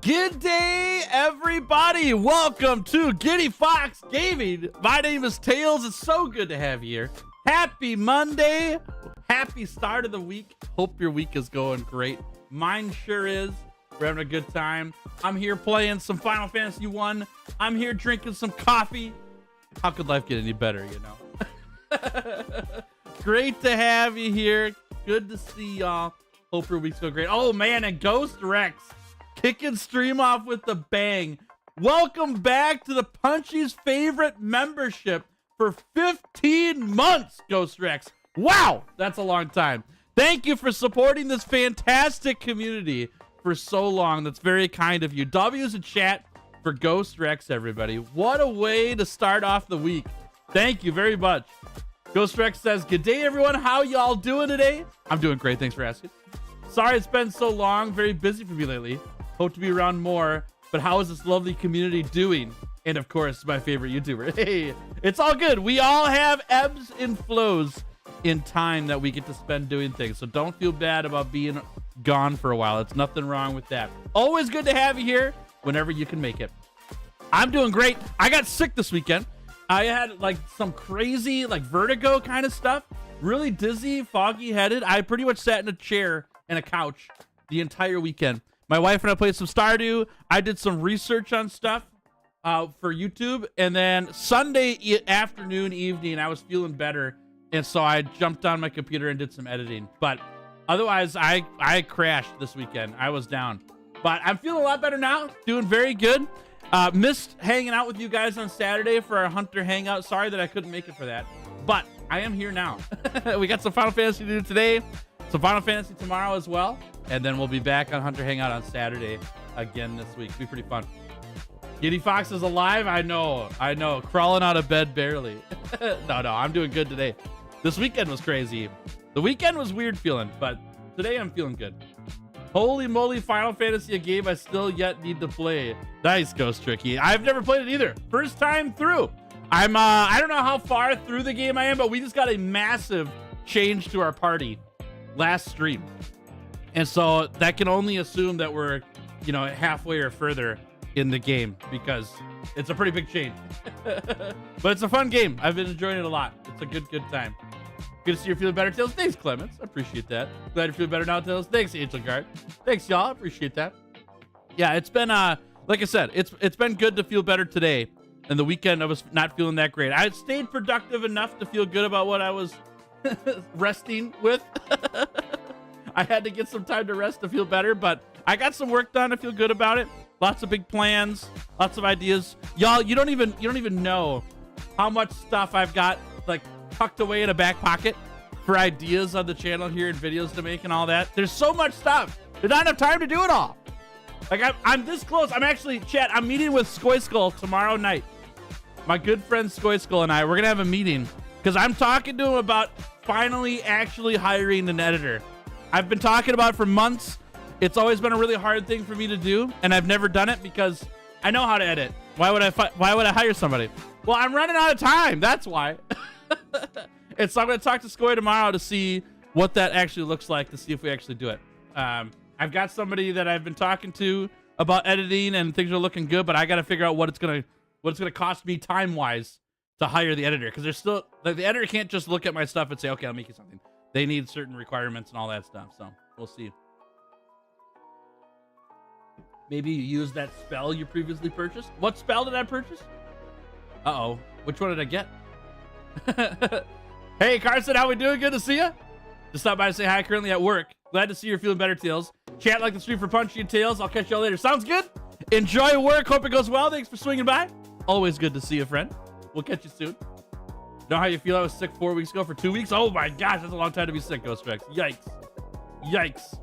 Good day, everybody. Welcome to Giddy Fox Gaming. My name is Tails. It's so good to have you here. Happy Monday. Happy start of the week. Hope your week is going great. Mine sure is. We're having a good time. I'm here playing some Final Fantasy 1. I'm here drinking some coffee. How could life get any better, you know? Great to have you here. Good to see y'all. Hope your week's going great. Oh, man, and Ghost Rex kicking stream off with the bang. Welcome back to the Punchy's favorite membership for 15 months, Ghost Rex. Wow, that's a long time. Thank you for supporting this fantastic community for so long. That's very kind of you. W's in chat for Ghost Rex, everybody. What a way to start off the week. Thank you very much. Ghost Rex says, good day, everyone. How y'all doing today? I'm doing great. Thanks for asking. Sorry it's been so long. Very busy for me lately. Hope to be around more. But how is this lovely community doing? And of course, my favorite YouTuber. Hey, it's all good. We all have ebbs and flows in time that we get to spend doing things. So don't feel bad about being gone for a while. It's nothing wrong with that. Always good to have you here whenever you can make it. I'm doing great. I got sick this weekend. I had like some crazy like vertigo kind of stuff. Really dizzy, foggy headed. I pretty much sat in a chair and a couch the entire weekend. My wife and I played some Stardew. I did some research on stuff for YouTube. And then Sunday afternoon, evening, I was feeling better. And so I jumped on my computer and did some editing. But otherwise, I crashed this weekend. I was down. But I'm feeling a lot better now. Doing very good. Missed hanging out with you guys on Saturday for our Hunter Hangout. Sorry that I couldn't make it for that. But I am here now. We got some Final Fantasy to do today. Some Final Fantasy tomorrow as well. And then we'll be back on Hunter Hangout on Saturday again this week. It'll be pretty fun. Giddy Fox is alive. I know. Crawling out of bed barely. No, I'm doing good today. This weekend was crazy. The weekend was weird feeling, but Today I'm feeling good. Holy moly, Final Fantasy, a game I still yet need to play. Nice, Ghost Tricky. I've never played it either. First time through. I don't know how far through the game I am, but we just got a massive change to our party last stream. And so that can only assume that we're, you know, halfway or further in the game because it's a pretty big change. But it's a fun game. I've been enjoying it a lot. It's a good time. Good to see you're feeling better, Tails. Thanks, Clements. I appreciate that. Glad you're feeling better now, Tails. Thanks, Angel Guard. Thanks, y'all. I appreciate that. Yeah, it's been like I said, it's been good to feel better today. And the weekend I was not feeling that great. I stayed productive enough to feel good about what I was resting with. I had to get some time to rest to feel better, but I got some work done to feel good about it. Lots of big plans, lots of ideas. Y'all, you don't even know how much stuff I've got like tucked away in a back pocket for ideas on the channel here and videos to make and all that. There's so much stuff. There's not enough time to do it all. Like I'm this close. I'm actually, chat, I'm meeting with Skoyskull tomorrow night. My good friend Skoyskull and I, we're gonna have a meeting because I'm talking to him about finally actually hiring an editor. I've been talking about it for months. It's always been a really hard thing for me to do, and I've never done it because I know how to edit. Why would I hire somebody? Well, I'm running out of time. That's why. And so I'm going to talk to Skoy tomorrow to see what that actually looks like, to see if we actually do it. I've got somebody that I've been talking to about editing, and things are looking good, but I got to figure out what it's going to cost me time-wise to hire the editor, because there's still like the editor can't just look at my stuff and say, okay, I'll make you something. They need certain requirements and all that stuff. So we'll see. Maybe you use that spell you previously purchased. What spell did I purchase? Uh-oh. Which one did I get? Hey, Carson, how we doing? Good to see you. Just stop by to say hi. Currently at work. Glad to see you're feeling better, Tails. Chat like the stream for Punchy and Tails. I'll catch y'all later. Sounds good. Enjoy work. Hope it goes well. Thanks for swinging by. Always good to see you, friend. We'll catch you soon. Know how you feel? I was sick 4 weeks ago for 2 weeks. Oh my gosh, that's a long time to be sick, Ghost Rex. Yikes. Yikes.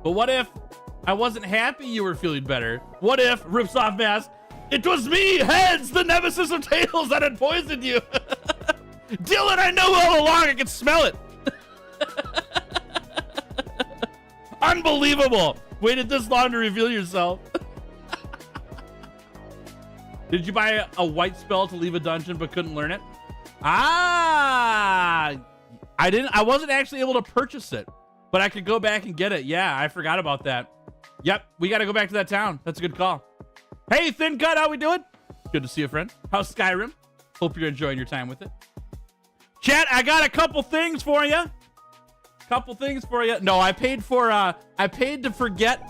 But what if I wasn't happy you were feeling better? What if, rips off mask, it was me, Heads, the nemesis of Tails, that had poisoned you? Dylan, I know all along. I can smell it. Unbelievable. Waited this long to reveal yourself. Did you buy a white spell to leave a dungeon but couldn't learn it? I wasn't actually able to purchase it, but I could go back and get it. Yeah, I forgot about that. Yep, we got to go back to that town. That's a good call. Hey, Thin Cut, how we doing? Good to see you, friend. How's Skyrim? Hope you're enjoying your time with it. Chat, I got a couple things for you. No, I paid to forget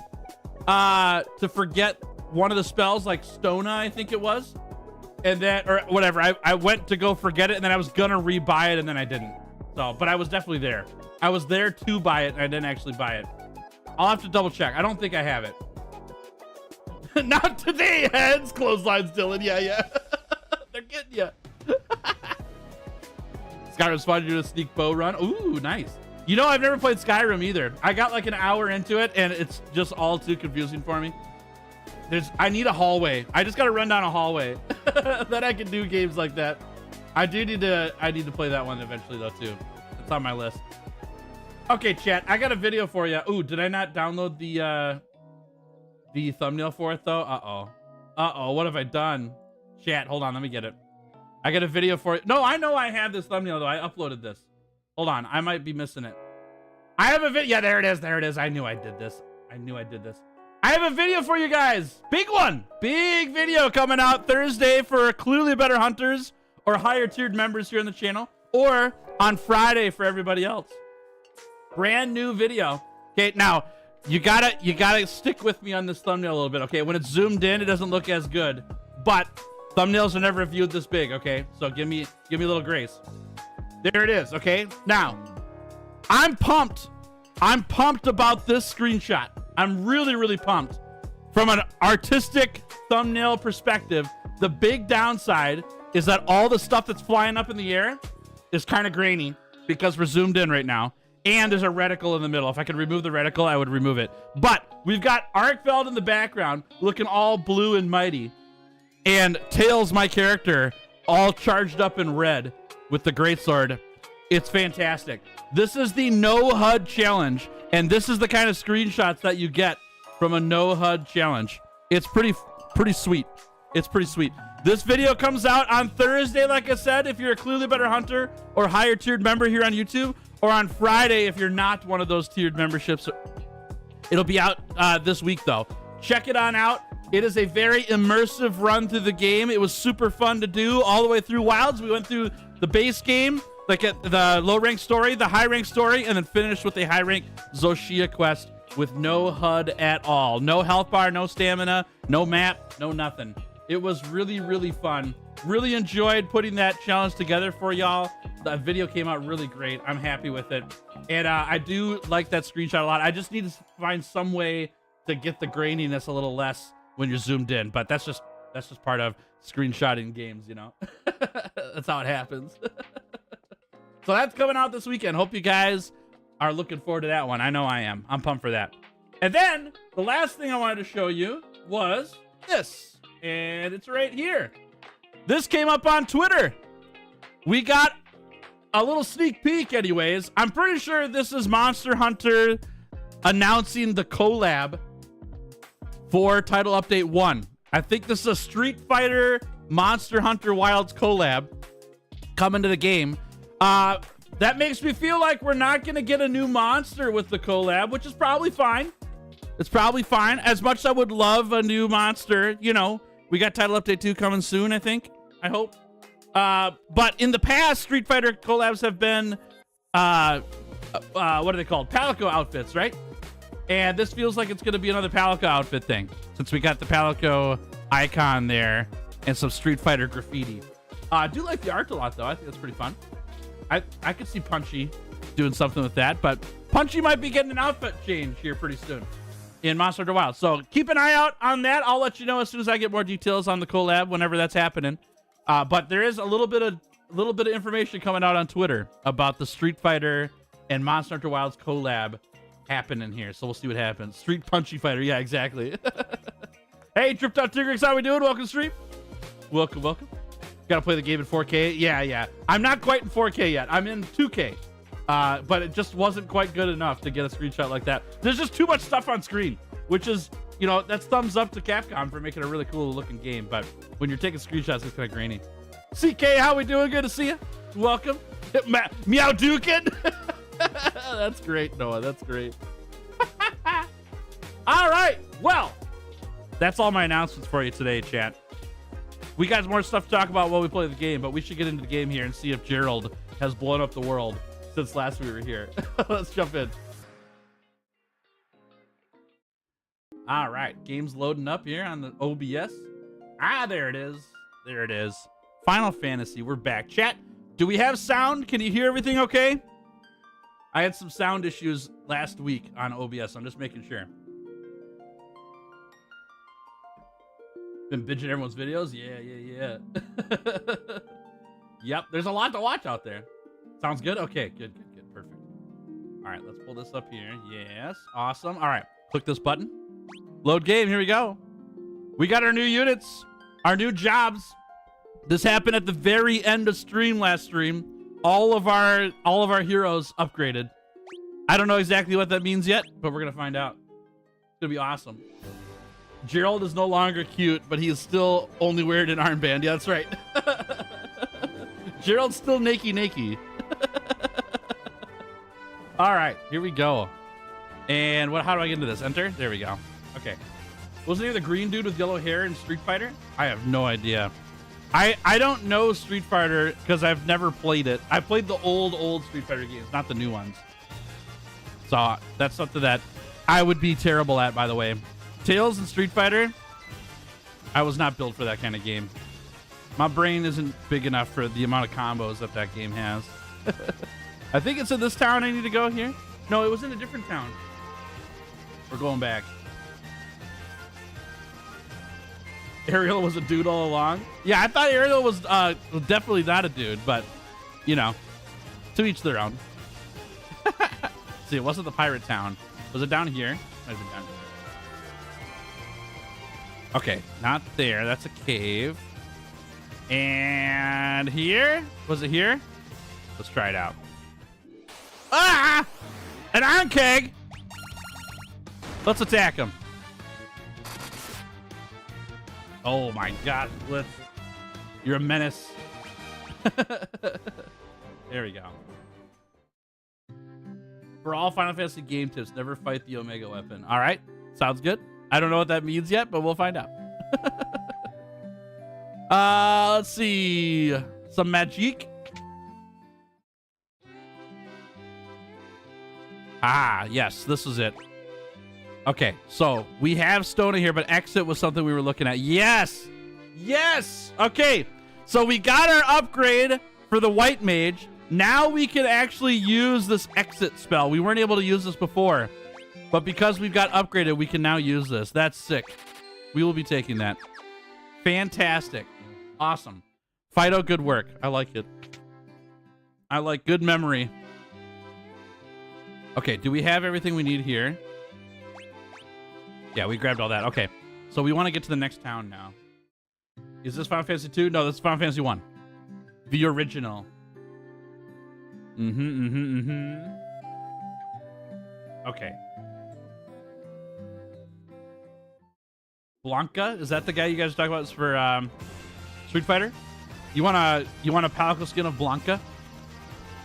one of the spells, like Stona, I think it was. And then, or whatever, I went to go forget it, and then I was gonna rebuy it, and then I didn't. So, but I was definitely there. I was there to buy it, and I didn't actually buy it. I'll have to double check. I don't think I have it. Not today, Heads. Clotheslines, Dylan. Yeah. They're getting you. Skyrim's fun to do a sneak bow run. Ooh, nice. You know, I've never played Skyrim either. I got like an hour into it, and it's just all too confusing for me. I need a hallway. I just got to run down a hallway. Then I can do games like that. I need to play that one eventually, though, too. It's on my list. Okay, chat. I got a video for you. Ooh, did I not download the thumbnail for it, though? Uh-oh. What have I done? Chat, hold on. Let me get it. I got a video for it. No, I know I have this thumbnail, though. I uploaded this. Hold on. I might be missing it. I have a video. Yeah, there it is. There it is. I knew I did this. I have a video for you guys. Big one. Big video coming out Thursday for Clearly Better Hunters or higher tiered members here on the channel, or on Friday for everybody else. Brand new video. Okay, now you gotta stick with me on this thumbnail a little bit. Okay, when it's zoomed in, it doesn't look as good, but thumbnails are never viewed this big. Okay, so give me a little grace. There it is. Okay, now I'm pumped about this screenshot. I'm really pumped. From an artistic thumbnail perspective, the big downside is that all the stuff that's flying up in the air is kind of grainy because we're zoomed in right now. And there's a reticle in the middle. If I could remove the reticle, I would remove it. But we've got Arkfeld in the background looking all blue and mighty. And Tails, my character, all charged up in red with the greatsword. It's fantastic. This is the no HUD challenge, and this is the kind of screenshots that you get from a no HUD challenge. It's pretty sweet. It's pretty sweet. This video comes out on Thursday, like I said, if you're a Clearly Better Hunter or higher tiered member here on YouTube, or on Friday if you're not one of those tiered memberships. It'll be out this week, though. Check it on out. It is a very immersive run through the game. It was super fun to do all the way through Wilds. We went through the base game, like at the low rank story, the high rank story, and then finished with a high rank Zoshia quest with no HUD at all. No health bar, no stamina, no map, no nothing. It was really, really fun. Really enjoyed putting that challenge together for y'all. The video came out really great. I'm happy with it. And I do like that screenshot a lot. I just need to find some way to get the graininess a little less when you're zoomed in. But that's just part of screenshotting games, you know? That's how it happens. So that's coming out this weekend. Hope you guys are looking forward to that one. I know I am. I'm pumped for that. And then the last thing I wanted to show you was this. And it's right here. This came up on Twitter. We got a little sneak peek anyways. I'm pretty sure this is Monster Hunter announcing the collab for Title Update 1. I think this is a Street Fighter Monster Hunter Wilds collab coming to the game. That makes me feel like we're not going to get a new monster with the collab, which is probably fine. It's probably fine. As much as I would love a new monster, you know, we got Title Update 2 coming soon, I think. I hope. But in the past, Street Fighter collabs have been, what are they called? Palico outfits, right? And this feels like it's going to be another Palico outfit thing, since we got the Palico icon there and some Street Fighter graffiti. I do like the art a lot, though. I think that's pretty fun. I could see Punchy doing something with that, but Punchy might be getting an outfit change here pretty soon in Monster Hunter Wilds. So keep an eye out on that. I'll let you know as soon as I get more details on the collab whenever that's happening. But there is a little bit of information coming out on Twitter about the Street Fighter and Monster Hunter Wilds collab happening here. So we'll see what happens. Street Punchy Fighter. Yeah, exactly. Hey, Tripped Out Tigrix, how we doing? Welcome to stream. Welcome. Gotta play the game in 4K. Yeah. I'm not quite in 4K yet. I'm in 2K. But it just wasn't quite good enough to get a screenshot like that. There's just too much stuff on screen, which is, you know, that's thumbs up to Capcom for making a really cool looking game. But when you're taking screenshots, it's kind of grainy. CK, how we doing? Good to see you. Welcome. Meow Dukin. That's great, Noah. That's great. All right. Well, that's all my announcements for you today, chat. We got more stuff to talk about while we play the game, but we should get into the game here and see if Gerald has blown up the world since last we were here. Let's jump in. All right, game's loading up here on the OBS. There it is. There it is. Final Fantasy, we're back. Chat, do we have sound? Can you hear everything okay? I had some sound issues last week on OBS. I'm just making sure. Been binging everyone's videos? Yeah. Yep, there's a lot to watch out there. Sounds good? Okay, good. Perfect. All right, let's pull this up here. Yes, awesome. All right, click this button. Load game, here we go. We got our new units, our new jobs. This happened at the very end of stream last stream. All of our heroes upgraded. I don't know exactly what that means yet, but we're gonna find out. It's gonna be awesome. Gerald is no longer cute, but he is still only wearing an armband. Yeah, that's right. Gerald's still naked. All right, here we go. And how do I get into this? Enter? There we go. Okay. Wasn't he the green dude with yellow hair in Street Fighter? I have no idea. I don't know Street Fighter because I've never played it. I played the old Street Fighter games, not the new ones. So that's something that I would be terrible at, by the way. Tails and Street Fighter, I was not built for that kind of game. My brain isn't big enough for the amount of combos that game has. I think it's in this town I need to go here. No, it was in a different town. We're going back. Ariel was a dude all along. Yeah, I thought Ariel was definitely not a dude, but, you know, to each their own. See, it wasn't the pirate town. Was it down here? Might have been down here. Okay, not there. That's a cave. And here? Was it here? Let's try it out. Ah! An iron keg! Let's attack him. Oh my god, Blitz. You're a menace. There we go. For all Final Fantasy game tips, never fight the Omega weapon. All right, sounds good. I don't know what that means yet, but we'll find out. Let's see. Some magic. Ah, yes, this is it. Okay, so we have Stona here, but exit was something we were looking at. Yes! Yes! Okay, so we got our upgrade for the white mage. Now we can actually use this exit spell. We weren't able to use this before, but because we've got upgraded, we can now use this. That's sick. We will be taking that. Fantastic. Awesome. Fido, good work. I like it. I like good memory. Okay, do we have everything we need here? Yeah, we grabbed all that. Okay, so we want to get to the next town now. Is this Final Fantasy 2? No, this is Final Fantasy 1. The original. Okay. Blanca? Is that the guy you guys are talking about? It's for Street Fighter? You want a palico skin of Blanca?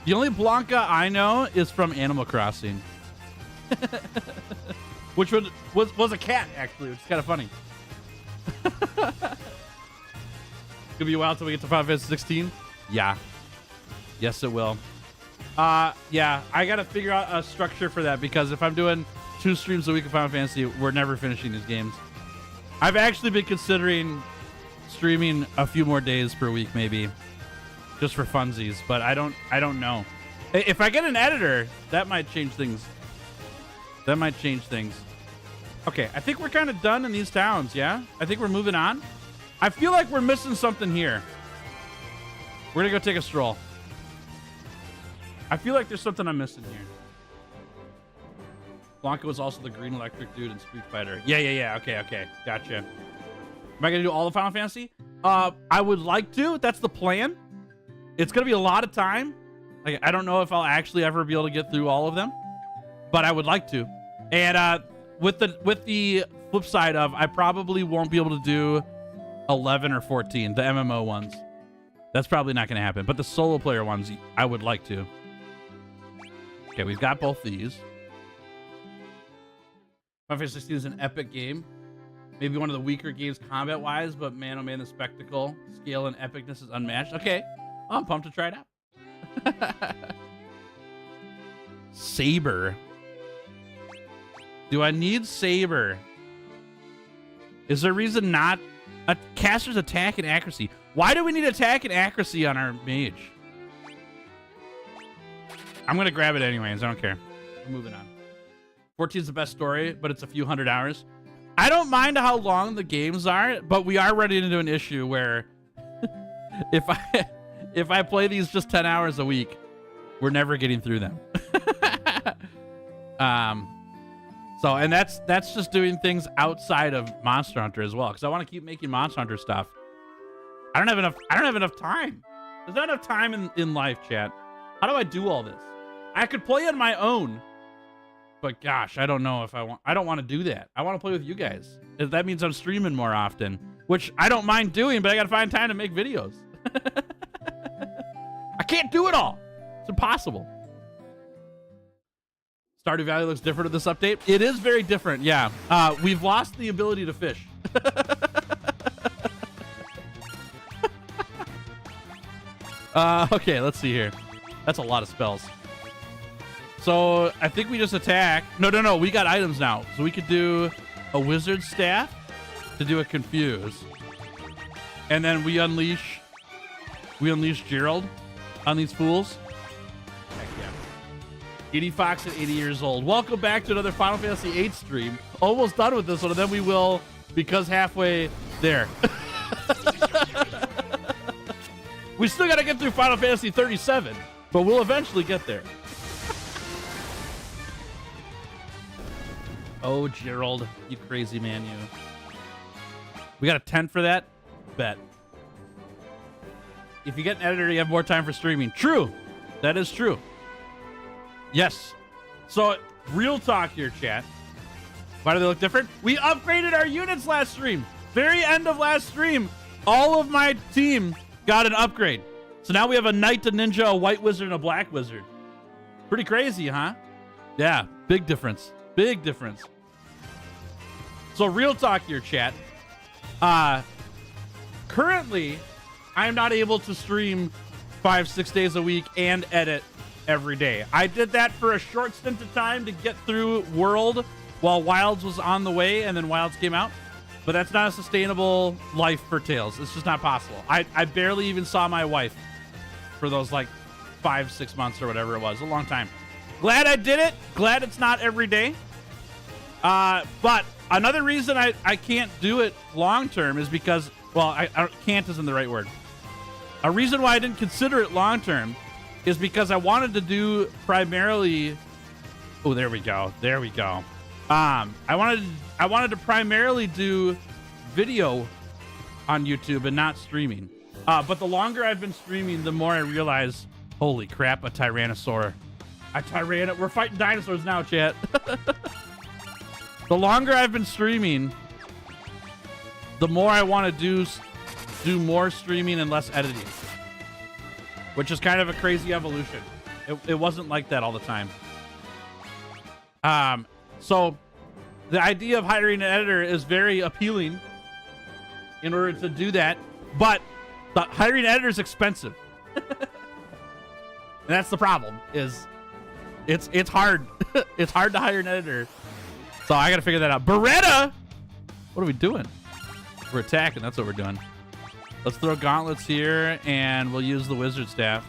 The only Blanca I know is from Animal Crossing. Which was a cat, actually, which is kind of funny. Gonna be a while till we get to Final Fantasy 16? Yeah. Yes, it will. Yeah, I gotta figure out a structure for that, because if I'm doing 2 streams a week of Final Fantasy, we're never finishing these games. I've actually been considering streaming a few more days per week, maybe, just for funsies, but I don't know. If I get an editor, that might change things. That might change things. Okay, I think we're kind of done in these towns, yeah? I think we're moving on. I feel like we're missing something here. We're gonna go take a stroll. I feel like there's something I'm missing here. Blanca was also the green electric dude in Street Fighter. Yeah. Okay. Gotcha. Am I gonna do all the Final Fantasy? I would like to. That's the plan. It's gonna be a lot of time. Like, I don't know if I'll actually ever be able to get through all of them, but I would like to. And with the flip side of, I probably won't be able to do 11 or 14, the MMO ones. That's probably not going to happen. But the solo player ones, I would like to. Okay, we've got both these. Final Fantasy 16 is an epic game. Maybe one of the weaker games combat-wise, but man, oh man, the spectacle, scale, and epicness is unmatched. Okay, I'm pumped to try it out. Saber. Do I need Saber? Is there a reason not? A caster's attack and accuracy. Why do we need attack and accuracy on our mage? I'm going to grab it anyways. I don't care. We're moving on. 14 is the best story, but it's a few hundred hours. I don't mind how long the games are, but we are running into an issue where if I play these just 10 hours a week, we're never getting through them. So, and that's just doing things outside of Monster Hunter as well, because I want to keep making Monster Hunter stuff. I don't have enough time. There's not enough time in life, chat. How do I do all this? I could play on my own, but gosh, I don't know if I don't want to do that. I want to play with you guys. That means I'm streaming more often, which I don't mind doing, but I got to find time to make videos. I can't do it all. It's impossible. Stardew Valley looks different with this update. It is very different, yeah. We've lost the ability to fish. Okay, let's see here. That's a lot of spells. So I think we just attack. No. We got items now. So we could do a wizard staff to do a confuse. And then we unleash Gerald on these fools. Heck yeah. Giddy Fox at 80 years old. Welcome back to another Final Fantasy VIII stream. Almost done with this one, and then we will, because halfway there. We still got to get through Final Fantasy 37, but we'll eventually get there. Oh, Gerald, you crazy man, you. We got a 10 for that? Bet. If you get an editor, you have more time for streaming. True. That is true. Yes. So, real talk here, chat. Why do they look different? We upgraded our units last stream. Very end of last stream, all of my team got an upgrade. So now we have a knight, a ninja, a white wizard, and a black wizard. Pretty crazy, huh? Yeah, big difference. Big difference. So real talk here, chat. Currently, I'm not able to stream 5-6 days a week and edit every day. I did that for a short stint of time to get through World while Wilds was on the way, and then Wilds came out. But that's not a sustainable life for Tails. It's just not possible. I barely even saw my wife for those like 5-6 months or whatever it was. A long time. Glad I did it. Glad it's not every day. But another reason I can't do it long term is because, well, I can't isn't the right word. A reason why I didn't consider it long term is because I wanted to do primarily. Oh, there we go. There we go. I wanted to primarily do video on YouTube and not streaming. But the longer I've been streaming, the more I realize, holy crap, a Tyrannosaur. We're fighting dinosaurs now, chat. The longer I've been streaming, the more I want to do more streaming and less editing, which is kind of a crazy evolution. It wasn't like that all the time. So the idea of hiring an editor is very appealing in order to do that, but the hiring an editor is expensive. And that's the problem, is it's hard. It's hard to hire an editor. So I got to figure that out. Beretta! What are we doing? We're attacking. That's what we're doing. Let's throw gauntlets here, and we'll use the wizard staff.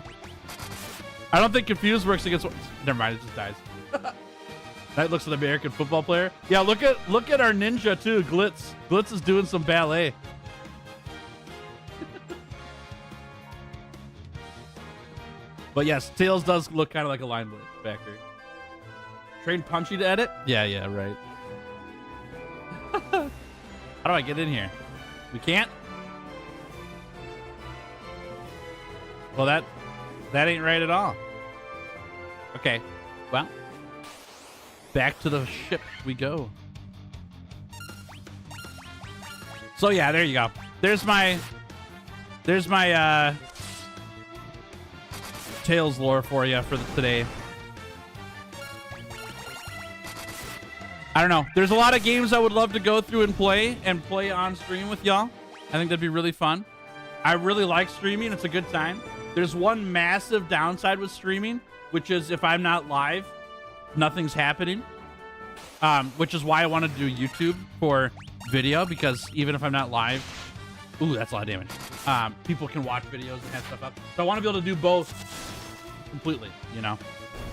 I don't think Confused works against... Never mind, it just dies. That looks like an American football player. Yeah, look at our ninja, too, Glitz. Glitz is doing some ballet. But yes, Tails does look kind of like a linebacker. Train Punchy to edit? Yeah, right. How do I get in here? We can't? Well, that ain't right at all. Okay, well, back to the ship we go. So yeah, there you go. There's my Tails lore for you for today. I don't know. There's a lot of games I would love to go through and play on stream with y'all. I think that'd be really fun. I really like streaming. It's a good time. There's one massive downside with streaming, which is if I'm not live, nothing's happening. Which is why I want to do YouTube for video, because even if I'm not live, ooh, that's a lot of damage. People can watch videos and have stuff up. So I want to be able to do both completely, you know.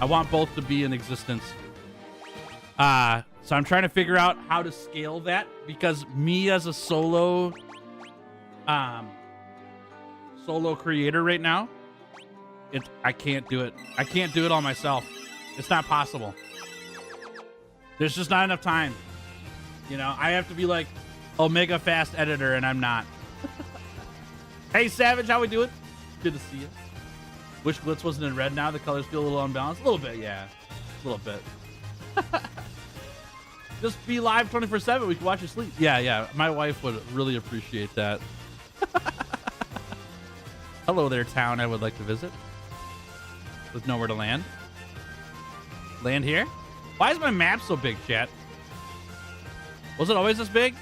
I want both to be in existence. So I'm trying to figure out how to scale that, because me as a solo creator right now, I can't do it. I can't do it all myself. It's not possible. There's just not enough time. You know, I have to be like Omega Fast editor, and I'm not. Hey, Savage, how we doing? Good to see you. Wish Glitz wasn't in red now. The colors feel a little unbalanced. A little bit, yeah. A little bit. Just be live 24/7. We can watch you sleep. Yeah. My wife would really appreciate that. Hello there, town I would like to visit. With nowhere to land. Land here? Why is my map so big, chat? Was it always this big?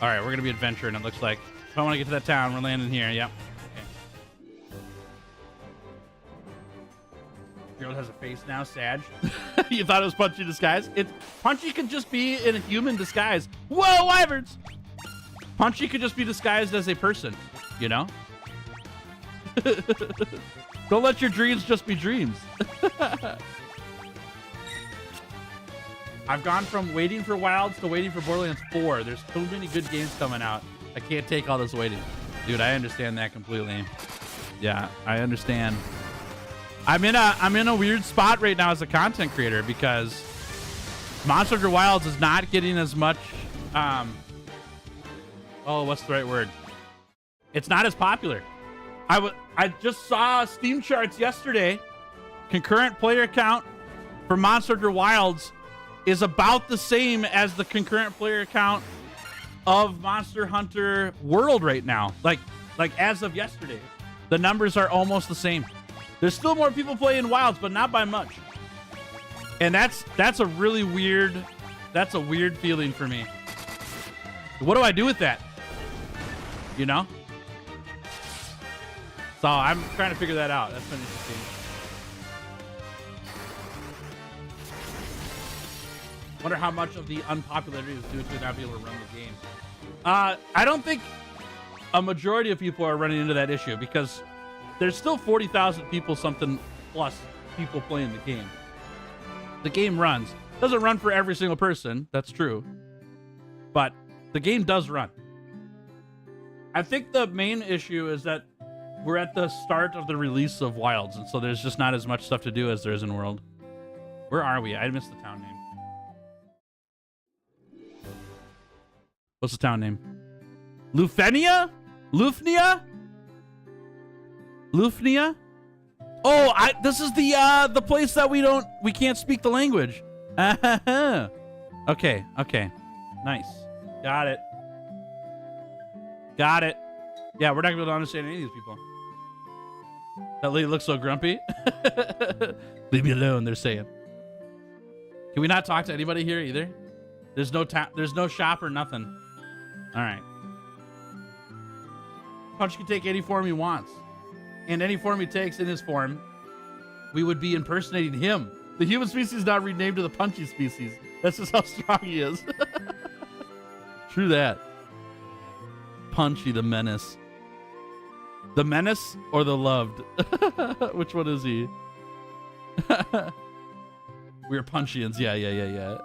All right, we're going to be adventuring, it looks like. If I want to get to that town, we're landing here. Yep. Girl has a face now, Sag. You thought it was Punchy disguise? Punchy could just be in a human disguise. Whoa, wyverns! Punchy could just be disguised as a person, you know? Don't let your dreams just be dreams. I've gone from waiting for Wilds to waiting for Borderlands 4. There's so many good games coming out. I can't take all this waiting. Dude, I understand that completely. Yeah, I understand. I'm in a weird spot right now as a content creator, because Monster Hunter Wilds is not getting as much what's the right word? It's not as popular. I just saw Steam charts yesterday, concurrent player count for Monster Hunter Wilds is about the same as the concurrent player count of Monster Hunter World right now. Like as of yesterday, the numbers are almost the same. There's still more people playing Wilds, but not by much. And that's a really weird, that's a weird feeling for me. What do I do with that? You know? So I'm trying to figure that out. That's been interesting. Wonder how much of the unpopularity is due to not being able to run the game. I don't think a majority of people are running into that issue because there's still 40,000 people, something plus people playing the game. The game runs. Doesn't run for every single person. That's true. But the game does run. I think the main issue is that we're at the start of the release of Wilds, and so there's just not as much stuff to do as there is in World. Where are we? I missed the town name. What's the town name? Lufenia? Lufnia? Lufnia? Oh, this is the place that we can't speak the language. Okay, nice. Got it. Yeah, we're not gonna be able to understand any of these people. That lady looks so grumpy. Leave me alone, they're saying. Can we not talk to anybody here either? There's no shop or nothing. All right. Punch can take any form he wants. And any form he takes in his form, we would be impersonating him. The human species is now renamed to the Punchy species. That's just how strong he is. True that. Punchy the Menace. The Menace or the Loved? Which one is he? We're Punchians. Yeah.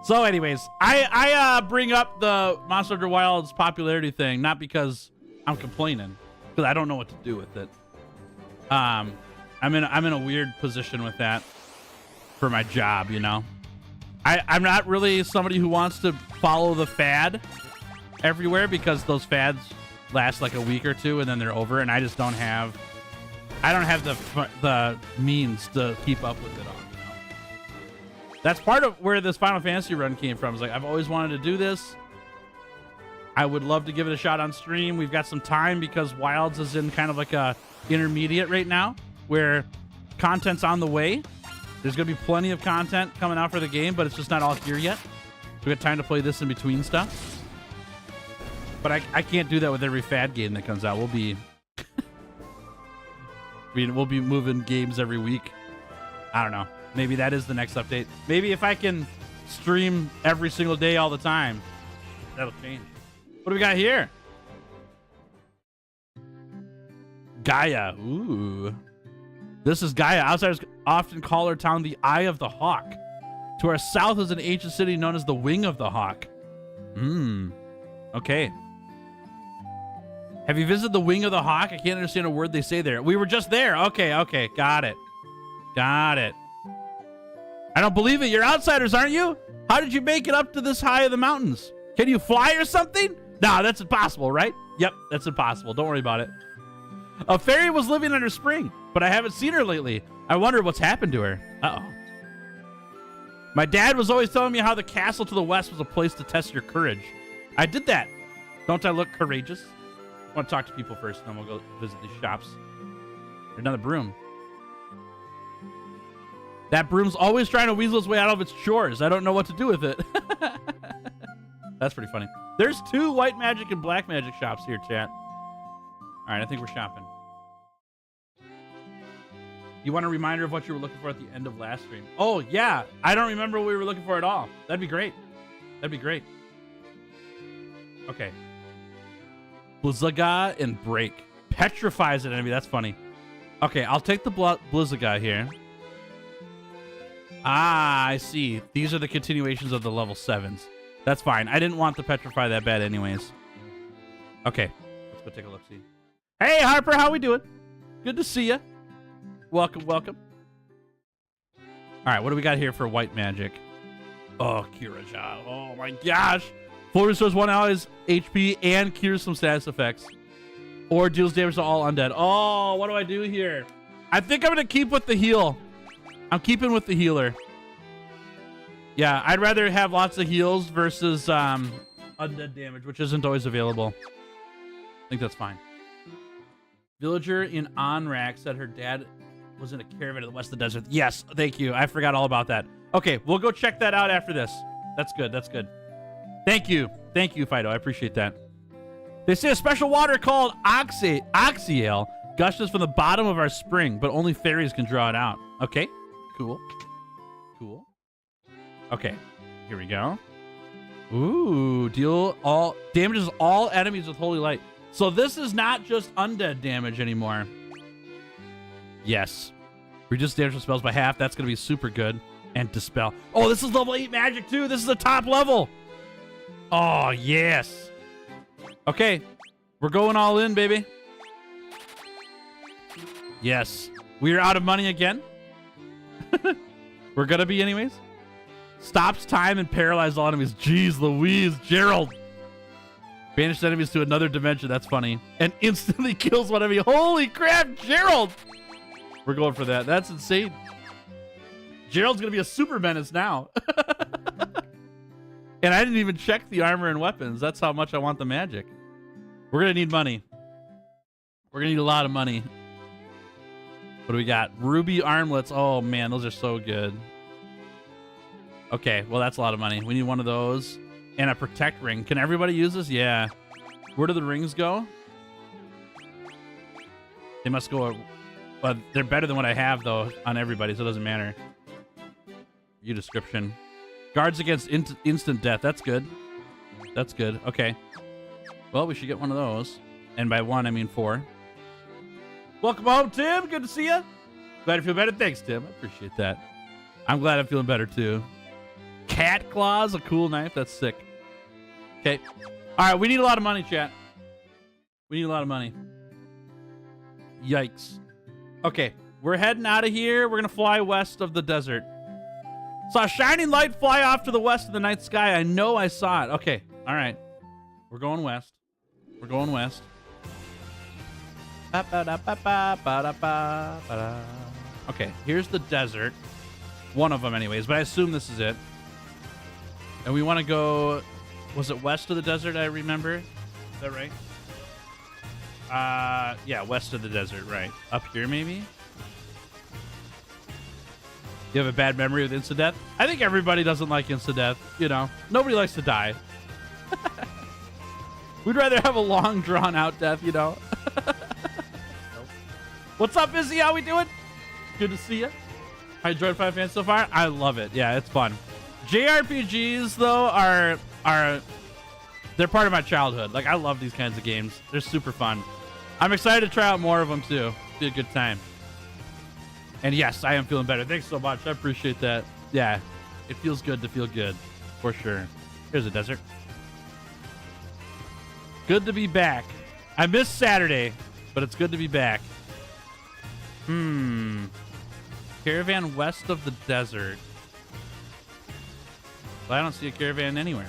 So anyways, I bring up the Monster Hunter Wilds popularity thing, not because I'm complaining, because I don't know what to do with it. I'm in a weird position with that for my job, you know. I'm not really somebody who wants to follow the fad everywhere because those fads last like a week or two and then they're over, and I just don't have the means to keep up with it all. You know? That's part of where this Final Fantasy run came from. It's like I've always wanted to do this. I would love to give it a shot on stream. We've got some time because Wilds is in kind of like a intermediate right now where content's on the way. There's going to be plenty of content coming out for the game, but it's just not all here yet. So we got time to play this in between stuff. But I can't do that with every fad game that comes out. We'll be we'll be moving games every week. I don't know. Maybe that is the next update. Maybe if I can stream every single day all the time, that'll change. What do we got here? Gaia. Ooh. This is Gaia. Outsiders often call our town the Eye of the Hawk. To our south is an ancient city known as the Wing of the Hawk. Okay. Have you visited the Wing of the Hawk? I can't understand a word they say there. We were just there. Okay. Got it. I don't believe it. You're outsiders, aren't you? How did you make it up to this high of the mountains? Can you fly or something? No, that's impossible, right? Yep, that's impossible. Don't worry about it. A fairy was living under spring, but I haven't seen her lately. I wonder what's happened to her. Uh-oh. My dad was always telling me how the castle to the west was a place to test your courage. I did that. Don't I look courageous? I want to talk to people first, then we'll go visit these shops. There's another broom. That broom's always trying to weasel its way out of its chores. I don't know what to do with it. That's pretty funny. There's 2 white magic and black magic shops here, chat. All right, I think we're shopping. You want a reminder of what you were looking for at the end of last stream? Oh, yeah. I don't remember what we were looking for at all. That'd be great. Okay. Blizzaga and Break. Petrifies an enemy. That's funny. Okay, I'll take the Blizzaga here. Ah, I see. These are the continuations of the level 7s. That's fine. I didn't want the Petrify that bad anyways. Okay. Let's go take a look-see. Hey, Harper. How we doing? Good to see you. Welcome. All right, what do we got here for white magic? Oh, Kiraja. Oh, my gosh. Full restores 1 ally's HP and cures some status effects. Or deals damage to all undead. Oh, what do I do here? I think I'm going to keep with the heal. I'm keeping with the healer. Yeah, I'd rather have lots of heals versus undead damage, which isn't always available. I think that's fine. Villager in Onrak said her dad was in a caravan in the west of the desert. Yes, thank you. I forgot all about that. Okay, we'll go check that out after this. That's good. That's good. Thank you. Thank you, Fido. I appreciate that. They say a special water called Oxyale gushes from the bottom of our spring, but only fairies can draw it out. Okay, cool. Cool. Okay, here we go. Ooh, damages all enemies with holy light. So this is not just undead damage anymore. Yes. Reduce damage from spells by half. That's going to be super good. And Dispel. Oh, this is level 8 magic too. This is the top level. Oh, yes. Okay. We're going all in, baby. Yes. We are out of money again. We're going to be anyways. Stops time and paralyzes all enemies. Jeez Louise. Gerald. Banished enemies to another dimension. That's funny. And instantly kills one enemy. Holy crap, Gerald. We're going for that. That's insane. Gerald's going to be a super menace now. And I didn't even check the armor and weapons. That's how much I want the magic. We're going to need money. We're going to need a lot of money. What do we got? Ruby armlets. Oh, man. Those are so good. Okay. Well, that's a lot of money. We need one of those. And a protect ring. Can everybody use this? Yeah. Where do the rings go? They must go... But they're better than what I have, though, on everybody, so it doesn't matter. View description. Guards against instant death. That's good. That's good. Okay. Well, we should get one of those. And by one, I mean 4. Welcome home, Tim. Good to see you. Glad you feel better. Thanks, Tim. I appreciate that. I'm glad I'm feeling better, too. Cat claws. A cool knife. That's sick. Okay. All right. We need a lot of money, chat. We need a lot of money. Yikes. Okay, we're heading out of here. We're going to fly west of the desert. Saw a shining light fly off to the west of the night sky. I know I saw it. Okay, all right. We're going west. We're going west. Okay, here's the desert. One of them anyways, but I assume this is it. And we want to go... Was it west of the desert, I remember? Is that right? Yeah, west of the desert, right. Up here, maybe? You have a bad memory with insta-death? I think everybody doesn't like insta-death, you know. Nobody likes to die. We'd rather have a long, drawn-out death, you know. Nope. What's up, Izzy? How we doing? Good to see you. How you enjoyed Final Fantasy so far? I love it. Yeah, it's fun. JRPGs, though, are they're part of my childhood. Like, I love these kinds of games. They're super fun. I'm excited to try out more of them, too. Be a good time. And yes, I am feeling better. Thanks so much. I appreciate that. Yeah, it feels good to feel good. For sure. Here's a desert. Good to be back. I missed Saturday, but it's good to be back. Caravan west of the desert. Well, I don't see a caravan anywhere.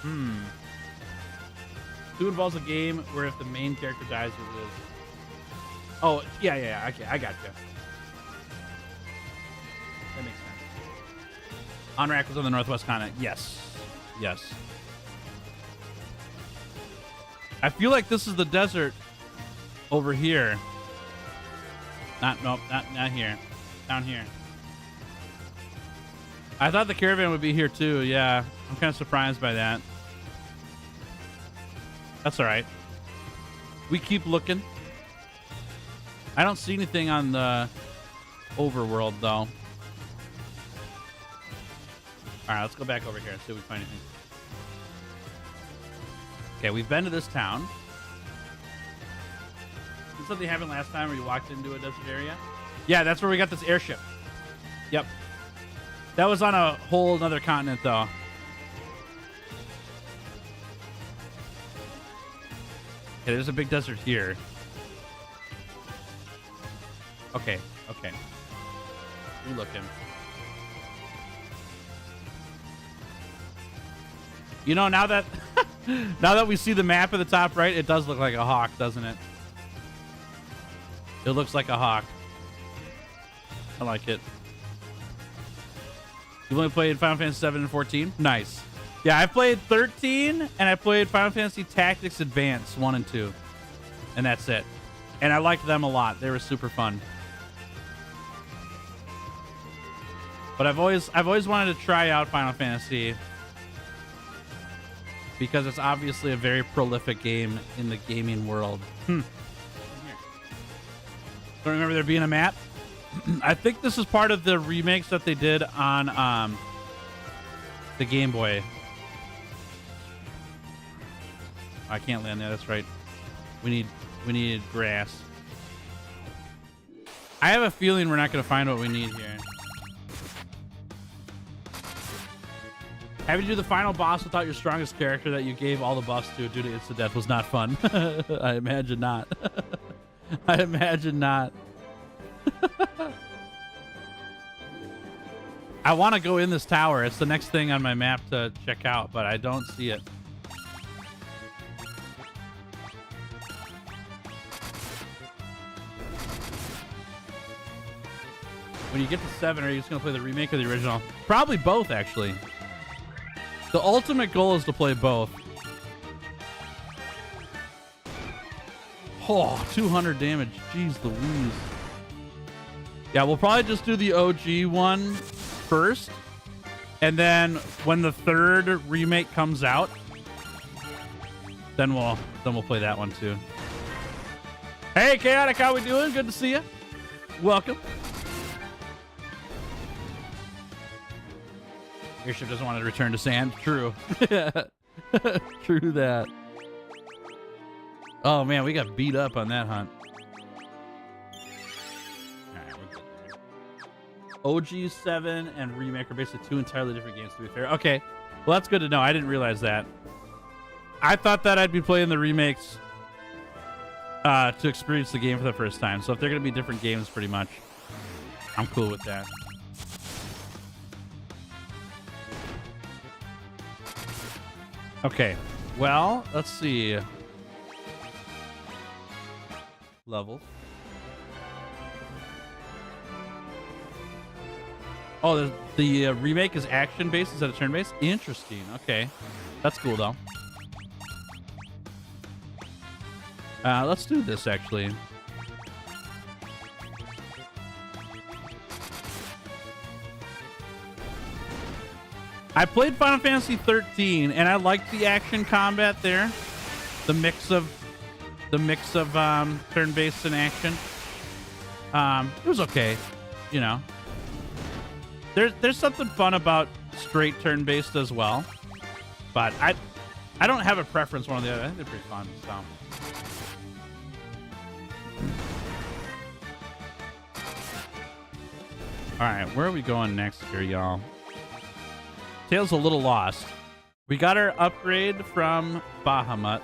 2 involves a game where if the main character dies, it lives. Oh, yeah. Okay, I got you. That makes sense. Onrak was on the northwest continent. Yes. I feel like this is the desert over here. Not here. Down here. I thought the caravan would be here too. Yeah, I'm kind of surprised by that. That's all right. We keep looking. I don't see anything on the overworld though. All right, let's go back over here and see if we find anything. Okay, we've been to this town. Did something happen last time where you walked into a desert area? Yeah, that's where we got this airship. Yep. That was on a whole other continent, though. Okay, there's a big desert here. Okay. We're looking. You know, now that Now that we see the map at the top right, it does look like a hawk, doesn't it? It looks like a hawk. I like it. You've only played Final Fantasy 7 and 14? Nice. Yeah, I played 13, and I played Final Fantasy Tactics Advance 1 and 2. And that's it. And I liked them a lot. They were super fun. But I've always wanted to try out Final Fantasy because it's obviously a very prolific game in the gaming world. Don't remember there being a map. I think this is part of the remakes that they did on the Game Boy. I can't land there. That's right. We need grass. I have a feeling we're not going to find what we need here. Having to do the final boss without your strongest character that you gave all the buffs to due to instant death was not fun. I imagine not. I imagine not. I want to go in this tower. It's the next thing on my map to check out, but I don't see it. When you get to 7, are you just going to play the remake or the original? Probably both, actually. The ultimate goal is to play both. Oh, 200 damage. Jeez Louise. Yeah, we'll probably just do the OG one first. And then when the third remake comes out, then we'll play that one too. Hey, Chaotic, how we doing? Good to see you. Welcome. Airship doesn't want to return to sand. True. True that. Oh, man, we got beat up on that hunt. OG 7 and Remake are basically two entirely different games, to be fair. Okay, well, that's good to know. I didn't realize that. I thought that I'd be playing the remakes to experience the game for the first time. So if they're going to be different games, pretty much, I'm cool with that. Okay, well, let's see. Levels. Oh, the remake is action-based instead of turn-based? Interesting. Okay. That's cool, though. Let's do this, actually. I played Final Fantasy 13, and I liked the action combat there. The mix of turn-based and action. It was okay, you know. There's something fun about straight turn-based as well, but I don't have a preference one or the other. I think they're pretty fun. So. All right, where are we going next here, y'all? Tails a little lost. We got our upgrade from Bahamut.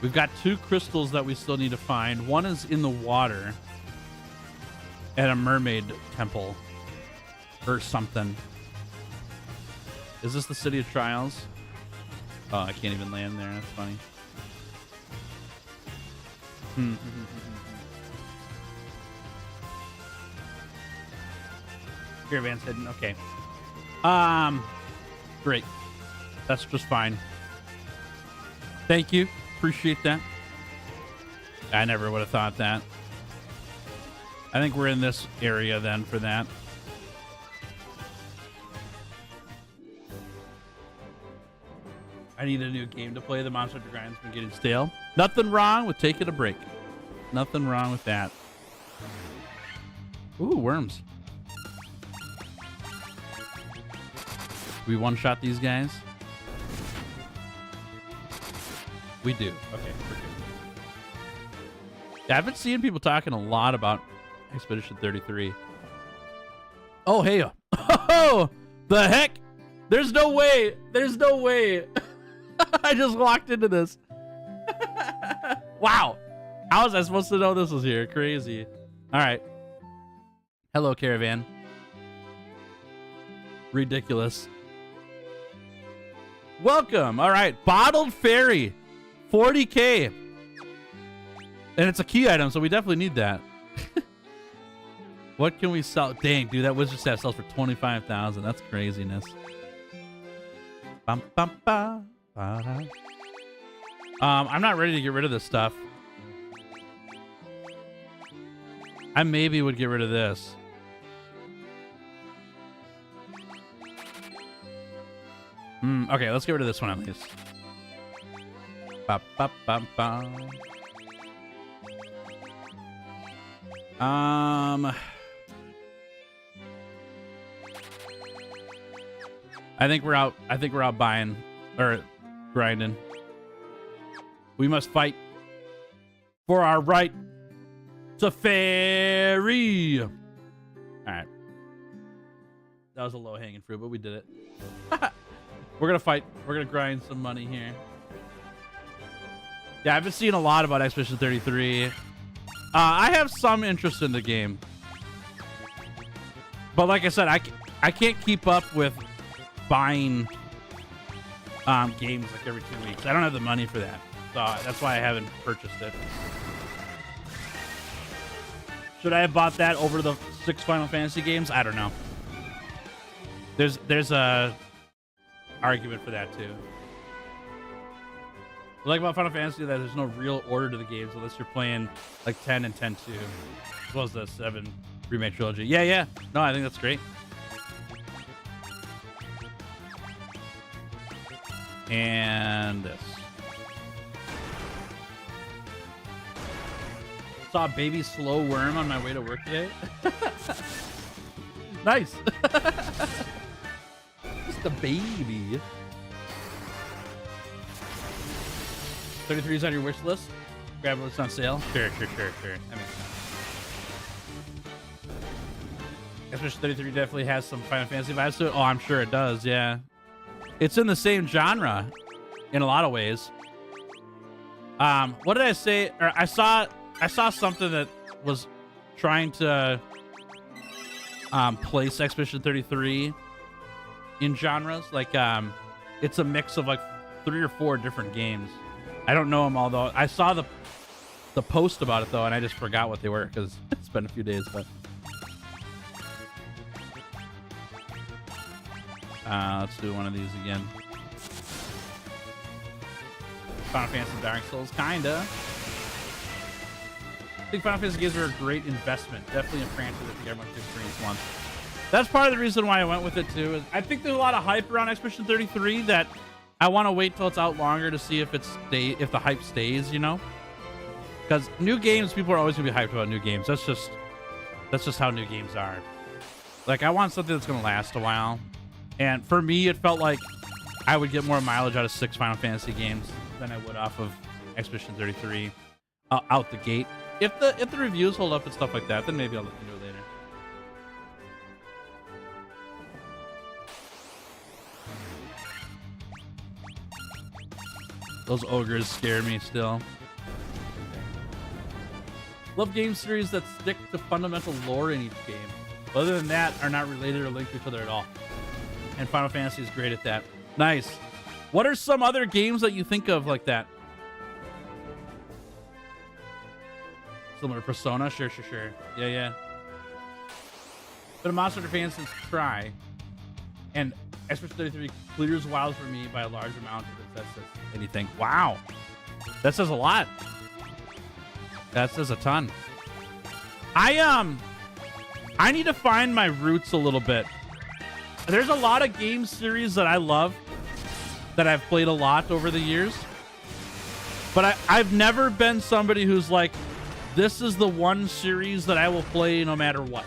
We've got 2 crystals that we still need to find. One is in the water at a mermaid temple or something. Is this the City of Trials? Oh, I can't even land there. That's funny. Caravan's hidden. Okay. Great. That's just fine. Thank you. Appreciate that. I never would have thought that. I think we're in this area then for that. I need a new game to play. The Monster Hunter grind's been getting stale. Nothing wrong with taking a break. Nothing wrong with that. Ooh, worms. We one-shot these guys? We do. Okay, we're good. Yeah, I've been seeing people talking a lot about Expedition 33. Oh, hey. Oh, the heck? There's no way. There's no way. I just walked into this. Wow. How was I supposed to know this was here? Crazy. All right. Hello, Caravan. Ridiculous. Welcome. All right. Bottled Fairy. 40K. And it's a key item, so we definitely need that. What can we sell? Dang, dude, that wizard staff sells for 25,000. That's craziness. Bum, bum, ba, ba, da. I'm not ready to get rid of this stuff. I maybe would get rid of this. Okay, let's get rid of this one at least. Ba, ba, ba, ba. I think we're out buying or grinding. We must fight for our right to fairy. All right. That was a low-hanging fruit, but we did it. We're gonna fight. We're gonna grind some money here. Yeah, I've been seeing a lot about Expedition 33. I have some interest in the game, but like I said, I can't keep up with buying games like every 2 weeks. I don't have the money for that, so that's why I haven't purchased it. Should I have bought that over the 6 Final Fantasy games? I don't know. There's a argument for that too. What I like about Final Fantasy that there's no real order to the games unless you're playing like 10 and 10-2, as well as the 7 remake trilogy. Yeah. No, I think that's great. And this. Saw a baby slow worm on my way to work today. Nice. Just a baby. 33 is on your wish list. Grab what's on sale. Sure. That makes sense. Especially 33 definitely has some Final Fantasy vibes to it. Oh, I'm sure it does. Yeah. It's in the same genre in a lot of ways. What did I say? Or I saw something that was trying to place Expedition 33 in genres. Like it's a mix of like 3 or 4 different games. I don't know them all though. I saw the post about it though, and I just forgot what they were because it's been a few days. But let's do one of these again. Final Fantasy Dark Souls, kinda. I think Final Fantasy games are a great investment. Definitely a franchise I think everyone should experience once. That's part of the reason why I went with it too. Is I think there's a lot of hype around Expedition 33 that I want to wait till it's out longer to see if if the hype stays, you know? Because new games, people are always gonna be hyped about new games. That's just how new games are. Like I want something that's gonna last a while. And for me, it felt like I would get more mileage out of 6 Final Fantasy games than I would off of Expedition 33 out the gate. If the reviews hold up and stuff like that, then maybe I'll look into it later. Those ogres scare me still. Love game series that stick to fundamental lore in each game. Other than that, are not related or linked to each other at all. And Final Fantasy is great at that. Nice. What are some other games that you think of like that? Similar to Persona? Sure. Yeah. Been a Monster Hunter fan since Try. And Expedition 33 clears WoW for me by a large amount if that says anything. Wow. That says a lot. That says a ton. I need to find my roots a little bit. There's a lot of game series that I love that I've played a lot over the years. But I've never been somebody who's like, this is the one series that I will play no matter what.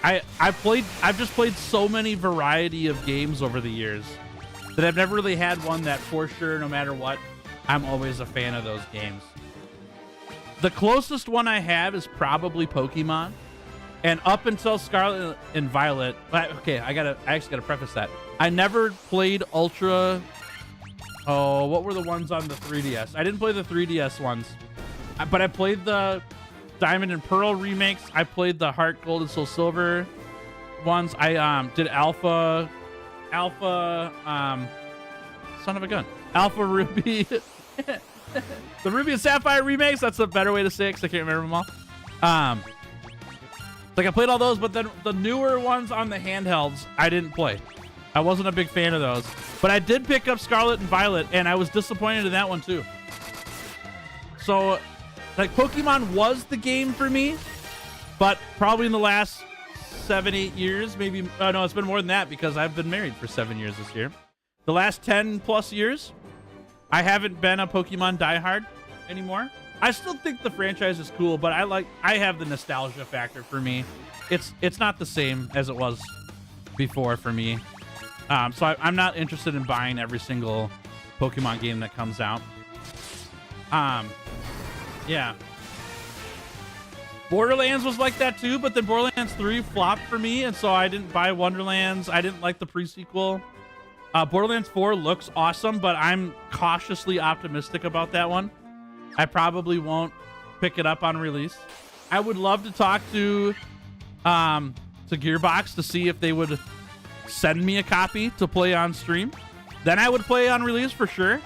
I've just played so many variety of games over the years that I've never really had one that for sure, no matter what, I'm always a fan of those games. The closest one I have is probably Pokemon. And up until Scarlet and Violet, okay, I actually gotta preface that. I never played Ultra. Oh, what were the ones on the 3DS? I didn't play the 3DS ones, but I played the Diamond and Pearl remakes. I played the Heart Gold and Soul Silver ones. I did Alpha son of a gun. Alpha Ruby. The Ruby and Sapphire remakes, that's a better way to say it because I can't remember them all. Like I played all those, but then the newer ones on the handhelds, I didn't play. I wasn't a big fan of those. But I did pick up Scarlet and Violet, and I was disappointed in that one too. So, like, Pokemon was the game for me, but probably in the last 7-8 years, maybe. Oh, no, it's been more than that because I've been married for 7 years this year. The last 10 plus years, I haven't been a Pokemon diehard anymore. I still think the franchise is cool, but I have the nostalgia factor for me. It's not the same as it was before for me. So I'm not interested in buying every single Pokemon game that comes out. Yeah. Borderlands was like that too, but then Borderlands 3 flopped for me, and so I didn't buy Wonderlands. I didn't like the pre-sequel. Borderlands 4 looks awesome, but I'm cautiously optimistic about that one. I probably won't pick it up on release. I would love to talk to Gearbox to see if they would send me a copy to play on stream. Then I would play on release for sure.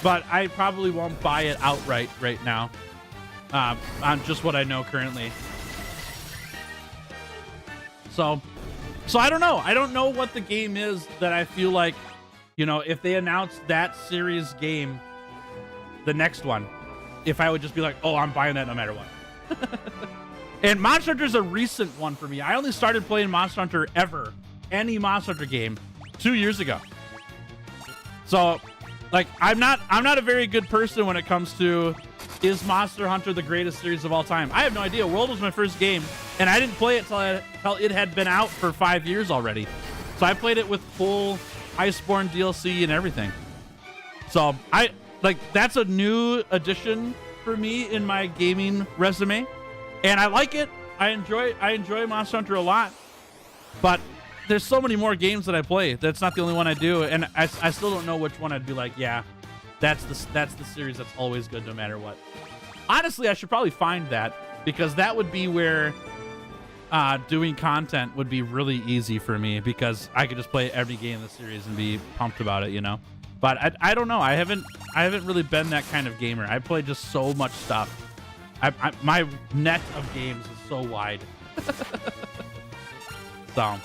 But I probably won't buy it outright right now. On just what I know currently. So I don't know. I don't know what the game is that I feel like, you know, if they announce that series game, the next one, if I would just be like, oh, I'm buying that no matter what. And Monster Hunter is a recent one for me. I only started playing Monster Hunter ever, any Monster Hunter game, 2 years ago. So, like, I'm not a very good person when it comes to, is Monster Hunter the greatest series of all time? I have no idea. World was my first game, and I didn't play it till it had been out for 5 years already. So I played it with full Iceborne DLC and everything. So that's a new addition for me in my gaming resume, and I like it. I enjoy Monster Hunter a lot, but there's so many more games that I play. That's not the only one I do, and I still don't know which one I'd be like, yeah, that's the series that's always good no matter what. Honestly, I should probably find that, because that would be where doing content would be really easy for me, because I could just play every game in the series and be pumped about it, you know. But I don't know. I haven't really been that kind of gamer. I play just so much stuff. My net of games is so wide. So.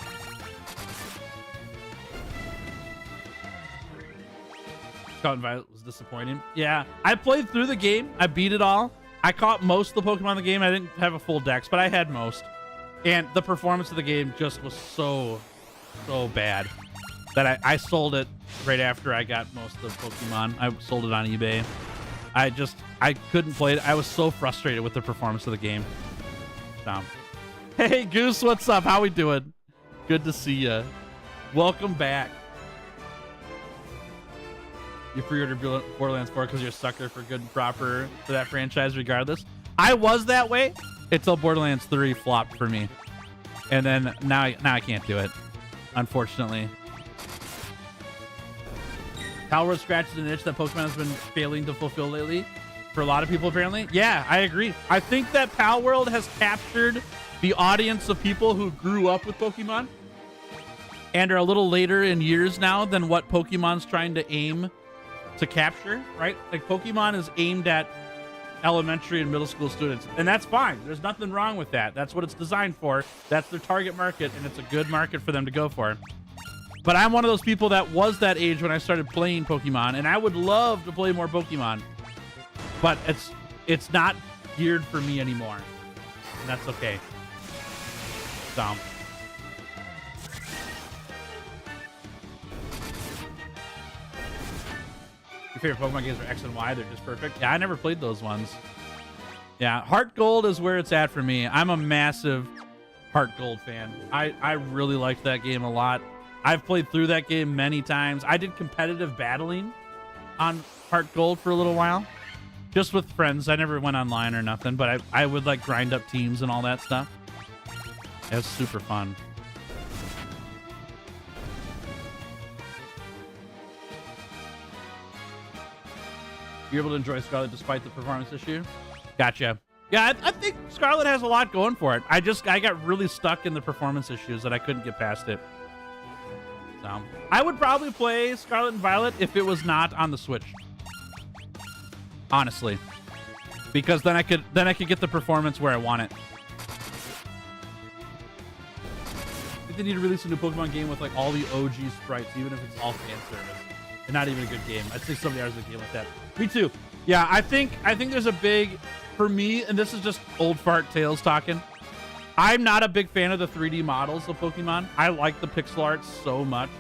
Scarlet and Violet was disappointing. Yeah, I played through the game. I beat it all. I caught most of the Pokemon in the game. I didn't have a full dex, but I had most. And the performance of the game just was so bad that I sold it right after I got most of the Pokemon. I sold it on eBay. I couldn't play it. I was so frustrated with the performance of the game. So. Hey, Goose, what's up? How we doing? Good to see you. Welcome back. You pre-ordered Borderlands 4 because you're a sucker for good and proper for that franchise regardless. I was that way until Borderlands 3 flopped for me. And then now I can't do it, unfortunately. Palworld scratches an itch that Pokemon has been failing to fulfill lately. For a lot of people, apparently. Yeah, I agree. I think that Palworld has captured the audience of people who grew up with Pokemon and are a little later in years now than what Pokemon's trying to aim to capture, right? Like, Pokemon is aimed at elementary and middle school students, and that's fine. There's nothing wrong with that. That's what it's designed for. That's their target market, and it's a good market for them to go for. But I'm one of those people that was that age when I started playing Pokemon, and I would love to play more Pokemon, but it's not geared for me anymore, and that's okay. So. Your favorite Pokemon games are X and Y. They're just perfect. Yeah, I never played those ones. Yeah, Heart Gold is where it's at for me. I'm a massive Heart Gold fan. I really liked that game a lot. I've played through that game many times. I did competitive battling on Heart Gold for a little while. Just with friends. I never went online or nothing, but I would like grind up teams and all that stuff. It was super fun. You're able to enjoy Scarlet despite the performance issue? Gotcha. Yeah, I think Scarlet has a lot going for it. I got really stuck in the performance issues that I couldn't get past it. So I would probably play Scarlet and Violet if it was not on the Switch. Honestly. Because then I could get the performance where I want it. I think they need to release a new Pokemon game with like all the OG sprites, even if it's all fan service. And not even a good game. I'd say 70 hours of a game like that. Me too. Yeah, I think there's a big, for me, and this is just old fart Tails talking. I'm not a big fan of the 3D models of Pokemon. I like the pixel art so much.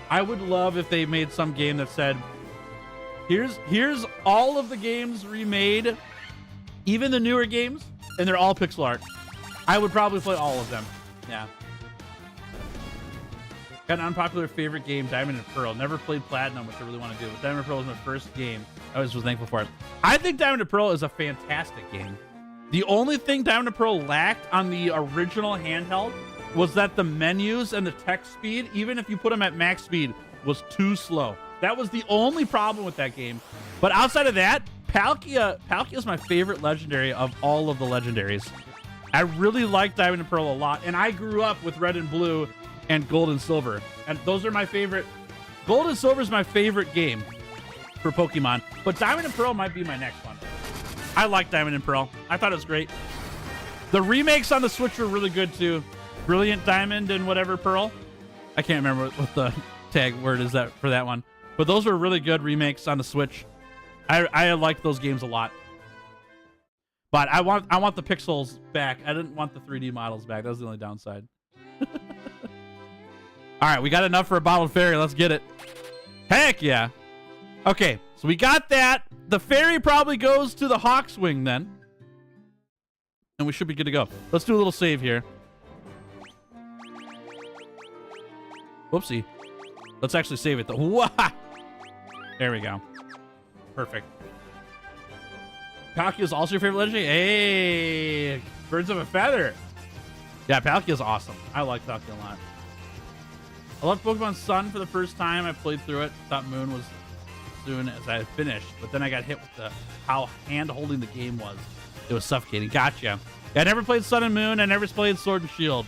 I would love if they made some game that said, here's all of the games remade, even the newer games, and they're all pixel art. I would probably play all of them. Yeah. Got an unpopular favorite game, Diamond and Pearl. Never played Platinum, which I really want to do. But Diamond and Pearl was my first game. I always was thankful for it. I think Diamond and Pearl is a fantastic game. The only thing Diamond and Pearl lacked on the original handheld was that the menus and the text speed, even if you put them at max speed, was too slow. That was the only problem with that game. But outside of that, Palkia is my favorite legendary of all of the legendaries. I really like Diamond and Pearl a lot. And I grew up with Red and Blue and Gold and Silver. And those are my favorite. Gold and Silver is my favorite game for Pokemon. But Diamond and Pearl might be my next one. I like Diamond and Pearl. I thought it was great. The remakes on the Switch were really good too. Brilliant Diamond and whatever Pearl. I can't remember what the tag word is that for that one. But those were really good remakes on the Switch. I like those games a lot. But I want the pixels back. I didn't want the 3D models back. That was the only downside. All right, we got enough for a bottled fairy. Let's get it. Heck yeah. Okay, so we got that. The fairy probably goes to the Hawkswing then. And we should be good to go. Let's do a little save here. Whoopsie. Let's actually save it though. Wah! There we go. Perfect. Palkia is also your favorite legendary? Hey, birds of a feather. Yeah, Palkia is awesome. I like Palkia a lot. I loved Pokemon Sun for the first time. I played through it. Thought Moon was soon as I finished, but then I got hit with how hand-holding the game was. It was suffocating. Gotcha. Yeah, I never played Sun and Moon. I never played Sword and Shield.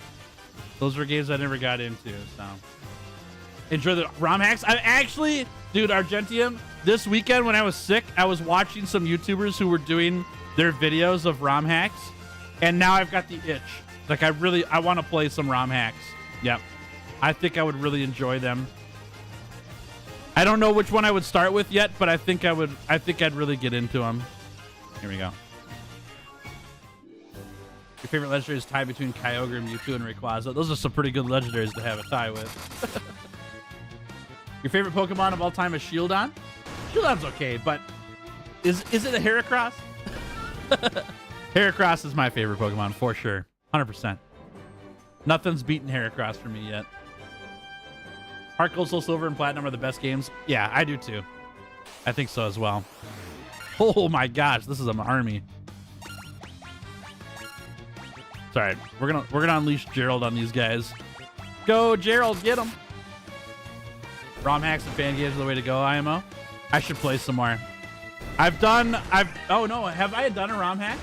Those were games I never got into, so. Enjoy the ROM hacks. I actually, dude, Argentium, this weekend when I was sick, I was watching some YouTubers who were doing their videos of ROM hacks, and now I've got the itch. Like, I want to play some ROM hacks. Yep. I think I would really enjoy them. I don't know which one I would start with yet, but I think I'd really get into them. Here we go. Your favorite legendary is tied between Kyogre, Mewtwo, and Rayquaza. Those are some pretty good legendaries to have a tie with. Your favorite Pokemon of all time is Shieldon? Shieldon's okay, but is it a Heracross? Heracross is my favorite Pokemon for sure. 100%. Nothing's beaten Heracross for me yet. Heart Gold, Soul Silver, and Platinum are the best games. Yeah, I do too. I think so as well. Oh my gosh, this is an army. Sorry, we're gonna unleash Gerald on these guys. Go, Gerald, get him. ROM hacks and fan games are the way to go, IMO. I should play some more. Oh no, have I done a ROM hack?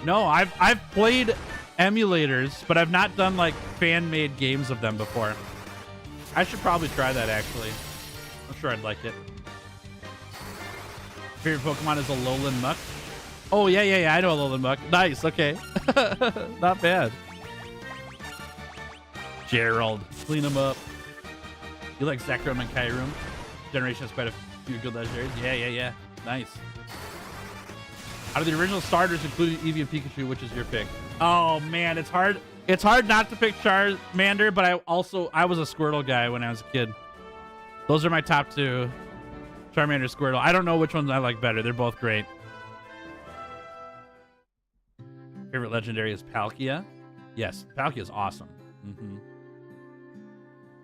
No, I've played emulators, but I've not done like fan-made games of them before. I should probably try that actually. I'm sure I'd like it. Favorite Pokemon is a Alolan Muck. Oh yeah, I know Alolan Muck. Nice, okay. Not bad. Gerald, clean him up. You like Zekrom and Kyurem? Generation has quite a few good legendaries. Yeah. Nice. Out of the original starters, including Eevee and Pikachu, which is your pick? Oh man, it's hard. It's hard not to pick Charmander, but I was a Squirtle guy when I was a kid. Those are my top two. Charmander, Squirtle. I don't know which ones I like better. They're both great. Favorite legendary is Palkia. Yes, Palkia is awesome.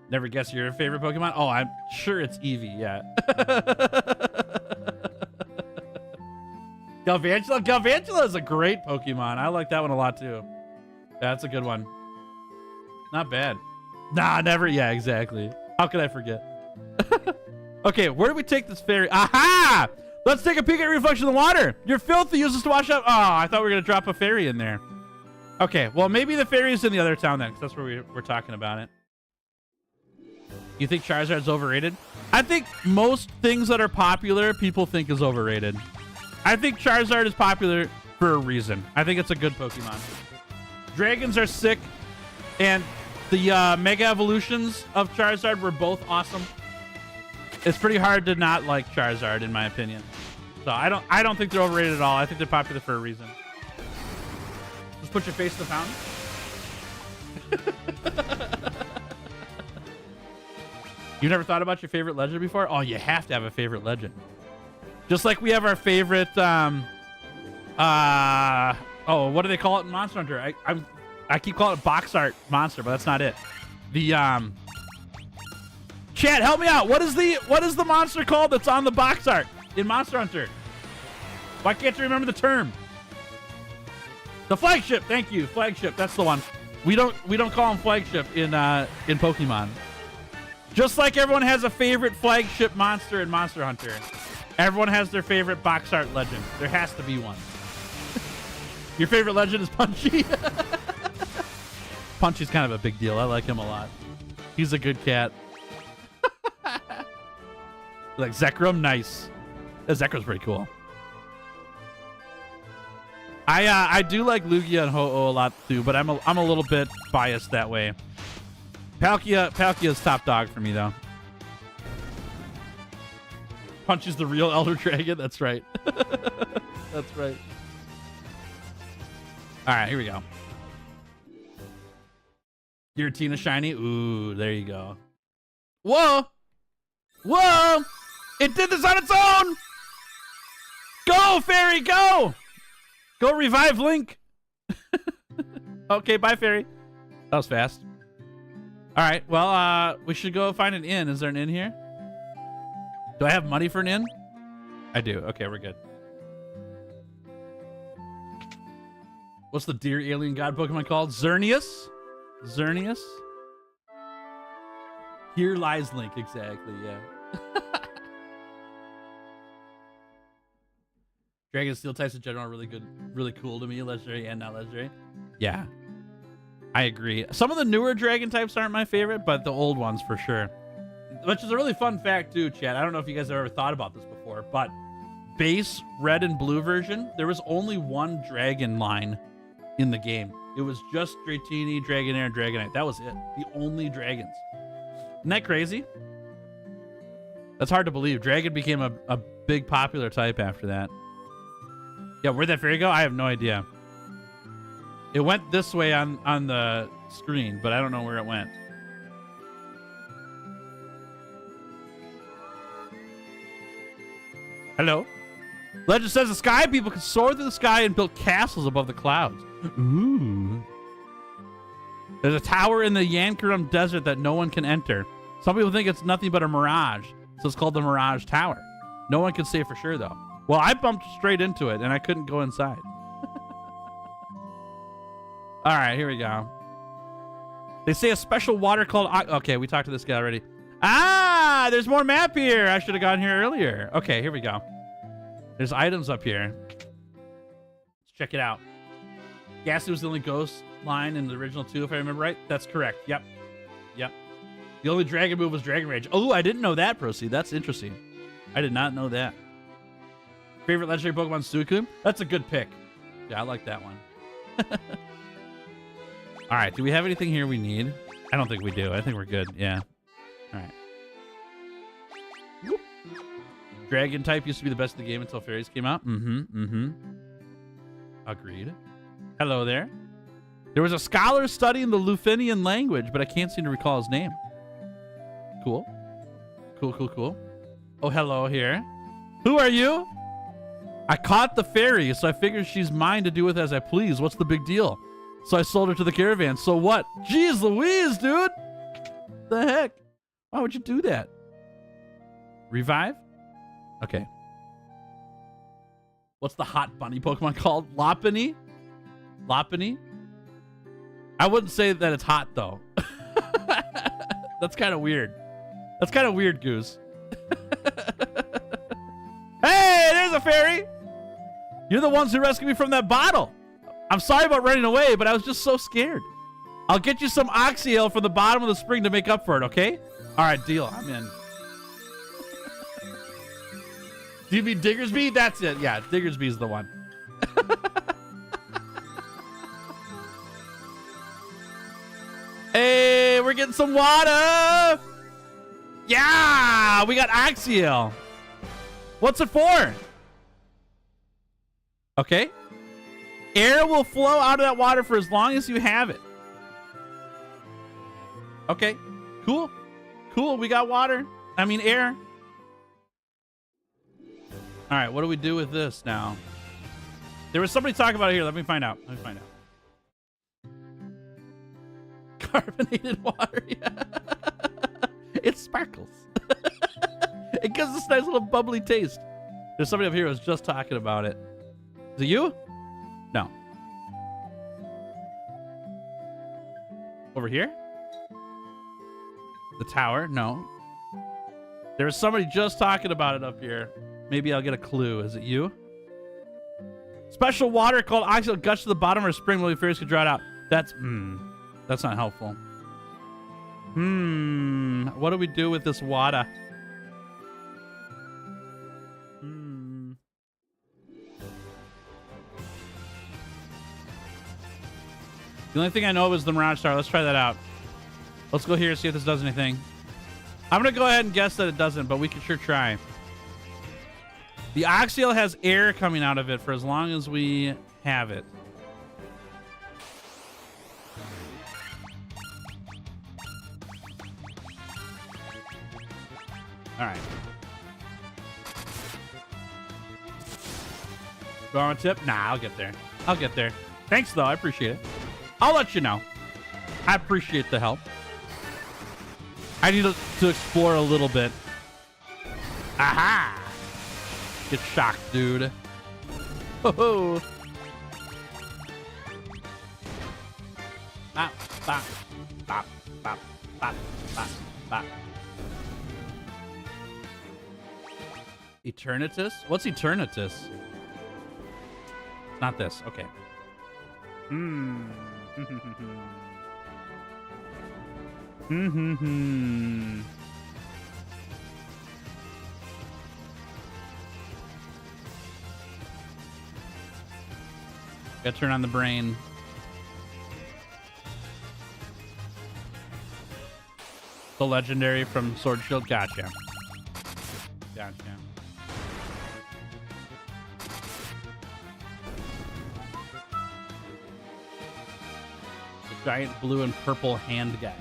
Never guess your favorite Pokemon? Oh, I'm sure it's Eevee, yeah. Galvantula? Galvantula is a great Pokemon. I like that one a lot too. Yeah, that's a good one. Not bad. Nah, never. Yeah, exactly. How could I forget? Okay, where do we take this fairy? Aha! Let's take a peek at Reflection in the Water. You're filthy. Use this to wash up. Oh, I thought we were going to drop a fairy in there. Okay, well, maybe the fairy is in the other town then, because that's where we're talking about it. You think Charizard's overrated? I think most things that are popular, people think is overrated. I think Charizard is popular for a reason. I think it's a good Pokemon. Dragons are sick, and the Mega Evolutions of Charizard were both awesome. It's pretty hard to not like Charizard, in my opinion. So I don't think they're overrated at all. I think they're popular for a reason. Just put your face in the fountain. You never thought about your favorite legend before? Oh, you have to have a favorite legend. Just like we have our favorite, what do they call it in Monster Hunter? I keep calling it box art monster, but that's not it. The, chat, help me out. What is the monster called that's on the box art in Monster Hunter? Why can't you remember the term? The flagship. Thank you. Flagship. That's the one. We don't call him flagship in Pokemon. Just like everyone has a favorite flagship monster in Monster Hunter, everyone has their favorite box art legend. There has to be one. Your favorite legend is Punchy? Punchy's kind of a big deal. I like him a lot. He's a good cat. Like Zekrom, nice. Zekrom's pretty cool. I do like Lugia and Ho-Oh a lot too, but I'm a little bit biased that way. Palkia's top dog for me though. Punch is the real Elder Dragon. That's right. That's right. All right, here we go. Giratina shiny. Ooh, there you go. Whoa! Whoa! It did this on its own! Go, Fairy, go! Go revive Link. Okay, bye, Fairy. That was fast. All right, well, we should go find an inn. Is there an inn here? Do I have money for an inn? I do. Okay, we're good. What's the deer alien god Pokemon called? Xerneas? Xerneas? Here lies Link, exactly, yeah. Dragon Steel types in general are really good, really cool to me, legendary and not legendary. Yeah, I agree. Some of the newer dragon types aren't my favorite, but the old ones for sure. Which is a really fun fact too, chat. I don't know if you guys have ever thought about this before, but base red and blue version, there was only one dragon line in the game. It was just Dratini, Dragonair, and Dragonite. That was it. The only dragons. Isn't that crazy? That's hard to believe. Dragon became a big popular type after that. Yeah, where'd that fairy go? I have no idea. It went this way on the screen, but I don't know where it went. Hello? Legend says the sky people can soar through the sky and build castles above the clouds. Ooh. There's a tower in the Yankurum Desert that no one can enter. Some people think it's nothing but a mirage, so it's called the Mirage Tower. No one can say for sure, though. Well, I bumped straight into it, and I couldn't go inside. All right, here we go. They say a special water called... Okay, we talked to this guy already. Ah, there's more map here. I should have gotten here earlier. Okay, here we go. There's items up here. Let's check it out. Ghastly was the only ghost line in the original 2, if I remember right. That's correct. Yep. Yep. The only dragon move was Dragon Rage. Oh, I didn't know that, Proceed. That's interesting. I did not know that. Favorite legendary Pokemon, Suicune? That's a good pick. Yeah, I like that one. All right, do we have anything here we need? I don't think we do. I think we're good. Yeah. All right. Whoop. Dragon type used to be the best in the game until fairies came out. Agreed. Hello there. There was a scholar studying the Lufenian language, but I can't seem to recall his name. Cool. Cool, cool, cool. Oh, hello here. Who are you? I caught the fairy, so I figured she's mine to do with as I please. What's the big deal? So I sold her to the caravan. So what? Jeez Louise, dude. The heck? Why would you do that? Revive? Okay. What's the hot bunny Pokemon called? Lopunny? Lopunny? I wouldn't say that it's hot, though. That's kind of weird. That's kind of weird, Goose. Hey, there's a fairy. You're the ones who rescued me from that bottle. I'm sorry about running away, but I was just so scared. I'll get you some Oxyale from the bottom of the spring to make up for it, okay? All right, deal. I'm in. Do you mean Diggersby? That's it. Yeah, Diggersby's the one. Hey, we're getting some water. Yeah, we got Axial. What's it for? Okay. Air will flow out of that water for as long as you have it. Okay, cool. Cool, we got water. I mean, air. All right, what do we do with this now? There was somebody talking about it here. Let me find out. Carbonated water, yeah. It sparkles. It gives this nice little bubbly taste. There's somebody up here who was just talking about it. Is it you? No. Over here? The tower? No. There was somebody just talking about it up here. Maybe I'll get a clue. Is it you? Special water called Axial gush to the bottom of a spring while the fairies can draw it out. That's not helpful. What do we do with this water? The only thing I know is the Mirage Star. Let's try that out. Let's go here and see if this does anything. I'm going to go ahead and guess that it doesn't, but we can sure try. The Axial has air coming out of it for as long as we have it. All right. Go on a tip? Nah, I'll get there. I'll get there. Thanks, though. I appreciate it. I'll let you know. I appreciate the help. I need to explore a little bit. Aha! Get shocked, dude. Ho-ho! Bop, bop, bop, bop, bop, bop, bop. Eternatus? What's Eternatus? Not this. Okay. Gotta turn on the brain. The legendary from Sword Shield. Gotcha. Gotcha. The giant blue and purple hand guy.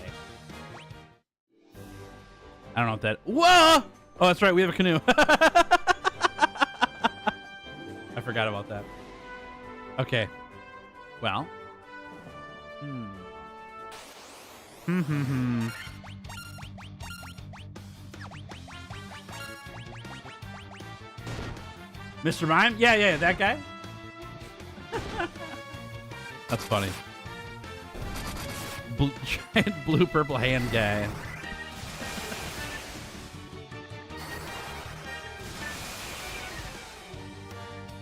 I don't know what that... Whoa! Oh, that's right. We have a canoe. I forgot about that. Okay. Well. Mr. Mime? Yeah, that guy? That's funny. Giant blue purple hand guy.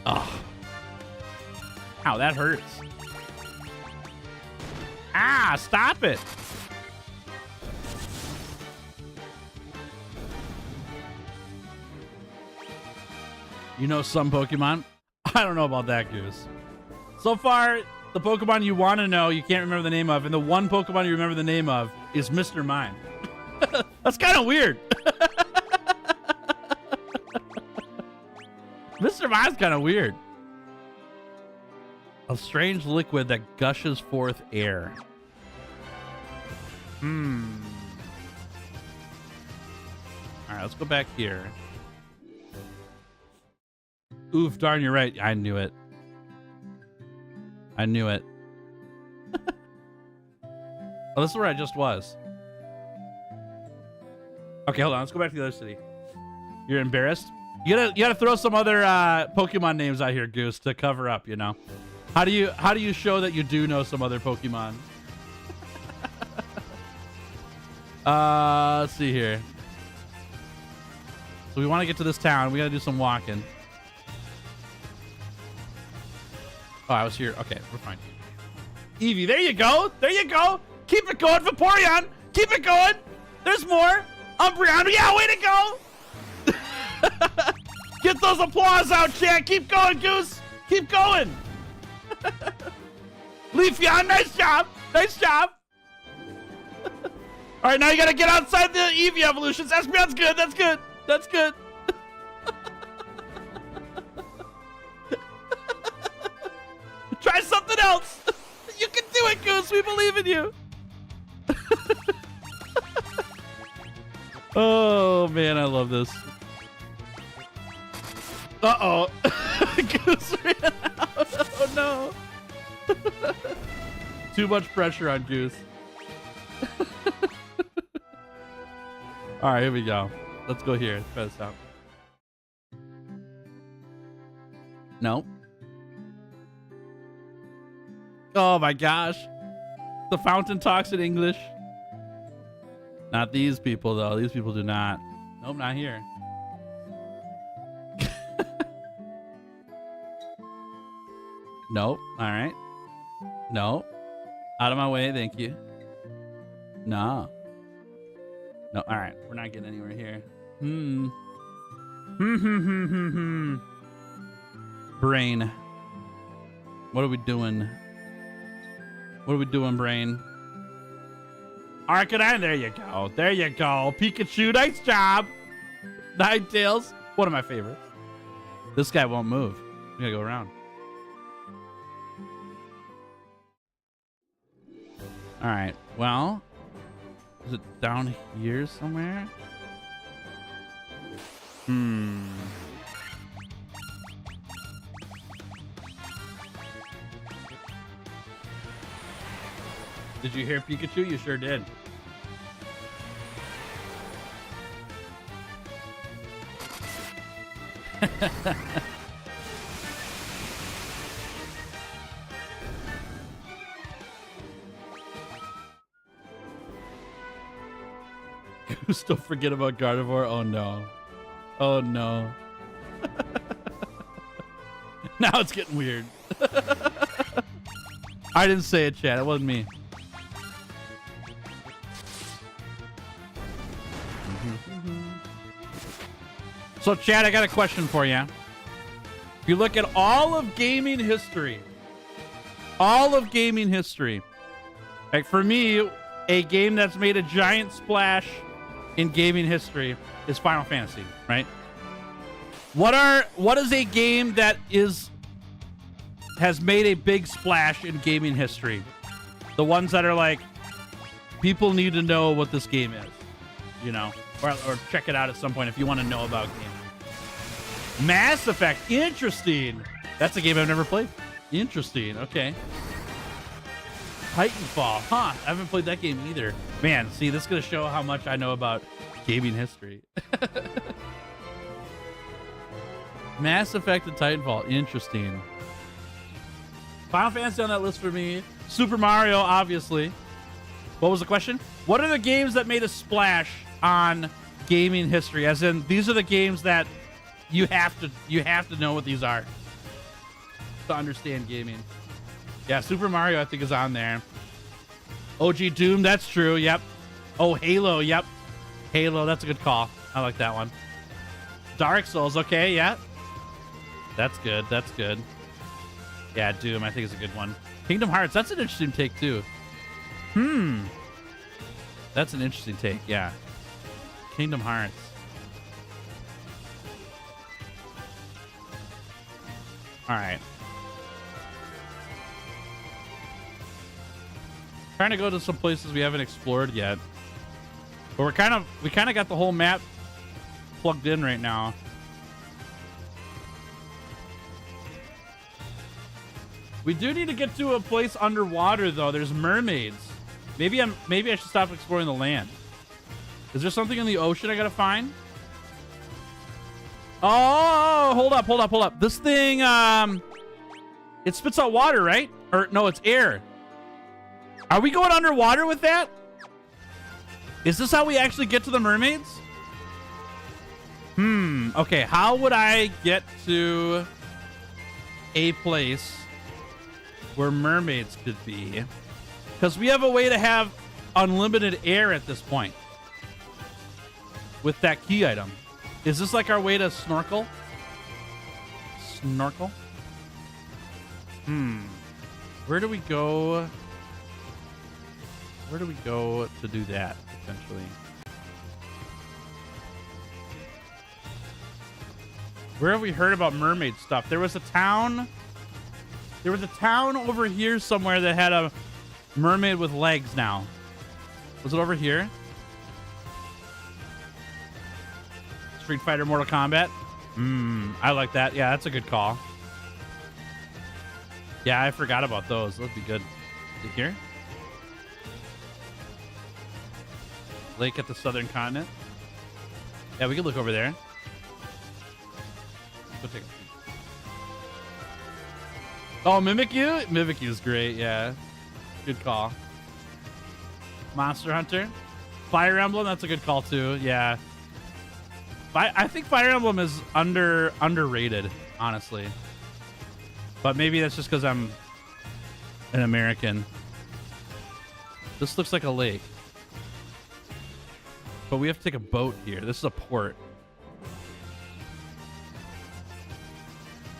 Oh. Ow, that hurts. Ah, stop it. You know some Pokemon? I don't know about that, Goose. So far, the Pokemon you want to know, you can't remember the name of, and the one Pokemon you remember the name of is Mr. Mime. That's kind of weird. Mr. Mime's kind of weird. A strange liquid that gushes forth air. All right, let's go back here. Oof, darn, you're right. I knew it. I knew it. Oh, this is where I just was. Okay, hold on. Let's go back to the other city. You're embarrassed? You gotta throw some other Pokemon names out here, Goose, to cover up, you know. How do you show that you do know some other Pokemon? Let's see here. So we want to get to this town. We gotta do some walking. Oh, I was here. Okay, we're fine. Eevee, there you go. There you go. Keep it going, Vaporeon. Keep it going. There's more. Umbreon, yeah, way to go! Get those applause out, chat. Keep going, Goose. Keep going. Leafeon, nice job. Nice job. All right, now you got to get outside the Eevee evolutions. Espeon's good. That's good. That's good. Try something else. You can do it, Goose. We believe in you. Oh, man, I love this. Uh-oh. Goose ran out. Oh, no. Too much pressure on Goose. All right, here we go. Let's go here. Let's try this out. Nope. Oh, my gosh. The fountain talks in English. Not these people, though. These people do not. Nope, not here. Nope. All right. No. Out of my way. Thank you. No. No. All right. We're not getting anywhere here. Brain. What are we doing? What are we doing, Brain? Arcanine. There you go. There you go. Pikachu. Nice job. Ninetales. One of my favorites. This guy won't move. We gotta go around. All right. Well, is it down here somewhere? Did you hear Pikachu? You sure did. Goose, don't forget about Gardevoir. Oh no. Oh no. Now it's getting weird. I didn't say it, chat. It wasn't me. So, chat, I got a question for you. If you look at all of gaming history, like for me, a game that's made a giant splash in gaming history is Final Fantasy, right? What is a game that has made a big splash in gaming history? The ones that are like, people need to know what this game is, you know, or check it out at some point if you want to know about gaming. Mass Effect, interesting. That's a game I've never played. Interesting, okay. Titanfall, huh? I haven't played that game either. Man, see, this is gonna show how much I know about gaming history. Mass Effect and Titanfall, interesting. Final Fantasy on that list for me. Super Mario, obviously. What was the question? What are the games that made a splash on gaming history? As in, these are the games that you have to know what these are to understand gaming. Yeah, Super Mario, I think, is on there. OG Doom, that's true. Yep. Oh, Halo. Yep. Halo, that's a good call. I like that one. Dark Souls, okay, yeah. That's good. That's good. Yeah, Doom, I think is a good one. Kingdom Hearts, that's an interesting take, too. That's an interesting take, yeah. Kingdom Hearts. All right. Trying to go to some places we haven't explored yet. But we kind of got the whole map plugged in right now. We do need to get to a place underwater though. There's mermaids. Maybe I should stop exploring the land. Is there something in the ocean I gotta find? Oh, hold up. This thing, it spits out water, right? Or no, it's air. Are we going underwater with that? Is this how we actually get to the mermaids? Okay, how would I get to a place where mermaids could be? Because we have a way to have unlimited air at this point. with that key item. Is this like our way to snorkel? Snorkel? Where do we go? Where do we go to do that, essentially? Where have we heard about mermaid stuff? There was a town over here somewhere that had a mermaid with legs now. Was it over here? Street Fighter, Mortal Kombat? I like that. Yeah, that's a good call. Yeah, I forgot about those. That'd be good. Is it here? Lake at the southern continent. Yeah, we could look over there. Go take a peek. Oh, Mimikyu? Mimikyu is great, yeah. Good call. Monster Hunter. Fire Emblem, that's a good call too, yeah. I think Fire Emblem is underrated, honestly. But maybe that's just because I'm an American. This looks like a lake. But we have to take a boat here. This is a port.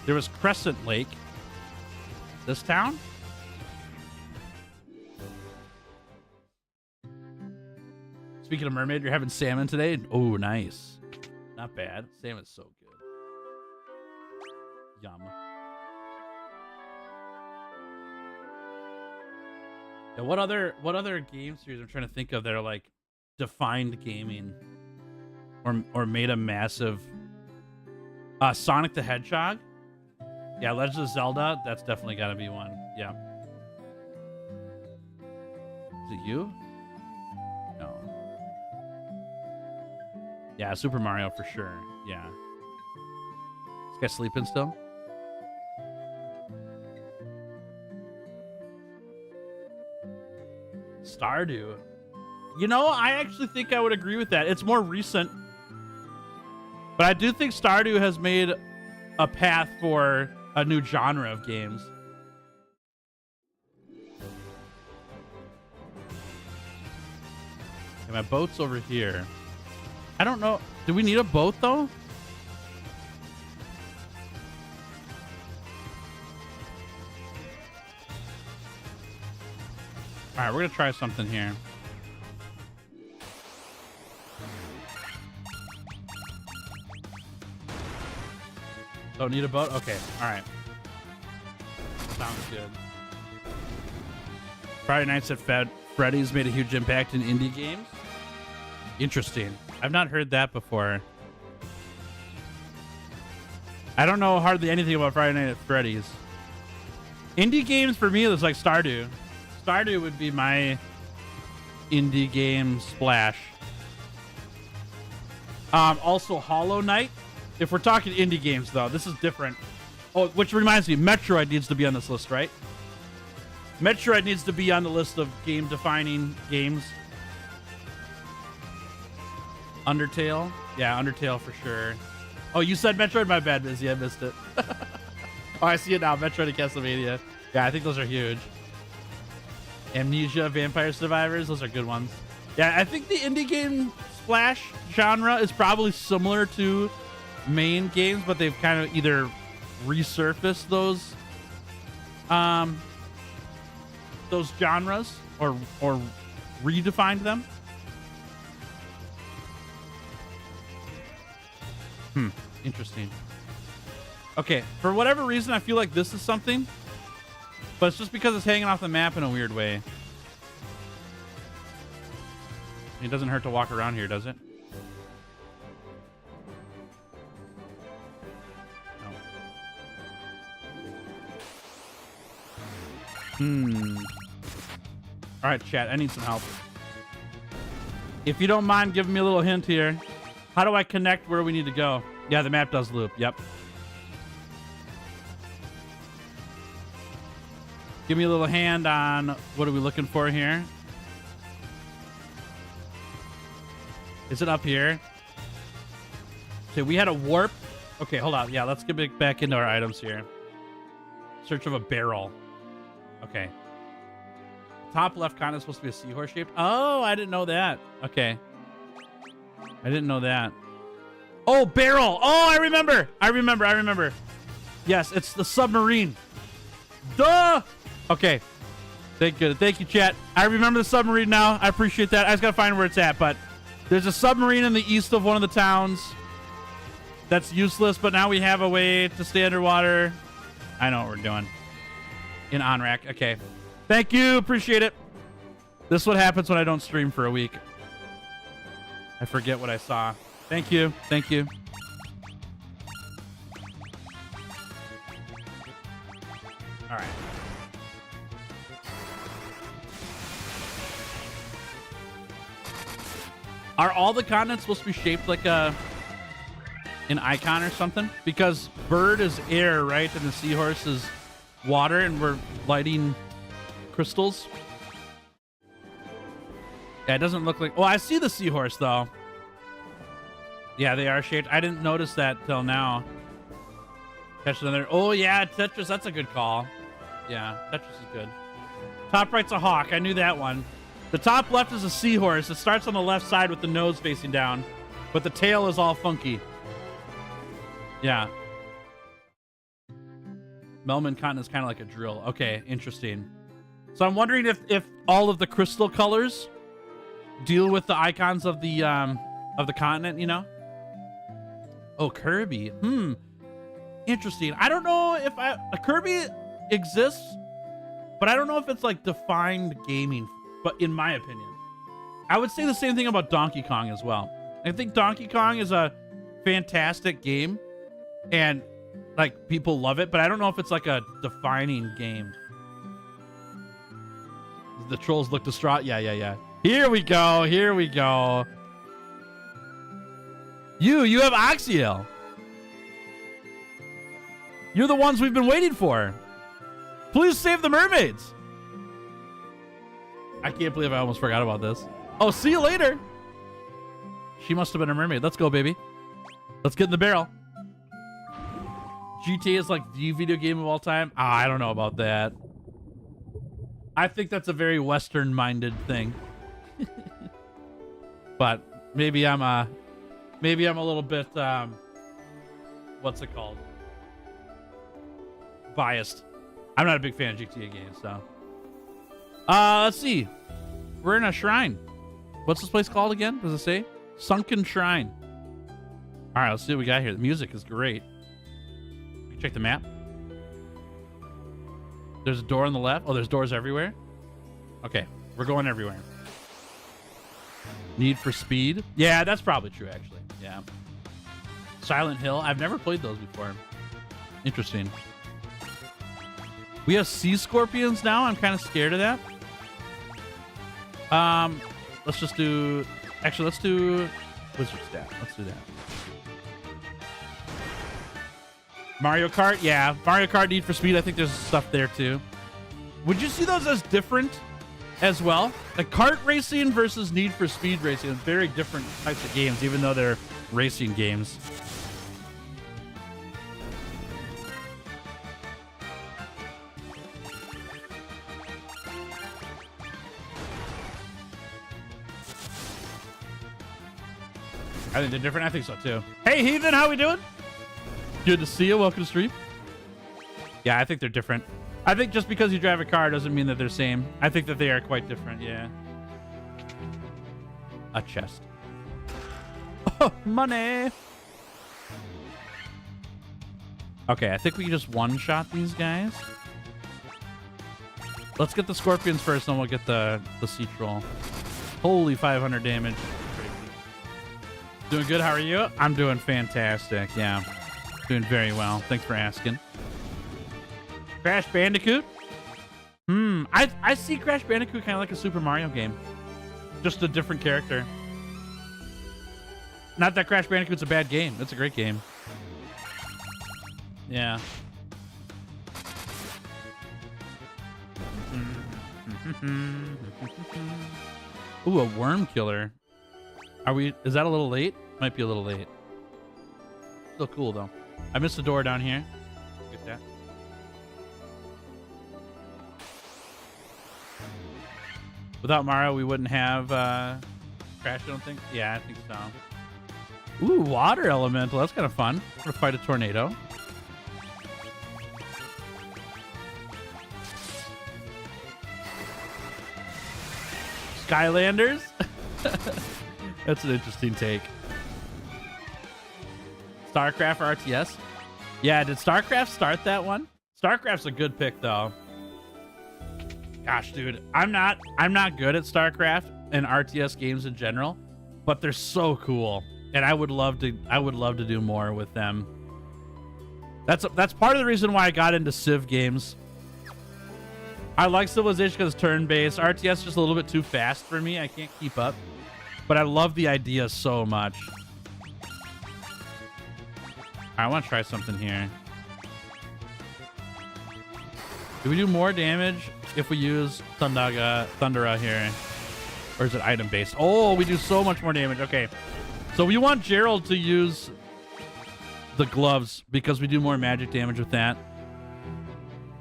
There was Crescent Lake. This town? Speaking of mermaid, you're having salmon today? Oh, nice. Not bad. Salmon's so good. Yum. Yeah, what other game series I'm trying to think of that are like defined gaming or made a massive Sonic the Hedgehog? Yeah, Legend of Zelda, that's definitely got to be one. Yeah. Is it you? No. Yeah, Super Mario for sure. Yeah. This guy sleeping still? Stardew. You know, I actually think I would agree with that. It's more recent. But I do think Stardew has made a path for a new genre of games. Okay, my boat's over here. I don't know. Do we need a boat, though? All right, we're going to try something here. Don't need a boat? Okay, all right. Sounds good. Friday Nights at Freddy's made a huge impact in indie games. Interesting. I've not heard that before. I don't know hardly anything about Friday Night at Freddy's. Indie games for me is like Stardew. Stardew would be my indie game splash. Also Hollow Knight. If we're talking indie games, though, this is different. Oh, which reminds me, Metroid needs to be on this list, right? Metroid needs to be on the list of game-defining games. Undertale? Yeah, Undertale for sure. Oh, you said Metroid? My bad, Busy. I missed it. Oh, I see it now. Metroid and Castlevania. Yeah, I think those are huge. Amnesia, Vampire Survivors. Those are good ones. Yeah, I think the indie game splash genre is probably similar to main games, but they've kind of either resurfaced those genres or redefined them. Interesting. Okay, for whatever reason, I feel like this is something, but it's just because it's hanging off the map in a weird way. It doesn't hurt to walk around here, does it? All right, chat. I need some help. If you don't mind giving me a little hint here, how do I connect where we need to go? Yeah, the map does loop. Yep. Give me a little hand on what are we looking for here? Is it up here? Okay, we had a warp. Okay, hold on. Yeah, let's get back into our items here. Search of a barrel. Okay. Top left corner is supposed to be a seahorse shaped. Oh, I didn't know that. Okay. I didn't know that. Oh, barrel. Oh, I remember. Yes, it's the submarine. Duh. Okay. Thank you, chat. I remember the submarine now. I appreciate that. I just got to find where it's at, but there's a submarine in the east of one of the towns that's useless, but now we have a way to stay underwater. I know what we're doing. In OnRack. Okay. Thank you. Appreciate it. This is what happens when I don't stream for a week. I forget what I saw. Thank you. Thank you. All right. Are all the continents supposed to be shaped like an icon or something? Because bird is air, right? And the seahorse is water, and we're lighting crystals. Yeah, it doesn't look like... Oh, I see the seahorse, though. Yeah, they are shaped. I didn't notice that till now. Catch another... Oh, yeah, Tetris. That's a good call. Yeah, Tetris is good. Top right's a hawk. I knew that one. The top left is a seahorse. It starts on the left side with the nose facing down, but the tail is all funky. Yeah. Melman Continent is kind of like a drill. Okay, interesting. So I'm wondering if all of the crystal colors deal with the icons of the continent, you know? Oh, Kirby. Interesting. I don't know if Kirby exists, but I don't know if it's like defined gaming, but in my opinion. I would say the same thing about Donkey Kong as well. I think Donkey Kong is a fantastic game and like people love it, but I don't know if it's like a defining game. The trolls look distraught. Yeah. Here we go. You have Oxiel. You're the ones we've been waiting for. Please save the mermaids. I can't believe I almost forgot about this. Oh, see you later. She must have been a mermaid. Let's go, baby. Let's get in the barrel. GTA is like the video game of all time. I don't know about that. I think that's a very Western-minded thing. But maybe I'm a little bit what's it called? Biased. I'm not a big fan of GTA games, so. Let's see. We're in a shrine. What's this place called again? Does it say? Sunken Shrine. All right, let's see what we got here. The music is great. Check the map. There's a door on the left. Oh, there's doors everywhere. Okay, we're going everywhere. Need for Speed. Yeah, that's probably true, actually. Yeah. Silent Hill. I've never played those before. Interesting. We have sea scorpions now. I'm kind of scared of that. Let's just do... Actually, let's do Wizard Stat. Let's do that. Mario Kart? Yeah. Mario Kart Need for Speed. I think there's stuff there, too. Would you see those as different as well? Like kart racing versus Need for Speed racing. Very different types of games, even though they're racing games. I think they're different. I think so, too. Hey, Heathen, how we doing? Good to see you. Welcome to stream. Yeah, I think they're different. I think just because you drive a car doesn't mean that they're the same. I think that they are quite different, yeah. A chest. Oh, money. Okay, I think we can just one-shot these guys. Let's get the scorpions first, and then we'll get the sea troll. Holy 500 damage. Doing good. How are you? I'm doing fantastic. Yeah. Doing very well. Thanks for asking. Crash Bandicoot? I see Crash Bandicoot kind of like a Super Mario game. Just a different character. Not that Crash Bandicoot's a bad game. It's a great game. Yeah. Ooh, a worm killer. Is that a little late? Might be a little late. Still cool though. I missed the door down here. Get that. Without Mario, we wouldn't have Crash, I don't think. Yeah, I think so. Ooh, water elemental. That's kind of fun. I'm gonna fight a tornado. Skylanders. That's an interesting take. StarCraft or RTS? Yeah, did StarCraft start that one? StarCraft's a good pick though. Gosh, dude, I'm not good at StarCraft and RTS games in general, but they're so cool, and I would love to do more with them. That's part of the reason why I got into Civ games. I like Civilization because it's turn-based. RTS is just a little bit too fast for me. I can't keep up, but I love the idea so much. I want to try something here. Do we do more damage if we use Thundera here? Or is it item based? Oh, we do so much more damage. Okay. So we want Gerald to use the gloves because we do more magic damage with that.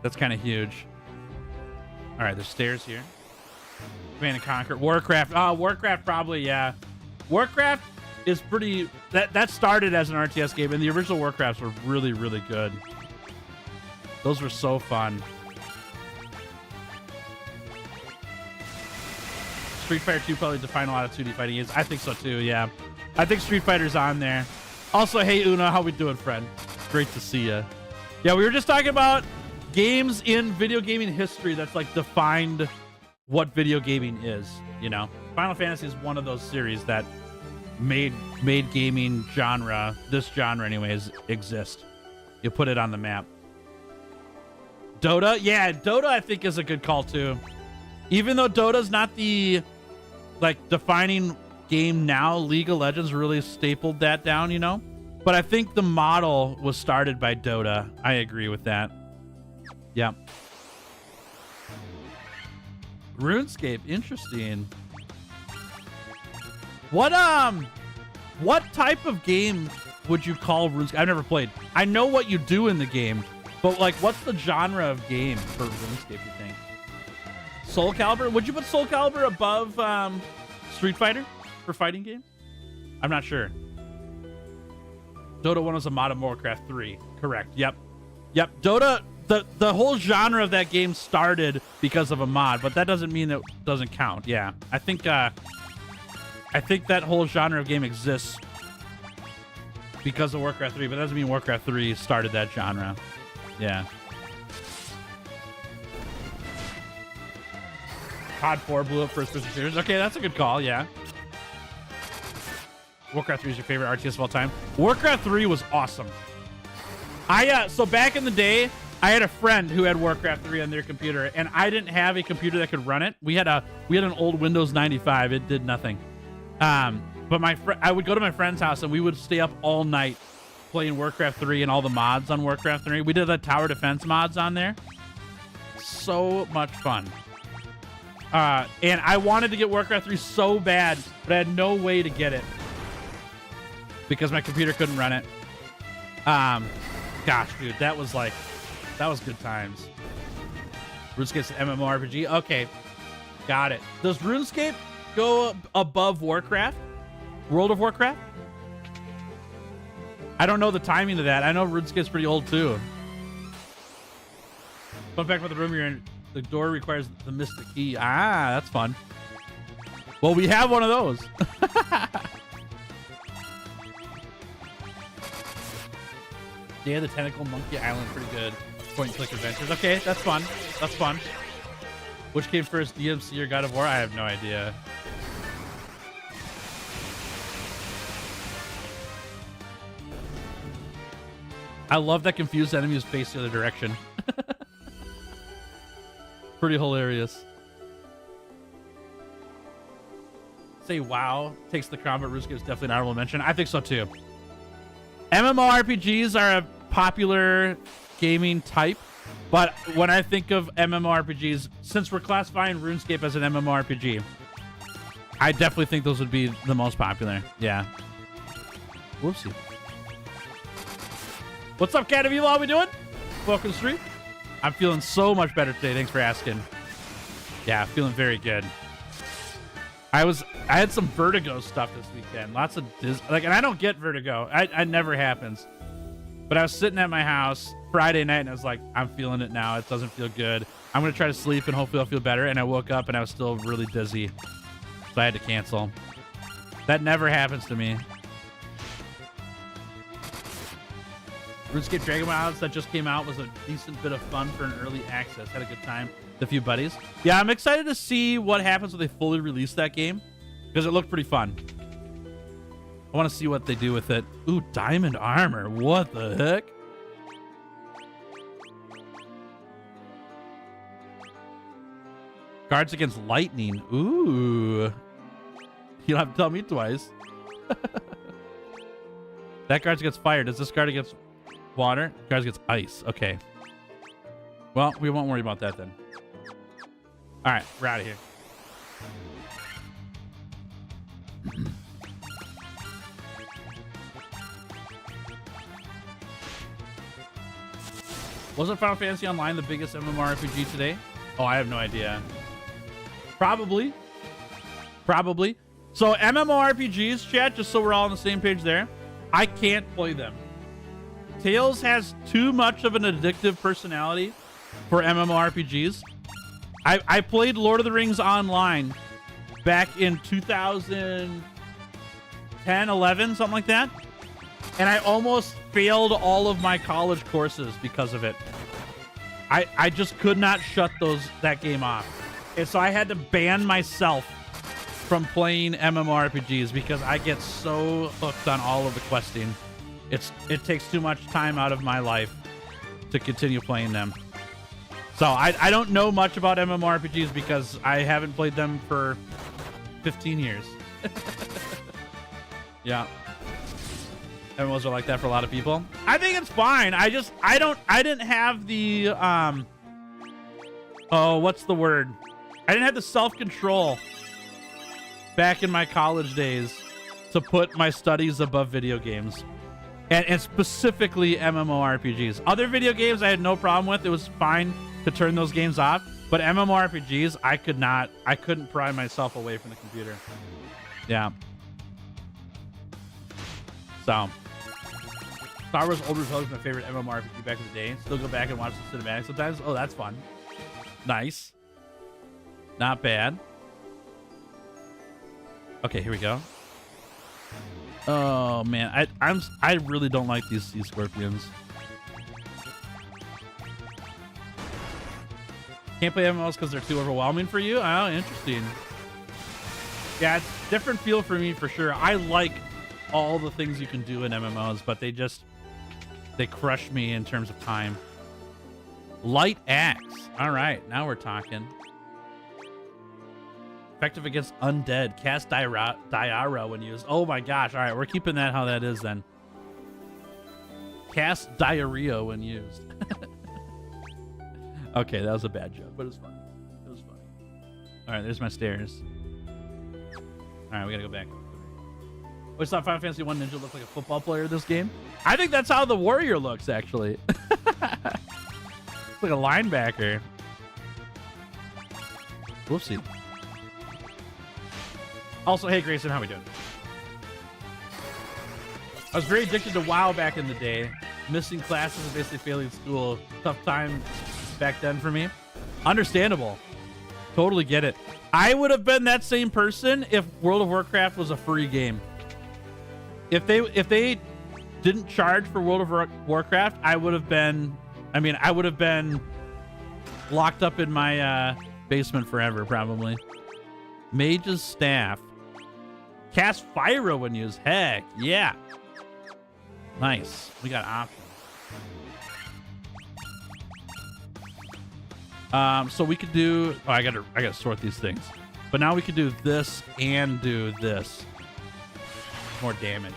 That's kind of huge. All right, there's stairs here. Command and Conquer. Warcraft. Warcraft probably, yeah. Warcraft is pretty... That started as an RTS game, and the original Warcrafts were really, really good. Those were so fun. Street Fighter 2 probably defined a lot of 2D fighting games. I think so too, yeah. I think Street Fighter's on there. Also, hey Una, how we doing, friend? Great to see you. Yeah, we were just talking about games in video gaming history that's like defined what video gaming is, you know? Final Fantasy is one of those series that made gaming genre, this genre anyways, exist. You put it on the map. Dota? Yeah, Dota I think is a good call too. Even though Dota's not the like defining game now, League of Legends really stapled that down, you know? But I think the model was started by Dota. I agree with that. Yeah. RuneScape, interesting. What type of game would you call RuneScape? I've never played. I know what you do in the game, but like what's the genre of game for RuneScape, you think? Soul Calibur? Would you put Soul Calibur above Street Fighter for fighting games? I'm not sure. Dota 1 was a mod of Warcraft 3. Correct. Yep. Dota, the whole genre of that game started because of a mod, but that doesn't mean it doesn't count. Yeah. I think that whole genre of game exists because of Warcraft 3, but that doesn't mean Warcraft 3 started that genre. Yeah. COD 4 blew up first-person shooters. Okay, that's a good call, yeah. Warcraft 3 is your favorite RTS of all time? Warcraft 3 was awesome. So back in the day, I had a friend who had Warcraft 3 on their computer, and I didn't have a computer that could run it. We had an old Windows 95. It did nothing. But I would go to my friend's house, and we would stay up all night playing Warcraft 3 and all the mods on Warcraft 3. We did the tower defense mods on there. So much fun. And I wanted to get Warcraft 3 so bad, but I had no way to get it because my computer couldn't run it. Gosh, dude, that was good times. RuneScape's an MMORPG. Okay, got it. Does RuneScape go above Warcraft? World of Warcraft? I don't know the timing of that. I know RuneScape's pretty old too. Fun fact about the room you're in. The door requires the mystic key. Ah, that's fun. Well, we have one of those. Yeah, the Tentacle Monkey Island, pretty good. Point-and-click adventures. Okay, that's fun. That's fun. Which came first, DMC or God of War? I have no idea. I love that confused enemies face the other direction. Pretty hilarious. Say wow. Takes the crown, but RuneScape is definitely an honorable mention. I think so too. MMORPGs are a popular gaming type, but when I think of MMORPGs, since we're classifying RuneScape as an MMORPG, I definitely think those would be the most popular. Yeah. Whoopsie. What's up, Cat of Evil? How we doing? Welcome to the stream. I'm feeling so much better today. Thanks for asking. Yeah, feeling very good. I had some Vertigo stuff this weekend. Lots of and I don't get Vertigo. I never happens. But I was sitting at my house Friday night and I was like, I'm feeling it now. It doesn't feel good. I'm gonna try to sleep and hopefully I'll feel better. And I woke up and I was still really dizzy, so I had to cancel. That never happens to me. RuneScape Dragon Wilds that just came out was a decent bit of fun for an early access. Had a good time with a few buddies. Yeah, I'm excited to see what happens when they fully release that game because it looked pretty fun. I want to see what they do with it. Ooh, diamond armor. What the heck? Guards against lightning. Ooh. You don't have to tell me twice. That guard's against fire. Does this guard against water? Guards against ice. Okay. Well, we won't worry about that then. All right, we're out of here. Wasn't Final Fantasy Online the biggest MMORPG today? Oh, I have no idea. Probably. So MMORPGs, chat, just so we're all on the same page there, I can't play them. Tails has too much of an addictive personality for MMORPGs. I played Lord of the Rings Online back in 2010, 11, something like that. And I almost failed all of my college courses because of it. I just could not shut that game off. And so I had to ban myself from playing MMORPGs because I get so hooked on all of the questing. It takes too much time out of my life to continue playing them. So I don't know much about MMORPGs because I haven't played them for 15 years. Yeah. MMOs are like that for a lot of people. I think it's fine. I didn't have the what's the word? I didn't have the self-control back in my college days to put my studies above video games. And specifically MMORPGs. Other video games I had no problem with. It was fine to turn those games off. But MMORPGs, I couldn't pry myself away from the computer. Yeah. So, Star Wars Old Republic was my favorite MMORPG back in the day. Still go back and watch the cinematics sometimes. Oh, that's fun. Nice. Not bad. Okay, here we go. Oh man, I really don't like these sea scorpions. Can't play MMOs because they're too overwhelming for you? Oh, interesting. Yeah, it's a different feel for me for sure. I like all the things you can do in MMOs, but they crush me in terms of time. Light axe. All right, now we're talking. Effective against undead. Cast Diarrhea when used. Oh my gosh. All right, we're keeping that how that is then. Cast Diarrhea when used. Okay, that was a bad joke, but it was funny. It was funny. All right, there's my stairs. All right, we gotta go back. Always thought Final Fantasy 1 Ninja looked like a football player in this game. I think that's how the warrior looks, actually. Looks like a linebacker. Whoopsie. Also, hey Grayson, how we doing? I was very addicted to WoW back in the day. Missing classes and basically failing school. Tough time back then for me. Understandable. Totally get it. I would have been that same person if World of Warcraft was a free game. If they didn't charge for World of Warcraft, I would have been locked up in my basement forever, probably. Mage's Staff. Cast Fyro when used. Heck, yeah. Nice. We got options. So we could do... Oh, I gotta sort these things. But now we could do this and do this. More damage.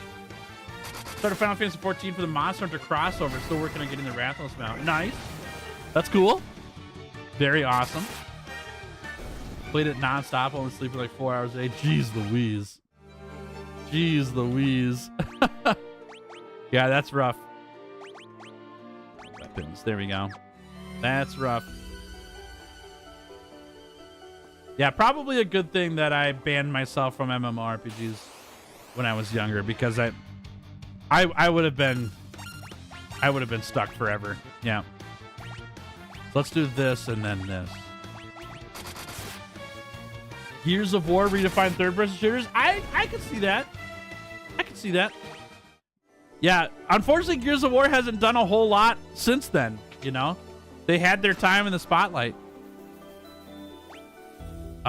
Started Final Fantasy 14 for the Monster Hunter crossover. Still working on getting the Rathalos mount. Nice. That's cool. Very awesome. Played it non-stop, only sleeping like 4 hours a day. Jeez Louise. Jeez Louise. Yeah, that's rough. Weapons. There we go. That's rough. Yeah, probably a good thing that I banned myself from MMORPGs when I was younger, because I would have been stuck forever. Yeah. So let's do this and then this. Gears of War redefined third-person shooters. I can see that. I can see that. Yeah, unfortunately, Gears of War hasn't done a whole lot since then, you know? They had their time in the spotlight.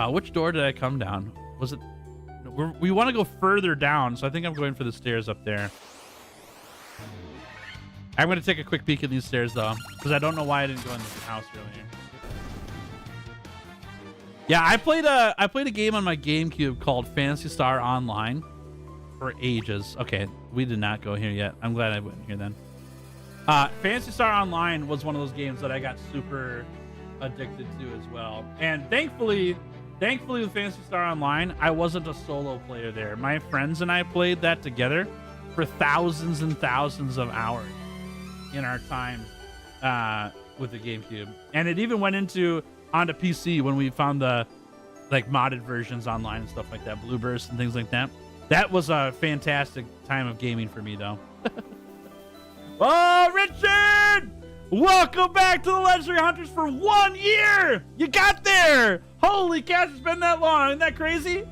Which door did I come down? Was it... We want to go further down, so I think I'm going for the stairs up there. I'm going to take a quick peek at these stairs, though, because I don't know why I didn't go in this house earlier. Yeah, I played a game on my GameCube called Phantasy Star Online for ages. Okay, we did not go here yet. I'm glad I went here then. Phantasy Star Online was one of those games that I got super addicted to as well. And thankfully with Phantasy Star Online, I wasn't a solo player there. My friends and I played that together for thousands and thousands of hours in our time with the GameCube. And it even went onto PC when we found the like modded versions online and stuff like that, Blue Burst and things like that. That was a fantastic time of gaming for me, though. Oh, Richard! Welcome back to the Legendary Hunters for 1 year! You got there! Holy cats, it's been that long. Isn't that crazy?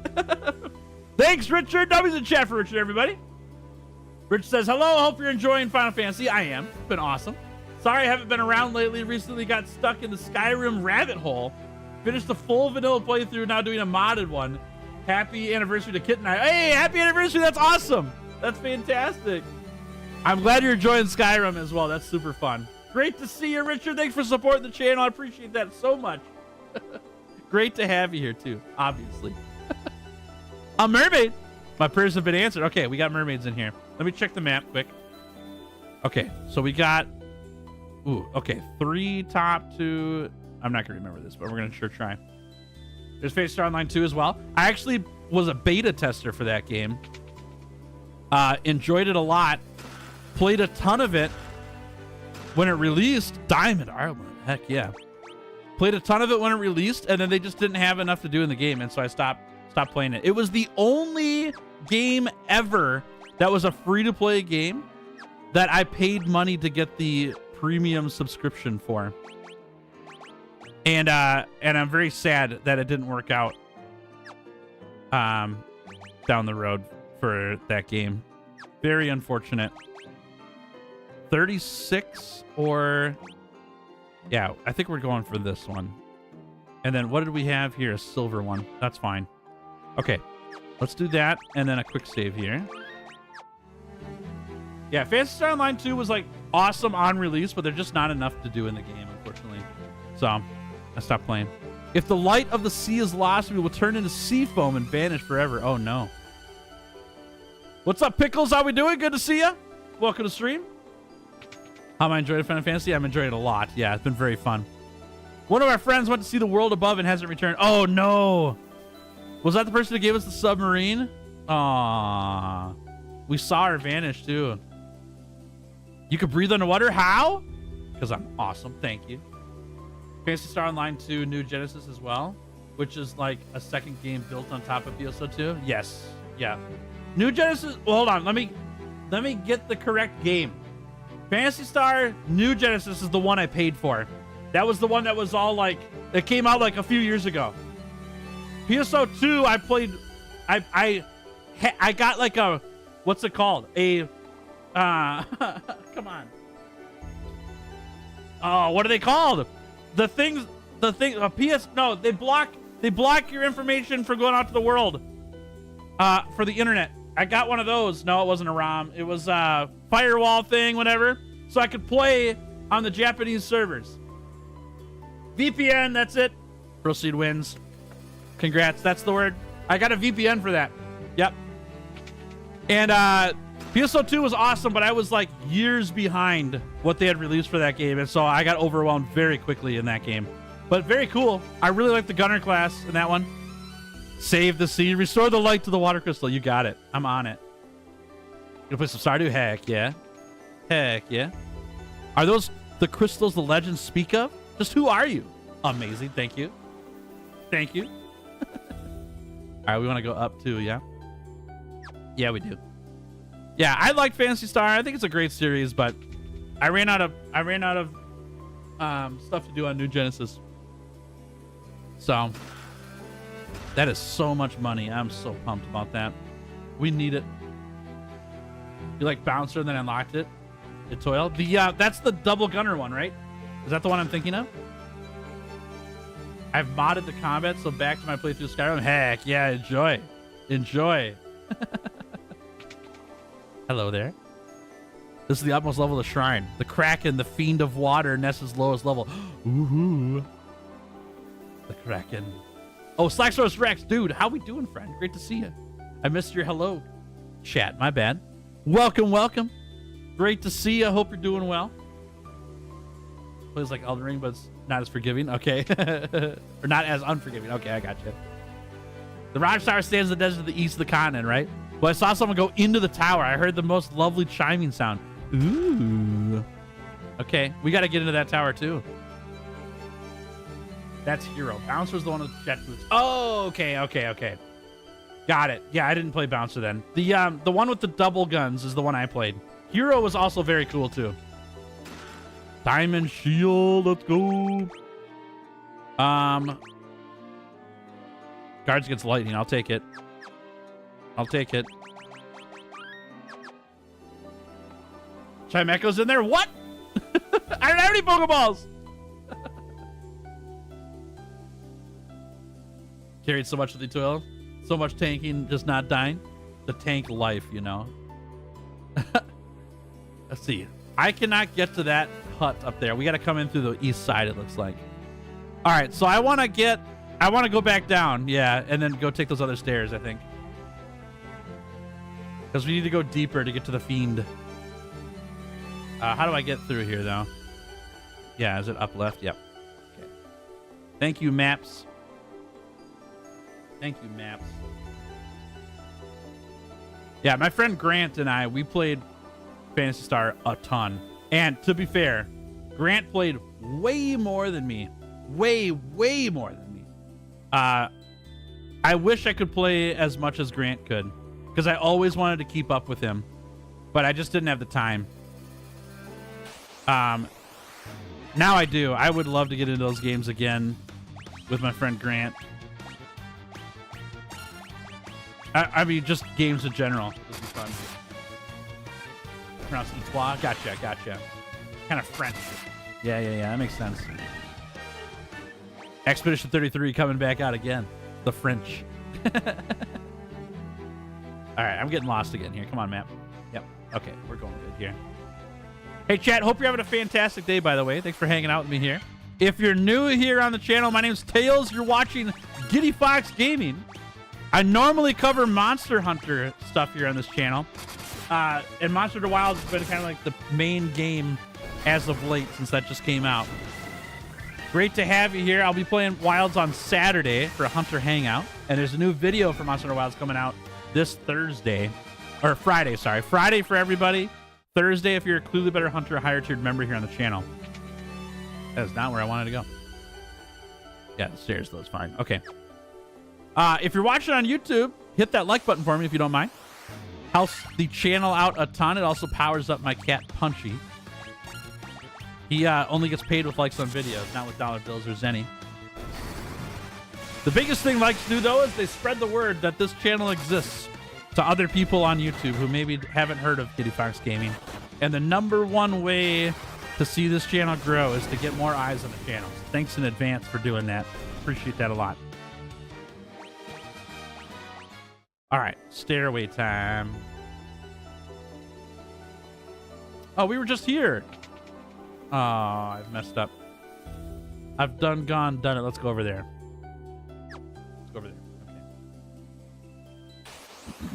Thanks, Richard. W's in chat for Richard, everybody. Rich says, hello, hope you're enjoying Final Fantasy. I am. It's been awesome. Sorry I haven't been around lately. Recently got stuck in the Skyrim rabbit hole. Finished the full vanilla playthrough, now doing a modded one. Happy anniversary to Kit and I. Hey, happy anniversary. That's awesome. That's fantastic. I'm glad you're enjoying Skyrim as well. That's super fun. Great to see you, Richard. Thanks for supporting the channel. I appreciate that so much. Great to have you here, too, obviously. A mermaid. My prayers have been answered. Okay, we got mermaids in here. Let me check the map quick. Okay, so we got... Ooh, okay. 3 top 2... I'm not going to remember this, but we're going to sure try. There's Phantasy Star Online 2 as well. I actually was a beta tester for that game. Enjoyed it a lot. Played a ton of it when it released. Diamond Armor. Heck yeah. Played a ton of it when it released, and then they just didn't have enough to do in the game, and so I stopped playing it. It was the only game ever that was a free-to-play game that I paid money to get the premium subscription for. And I'm very sad that it didn't work out down the road for that game. Very unfortunate. 36 or... Yeah, I think we're going for this one. And then what did we have here? A silver one. That's fine. Okay, let's do that. And then a quick save here. Yeah, Phantasy Star Online 2 was like awesome on release, but there's just not enough to do in the game, unfortunately. So I stopped playing. If the light of the sea is lost, we will turn into sea foam and vanish forever. Oh, no. What's up, Pickles? How we doing? Good to see you. Welcome to stream. How am I enjoying Final Fantasy? I'm enjoying it a lot. Yeah, it's been very fun. One of our friends went to see the world above and hasn't returned. Oh, no. Was that the person who gave us the submarine? Aww. We saw her vanish, too. You could breathe underwater? How? Because I'm awesome. Thank you. Phantasy Star Online 2 New Genesis as well, which is like a second game built on top of PSO2. Yes. Yeah. New Genesis. Well, hold on. Let me get the correct game. Phantasy Star New Genesis is the one I paid for. That was the one that was all like, it came out like a few years ago. PSO2 I played, I got like a, what's it called? A, come on. Oh, what are they called? The things, no, they block your information from going out to the world, for the internet. I got one of those. No, it wasn't a ROM. It was a firewall thing, whatever. So I could play on the Japanese servers. VPN, that's it. Proceed wins. Congrats, that's the word. I got a VPN for that. Yep. And PSO2 was awesome, but I was like years behind what they had released for that game. And so I got overwhelmed very quickly in that game. But very cool. I really like the Gunner class in that one. Save the sea. Restore the light to the water crystal. You got it. I'm on it. You gonna play some Stardew? Heck yeah. Heck yeah. Are those the crystals the legends speak of? Just who are you? Amazing. Thank you. Thank you. right, we want to go up too, yeah? Yeah, we do. Yeah, I like Phantasy Star. I think it's a great series, but I ran out of stuff to do on New Genesis. So that is so much money. I'm so pumped about that. We need it. You like Bouncer and then unlocked it? It toil. That's the double gunner one, right? Is that the one I'm thinking of? I've modded the combat, so back to my playthrough of Skyrim. Heck yeah, enjoy. Enjoy. Hello there. This is the utmost level of the shrine. The Kraken, the fiend of water, Nessa's lowest level. Ooh. The Kraken. Oh, Slacksource Rex, dude, how we doing, friend? Great to see you. I missed your hello chat. My bad. Welcome, welcome. Great to see you. Hope you're doing well. Plays like Elden Ring, but it's not as forgiving. Okay. Or not as unforgiving. Okay, I got you. The Raj Tower stands in the desert to the east of the continent, right? Well, I saw someone go into the tower. I heard the most lovely chiming sound. Ooh. Okay, we got to get into that tower too. That's Hero. Bouncer's the one with jet boots. Oh, okay. Got it. Yeah, I didn't play Bouncer then. The one with the double guns is the one I played. Hero was also very cool too. Diamond Shield, let's go. Guards against lightning. I'll take it. I'll take it. Chimecho's in there. What? I don't have any Pokeballs. Carried so much of the toil. So much tanking, just not dying. The tank life, you know. Let's see. I cannot get to that hut up there. We got to come in through the east side, it looks like. All right, so I want to go back down. Yeah, and then go take those other stairs, I think. Because we need to go deeper to get to the fiend. How do I get through here, though? Yeah, is it up left? Yep. Okay. Thank you, maps. Thank you, maps. Yeah, my friend Grant and I, we played Phantasy Star a ton. And to be fair, Grant played way more than me. Way more than me. I wish I could play as much as Grant could, because I always wanted to keep up with him, but I just didn't have the time. Now I do. I would love to get into those games again with my friend Grant. I mean, just games in general. This is fun. Pronounce Etoile. Gotcha. Kind of French. Yeah. That makes sense. Expedition 33 coming back out again. The French. All right, I'm getting lost again here. Come on, map. Yep. Okay, we're going good here. Hey, chat. Hope you're having a fantastic day, by the way. Thanks for hanging out with me here. If you're new here on the channel, my name's Tails. You're watching Giddy Fox Gaming. I normally cover Monster Hunter stuff here on this channel. And Monster Hunter Wilds has been kind of like the main game as of late since that just came out. Great to have you here. I'll be playing Wilds on Saturday for a Hunter Hangout. And there's a new video for Monster Hunter Wilds coming out this Thursday. Or Friday, sorry. Friday for everybody. Thursday if you're a Clearly Better Hunter, higher tiered member here on the channel. That is not where I wanted to go. Yeah, the stairs, though, is fine. Okay. If you're watching on YouTube, hit that like button for me if you don't mind. Helps the channel out a ton. It also powers up my cat, Punchy. He only gets paid with likes on videos, not with dollar bills or Zenny. The biggest thing likes do, though, is they spread the word that this channel exists to other people on YouTube who maybe haven't heard of Giddy Fox Gaming. And the #1 way to see this channel grow is to get more eyes on the channel. So thanks in advance for doing that. Appreciate that a lot. All right, stairway time. Oh, we were just here. Oh, I've messed up. I've done it. Let's go over there. Let's go over there. Okay.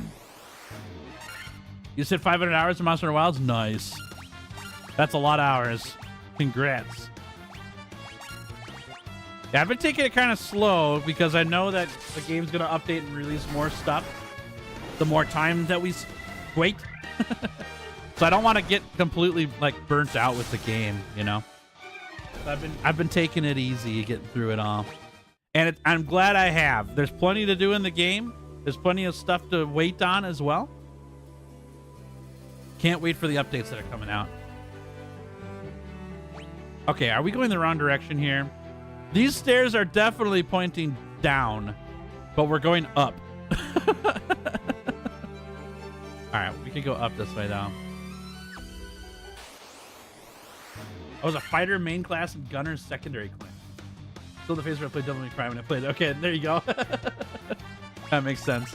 You said 500 hours in Monster Hunter Wilds? Nice. That's a lot of hours. Congrats. Yeah, I've been taking it kind of slow because I know that the game's going to update and release more stuff the more time that we wait. So I don't want to get completely like burnt out with the game, you know. So I've been taking it easy, getting through it all. And I'm glad I have. There's plenty to do in the game. There's plenty of stuff to wait on as well. Can't wait for the updates that are coming out. Okay, are we going the wrong direction here? These stairs are definitely pointing down, but we're going up. All right, we can go up this way, though. I was a fighter main class and gunner secondary class. Still the phase where I played Devil May Cry when I played. Okay, there you go. That makes sense.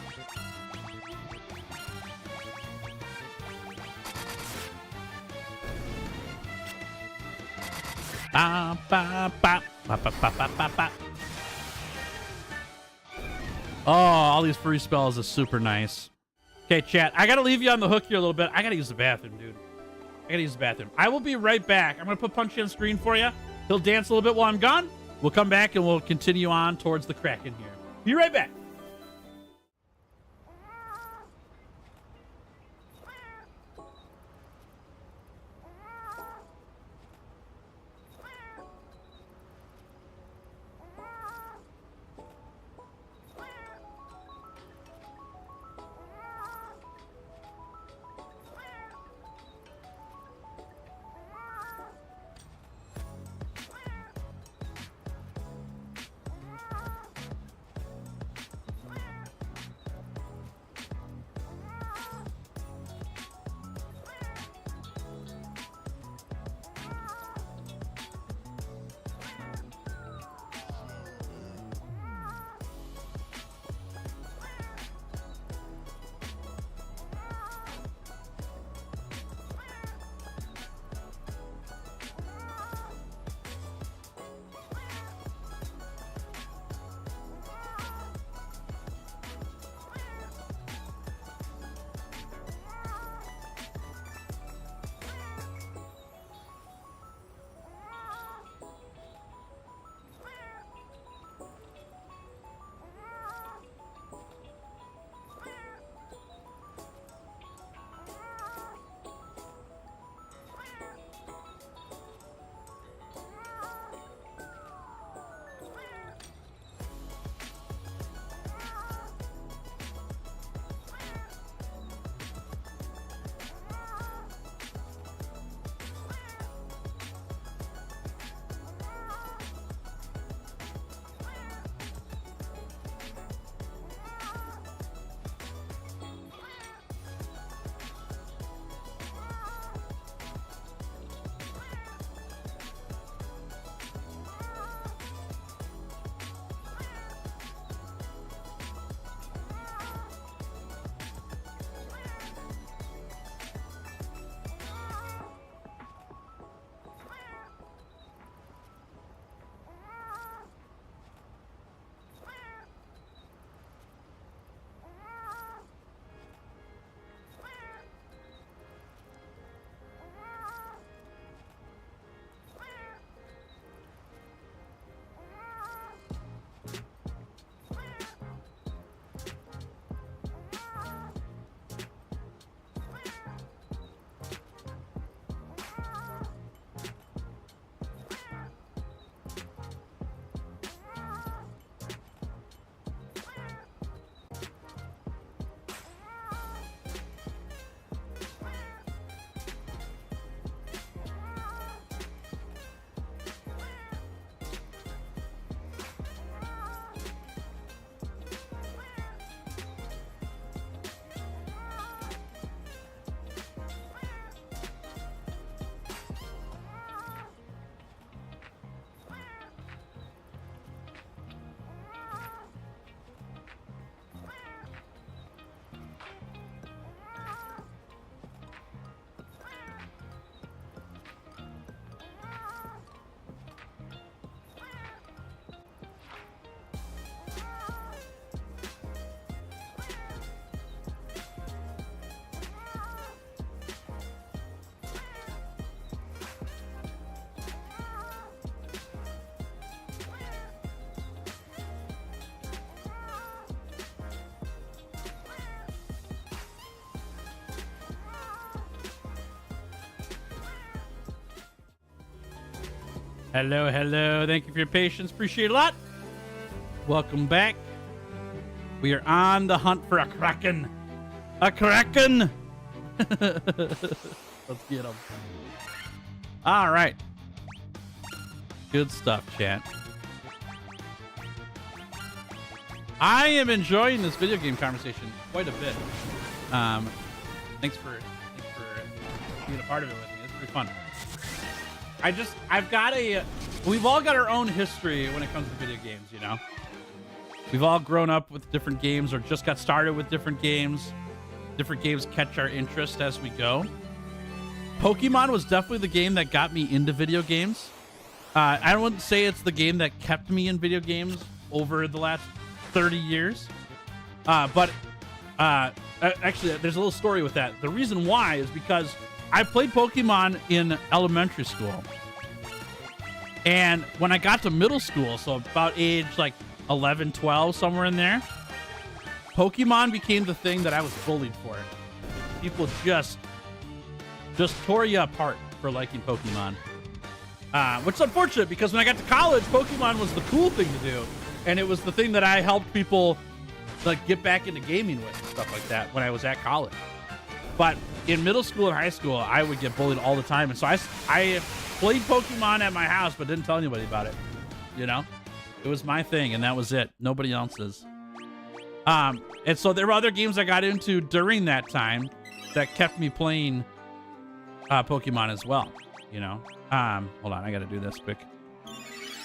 Ba, ba, ba, ba, ba, ba, ba, ba, ba. Oh, all these free spells is super nice. Okay, chat. I gotta leave you on the hook here a little bit. I gotta use the bathroom, dude. I gotta use the bathroom. I will be right back. I'm gonna put Punchy on screen for you. He'll dance a little bit while I'm gone. We'll come back and we'll continue on towards the Kraken here. Be right back. Hello, hello. Thank you for your patience. Appreciate it a lot. Welcome back. We are on the hunt for a Kraken. A Kraken! Let's get him. All right. Good stuff, chat. I am enjoying this video game conversation quite a bit. Thanks for being a part of it with me. It's pretty fun. We've all got our own history when it comes to video games, you know? We've all grown up with different games or just got started with different games. Different games catch our interest as we go. Pokemon was definitely the game that got me into video games. I wouldn't say it's the game that kept me in video games over the last 30 years. But actually, there's a little story with that. The reason why is because I played Pokemon in elementary school. And when I got to middle school, so about age like 11, 12, somewhere in there, Pokemon became the thing that I was bullied for. People just tore you apart for liking Pokemon. Which is unfortunate because when I got to college, Pokemon was the cool thing to do. And it was the thing that I helped people like get back into gaming with and stuff like that when I was at college. But in middle school and high school, I would get bullied all the time. And so I played Pokemon at my house, but didn't tell anybody about it. You know, it was my thing and that was it. Nobody else's. And so there were other games I got into during that time that kept me playing Pokemon as well, you know. Hold on, I gotta do this quick.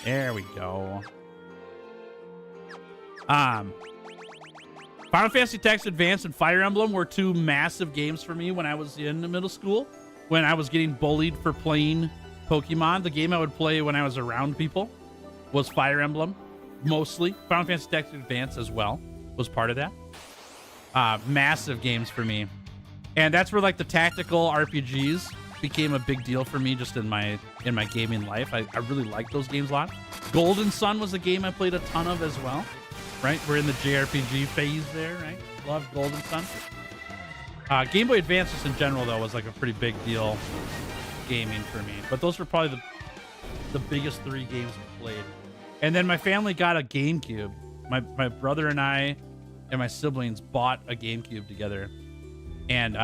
There we go. Final Fantasy Tactics Advance and Fire Emblem were two massive games for me when I was in middle school, when I was getting bullied for playing Pokemon. The game I would play when I was around people was Fire Emblem, mostly. Final Fantasy Tactics Advance as well was part of that. Massive games for me. And that's where like the tactical RPGs became a big deal for me just in my gaming life. I really liked those games a lot. Golden Sun was a game I played a ton of as well. Right? We're in the JRPG phase there, right? Love Golden Sun. Game Boy Advance just in general though was like a pretty big deal gaming for me. But those were probably the biggest three games I played. And then my family got a GameCube. My brother and I and my siblings bought a GameCube together. And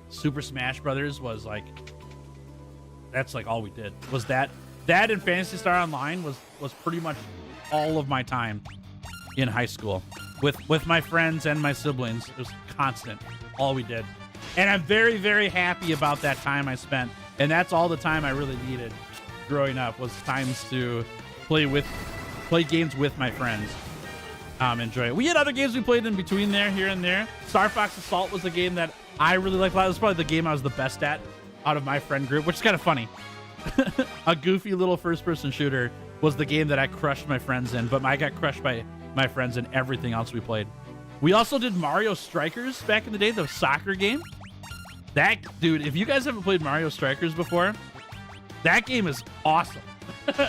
Super Smash Brothers was like, that's like all we did. Was that and Phantasy Star Online was pretty much all of my time in high school with my friends and my siblings. It was constant, all we did. And I'm very, very happy about that time I spent. And that's all the time I really needed growing up, was times to play games with my friends. Enjoy it. We had other games we played in between there, here and there. Star Fox Assault was a game that I really liked a lot. It was probably the game I was the best at out of my friend group, which is kind of funny. A goofy little first-person shooter was the game that I crushed my friends in, but I got crushed by my friends in everything else we played. We also did Mario Strikers back in the day, the soccer game. That, dude, if you guys haven't played Mario Strikers before, that game is awesome.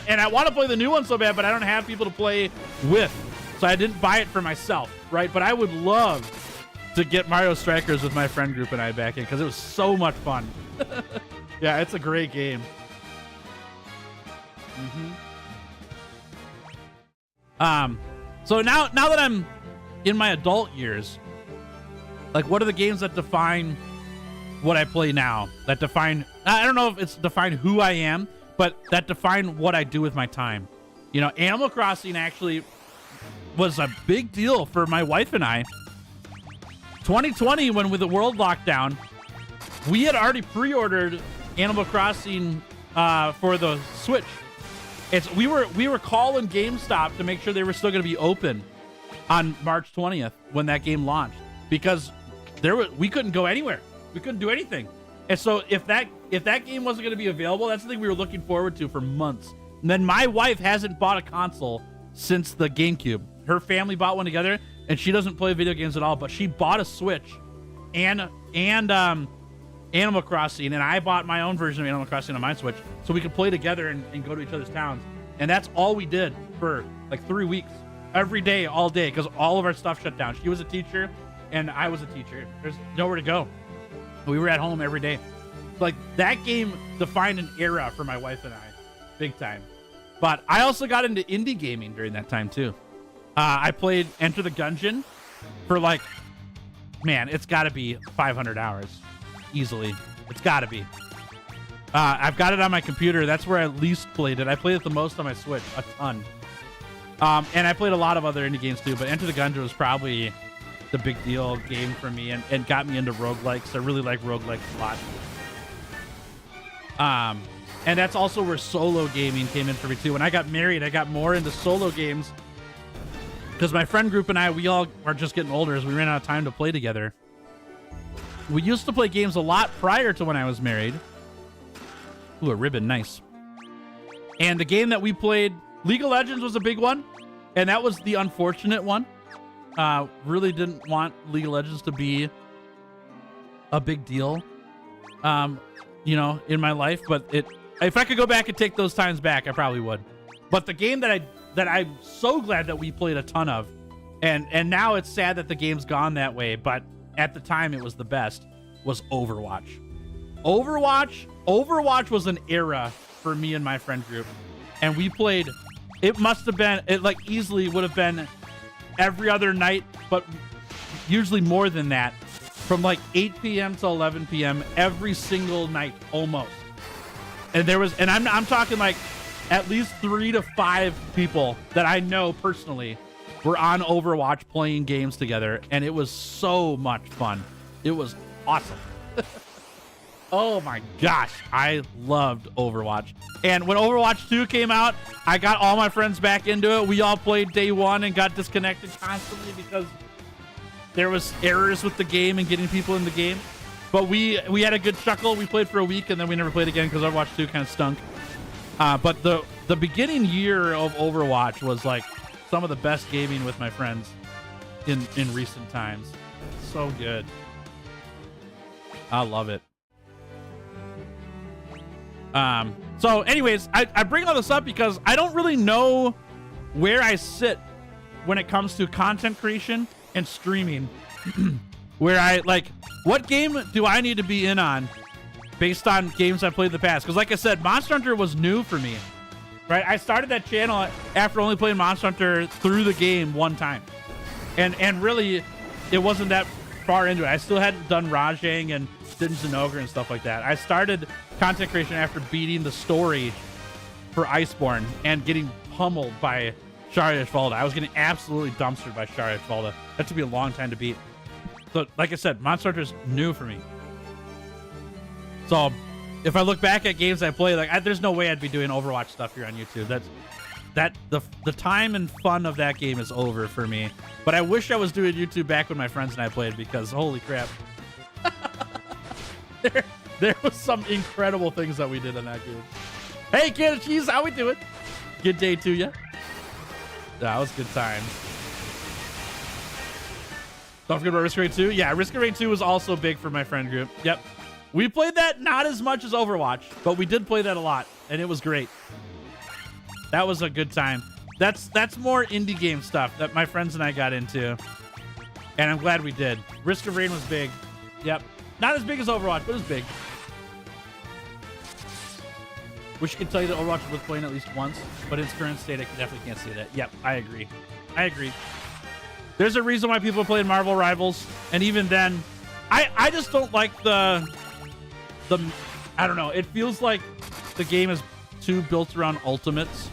And I want to play the new one so bad, but I don't have people to play with. So I didn't buy it for myself, right? But I would love to get Mario Strikers with my friend group and I back in because it was so much fun. Yeah, it's a great game. So now that I'm in my adult years, like what are the games that define what I play now? That define, I don't know if it's define who I am, but that define what I do with my time. You know, Animal Crossing actually was a big deal for my wife and I. 2020, when with the world lockdown, we had already pre-ordered Animal Crossing for the Switch. We were calling GameStop to make sure they were still going to be open on March 20th when that game launched, because we couldn't go anywhere. We couldn't do anything. And so if that game wasn't going to be available, that's the thing we were looking forward to for months. And then my wife hasn't bought a console since the GameCube. Her family bought one together, and she doesn't play video games at all, but she bought a Switch and Animal Crossing, and I bought my own version of Animal Crossing on my Switch so we could play together and go to each other's towns. And that's all we did for like 3 weeks, every day, all day, because all of our stuff shut down. She was a teacher, and I was a teacher. There's nowhere to go. We were at home every day. Like, that game defined an era for my wife and I, big time. But I also got into indie gaming during that time too. I played Enter the Gungeon for like, man, it's got to be 500 hours easily. It's got to be. I've got it on my computer. That's where I least played it. I played it the most on my Switch, a ton. And I played a lot of other indie games too, but Enter the Gungeon was probably the big deal game for me and got me into roguelikes. I really like roguelikes a lot. And that's also where solo gaming came in for me too. When I got married, I got more into solo games because my friend group and I, we all are just getting older as we ran out of time to play together. We used to play games a lot prior to when I was married. Ooh, a ribbon, nice. And the game that we played, League of Legends was a big one, and that was the unfortunate one. Really didn't want League of Legends to be a big deal, you know, in my life. But if I could go back and take those times back, I probably would. But the game that I'm so glad that we played a ton of, and now it's sad that the game's gone that way, but at the time it was the best, was Overwatch. Overwatch was an era for me and my friend group, and we played. It must have been, it like easily would have been every other night, but usually more than that, from like 8 p.m. to 11 p.m. every single night almost. And there was, and I'm talking like at least 3 to 5 people that I know personally were on Overwatch playing games together, and it was so much fun. It was awesome. Oh my gosh, I loved Overwatch. And when Overwatch 2 came out, I got all my friends back into it. We all played day one and got disconnected constantly because there was errors with the game and getting people in the game. But we had a good chuckle. We played for a week and then we never played again because Overwatch 2 kind of stunk. But the beginning year of Overwatch was like some of the best gaming with my friends in recent times. So good. I love it. So anyways, I bring all this up because I don't really know where I sit when it comes to content creation and streaming. Where I like, what game do I need to be in on based on games I played in the past? Because like I said, Monster Hunter was new for me, right? I started that channel after only playing Monster Hunter through the game one time. And really, it wasn't that far into it. I still hadn't done Rajang and Dungeons and Ogre and stuff like that. I started content creation after beating the story for Iceborne and getting pummeled by Shari Ashvalda. I was getting absolutely dumpstered by Shari Ashvalda. That took me a long time to beat. So, like I said, Monster Hunter's new for me. So, if I look back at games I play, like there's no way I'd be doing Overwatch stuff here on YouTube. The time and fun of that game is over for me. But I wish I was doing YouTube back when my friends and I played, because holy crap. There was some incredible things that we did in that game. Hey, Can of Cheese, how we doing? Good day to you. That was good times. Don't forget about Risk of Rain 2. Yeah, Risk of Rain 2 was also big for my friend group. Yep. We played that not as much as Overwatch, but we did play that a lot, and it was great. That was a good time. That's more indie game stuff that my friends and I got into, and I'm glad we did. Risk of Rain was big. Yep. Not as big as Overwatch, but it was big. Wish I could tell you that Overwatch was worth playing at least once, but in its current state, I definitely can't say that. Yep, I agree. I agree. There's a reason why people are playing Marvel Rivals, and even then, I just don't like the I don't know. It feels like the game is too built around ultimates.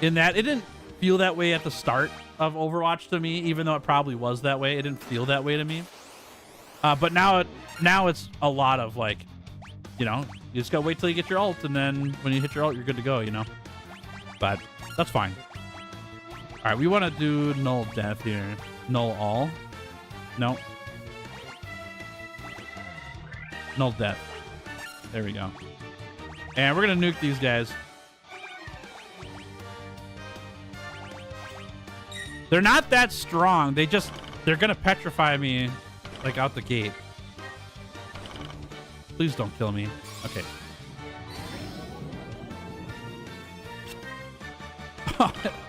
In that, it didn't feel that way at the start of Overwatch to me, even though it probably was that way. It didn't feel that way to me. But now it's a lot of like, you know, you just gotta wait till you get your ult, and then when you hit your ult, you're good to go, you know. But that's fine. All right, we want to do null death here. Null all. No. Null death. There we go. And we're gonna nuke these guys. They're not that strong. They're gonna petrify me like out the gate. Please don't kill me. Okay.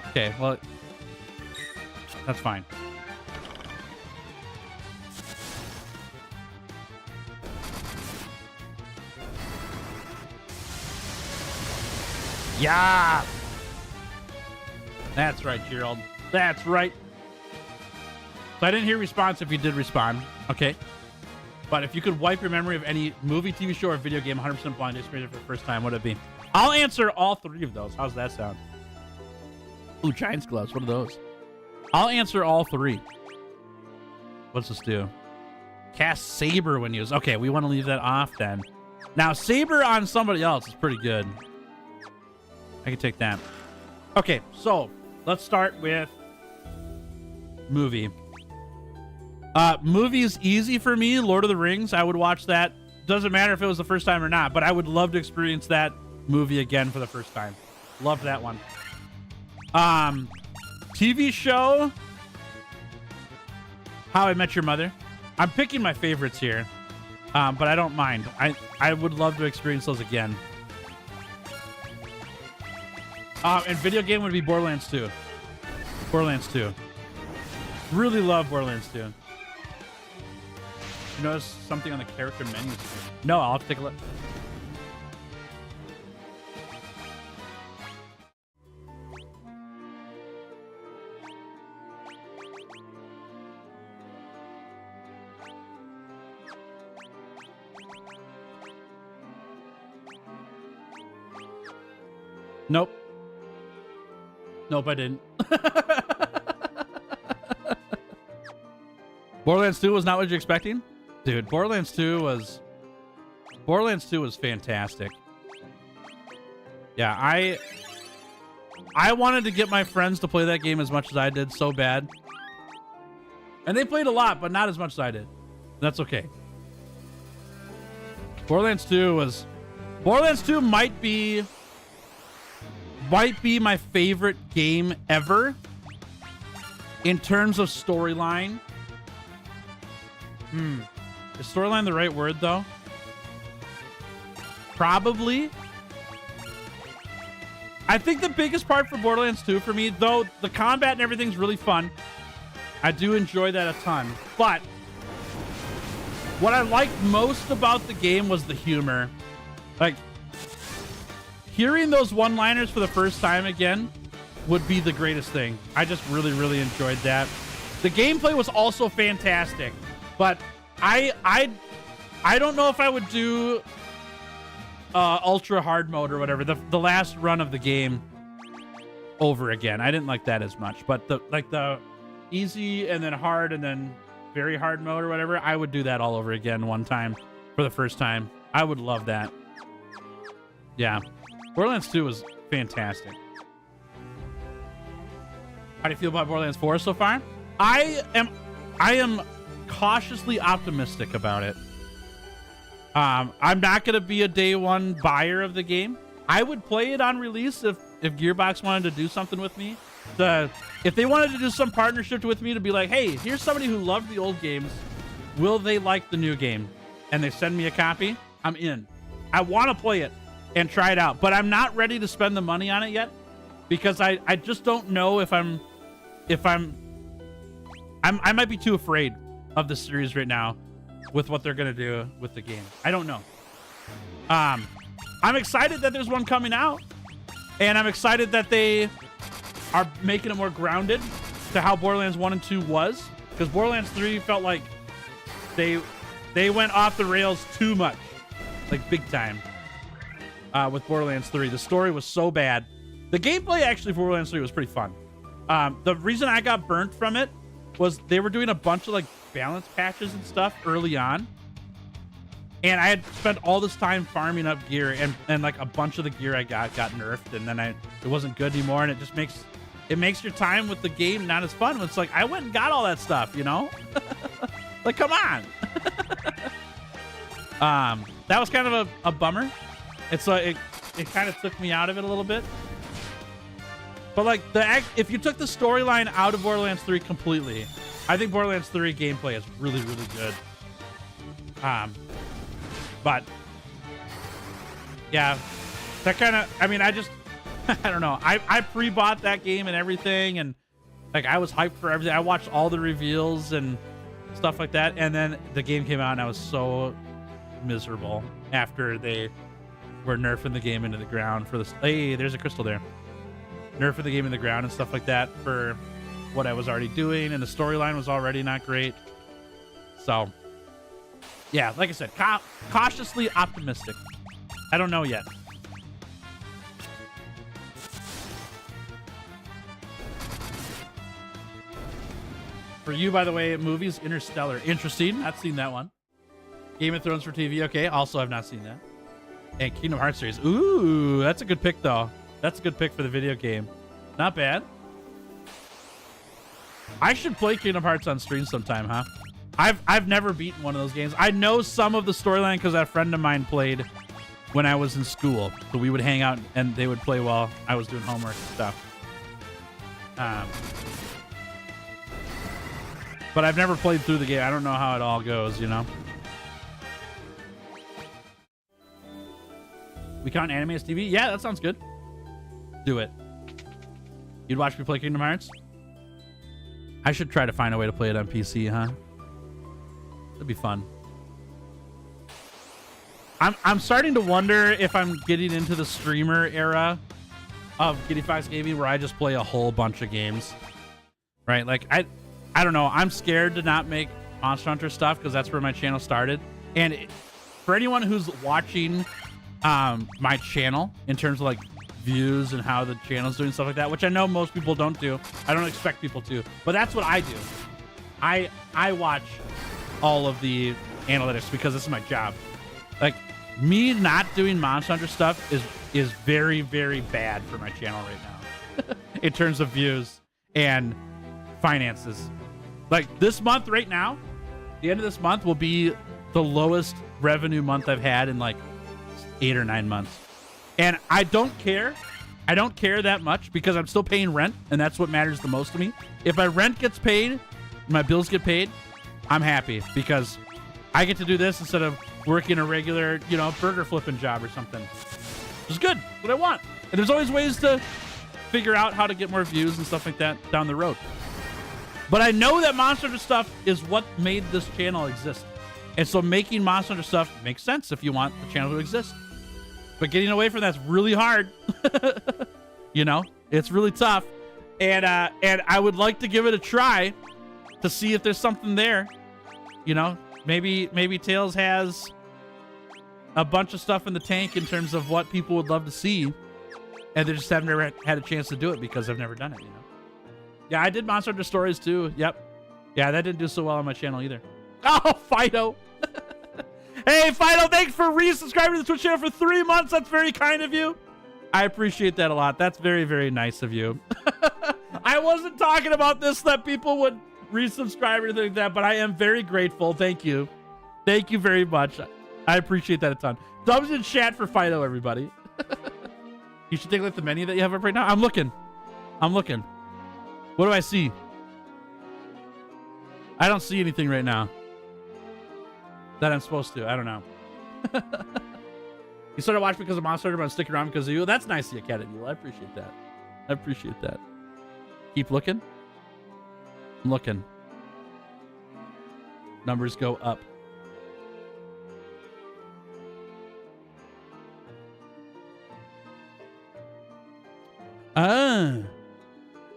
Okay, well, that's fine. Yeah. That's right, Gerald. That's right. So I didn't hear response if you did respond. Okay. But if you could wipe your memory of any movie, TV show, or video game 100% blind experience for the first time, what would it be? I'll answer all three of those. How's that sound? Ooh, Giants gloves. What are those? I'll answer all three. What's this do? Cast Saber when used. Okay, we want to leave that off then. Now, Saber on somebody else is pretty good. I can take that. Okay, so let's start with movie. Movie is easy for me. Lord of the Rings, I would watch that. Doesn't matter if it was the first time or not, but I would love to experience that movie again for the first time. Loved that one. TV show, How I Met Your Mother. I'm picking my favorites here, but I don't mind. I would love to experience those again. And video game would be Borderlands 2. Borderlands 2. Really love Borderlands 2. You notice something on the character menus? No, I'll have to take a look. Nope. Nope, I didn't. Borderlands 2 was not what you're expecting? Dude, Borderlands 2 was fantastic. Yeah, I wanted to get my friends to play that game as much as I did so bad. And they played a lot, but not as much as I did. That's okay. Borderlands 2 might be my favorite game ever in terms of storyline. Is storyline the right word, though? Probably. I think the biggest part for Borderlands 2 for me, though the combat and everything's really fun, I do enjoy that a ton. But what I liked most about the game was the humor. Like, hearing those one-liners for the first time again would be the greatest thing. I just really, really enjoyed that. The gameplay was also fantastic, but I don't know if I would do ultra hard mode or whatever, the last run of the game over again. I didn't like that as much, but the easy and then hard and then very hard mode or whatever, I would do that all over again one time for the first time. I would love that. Yeah. Borderlands 2 was fantastic. How do you feel about Borderlands 4 so far? I am cautiously optimistic about it. I'm not going to be a day one buyer of the game. I would play it on release if Gearbox wanted to do something with me. If they wanted to do some partnership with me to be like, hey, here's somebody who loved the old games. Will they like the new game? And they send me a copy. I'm in. I want to play it and try it out, but I'm not ready to spend the money on it yet because I just don't know if I might be too afraid of the series right now with what they're going to do with the game. I don't know. I'm excited that there's one coming out, and I'm excited that they are making it more grounded to how Borderlands 1 and 2 was, because Borderlands 3 felt like they went off the rails too much, like big time. With Borderlands 3, the story was so bad. The gameplay actually for Borderlands 3 was pretty fun. The reason I got burnt from it was they were doing a bunch of like balance patches and stuff early on, and I had spent all this time farming up gear, and like a bunch of the gear I got nerfed, and then it wasn't good anymore, and it just makes your time with the game not as fun. It's like I went and got all that stuff, you know. Like, come on. That was kind of a bummer. It's like it kind of took me out of it a little bit. But like if you took the storyline out of Borderlands 3 completely, I think Borderlands 3 gameplay is really, really good. But yeah, that kind of, I mean, I don't know. I pre-bought that game and everything, and like I was hyped for everything. I watched all the reveals and stuff like that, and then the game came out and I was so miserable after they were nerfing the game into the ground for this. Hey, there's a crystal there. Nerfing the game in the ground and stuff like that for what I was already doing, and the storyline was already not great. So, yeah, like I said, cautiously optimistic. I don't know yet. For you, by the way, movies, Interstellar. Interesting. Not seen that one. Game of Thrones for TV. Okay, also have not seen that. And Kingdom Hearts series. Ooh, that's a good pick, though. That's a good pick for the video game. Not bad. I should play Kingdom Hearts on stream sometime, huh? I've never beaten one of those games. I know some of the storyline because a friend of mine played when I was in school. So we would hang out and they would play while I was doing homework and stuff. But I've never played through the game. I don't know how it all goes, you know? We count anime as TV? Yeah, that sounds good. Do it. You'd watch me play Kingdom Hearts? I should try to find a way to play it on PC, huh? That'd be fun. I'm starting to wonder if I'm getting into the streamer era of Giddy Fox Gaming where I just play a whole bunch of games. Right? Like, I don't know. I'm scared to not make Monster Hunter stuff because that's where my channel started. And for anyone who's watching my channel in terms of like views and how the channel's doing stuff like that, which I know most people don't do. I don't expect people to, but that's what I do. I watch all of the analytics because this is my job. Like, me not doing Monster Hunter stuff is very, very bad for my channel right now in terms of views and finances. Like, this month right now, the end of this month will be the lowest revenue month I've had in like 8 or 9 months. And I don't care. I don't care that much because I'm still paying rent, and that's what matters the most to me. If my rent gets paid, my bills get paid, I'm happy because I get to do this instead of working a regular, you know, burger flipping job or something. It's good. What I want. And there's always ways to figure out how to get more views and stuff like that down the road. But I know that Monster Hunter stuff is what made this channel exist. And so making Monster Hunter stuff makes sense if you want the channel to exist. But getting away from that's really hard. You know, it's really tough. And I would like to give it a try to see if there's something there. You know, maybe Tails has a bunch of stuff in the tank in terms of what people would love to see. And they just have never had a chance to do it because I've never done it, you know. Yeah, I did Monster Hunter Stories too. Yep. Yeah, that didn't do so well on my channel either. Oh, Fido. Hey, Fido, thanks for resubscribing to the Twitch channel for 3 months. That's very kind of you. I appreciate that a lot. That's very, very nice of you. I wasn't talking about this, that people would resubscribe or anything like that, but I am very grateful. Thank you. Thank you very much. I appreciate that a ton. Dubs in chat for Fido, everybody. You should take a look at the menu that you have up right now. I'm looking. What do I see? I don't see anything right now that I'm supposed to. I don't know. You started watching because of Monster Hunter, but I'm sticking around because of you. That's nice of you, Cat. I appreciate that. I appreciate that. Keep looking. I'm looking. Numbers go up.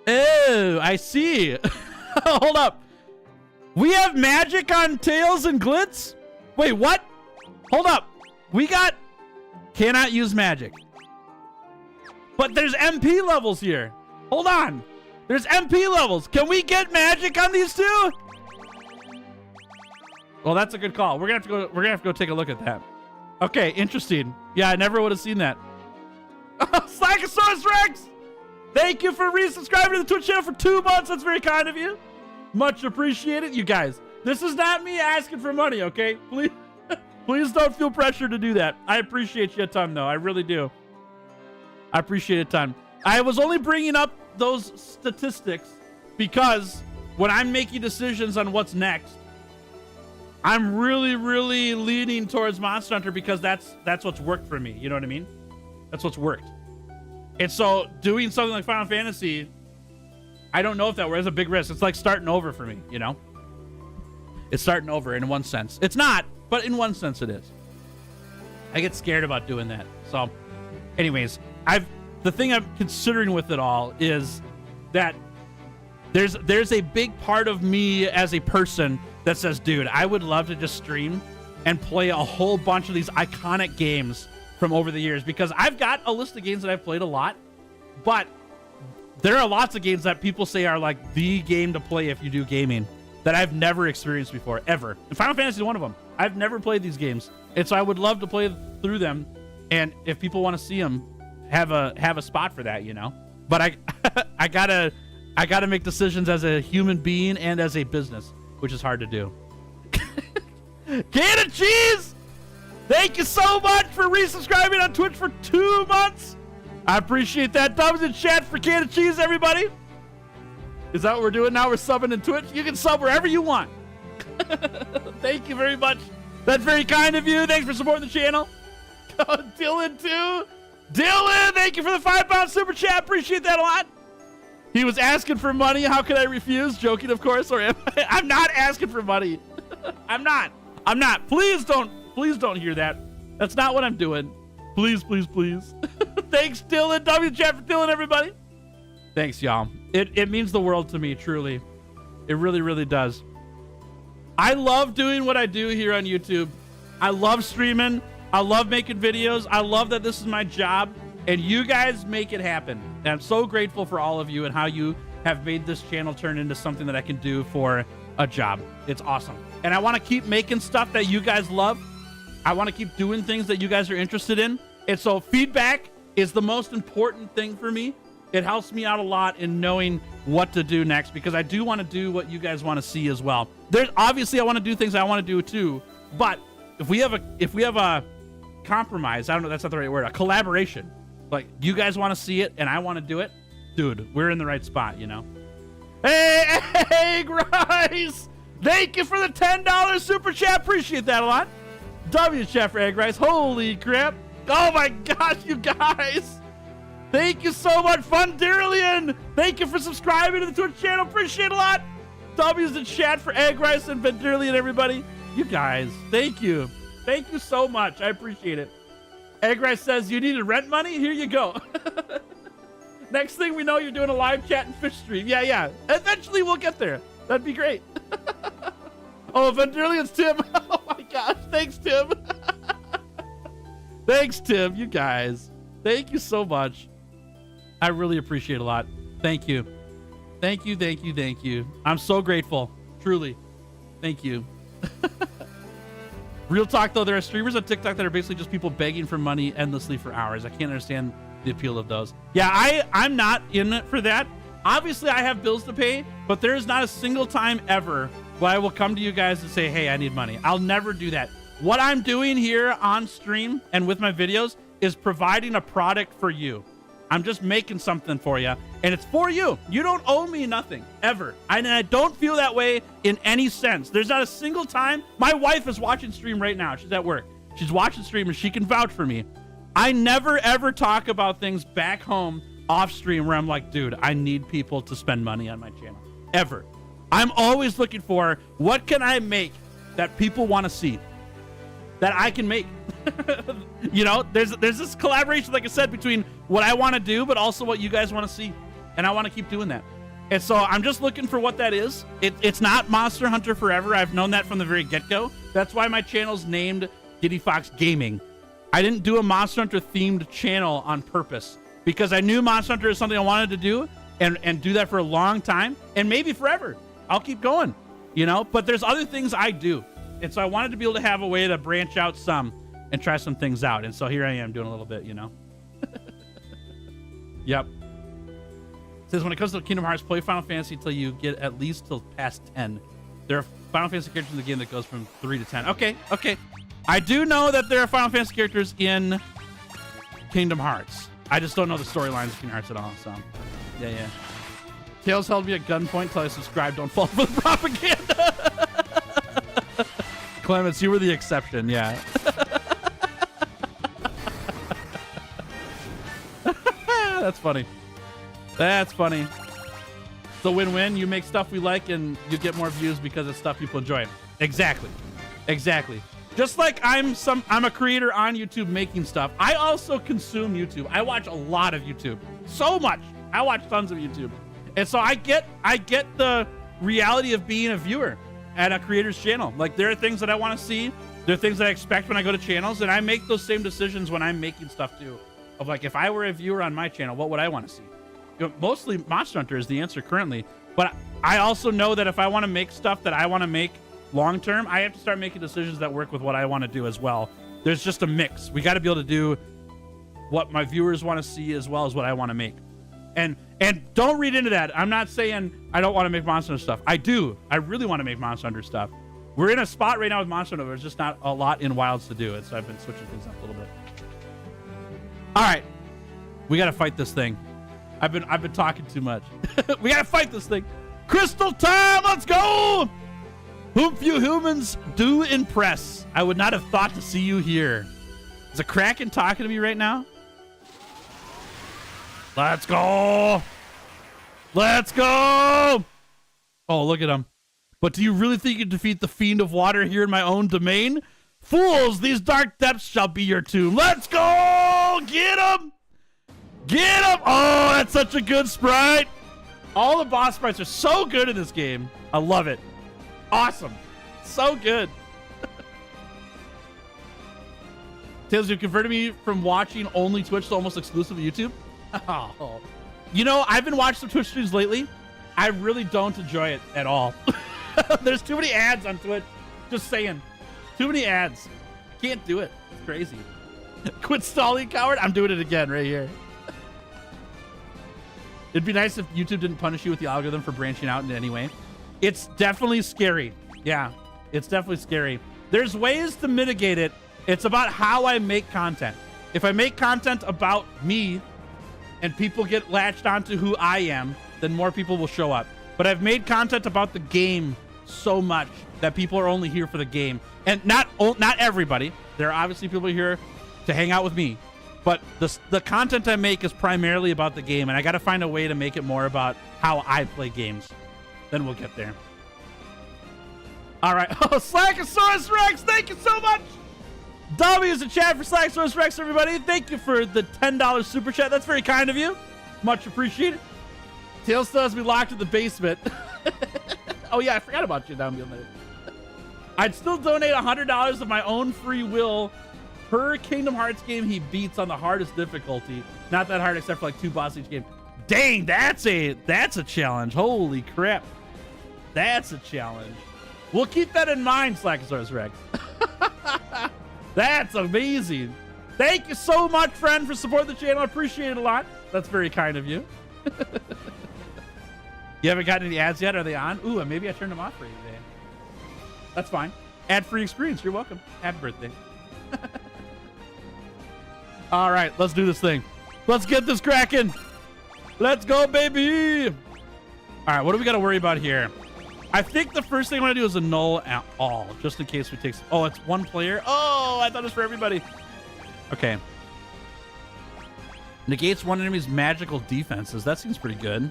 Oh, I see. Hold up. We have magic on Tails and Glitz? Wait, what? Hold up. We got cannot use magic. But there's MP levels here. Hold on. There's MP levels. Can we get magic on these two? Well, that's a good call. We're gonna have to go take a look at that. Okay, interesting. Yeah, I never would have seen that. Slackosaurus Rex! Thank you for resubscribing to the Twitch channel for 2 months. That's very kind of you. Much appreciated. You guys, this is not me asking for money, okay? Please, please don't feel pressure to do that. I appreciate you a ton, though. I really do. I appreciate it a ton. I was only bringing up those statistics because when I'm making decisions on what's next, I'm really, really leaning towards Monster Hunter because that's what's worked for me. You know what I mean? That's what's worked. And so doing something like Final Fantasy, I don't know if that was a big risk. It's like starting over for me, you know? It's starting over in one sense. It's not, but in one sense it is. I get scared about doing that. So anyways, the thing I'm considering with it all is that there's a big part of me as a person that says, dude, I would love to just stream and play a whole bunch of these iconic games from over the years, because I've got a list of games that I've played a lot, but there are lots of games that people say are like the game to play if you do gaming that I've never experienced before, ever. And Final Fantasy is one of them. I've never played these games, and so I would love to play through them. And if people want to see them, have a spot for that, you know. But I gotta make decisions as a human being and as a business, which is hard to do. Can of Cheese, thank you so much for resubscribing on Twitch for 2 months. I appreciate that. Thumbs in chat for Can of Cheese, everybody. Is that what we're doing now? We're subbing in Twitch. You can sub wherever you want. Thank you very much. That's very kind of you. Thanks for supporting the channel. Dylan too. Dylan, thank you for the £5 super chat. Appreciate that a lot. He was asking for money. How could I refuse? Joking, of course. Or I'm not asking for money. I'm not. Please don't hear that. That's not what I'm doing. Please. Thanks, Dylan. W chat for Dylan, everybody. Thanks, y'all. It means the world to me, truly. It really, really does. I love doing what I do here on YouTube. I love streaming. I love making videos. I love that this is my job, and you guys make it happen. And I'm so grateful for all of you and how you have made this channel turn into something that I can do for a job. It's awesome. And I want to keep making stuff that you guys love. I want to keep doing things that you guys are interested in. And so feedback is the most important thing for me. It helps me out a lot in knowing what to do next, because I do want to do what you guys want to see as well. There's obviously I want to do things I want to do too, but if we have a compromise, I don't know, that's not the right word, a collaboration, like you guys want to see it and I want to do it, dude, we're in the right spot, you know. Hey, Rice, thank you for the $10 super chat. Appreciate that a lot. W chat for Egg Rice. Holy crap. Oh my gosh, you guys. Thank you so much, Fundirlian. Thank you for subscribing to the Twitch channel. Appreciate it a lot. W's in chat for Egg Rice and Fundirlian, everybody. You guys, thank you. Thank you so much. I appreciate it. Egg Rice says, you needed rent money? Here you go. Next thing we know, you're doing a live chat and fish stream. Yeah. Eventually, we'll get there. That'd be great. Oh, Fundirlian's Tim. Oh, my gosh. Thanks, Tim. Thanks, Tim. You guys. Thank you so much. I really appreciate it a lot. Thank you. Thank you. I'm so grateful. Truly. Thank you. Real talk, though, there are streamers on TikTok that are basically just people begging for money endlessly for hours. I can't understand the appeal of those. Yeah, I'm not in it for that. Obviously, I have bills to pay, but there is not a single time ever where I will come to you guys and say, hey, I need money. I'll never do that. What I'm doing here on stream and with my videos is providing a product for you. I'm just making something for you, and it's for you. You don't owe me nothing, ever. And I don't feel that way in any sense. There's not a single time. My wife is watching stream right now. She's at work. She's watching stream, and she can vouch for me. I never, ever talk about things back home off stream where I'm like, dude, I need people to spend money on my channel. Ever. I'm always looking for, what can I make that people want to see, that I can make? You know, there's this collaboration, like I said, between what I want to do, but also what you guys want to see. And I want to keep doing that. And so I'm just looking for what that is. It's not Monster Hunter Forever. I've known that from the very get-go. That's why my channel's named Giddy Fox Gaming. I didn't do a Monster Hunter themed channel on purpose, because I knew Monster Hunter is something I wanted to do and do that for a long time, and maybe forever. I'll keep going, you know, but there's other things I do. And so I wanted to be able to have a way to branch out some and try some things out. And so here I am doing a little bit, you know. Yep. It says, when it comes to Kingdom Hearts, play Final Fantasy until you get at least till past 10. There are Final Fantasy characters in the game that goes from 3 to 10. Okay. I do know that there are Final Fantasy characters in Kingdom Hearts. I just don't know the storylines of Kingdom Hearts at all. So, yeah. Tails held me at gunpoint until I subscribed. Don't fall for the propaganda. Clements, you were the exception. Yeah. That's funny. That's funny. It's a win-win. You make stuff we like, and you get more views because it's stuff people enjoy. Exactly. Just like I'm a creator on YouTube making stuff. I also consume YouTube. I watch a lot of YouTube. So much. I watch tons of YouTube. And so I get the reality of being a viewer at a creator's channel. Like, there are things that I want to see. There are things that I expect when I go to channels, and I make those same decisions when I'm making stuff too. Of like, if I were a viewer on my channel, what would I want to see? You know, mostly Monster Hunter is the answer currently, but I also know that if I want to make stuff that I want to make long term, I have to start making decisions that work with what I want to do as well. There's just a mix. We got to be able to do what my viewers want to see as well as what I want to make. And don't read into that. I'm not saying I don't want to make Monster Hunter stuff. I do. I really want to make Monster Hunter stuff. We're in a spot right now with Monster Hunter. There's just not a lot in Wilds to do. So I've been switching things up a little bit. All right, we got to fight this thing. I've been talking too much. We got to fight this thing. Crystal time. Let's go. Whom few humans do impress. I would not have thought to see you here. Is a Kraken talking to me right now? Let's go. Let's go. Oh, look at him. But do you really think you can defeat the Fiend of Water here in my own domain? Fools, these dark depths shall be your tomb. Let's go. Get him. Get him. Oh, that's such a good sprite. All the boss sprites are so good in this game. I love it. Awesome. So good. Tails, you converted me from watching only Twitch to almost exclusively YouTube. Oh. You know, I've been watching some Twitch streams lately. I really don't enjoy it at all. There's too many ads on Twitch. Just saying. Too many ads. Can't do it. It's crazy. Quit stalling, coward. I'm doing it again right here. It'd be nice if YouTube didn't punish you with the algorithm for branching out in any way. It's definitely scary. Yeah, it's definitely scary. There's ways to mitigate it. It's about how I make content. If I make content about me and people get latched onto who I am, then more people will show up. But I've made content about the game so much that people are only here for the game. And not everybody. There are obviously people here to hang out with me. But the content I make is primarily about the game, and I got to find a way to make it more about how I play games. Then we'll get there. All right. Oh, Slackosaurus Rex, thank you so much. W is the chat for Slackosaurus Rex, everybody. Thank you for the $10 super chat. That's very kind of you. Much appreciated. Tails still has to be locked in the basement. Oh, yeah, I forgot about you down there. I'd still donate $100 of my own free will per Kingdom Hearts game he beats on the hardest difficulty. Not that hard except for like 2 bosses each game. Dang, that's a challenge. Holy crap. That's a challenge. We'll keep that in mind, Slackosaurus Rex. That's amazing. Thank you so much, friend, for supporting the channel. I appreciate it a lot. That's very kind of you. You haven't gotten any ads yet? Are they on? Ooh, maybe I turned them off for you today. That's fine. Ad-free experience. You're welcome. Happy birthday. All right, let's do this thing. Let's get this cracking. Let's go, baby. All right, what do we got to worry about here? I think the first thing I want to do is annul all, just in case we take... Oh, it's one player? Oh, I thought it was for everybody. Okay. Negates one enemy's magical defenses. That seems pretty good.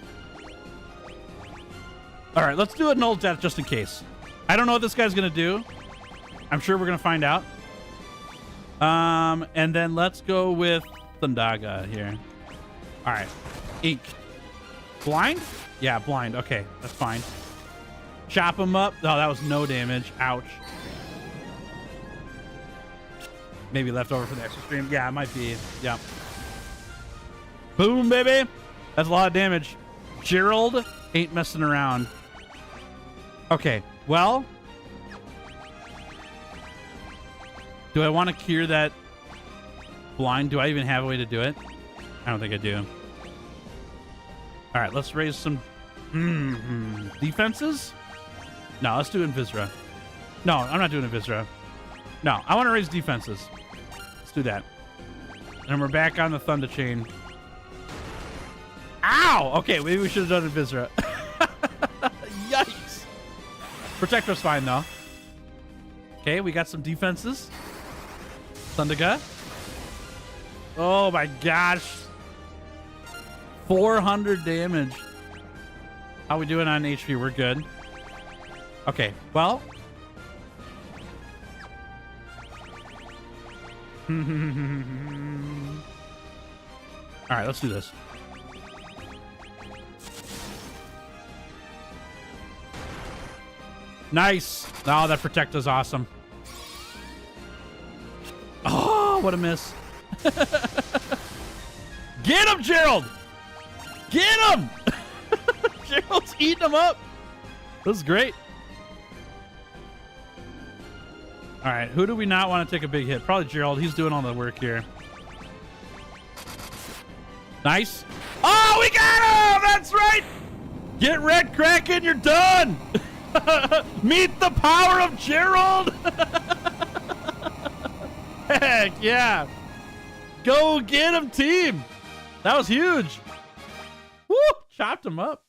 All right, let's do annul death just in case. I don't know what this guy's going to do. I'm sure we're going to find out. And then let's go with Thundaga here. All right. Ink. Blind? Yeah, blind. Okay, that's fine. Chop him up. Oh, that was no damage. Ouch. Maybe left over for the extra stream. Yeah, it might be. Yeah. Boom, baby. That's a lot of damage. Gerald ain't messing around. Okay, well. Do I want to cure that blind? Do I even have a way to do it? I don't think I do. All right, let's raise some defenses. No, let's do Invisra. No, I'm not doing Invisra. No, I want to raise defenses. Let's do that. And we're back on the Thunder Chain. Ow! Okay, maybe we should have done Invisra. Yikes. Protector's fine, though. Okay, we got some defenses. Thundaga. Oh, my gosh. 400 damage. How we doing on HP? We're good. Okay, well. All right, let's do this. Nice. Oh, that protect is awesome. Oh, what a miss. Get him, Gerald. Get him. Gerald's eating him up. This is great. All right, who do we not want to take a big hit? Probably Gerald. He's doing all the work here. Nice. Oh, we got him! That's right! Get Red Kraken, you're done! Meet the power of Gerald! Heck yeah! Go get him, team! That was huge! Woo! Chopped him up.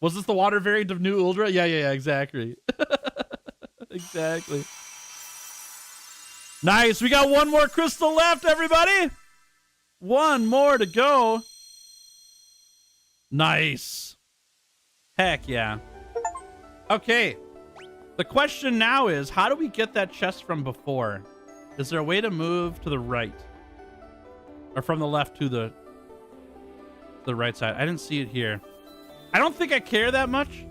Was this the water variant of New Uldra? Yeah, exactly. Exactly. Nice, we got one more crystal left, everybody! One more to go. Nice. Heck yeah. Okay. The question now is, how do we get that chest from before? Is there a way to move to the right? Or from the left to the right side? I didn't see it here. I don't think I care that much.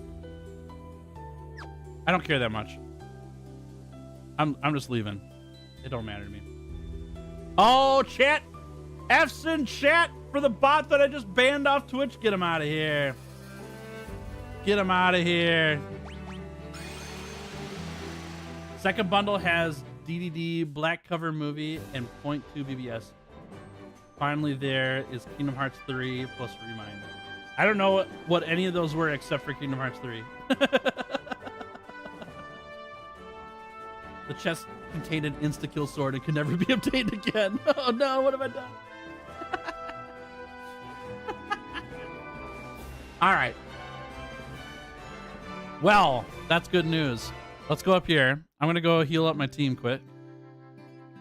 I don't care that much. I'm just leaving. It don't matter to me. Oh, chat. F's in chat for the bot that I just banned off Twitch. Get him out of here. Get him out of here. Second bundle has DDD, Black Cover Movie, and 0.2 BBS. Finally there is Kingdom Hearts 3 plus Remind. I don't know what any of those were except for Kingdom Hearts 3. The chest contained an insta-kill sword and could never be obtained again. Oh no, what have I done? All right. Well, that's good news. Let's go up here. I'm going to go heal up my team quick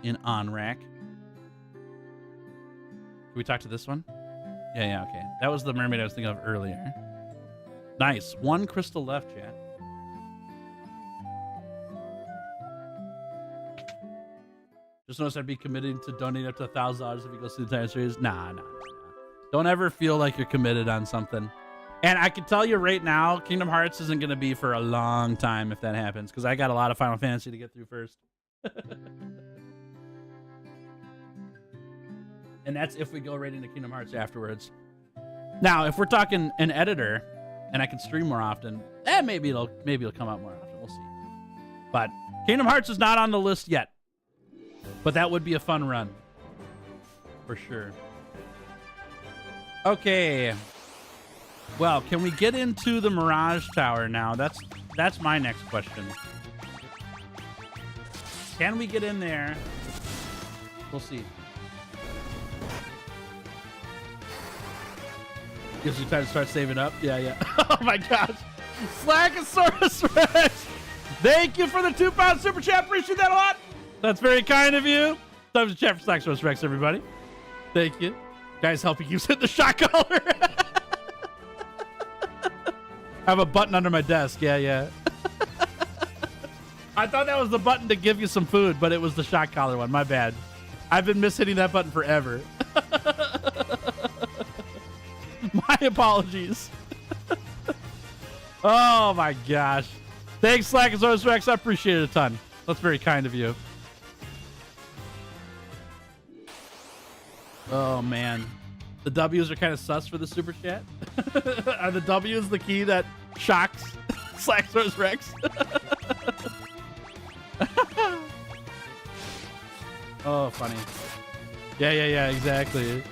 in OnRack. Can we talk to this one? Yeah, okay. That was the mermaid I was thinking of earlier. Nice. One crystal left, chat. Just notice I'd be committing to donate up to $1,000 if he goes through the entire series. Nah. Don't ever feel like you're committed on something. And I can tell you right now, Kingdom Hearts isn't going to be for a long time if that happens, because I got a lot of Final Fantasy to get through first. And that's if we go right into Kingdom Hearts afterwards. Now, if we're talking an editor and I can stream more often, maybe it'll come out more often. We'll see. But Kingdom Hearts is not on the list yet. But that would be a fun run. For sure. Okay. Well, can we get into the Mirage Tower now? That's my next question. Can we get in there? We'll see. Gives you time to start saving up. Yeah. Oh my gosh. Slackosaurus Rex. Thank you for the 2-pound super chat. Appreciate that a lot. That's very kind of you. Time to chat for Slackosaurus Rex, everybody. Thank you. Guys helping you hit the shot collar. I have a button under my desk. Yeah. I thought that was the button to give you some food, but it was the shot collar one. My bad. I've been mishitting that button forever. My apologies. Oh my gosh. Thanks, Slackosaurus Rex. I appreciate it a ton. That's very kind of you. Oh man. The W's are kind of sus for the super chat. Are the W's the key that shocks Slackosaurus Rex? Oh, funny. Yeah, exactly.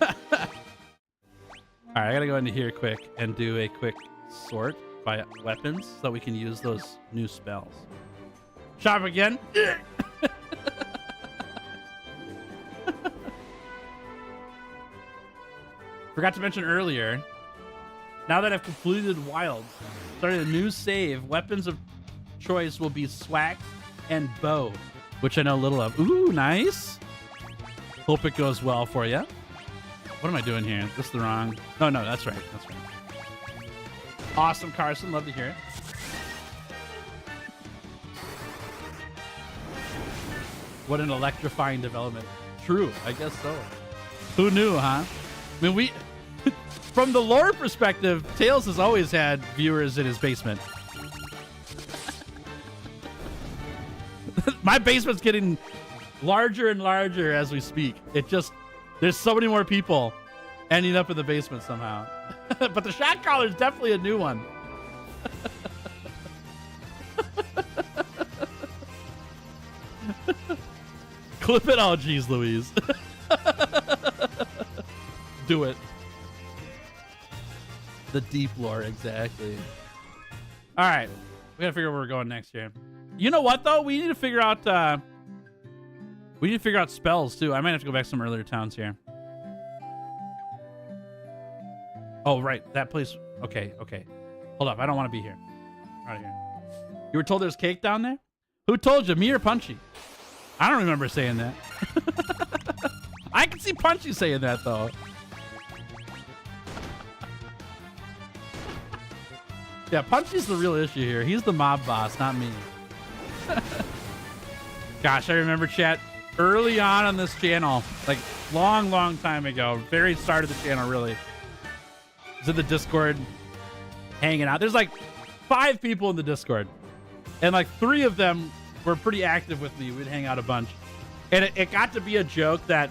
All right, I gotta go into here quick and do a quick sort by weapons so that we can use those new spells. Shop again. Forgot to mention earlier, now that I've completed Wilds, started a new save, weapons of choice will be Swack and Bow, which I know little of. Ooh, nice. Hope it goes well for you. What am I doing here? This is the wrong. No, that's right. That's right. Awesome, Carson. Love to hear it. What an electrifying development. True. I guess so. Who knew, huh? I mean, From the lore perspective, Tails has always had viewers in his basement. My basement's getting larger and larger as we speak. There's so many more people ending up in the basement somehow. But the shot collar is definitely a new one. Clip it. Oh, geez, Louise. Do it. The deep lore, exactly. All right. We got to figure out where we're going next here. You know what, though? We need to figure out spells, too. I might have to go back to some earlier towns here. Oh, right. That place. Okay. Hold up. I don't want to be here. Out of here. You were told there's cake down there? Who told you? Me or Punchy? I don't remember saying that. I can see Punchy saying that, though. Yeah, Punchy's the real issue here. He's the mob boss, not me. Gosh, I remember, chat, early on this channel, like long time ago, very start of the channel, really. I was in the Discord hanging out. There's like 5 people in the Discord, and like 3 of them were pretty active with me. We'd hang out a bunch, and it got to be a joke that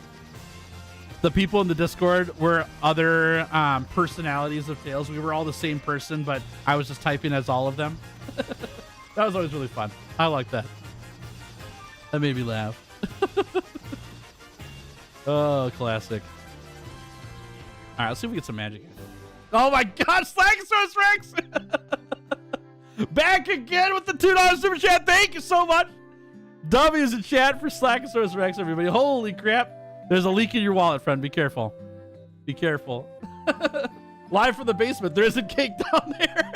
the people in the Discord were other personalities of Tails. We were all the same person, but I was just typing as all of them. That was always really fun. I like that. That made me laugh. Oh, classic. All right, let's see if we get some magic. Oh my God, Slackosaurus Rex! Back again with the $2 super chat. Thank you so much. W's in chat for Slackosaurus Rex, everybody. Holy crap. There's a leak in your wallet, friend. Be careful. Be careful. Live from the basement. There is a cake down there.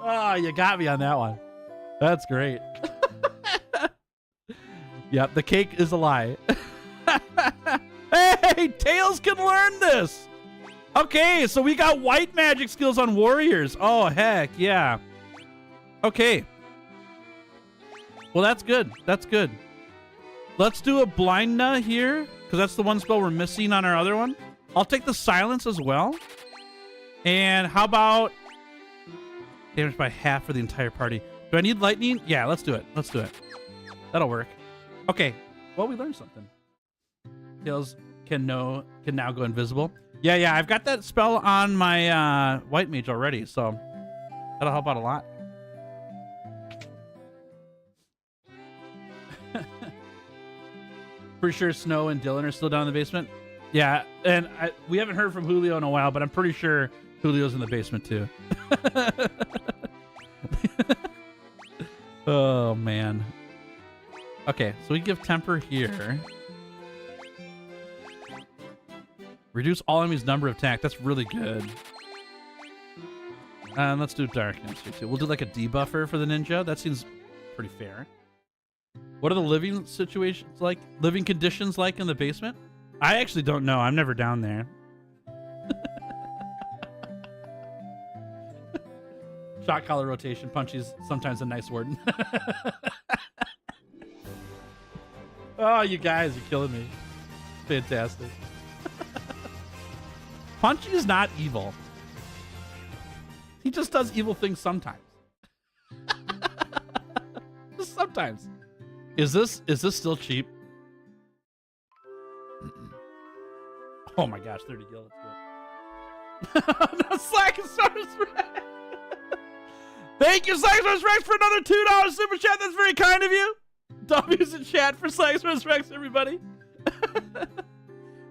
Oh, you got me on that one. That's great. Yep, the cake is a lie. Hey, Tails can learn this. Okay, so we got white magic skills on warriors. Oh, heck, yeah. Okay. Well, that's good. That's good. Let's do a Blindna here, because that's the one spell we're missing on our other one. I'll take the silence as well. And how about damage by half for the entire party? Do I need lightning? Yeah, let's do it. Let's do it. That'll work. Okay. Well, we learned something. Tails can now go invisible. Yeah, I've got that spell on my white mage already, so that'll help out a lot. Pretty sure Snow and Dylan are still down in the basement. Yeah, and we haven't heard from Julio in a while, but I'm pretty sure Julio's in the basement too. Oh, man. Okay, so we give temper here. Reduce all enemies' number of attack. That's really good. And let's do darkness here too. We'll do like a debuffer for the ninja. That seems pretty fair. What are the living situations like? Living conditions like in the basement? I actually don't know. I'm never down there. Shot collar rotation. Punchy's sometimes a nice word. Oh, you guys are killing me. Fantastic. Punchy is not evil. He just does evil things sometimes. Just sometimes. Is this still cheap? Oh my gosh, 30 gil. That's good. No, Slackosaurus Rex. Thank you, Slackosaurus Rex, for another $2 super chat. That's very kind of you. W's in chat for Slackosaurus Rex, everybody.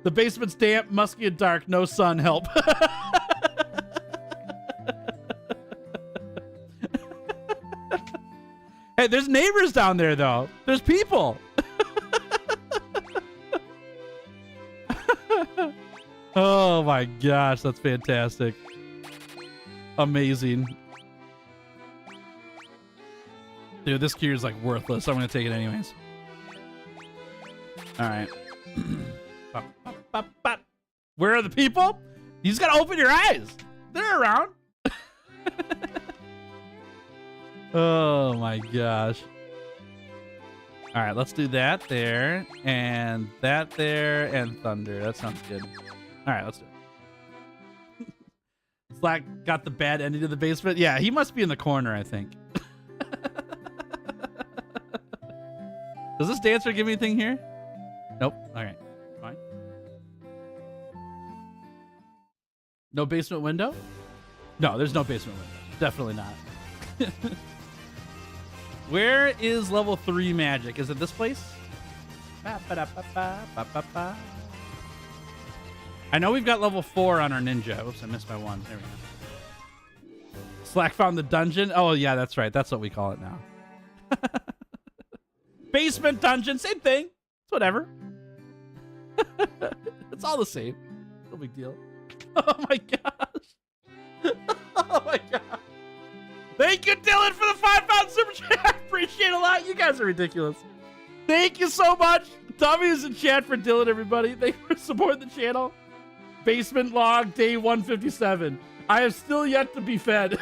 The basement's damp, musky, and dark. No sun. Help. Hey, there's neighbors down there, though. There's people. Oh, my gosh. That's fantastic. Amazing. Dude, this gear is like worthless. I'm going to take it anyways. All right. Where are the people? You just got to open your eyes. They're around. Oh my gosh. All right, let's do that there, and that there, and thunder. That sounds good. All right, let's do it. Slack got the bad ending to the basement. Yeah, he must be in the corner, I think. Does this dancer give me anything here? Nope. All right, fine. No basement window? No, there's no basement window. Definitely not. Where is level 3 magic? Is it this place? I know we've got level 4 on our ninja. Oops, I missed my one. There we go. Slack found the dungeon. Oh, yeah, that's right. That's what we call it now. Basement dungeon. Same thing. It's whatever. It's all the same. No big deal. Oh, my gosh. Oh, my God. Thank you, Dylan, for the 5-pound super chat. I appreciate it a lot. You guys are ridiculous. Thank you so much. Tommy's in chat for Dylan, everybody. Thank you for supporting the channel. Basement log, day 157. I have still yet to be fed.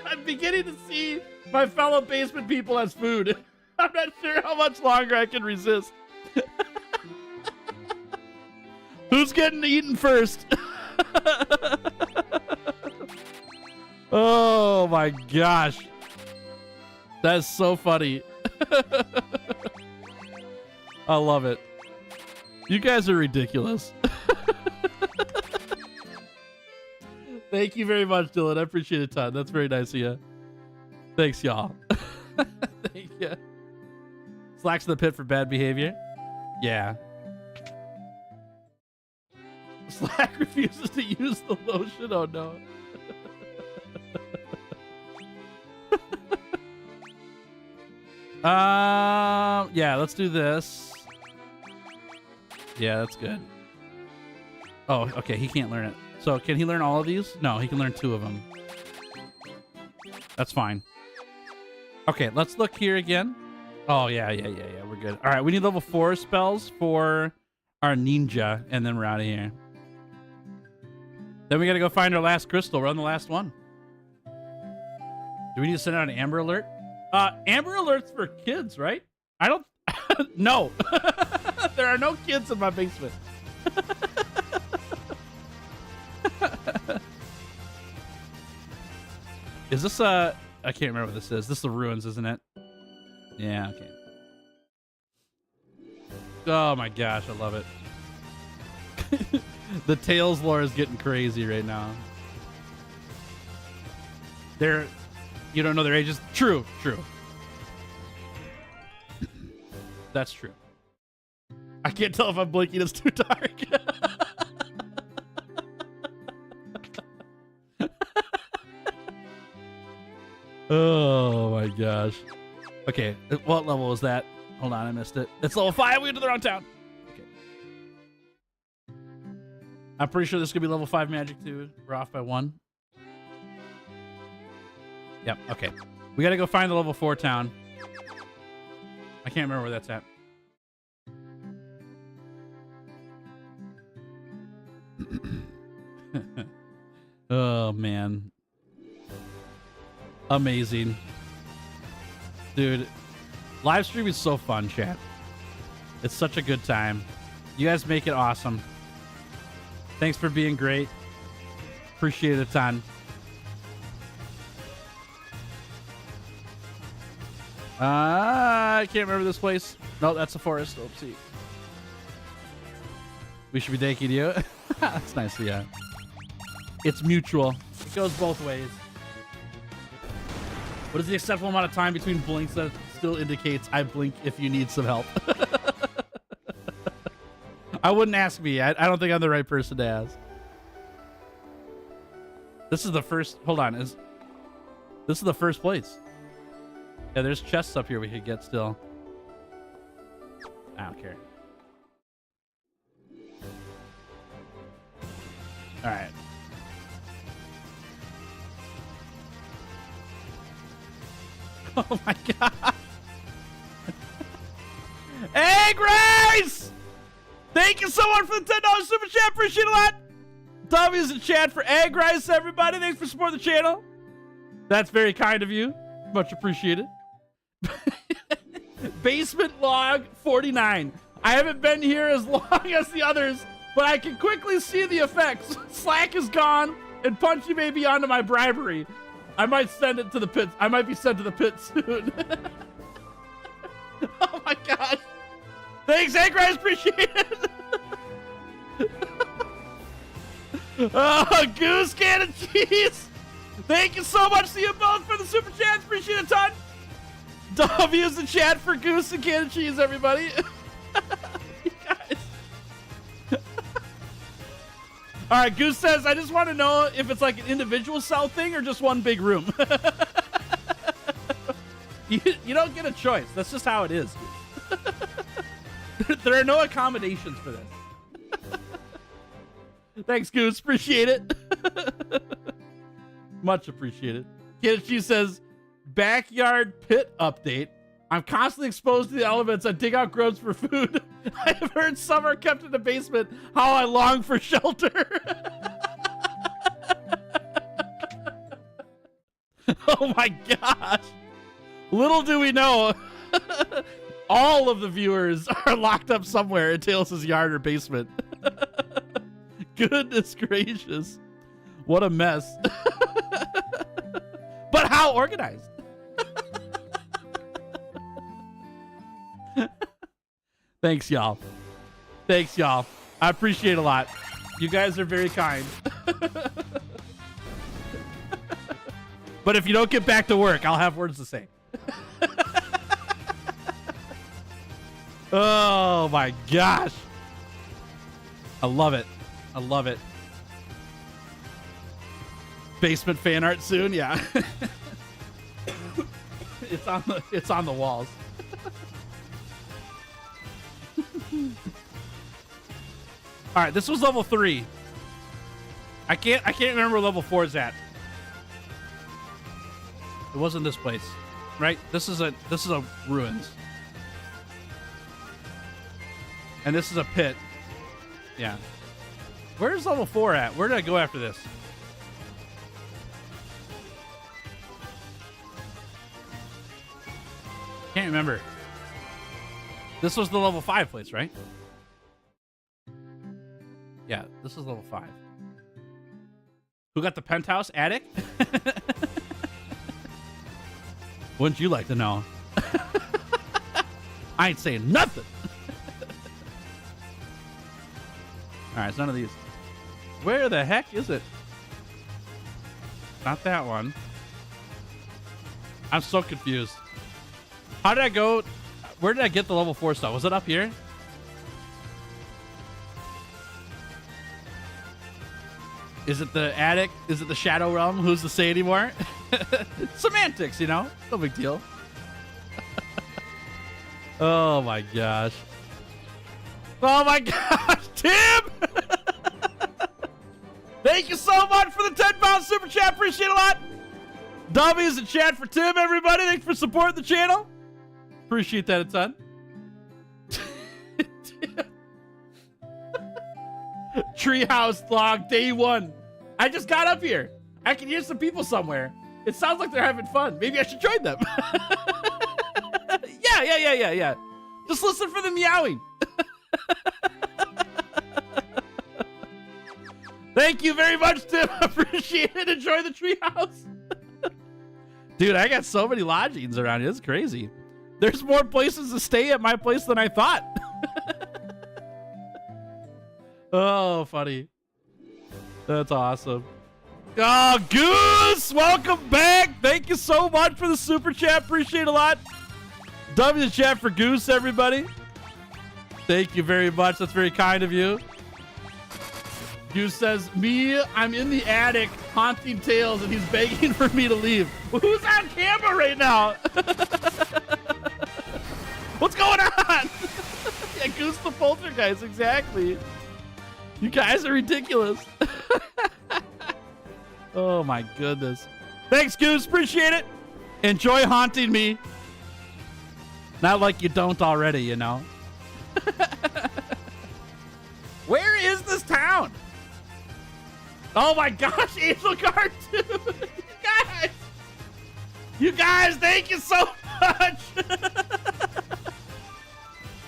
I'm beginning to see my fellow basement people as food. I'm not sure how much longer I can resist. Who's getting eaten first? Oh my gosh. That is so funny. I love it. You guys are ridiculous. Thank you very much, Dylan. I appreciate it a ton. That's very nice of you. Thanks, y'all. Thank you. Slacks in the pit for bad behavior. Yeah. Slack refuses to use the lotion. Oh no. Yeah, let's do this. Yeah, that's good. Oh, okay, he can't learn it. So can he learn all of these? No, he can learn 2 of them. That's fine. Okay, let's look here again. Oh, yeah, we're good. All right, we need level 4 spells for our ninja, and then we're out of here. Then we gotta go find our last crystal. We're on the last one. Do we need to send out an Amber Alert? Amber Alert's for kids, right? I don't... No. There are no kids in my basement. Is this I can't remember what this is. This is the ruins, isn't it? Yeah, okay. Oh my gosh, I love it. The Tails lore is getting crazy right now. You don't know their ages? True. That's true. I can't tell if I'm blinking. It's too dark. Oh my gosh. Okay, what level was that? Hold on, I missed it. It's level 5. We went to the wrong town. Okay. I'm pretty sure this could be level 5 magic too. We're off by 1. Yep, okay. We gotta go find the level 4 town. I can't remember where that's at. Oh, man. Amazing. Dude, live stream is so fun, chat. It's such a good time. You guys make it awesome. Thanks for being great. Appreciate it a ton. I can't remember this place. No, that's a forest. Oopsie. We should be thanking you. That's nice, yeah. It's mutual. It goes both ways. What is the acceptable amount of time between blinks that still indicates I blink if you need some help? I wouldn't ask me. I don't think I'm the right person to ask. This is the first... Hold on. This is the first place. Yeah, there's chests up here we could get still. I don't care. All right. Oh my god. Egg Rice! Thank you so much for the $10 super chat. Appreciate it a lot. Tommy's in chat for Egg Rice, everybody. Thanks for supporting the channel. That's very kind of you. Much appreciated. Basement log 49. I haven't been here as long as the others, but I can quickly see the effects. Slack is gone, and Punchy may be onto my bribery. I might send it to the pits. I might be sent to the pit soon. Oh my gosh. Thanks, Anchorize. Appreciate it. Oh, Goose Can and Cheese. Thank you so much to you both for the super chats. Appreciate it a ton. W's the chat for Goose and Can and Cheese, everybody. You guys. All right, Goose says, I just want to know if it's like an individual cell thing or just one big room. You don't get a choice. That's just how it is. There are no accommodations for this. Thanks, Goose. Appreciate it. Much appreciated. She says, backyard pit update. I'm constantly exposed to the elements. I dig out grubs for food. I have heard some are kept in the basement. How I long for shelter. Oh my gosh. Little do we know, all of the viewers are locked up somewhere in Tails' yard or basement. Goodness gracious. What a mess. But how organized. Thanks, y'all. Thanks, y'all. I appreciate it a lot. You guys are very kind. But if you don't get back to work, I'll have words to say. Oh my gosh. I love it. I love it. Basement fan art soon, yeah. It's on the walls. All right, this was level 3. I can't remember where level 4 is at. It wasn't this place, right? This is a ruins. And this is a pit. Yeah. Where's level 4 at? Where did I go after this? Can't remember. This was the level 5 place, right? Yeah, this is level 5. Who got the penthouse attic? Wouldn't you like to know? I ain't saying nothing. All right, it's none of these. Where the heck is it? Not that one. I'm so confused. How did I go? Where did I get the level 4 stuff? Was it up here? Is it the attic? Is it the Shadow Realm? Who's to say anymore? Semantics, you know? No big deal. Oh my gosh. Oh my gosh, Tim! Thank you so much for the 10-pound super chat. Appreciate it a lot. W's in chat for Tim, everybody. Thanks for supporting the channel. Appreciate that a ton. Treehouse log day 1. I just got up here. I can hear some people somewhere. It sounds like they're having fun. Maybe I should join them. Yeah. Just listen for the meowing. Thank you very much, Tim. Appreciate it. Enjoy the treehouse. Dude, I got so many lodgings around here. It's crazy. There's more places to stay at my place than I thought. Oh, funny. That's awesome. Oh, Goose, welcome back. Thank you so much for the super chat. Appreciate it a lot. W chat for Goose, everybody. Thank you very much. That's very kind of you. Goose says, I'm in the attic haunting Tails and he's begging for me to leave. Who's on camera right now? What's going on? Yeah, Goose the poltergeist, exactly. You guys are ridiculous. Oh my goodness. Thanks, Goose. Appreciate it. Enjoy haunting me. Not like you don't already, you know. Where is this town? Oh my gosh, Angel Guard 2. You guys, thank you so much.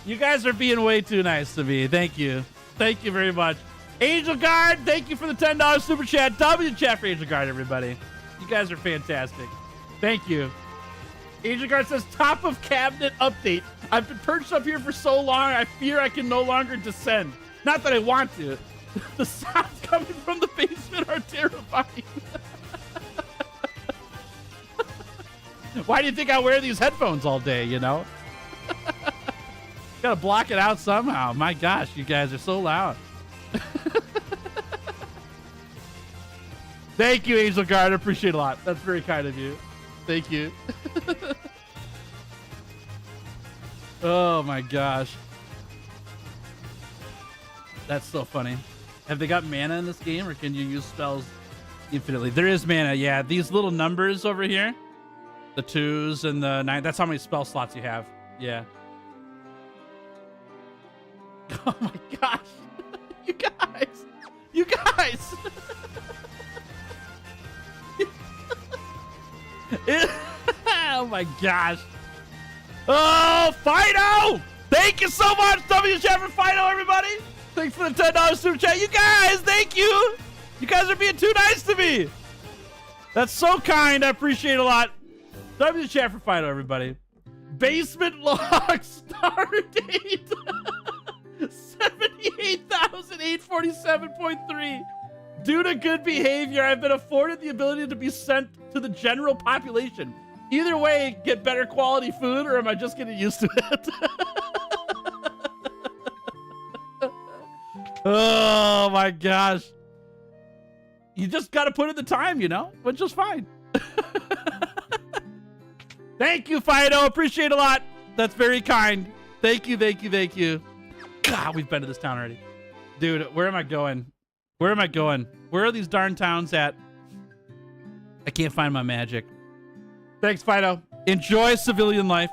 You guys are being way too nice to me. Thank you. Thank you very much. Angel Guard, thank you for the $10 super chat. W chat for Angel Guard, everybody. You guys are fantastic. Thank you. Angel Guard says, top of cabinet update. I've been perched up here for so long, I fear I can no longer descend. Not that I want to. The sounds coming from the basement are terrifying. Why do you think I wear these headphones all day, you know? Gotta block it out somehow. My gosh, you guys are so loud. Thank you, Angel Guard. I appreciate it a lot. That's very kind of you. Thank you. Oh my gosh. That's so funny. Have they got mana in this game, or can you use spells infinitely? There is mana, yeah. These little numbers over here, the 2s and the 9, that's how many spell slots you have. Yeah. Oh my gosh. You guys. You guys. Oh my gosh. Oh, Fido! Thank you so much, W chat for Fido, everybody. Thanks for the $10 super chat. You guys, thank you. You guys are being too nice to me. That's so kind. I appreciate it a lot. W chat for Fido, everybody. Basement log start date 78,847.3. Due to good behavior, I've been afforded the ability to be sent to the general population. Either way, get better quality food, or am I just getting used to it? Oh my gosh. You just got to put in the time, you know, which is fine. Thank you, Fido. Appreciate it a lot. That's very kind. Thank you, thank you, thank you. God, we've been to this town already. Dude, where am I going? Where am I going? Where are these darn towns at? I can't find my magic. Thanks, Fido. Enjoy civilian life.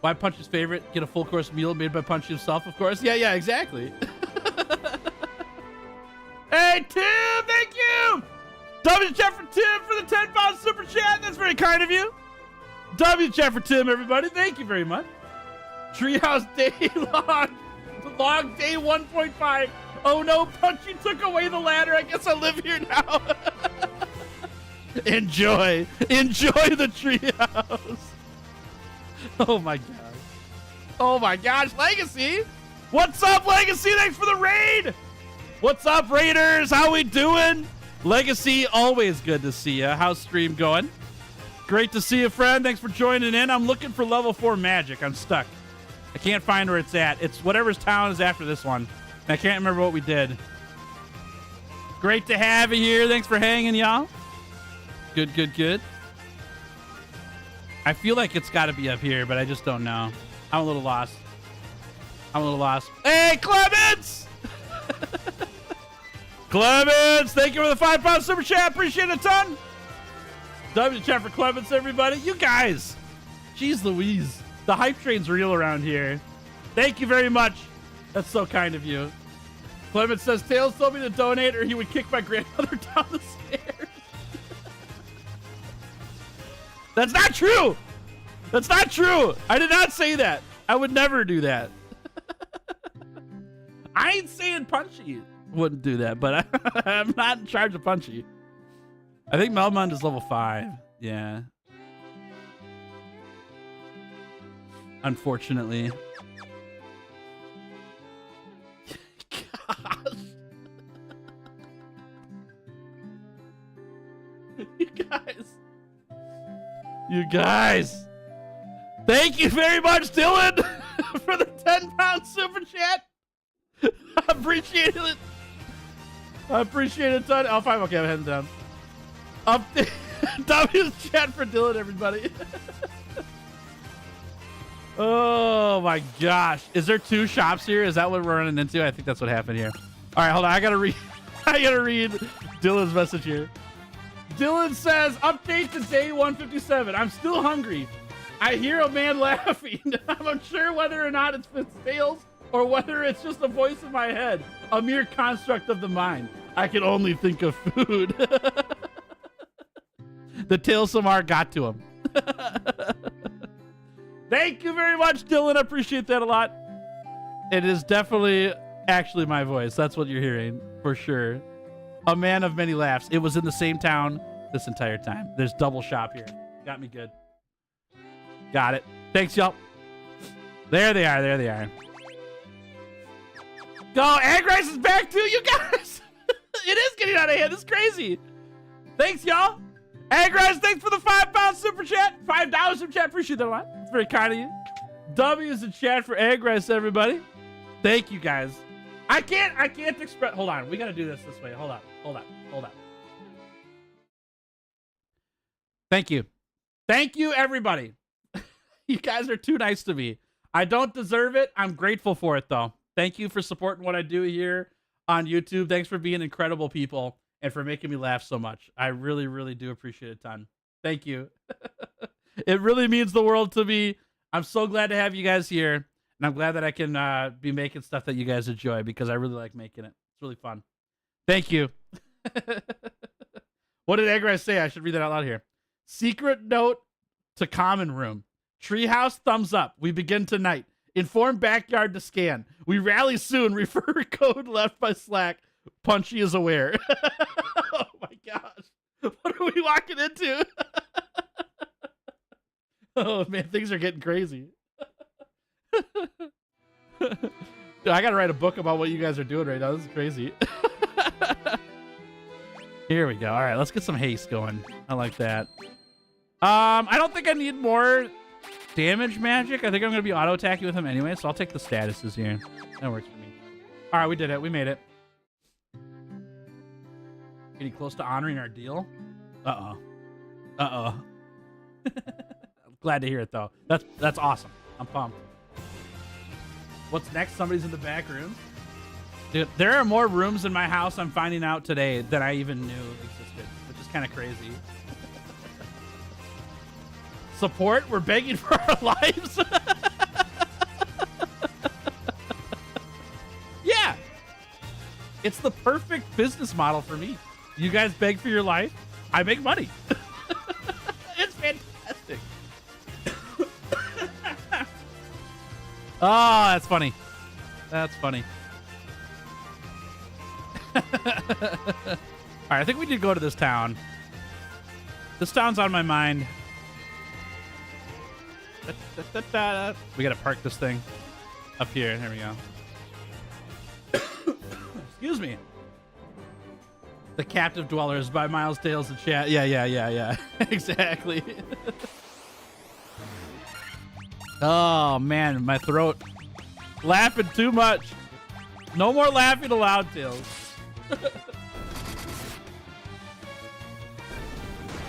Why Punch's favorite? Get a full course meal made by Punch himself, of course. Yeah, exactly. Hey, Tim, thank you. W chat for Tim for the £10 super chat. That's very kind of you. W chat for Tim, everybody. Thank you very much. Treehouse day log day 1.5. Oh no, Punchy took away the ladder. I guess I live here now. Enjoy the treehouse. Oh my gosh. Oh my gosh, Legacy. What's up, Legacy? Thanks for the raid. What's up, Raiders? How we doing? Legacy, always good to see you. How's stream going? Great to see you, friend. Thanks for joining in. I'm looking for level 4 magic. I'm stuck. I can't find where it's at. It's whatever's town is after this one. And I can't remember what we did. Great to have you here. Thanks for hanging, y'all. Good, good, good. I feel like it's got to be up here, but I just don't know. I'm a little lost. Hey, Clements! Clements, thank you for the £5 super chat. Appreciate it a ton. W chat for Clements, everybody. You guys. Jeez Louise. The hype train's real around here. Thank you very much. That's so kind of you. Clements says, Tails told me to donate or he would kick my grandmother down the stairs. That's not true. That's not true. I did not say that. I would never do that. I ain't saying Punchy wouldn't do that, but I'm not in charge of Punchy. I think Melmond is level 5. Yeah. Unfortunately. Gosh. You guys. Thank you very much, Dylan, for the £10 super chat. I appreciate it. I appreciate it a ton. Oh, 5. Okay, I'm heading down. Update. W chat for Dylan, everybody. Oh my gosh. Is there 2 shops here? Is that what we're running into? I think that's what happened here. All right, hold on. I gotta read Dylan's message here. Dylan says, update to day 157. I'm still hungry. I hear a man laughing. I'm unsure whether or not it's Fitztails or whether it's just a voice in my head, a mere construct of the mind. I can only think of food. The Tail Samar got to him. Thank you very much, Dylan. I appreciate that a lot. It is definitely actually my voice. That's what you're hearing for sure. A man of many laughs. It was in the same town this entire time. There's double shop here. Got me good. Got it. Thanks, y'all. There they are. There they are. Go. Egg Rice is back too, you guys. It is getting out of hand. It's crazy. Thanks, y'all. Egg Rice, thanks for the £5 super chat. $5 super chat. Appreciate that a lot. It's very kind of you. W is in chat for Egg Rice, everybody. Thank you, guys. I can't express. Hold on. We got to do this way. Hold on. Thank you. Thank you, everybody. You guys are too nice to me. I don't deserve it. I'm grateful for it, though. Thank you for supporting what I do here on YouTube. Thanks for being incredible people and for making me laugh so much. I really, really do appreciate it a ton. Thank you. It really means the world to me. I'm so glad to have you guys here. And I'm glad that I can be making stuff that you guys enjoy because I really like making it. It's really fun. Thank you. What did Egg Rice say? I should read that out loud here. Secret note to common room. Treehouse thumbs up. We begin tonight. Inform backyard to scan. We rally soon. Refer code left by Slack. Punchy is aware. Oh my gosh. What are we walking into? Oh man, things are getting crazy. Dude, I gotta write a book about what you guys are doing right now. This is crazy. Here we go. All right, let's get some haste going. I like that. I don't think I need more damage magic. I think I'm gonna be auto attacking with him anyway, so I'll take the statuses here. That works for me. All right, we did it. We made it. Getting close to honoring our deal. Glad to hear it though. That's awesome. I'm pumped. What's next? Somebody's in the back room. Dude, there are more rooms in my house I'm finding out today than I even knew existed, which is kind of crazy. Support? We're begging for our lives? Yeah. It's the perfect business model for me. You guys beg for your life. I make money. It's fantastic. Oh, that's funny. That's funny. All right, I think we need to go to this town. This town's on my mind. We gotta park this thing up here. There we go. Excuse me. The Captive Dwellers by Miles Tales in chat. Yeah. Exactly. Oh man, my throat. Laughing too much. No more laughing aloud, Tails.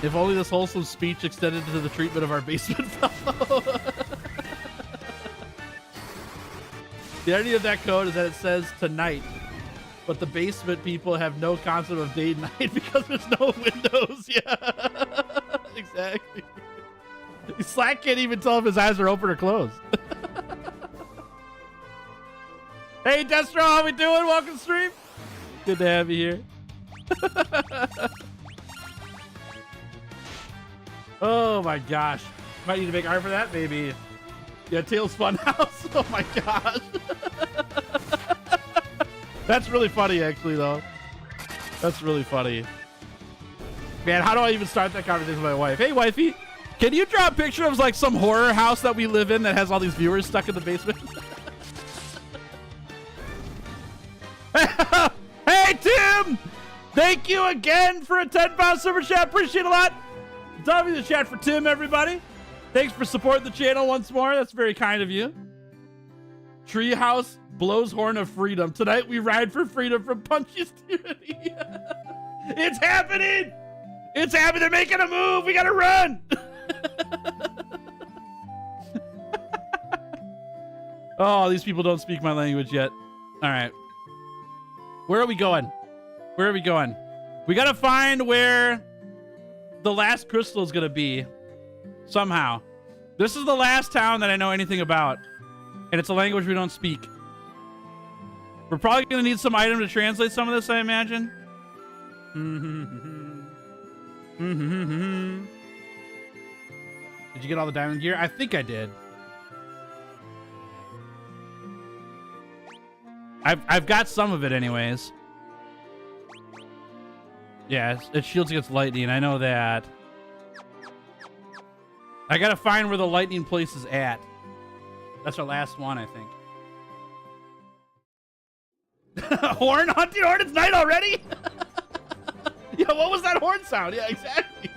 If only this wholesome speech extended to the treatment of our basement fellow. The idea of that code is that it says tonight, but the basement people have no concept of day and night because there's no windows. Yeah, exactly. Slack can't even tell if his eyes are open or closed. Hey, Destro, how we doing? Welcome to stream. Good to have you here. Oh my gosh. Might need to make art for that, maybe. Yeah, Tails Funhouse. Oh my gosh. That's really funny, actually, though. That's really funny. Man, how do I even start that conversation with my wife? Hey, wifey, can you draw a picture of like some horror house that we live in that has all these viewers stuck in the basement? Hey, Tim! Thank you again for a 10-pound super chat. Appreciate it a lot. W the chat for Tim, everybody. Thanks for supporting the channel once more. That's very kind of you. Treehouse blows horn of freedom. Tonight we ride for freedom from Punchy's tyranny. It's happening! It's happening. They're making a move. We gotta run. Oh, these people don't speak my language yet. All right. Where are we going? Where are we going? We gotta find where the last crystal is gonna be somehow. This is the last town that I know anything about, and it's a language we don't speak. We're probably gonna need some item to translate some of this, I imagine. Did you get all the diamond gear? I think I did. I've got some of it anyways. Yeah, it shields against lightning. I know that. I gotta find where the lightning place is at. That's our last one, I think. Horn hunting horn? It's night already? Yeah, what was that horn sound? Yeah, exactly.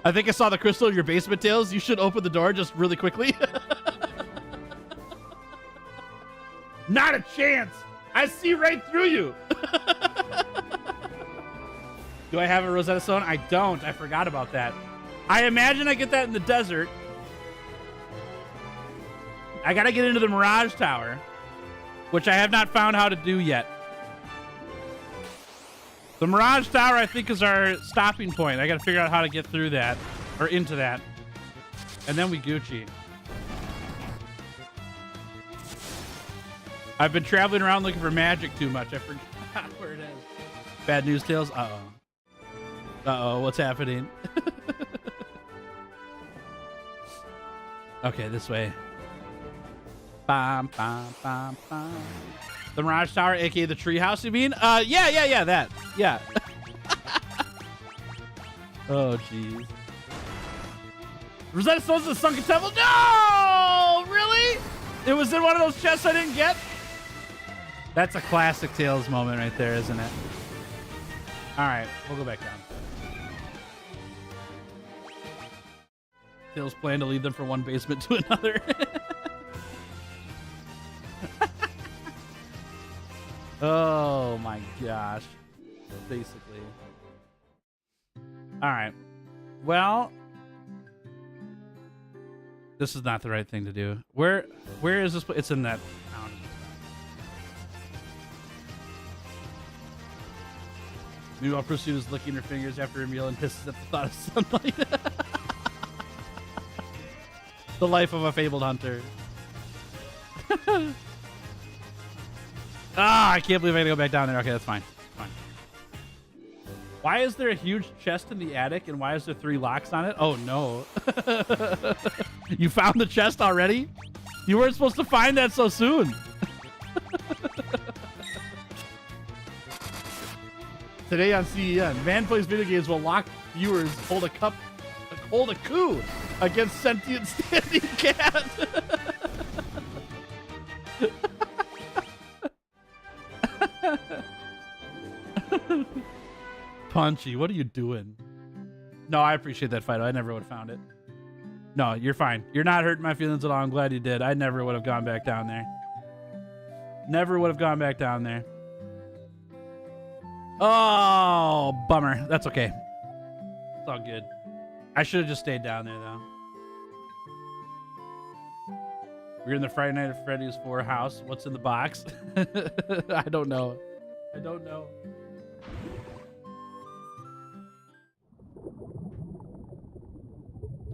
I think I saw the crystal in your basement, Tails. You should open the door just really quickly. Not a chance. I see right through you. Do I have a Rosetta Stone? I don't. I forgot about that. I imagine I get that in the desert. I gotta get into the Mirage Tower, which I have not found how to do yet. The Mirage Tower, I think, is our stopping point. I gotta figure out how to get through that, or into that. And then we Gucci. I've been traveling around looking for magic too much. I forgot where it is. Bad news, Tails? Uh-oh. Uh-oh, what's happening? Okay, this way. Bam, bam, bam, bam. The Mirage Tower, aka the treehouse, you mean? Yeah, that. Yeah. Oh, jeez. Rosetta Stone's in the Sunken Temple? No! Really? It was in one of those chests I didn't get? That's a classic Tails moment right there, isn't it? All right, we'll go back down. Tails plan to lead them from one basement to another. Oh my gosh. Basically. All right. Well, this is not the right thing to do. Where is this? It's in that town. Meanwhile, Pursuit is licking her fingers after her meal and pisses at the thought of sunlight. The life of a fabled hunter. Ah, I can't believe I gotta go back down there. Okay, that's fine. Fine. Why is there a huge chest in the attic and why is there 3 locks on it? Oh no. You found the chest already? You weren't supposed to find that so soon. Today on CEN, Man Plays Video Games will lock viewers hold a coup against sentient standing cat. Punchy, what are you doing? No, I appreciate that, Fido. I never would have found it. No, you're fine. You're not hurting my feelings at all. I'm glad you did. I never would have gone back down there. Never would have gone back down there. Oh, bummer. That's okay. It's all good. I should have just stayed down there, though. We're in the Friday Night at Freddy's 4 house. What's in the box? I don't know. I don't know.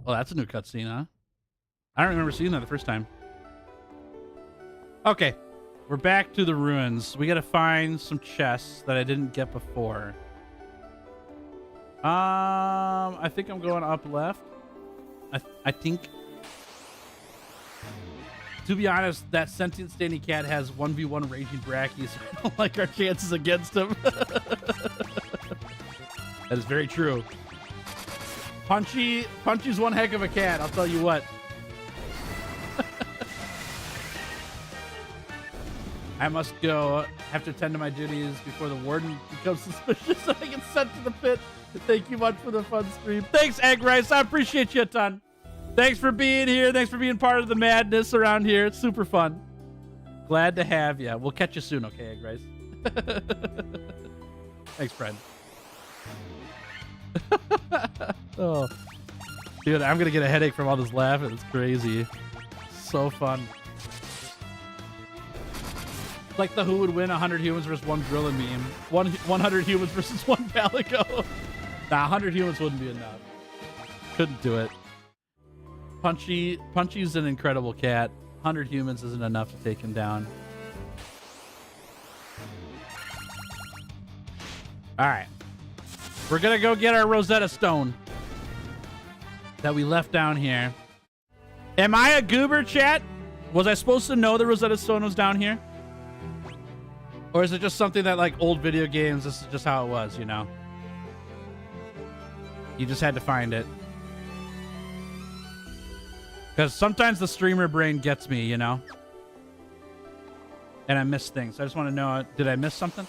Oh, that's a new cutscene, huh? I don't remember seeing that the first time. Okay. We're back to the ruins. We gotta find some chests that I didn't get before. I think I'm going up left. I think. To be honest, that sentient standing cat has 1v1 raging Bracky, so I don't like our chances against him. That is very true. Punchy's one heck of a cat, I'll tell you what. I must go. Have to tend to my duties before the warden becomes suspicious and I get sent to the pit. Thank you much for the fun stream. Thanks, Egg Rice. I appreciate you a ton. Thanks for being here. Thanks for being part of the madness around here. It's super fun. Glad to have you. We'll catch you soon, okay, Egg Rice? Thanks, friend. Oh, dude, I'm gonna get a headache from all this laughing. It's crazy. So fun. It's like the who would win 100 humans versus 1 gorilla meme. 100 humans versus 1 Palico. Nah, 100 humans wouldn't be enough. Couldn't do it. Punchy's an incredible cat. 100 humans isn't enough to take him down. All right. We're going to go get our Rosetta Stone that we left down here. Am I a goober, chat? Was I supposed to know the Rosetta Stone was down here? Or is it just something that, like, old video games, this is just how it was, you know? You just had to find it. Because sometimes the streamer brain gets me, you know? And I miss things. I just want to know, did I miss something?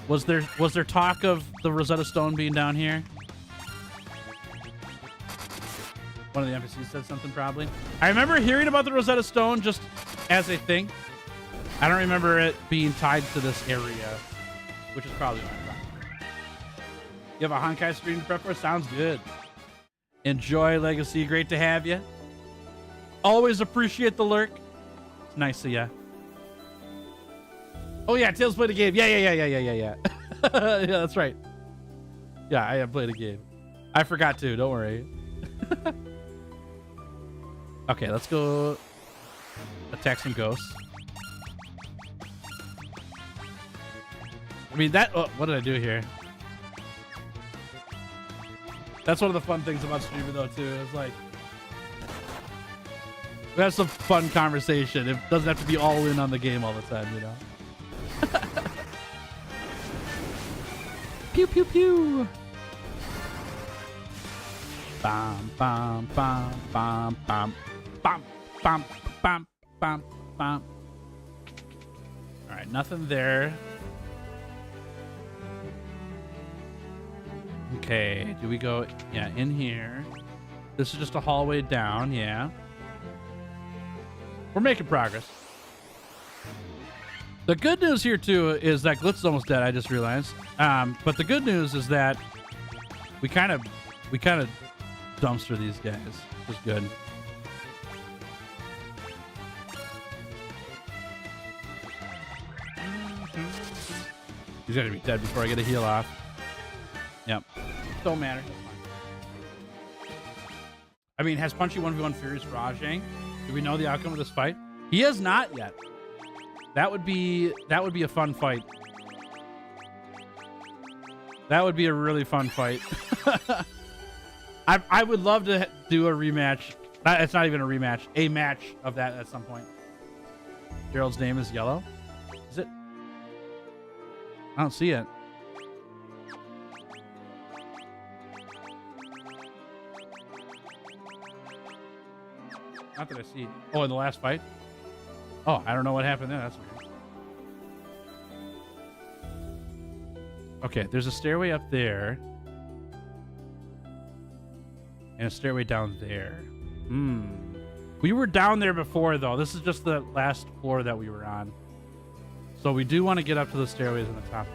Was there talk of the Rosetta Stone being down here? One of the NPCs said something, probably. I remember hearing about the Rosetta Stone just as a thing. I don't remember it being tied to this area, which is probably why I'm wrong. You have a Honkai stream to prep for? Sounds good. Enjoy, Legacy. Great to have you. Always appreciate the lurk. It's nice of you. Oh, yeah, Tails played a game. Yeah. Yeah, that's right. Yeah, I have played a game. I forgot to. Don't worry. Okay, let's go attack some ghosts. I mean, that... Oh, what did I do here? That's one of the fun things about streaming, though, too. It's like... we have some fun conversation. It doesn't have to be all in on the game all the time, you know? Pew, pew, pew. Bam, bam, bam, bam, bam. Bam, bam, bam, bam, bam. All right, nothing there. Okay, do we go? Yeah, in here. This is just a hallway down, yeah. We're making progress. The good news here, too, is that Glitz is almost dead, I just realized. But the good news is that we kind of dumpster these guys, which is good. He's gonna be dead before I get a heal off. Yep. Don't matter. I mean, has Punchy 1v1 Furious Rajang? Do we know the outcome of this fight? He has not yet. That would be a fun fight. That would be a really fun fight. I would love to do a rematch. It's not even a rematch. A match of that at some point. Gerald's name is Yellow. Is it? I don't see it. Not that I see. Oh, in the last fight? Oh, I don't know what happened there. That's weird. Okay, there's a stairway up there. And a stairway down there. We were down there before, though. This is just the last floor that we were on. So we do want to get up to the stairways on the top.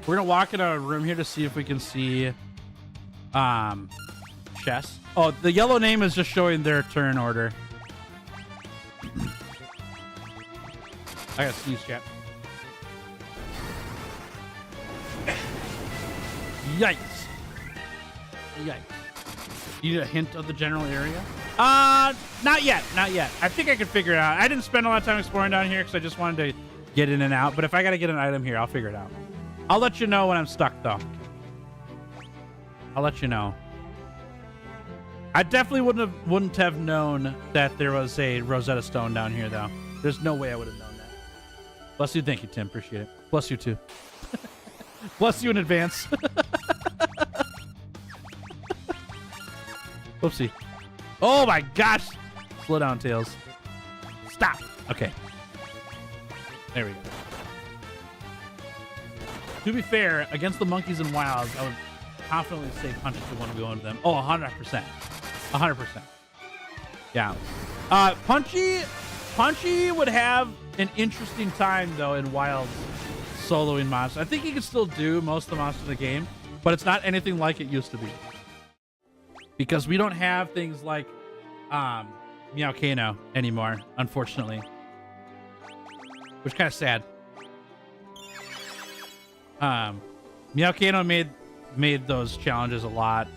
We're going to walk in a room here to see if we can see chess. Oh, the yellow name is just showing their turn order. I got to sneeze, chat. Yikes. Yikes. You need a hint of the general area? Not yet. Not yet. I think I could figure it out. I didn't spend a lot of time exploring down here because I just wanted to get in and out. But if I got to get an item here, I'll figure it out. I'll let you know when I'm stuck, though. I'll let you know. I definitely wouldn't have known that there was a Rosetta Stone down here, though. There's no way I would have known that. Bless you. Thank you, Tim. Appreciate it. Bless you, too. Bless you in advance. Whoopsie. Oh, my gosh. Slow down, Tails. Stop. Okay. There we go. To be fair, against the monkeys and wilds, I would confidently say Punchy to 1v1 them. Oh, 100%. 100%. Yeah. Punchy would have an interesting time, though, in wilds soloing monsters. I think he can still do most of the monsters in the game, but it's not anything like it used to be. Because we don't have things like Meowcano anymore, unfortunately. Which is kind of sad. Meowcano made those challenges a lot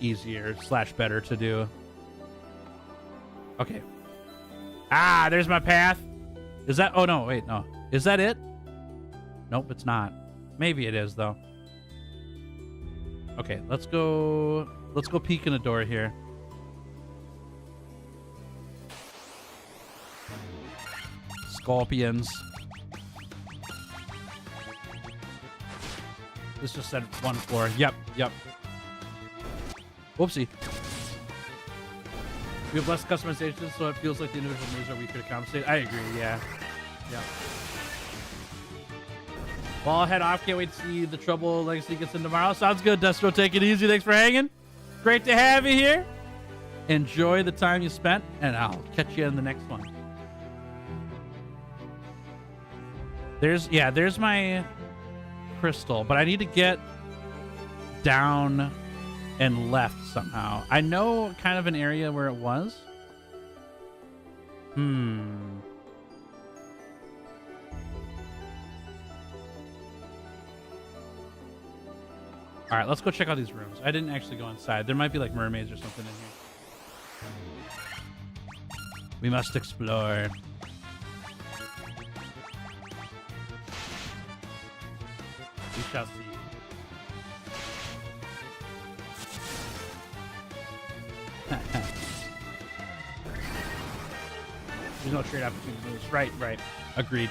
easier / better to do. Okay. There's my path. Is that... Oh, no. Wait, no. Is that it? Nope, it's not. Maybe it is though. Okay, let's go peek in the door here. Scorpions. This just said 1 floor. Yep. Whoopsie. We have less customization, so it feels like the individual moves are weaker to compensate. I agree, yeah. Well, I'll head off. Can't wait to see the Trouble Legacy gets in tomorrow. Sounds good, Destro. Take it easy. Thanks for hanging. Great to have you here. Enjoy the time you spent, and I'll catch you in the next one. There's my crystal, but I need to get down and left somehow. I know kind of an area where it was. All right, let's go check out these rooms. I didn't actually go inside. There might be like mermaids or something in here. We must explore. We shall see. There's no trade opportunity moves. Right. Agreed.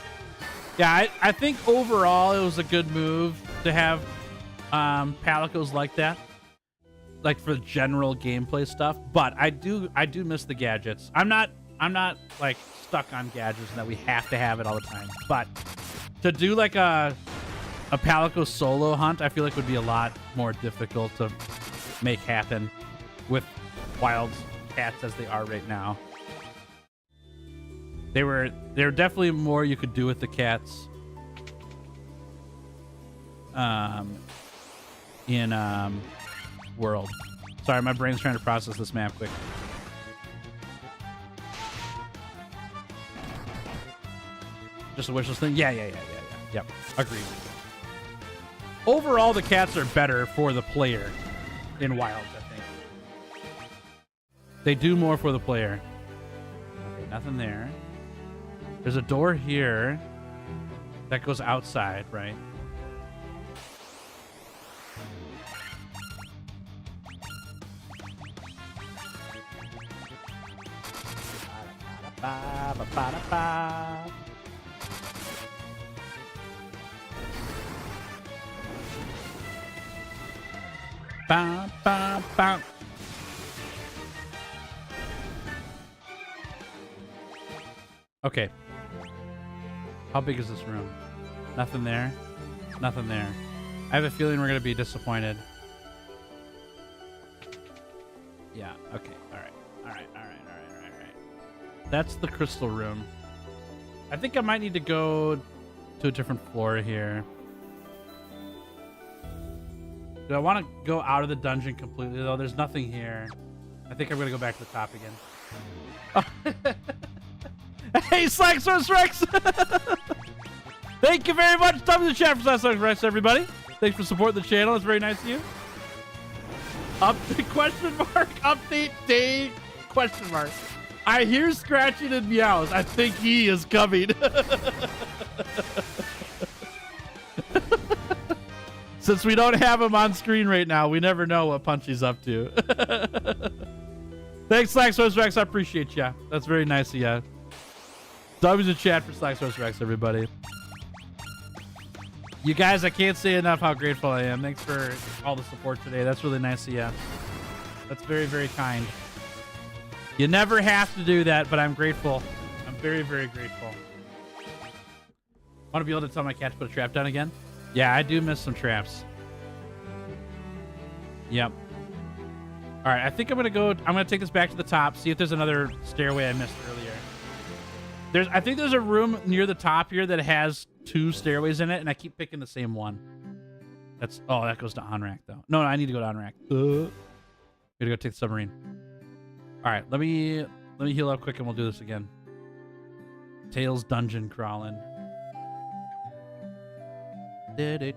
Yeah, I think overall it was a good move to have Palicos like that, like for general gameplay stuff. But I do miss the gadgets. I'm not like stuck on gadgets and that we have to have it all the time. But to do like a Palico solo hunt, I feel like would be a lot more difficult to make happen with wild cats as they are right now. There were definitely more you could do with the cats in World. Sorry, my brain's trying to process this map quick. Just a wishlist thing? Yeah. Yep, agreed. Overall, the cats are better for the player in Wilds, I think. They do more for the player. Okay, nothing there. There's a door here that goes outside, right? Okay. How big is this room? Nothing there. Nothing there. I have a feeling we're going to be disappointed. Yeah, okay. All right. That's the crystal room. I think I might need to go to a different floor here. Do I want to go out of the dungeon completely, though? There's nothing here. I think I'm going to go back to the top again. Hey, Slacksource Rex! Thank you very much. Top of the chat for Slacksource Rex, everybody. Thanks for supporting the channel. It's very nice of you. Update question mark? Update day question mark. I hear scratching and meows. I think he is coming. Since we don't have him on screen right now, we never know what Punchy's up to. Thanks, Slacksource Rex. I appreciate ya. That's very nice of ya. W's in chat for Slacksource Rex, everybody. You guys, I can't say enough how grateful I am. Thanks for all the support today. That's really nice of ya. That's very, very kind. You never have to do that, but I'm grateful. I'm very, very grateful. Want to be able to tell my cat to put a trap down again? Yeah, I do miss some traps. Yep. All right, I think I'm gonna take this back to the top, see if there's another stairway I missed earlier. I think there's a room near the top here that has 2 stairways in it, and I keep picking the same one. That goes to Onrak though. No, I need to go to Onrak. Gotta go take the submarine. All right, let me heal up quick and we'll do this again. Tails dungeon crawling. Do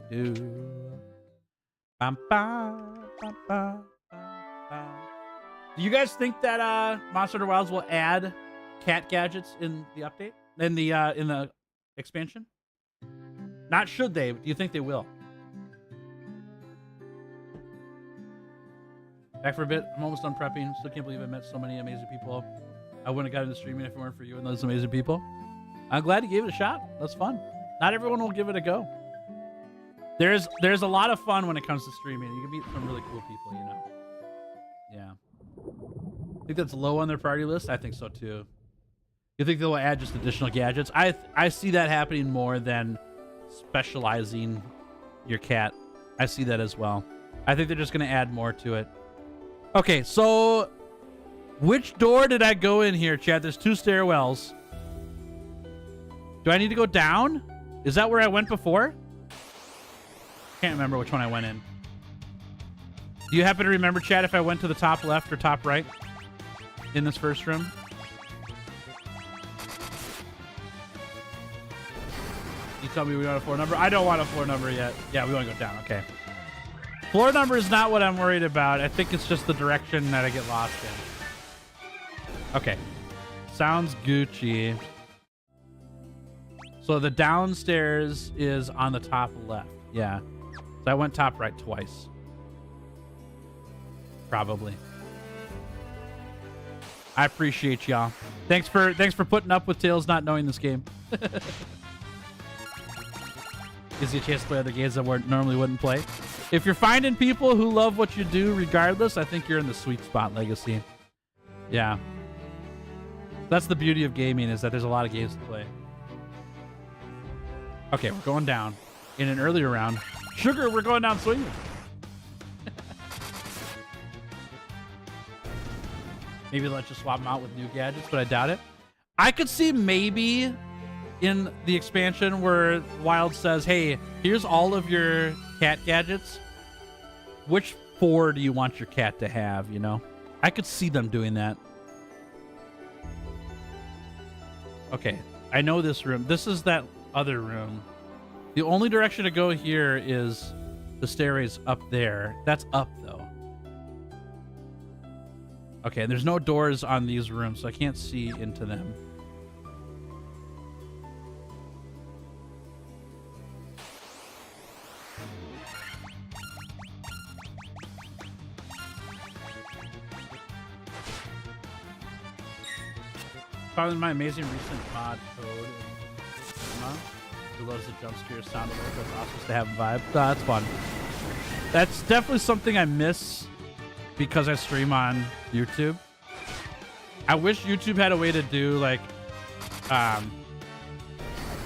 you guys think that Monster Hunter Wilds will add cat gadgets in the update? In the expansion? Not should they, but do you think they will? Back for a bit. I'm almost done prepping. Still can't believe I met so many amazing people. I wouldn't have got into streaming if it weren't for you and those amazing people. I'm glad you gave it a shot. That's fun. Not everyone will give it a go. There's a lot of fun when it comes to streaming. You can meet some really cool people, you know. Yeah. I think that's low on their priority list. I think so too. You think they'll add just additional gadgets? I see that happening more than specializing your cat. I see that as well. I think they're just going to add more to it. Okay, so which door did I go in here, chat? There's 2 stairwells. Do I need to go down? Is that where I went before? Can't remember which one I went in. Do you happen to remember, chat, if I went to the top left or top right in this first room? You tell me we want a floor number? I don't want a floor number yet. Yeah, we want to go down. Okay. Floor number is not what I'm worried about. I think it's just the direction that I get lost in. Okay. Sounds Gucci. So the downstairs is on the top left. Yeah. So I went top right twice. Probably. I appreciate y'all. Thanks for putting up with Tails not knowing this game. Gives you a chance to play other games that normally wouldn't play. If you're finding people who love what you do regardless, I think you're in the sweet spot, Legacy. Yeah. That's the beauty of gaming, is that there's a lot of games to play. Okay, we're going down in an earlier round. Sugar, we're going down swinging. Maybe let's just swap them out with new gadgets, but I doubt it. I could see maybe in the expansion where Wild says, hey, here's all of your cat gadgets. Which 4 do you want your cat to have, you know? I could see them doing that. Okay, I know this room. This is that other room. The only direction to go here is the stairways up there. That's up, though. Okay, and there's no doors on these rooms, so I can't see into them. Found my amazing recent mod code. Who loves the jump scare sound alert? That's awesome to have a vibe. That's fun. That's definitely something I miss because I stream on YouTube. I wish YouTube had a way to do like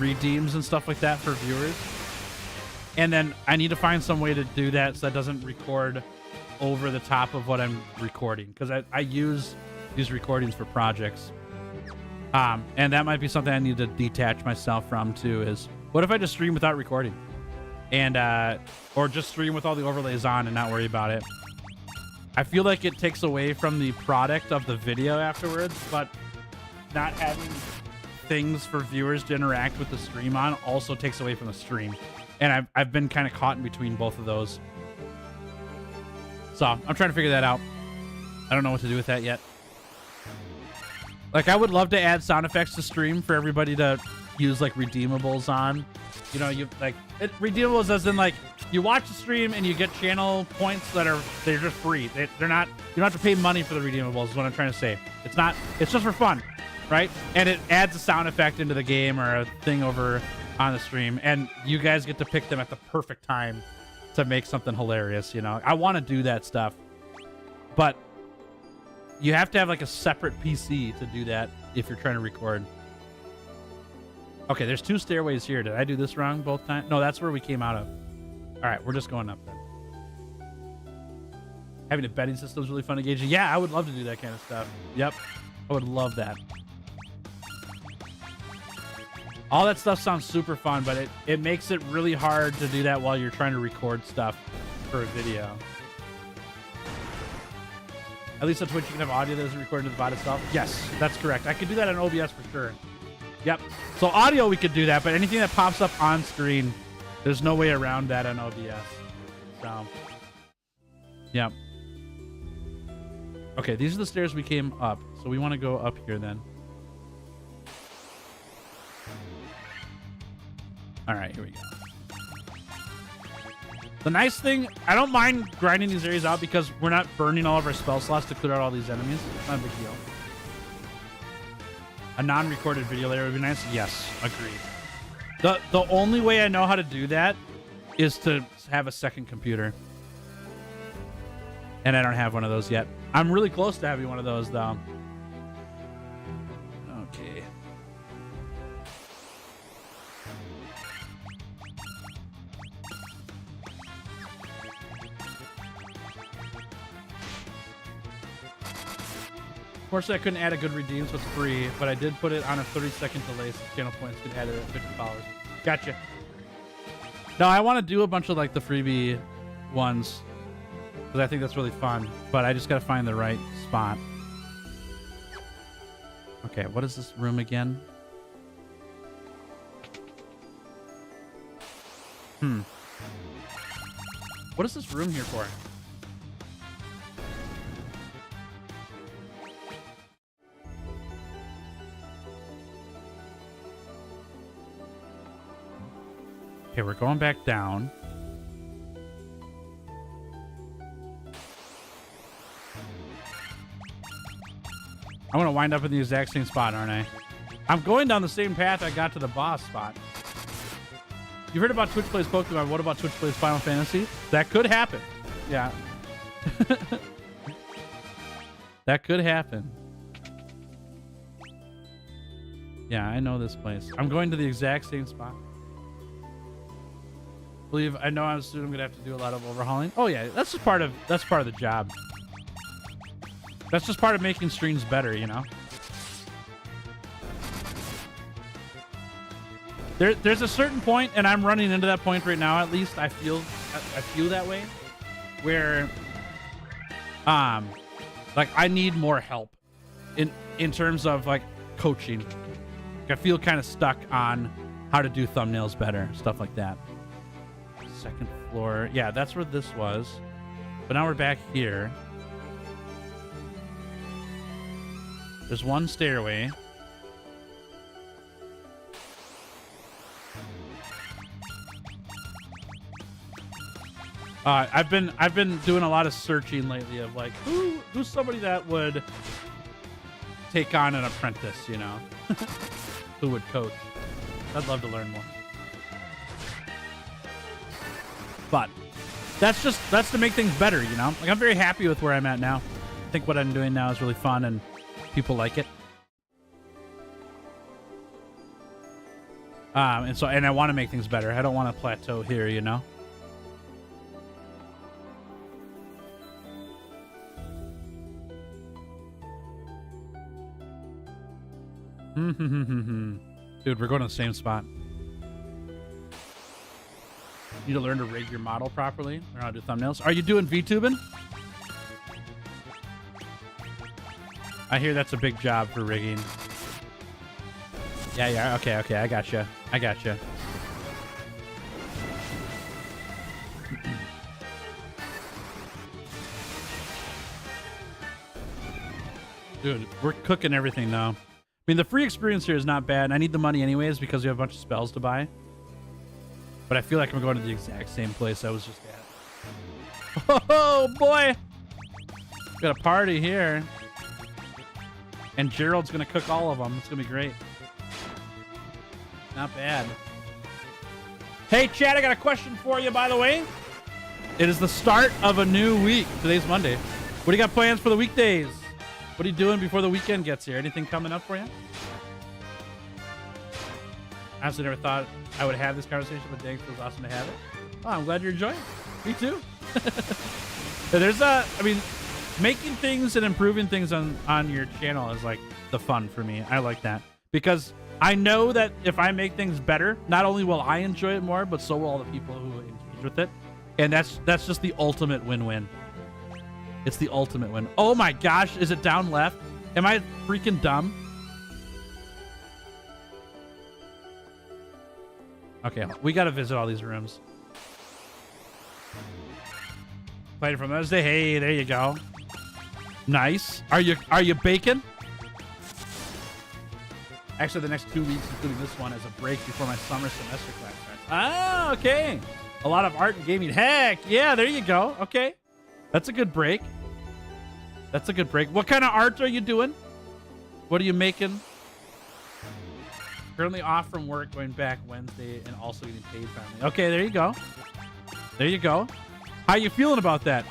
redeems and stuff like that for viewers. And then I need to find some way to do that so that doesn't record over the top of what I'm recording, because I use these recordings for projects. And that might be something I need to detach myself from too, is what if I just stream without recording? And or just stream with all the overlays on and not worry about it. I feel like it takes away from the product of the video afterwards, but not having things for viewers to interact with the stream on also takes away from the stream. And I've been kind of caught in between both of those. So I'm trying to figure that out. I don't know what to do with that yet. Like, I would love to add sound effects to stream for everybody to use, like, redeemables on. You know, you like redeemables as in, like, you watch the stream and you get channel points they're just free. They're not, you don't have to pay money for the redeemables is what I'm trying to say. It's just for fun, right? And it adds a sound effect into the game or a thing over on the stream, and you guys get to pick them at the perfect time to make something hilarious, you know? I want to do that stuff, but you have to have like a separate PC to do that if you're trying to record. Okay, there's 2 stairways here. Did I do this wrong both times? No, that's where we came out of. All right, we're just going up then. Having a betting system is really fun engaging. Yeah, I would love to do that kind of stuff. Yep, I would love that. All that stuff sounds super fun, but it makes it really hard to do that while you're trying to record stuff for a video. At least on Twitch, you can have audio that isn't recorded to the VOD itself. Yes, that's correct. I could do that on OBS for sure. Yep. So audio, we could do that, but anything that pops up on screen, there's no way around that on OBS. So, yep. Okay, these are the stairs we came up. So we want to go up here then. All right, here we go. The nice thing, I don't mind grinding these areas out because we're not burning all of our spell slots to clear out all these enemies. It's not a big deal. A non-recorded video layer would be nice. Yes, agreed. The only way I know how to do that is to have a second computer. And I don't have one of those yet. I'm really close to having one of those, though. Okay. Unfortunately, I couldn't add a good redeem, so it's free, but I did put it on a 30-second delay, so channel points could add it at 50 followers. Gotcha. No, I want to do a bunch of like the freebie ones because I think that's really fun, but I just got to find the right spot. Okay, what is this room again? What is this room here for? Okay, we're going back down. I'm going to wind up in the exact same spot, aren't I? I'm going down the same path I got to the boss spot. You heard about Twitch Plays Pokemon. What about Twitch Plays Final Fantasy? That could happen. Yeah. That could happen. Yeah, I know this place. I'm going to the exact same spot. I know I'm soon gonna have to do a lot of overhauling. Oh yeah, that's part of the job. That's just part of making streams better, you know. There's a certain point, and I'm running into that point right now. At least I feel that way, where like I need more help in terms of like coaching. I feel kind of stuck on how to do thumbnails better, stuff like that. Second floor. Yeah, that's where this was. But now we're back here. There's one stairway. I've been doing a lot of searching lately of like who's somebody that would take on an apprentice, you know, who would coach. I'd love to learn more. But that's to make things better, you know? Like I'm very happy with where I'm at now. I think what I'm doing now is really fun and people like it. And I want to make things better. I don't want to plateau here, you know? Dude, we're going to the same spot. You need to learn to rig your model properly. Learn how to do thumbnails. Are you doing VTubing? I hear that's a big job for rigging. Yeah. Okay. I gotcha. Dude, we're cooking everything now. I mean, the free experience here is not bad. I need the money anyways because we have a bunch of spells to buy. But I feel like I'm going to the exact same place I was just at. Oh, boy. Got a party here. And Gerald's going to cook all of them. It's going to be great. Not bad. Hey, Chad, I got a question for you, by the way. It is the start of a new week. Today's Monday. What do you got plans for the weekdays? What are you doing before the weekend gets here? Anything coming up for you? I honestly never thought I would have this conversation, but dang, it feels awesome to have it. Oh, I'm glad you're enjoying it. Me too. I mean, making things and improving things on your channel is like the fun for me. I like that because I know that if I make things better, not only will I enjoy it more, but so will all the people who engage with it. And that's just the ultimate win-win. It's the ultimate win. Oh my gosh, is it down left? Am I freaking dumb? Okay, we gotta visit all these rooms. Playing from Wednesday. Hey, there you go. Nice. Are you baking? Actually, the next 2 weeks, including this one, as a break before my summer semester class starts. Ah, okay. A lot of art and gaming. Heck, yeah, there you go. Okay. That's a good break. That's a good break. What kind of art are you doing? What are you making? Currently off from work, going back Wednesday, and also getting paid finally. Okay, there you go. There you go. How you feeling about that?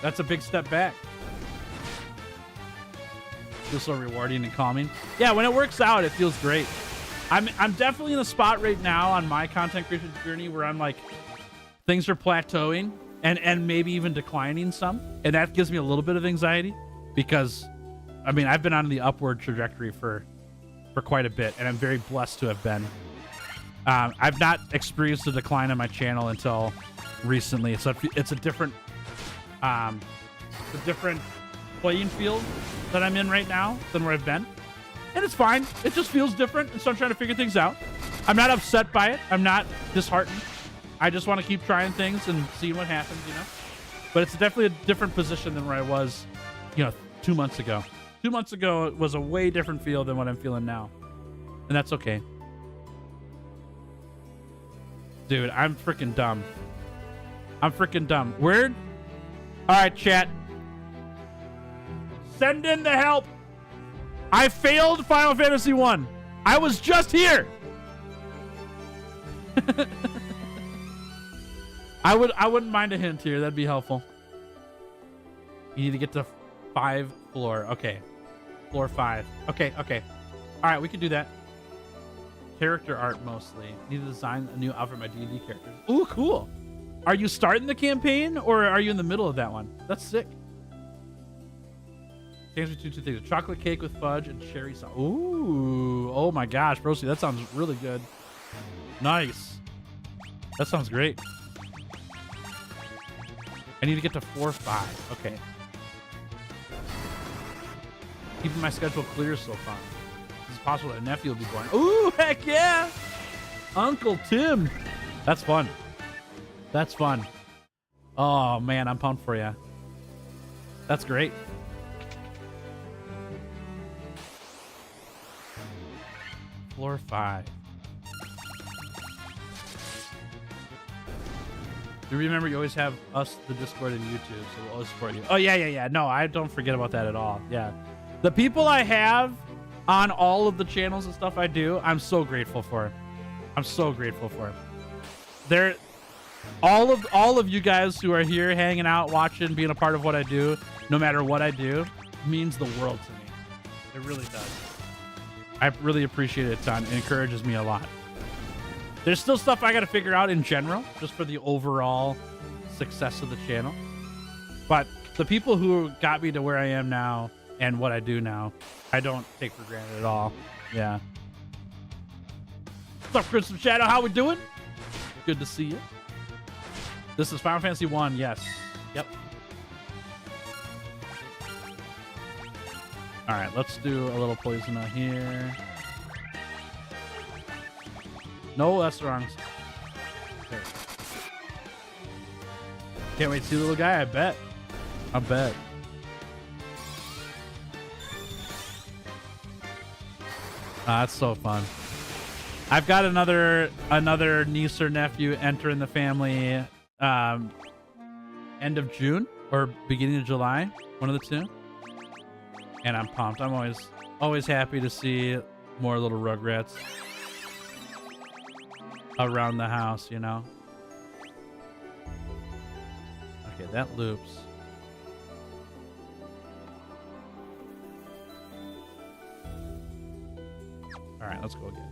That's a big step back. Feels so rewarding and calming. Yeah, when it works out, it feels great. I'm definitely in a spot right now on my content creation journey where I'm like, things are plateauing and maybe even declining some. And that gives me a little bit of anxiety because, I mean, I've been on the upward trajectory for quite a bit, and I'm very blessed to have been. I've not experienced a decline on my channel until recently. So it's a different playing field that I'm in right now than where I've been. And it's fine. It just feels different. And so I'm trying to figure things out. I'm not upset by it. I'm not disheartened. I just want to keep trying things and seeing what happens, you know? But it's definitely a different position than where I was, 2 months ago. 2 months ago, it was a way different feel than what I'm feeling now. And that's okay. Dude, I'm freaking dumb. I'm freaking dumb. Word? All right, chat. Send in the help. I failed Final Fantasy 1. I was just here. I wouldn't mind a hint here. That'd be helpful. You need to get to 5 floor. Okay. Floor 5. Okay. All right, we can do that. Character art mostly. Need to design a new outfit for my D&D characters. Ooh, cool. Are you starting the campaign or are you in the middle of that one? That's sick. Change between two things: a chocolate cake with fudge and cherry sauce. Ooh, oh my gosh, Broski, that sounds really good. Nice. That sounds great. I need to get to 4-5. Okay. Keeping my schedule clear so far. It's possible that a nephew will be born. Ooh, heck yeah! Uncle Tim. That's fun. That's fun. Oh man, I'm pumped for you. That's great. Floor 5. You remember you always have us, the Discord, and YouTube, so we'll always support you. Oh, yeah. No, I don't forget about that at all. Yeah. The people I have on all of the channels and stuff I do, I'm so grateful for. I'm so grateful for. They're all of you guys who are here hanging out, watching, being a part of what I do, no matter what I do, means the world to me. It really does. I really appreciate it a ton. It encourages me a lot. There's still stuff I got to figure out in general, just for the overall success of the channel. But the people who got me to where I am now and what I do now, I don't take for granted at all. Yeah. What's up, Crystal Shadow? How we doing? Good to see you. This is Final Fantasy 1. Yes. Yep. All right, let's do a little poison out here. No, that's the wrong. Okay. Can't wait to see the little guy. I bet. That's so fun. I've got another niece or nephew entering the family end of June or beginning of July, one of the two. And I'm pumped. I'm always happy to see more little Rugrats around the house, you know. Okay, that loops. All right, let's go again.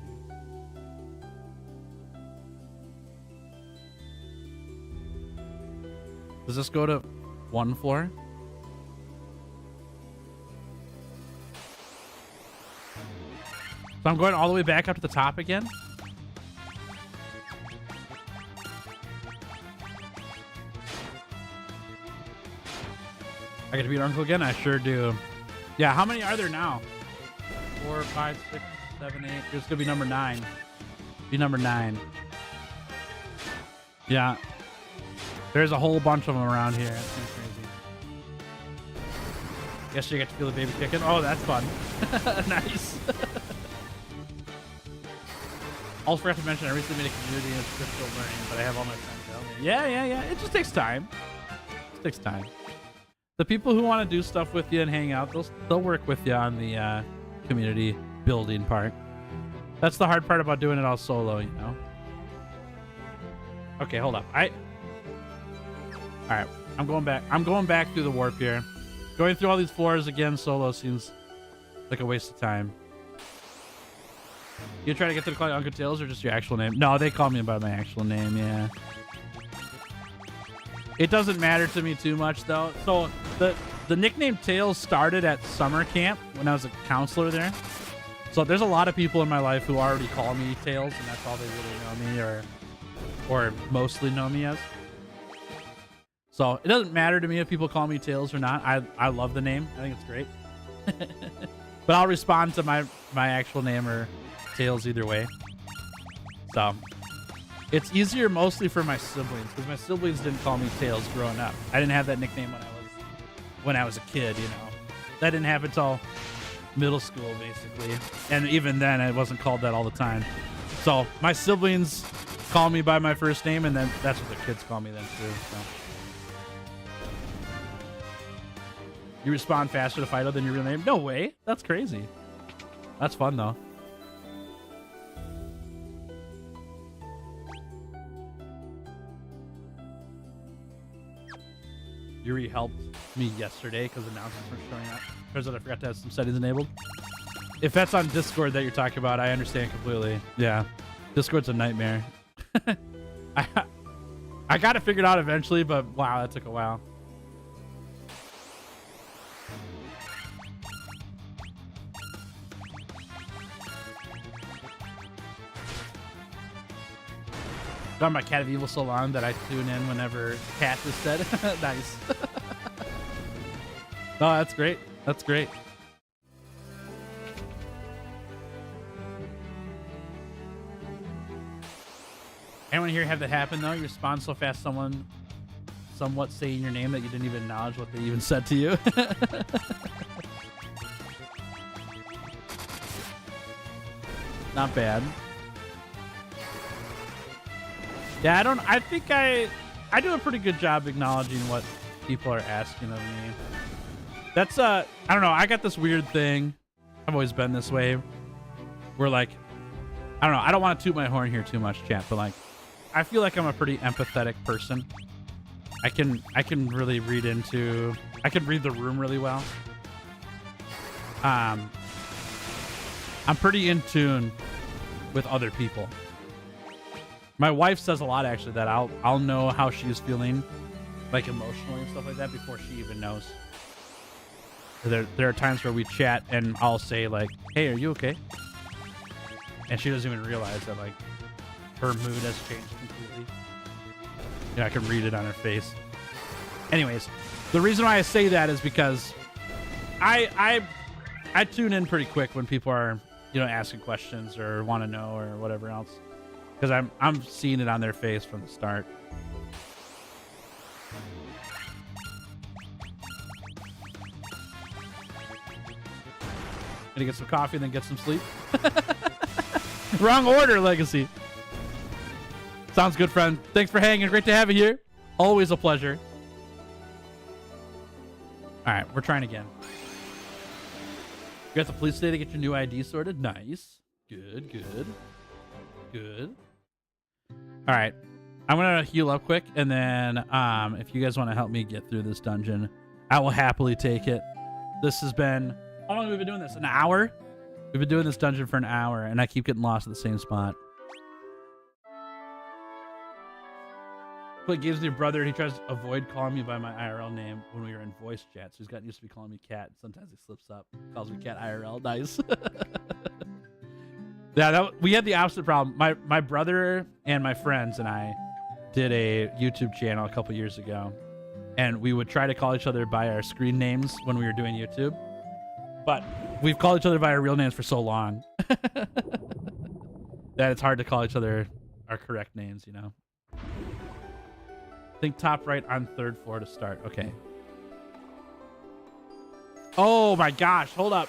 Does this go to 1 floor? So I'm going all the way back up to the top again? I get to beat Uncle again? I sure do. Yeah, how many are there now? 4, 5, 6, 7, 8. There's gonna be number 9. Be number 9. Yeah. There's a whole bunch of them around here. That's kind of crazy. Guess you get to feel the baby kicking. Oh, that's fun. Nice. Also forgot to mention I recently made a community and it's still learning, but I have all my friends out there. Yeah. It just takes time. It takes time. The people who want to do stuff with you and hang out, they'll work with you on the community building part. That's the hard part about doing it all solo, you know. Okay, hold up. All right, I'm going back. I'm going back through the warp here. Going through all these floors again solo seems like a waste of time. You try to get to call you Uncle Tails or just your actual name? No, they call me by my actual name, yeah. It doesn't matter to me too much though. So the nickname Tails started at summer camp when I was a counselor there. So there's a lot of people in my life who already call me Tails, and that's all they really know me or mostly know me as. So it doesn't matter to me if people call me Tails or not. I love the name. I think it's great. But I'll respond to my actual name or Tails either way. So it's easier mostly for my siblings because my siblings didn't call me Tails growing up. I didn't have that nickname when I was a kid, you know. That didn't happen until middle school basically, and even then I wasn't called that all the time. So my siblings call me by my first name, and then that's what the kids call me then too. So. You respond faster to Fido than your real name? No way. That's crazy. That's fun though. Yuri helped me yesterday because announcements were showing up. Turns out I forgot to have some settings enabled. If that's on Discord that you're talking about, I understand completely. Yeah, Discord's a nightmare. I got it figured out eventually, but wow, that took a while. Got my Cat of Evil so long that I tune in whenever Cat is said. Nice. Oh, that's great. That's great. Anyone here have that happen though? You respond so fast, someone somewhat saying your name that you didn't even acknowledge what they even said to you. Not bad. Yeah, I think I do a pretty good job acknowledging what people are asking of me. That's I don't know, I got this weird thing. I've always been this way. Where like, I don't know, I don't want to toot my horn here too much, chat, but like I feel like I'm a pretty empathetic person. I can really read the room really well. I'm pretty in tune with other people. My wife says a lot actually that I'll know how she's feeling, like emotionally and stuff like that before she even knows. There are times where we chat and I'll say like, "Hey, are you okay?" And she doesn't even realize that like her mood has changed completely. You know, I can read it on her face. Anyways, the reason why I say that is because I tune in pretty quick when people are, you know, asking questions or want to know or whatever else. Because I'm seeing it on their face from the start. Gonna get some coffee and then get some sleep. Wrong order, Legacy. Sounds good, friend. Thanks for hanging. Great to have you here. Always a pleasure. All right, we're trying again. You got the police today to get your new ID sorted. Nice. Good, good, good. All right, I'm gonna heal up quick, and then if you guys want to help me get through this dungeon, I will happily take it. This has been, how long have we been doing this? An hour? We've been doing this dungeon for an hour, and I keep getting lost at the same spot. Play games with your brother, and he tries to avoid calling me by my IRL name when we were in voice chat, so he's gotten used to be calling me Cat. Sometimes he slips up, calls me Cat IRL. Nice. Yeah, we had the opposite problem. My brother and my friends and I did a YouTube channel a couple years ago, and we would try to call each other by our screen names when we were doing YouTube. But we've called each other by our real names for so long that it's hard to call each other our correct names, you know. Think top right on 3rd floor to start. Okay. Oh my gosh, hold up.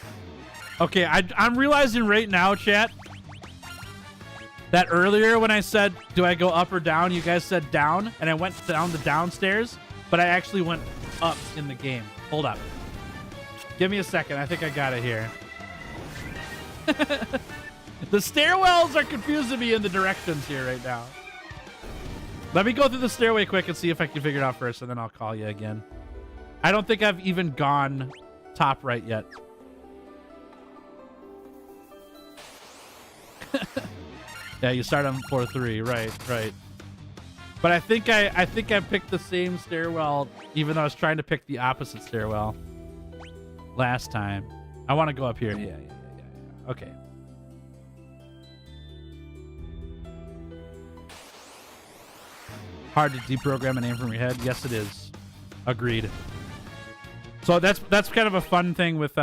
Okay, I'm realizing right now, chat, That earlier when I said, do I go up or down? You guys said down, and I went down the downstairs, but I actually went up in the game. Hold up. Give me a second. I think I got it here. The stairwells are confusing me in the directions here right now. Let me go through the stairway quick and see if I can figure it out first, and then I'll call you again. I don't think I've even gone top right yet. Yeah, you start on floor 3. Right. But I think I picked the same stairwell, even though I was trying to pick the opposite stairwell last time. I want to go up here. Yeah. Okay. Hard to deprogram a name from your head. Yes, it is. Agreed. So that's kind of a fun thing with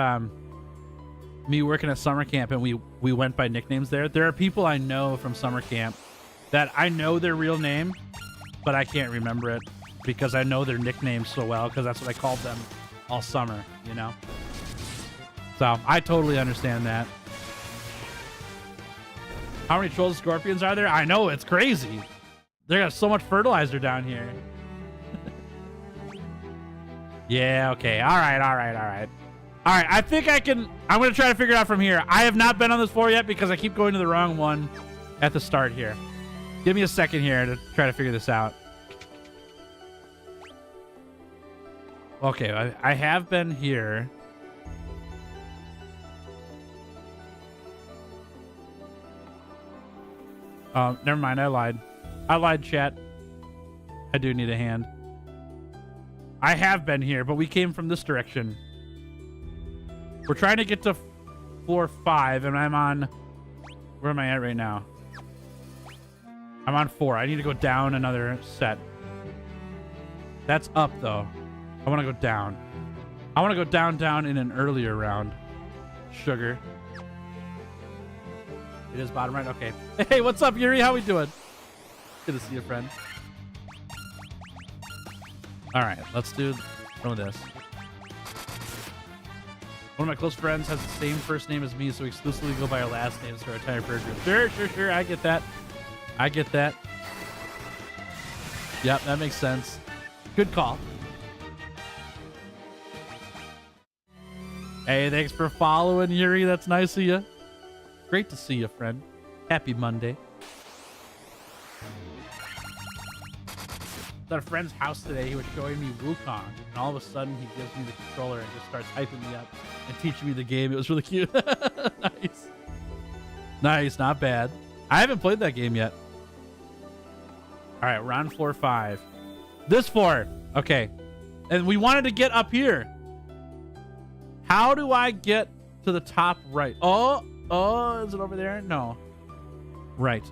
me working at summer camp, and we went by nicknames there. There are people I know from summer camp that I know their real name, but I can't remember it because I know their nicknames so well because that's what I called them all summer, you know? So I totally understand that. How many trolls and scorpions are there? I know, it's crazy. They got so much fertilizer down here. Yeah, okay. All right. I think I'm going to try to figure it out from here. I have not been on this floor yet because I keep going to the wrong one at the start here. Give me a second here to try to figure this out. Okay, I have been here. Never mind. I lied, chat. I do need a hand. I have been here, but we came from this direction. We're trying to get to floor 5, and I'm on... Where am I at right now? I'm on 4. I need to go down another set. That's up, though. I want to go down. I want to go down in an earlier round. Sugar. It is bottom right? Okay. Hey, what's up, Yuri? How we doing? Good to see you, friend. All right, let's do some of this. One of my close friends has the same first name as me, so we exclusively go by our last names for our entire peer group. Sure. I get that. Yep, that makes sense. Good call. Hey, thanks for following, Yuri. That's nice of you. Great to see you, friend. Happy Monday. At a friend's house today, he was showing me Wukong, and all of a sudden he gives me the controller and just starts hyping me up and teaching me the game. It was really cute. Nice, not bad. I haven't played that game yet. All right, we're on floor 5. This floor, okay. And we wanted to get up here. How do I get to the top right? Oh, is it over there? No. Right.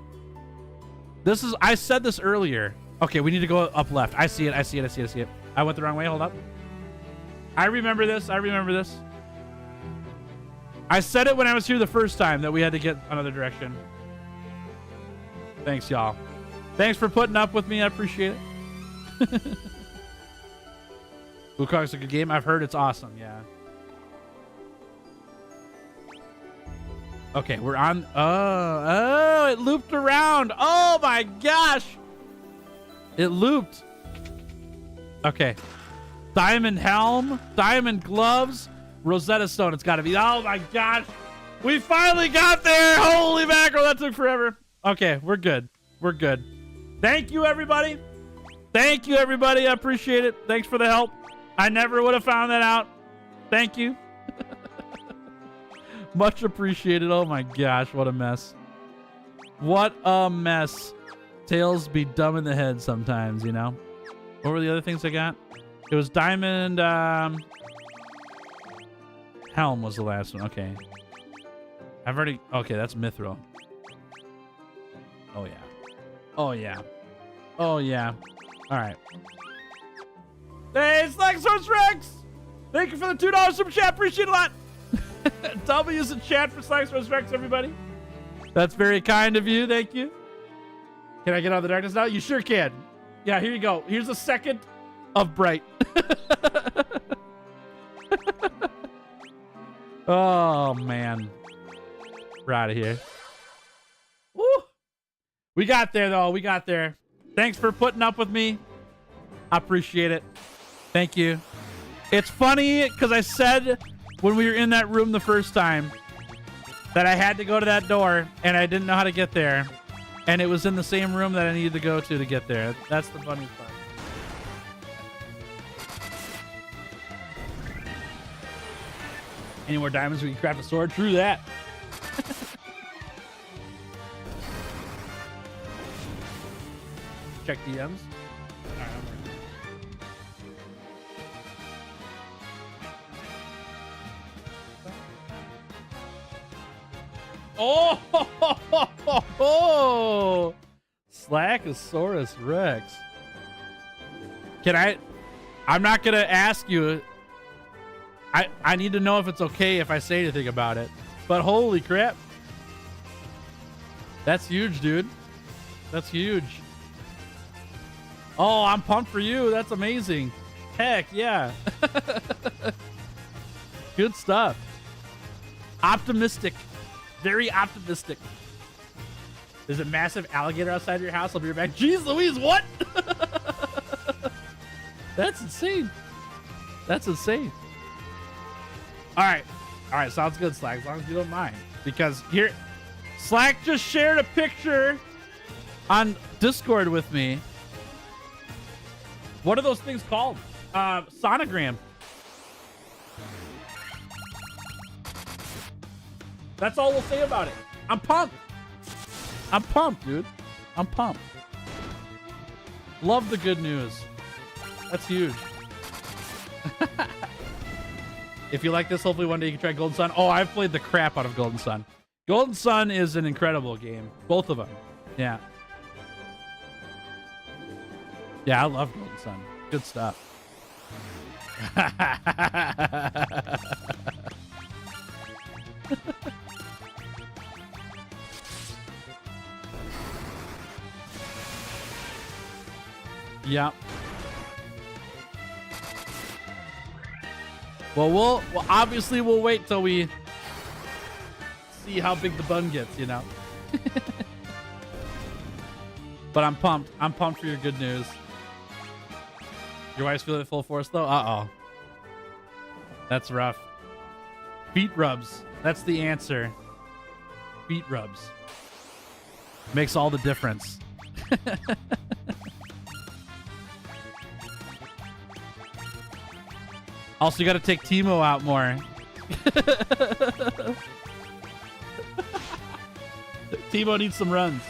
I said this earlier. Okay, we need to go up left. I see it. I went the wrong way. Hold up. I remember this. I said it when I was here the first time that we had to get another direction. Thanks, y'all. Thanks for putting up with me. I appreciate it. Wukong's a good game. I've heard it's awesome. Yeah. Okay, we're on. Oh, it looped around. Oh my gosh. It looped. Okay. Diamond helm, diamond gloves, Rosetta Stone. It's got to be. Oh my gosh. We finally got there. Holy mackerel. That took forever. Okay, we're good. Thank you, everybody. I appreciate it. Thanks for the help. I never would have found that out. Thank you. Much appreciated. Oh my gosh. What a mess. Tails be dumb in the head sometimes, you know? What were the other things I got? It was diamond, helm was the last one. Okay. Okay, that's mithril. Oh yeah. All right. Hey, Slagsource Rex! Thank you for the $2 super chat. Appreciate it a lot. W's in chat for Slagsource Rex, everybody. That's very kind of you. Thank you. Can I get out of the darkness now? You sure can. Yeah, here you go. Here's a second of bright. Oh, man. We're out of here. Woo! We got there, though. We got there. Thanks for putting up with me. I appreciate it. Thank you. It's funny because I said when we were in that room the first time that I had to go to that door and I didn't know how to get there. And it was in the same room that I needed to go to get there. That's the funny part. Any more diamonds we can craft a sword? True that. Check DMs. All right, Oh, Slackosaurus Rex. I'm not gonna ask you. I need to know if it's okay if I say anything about it. But holy crap. That's huge, dude. That's huge. Oh, I'm pumped for you. That's amazing. Heck yeah. Good stuff. Optimistic. Very optimistic. There's a massive alligator outside your house. I'll be right back. Jeez Louise, what? That's insane. That's insane. All right, sounds good, Slack, as long as you don't mind. Because here, Slack just shared a picture on Discord with me. What are those things called? Sonogram. That's all we'll say about it. I'm pumped. I'm pumped, dude. I'm pumped. Love the good news. That's huge. If you like this, hopefully one day you can try Golden Sun. Oh, I've played the crap out of Golden Sun. Golden Sun is an incredible game. Both of them. Yeah. Yeah, I love Golden Sun. Good stuff. Yeah. Well, obviously we'll wait till we see how big the bun gets, you know. But I'm pumped. I'm pumped for your good news. Your wife's feeling it full force though? Uh-oh. That's rough. Feet rubs. That's the answer. Feet rubs. Makes all the difference. Also, you got to take Timo out more. Timo needs some runs.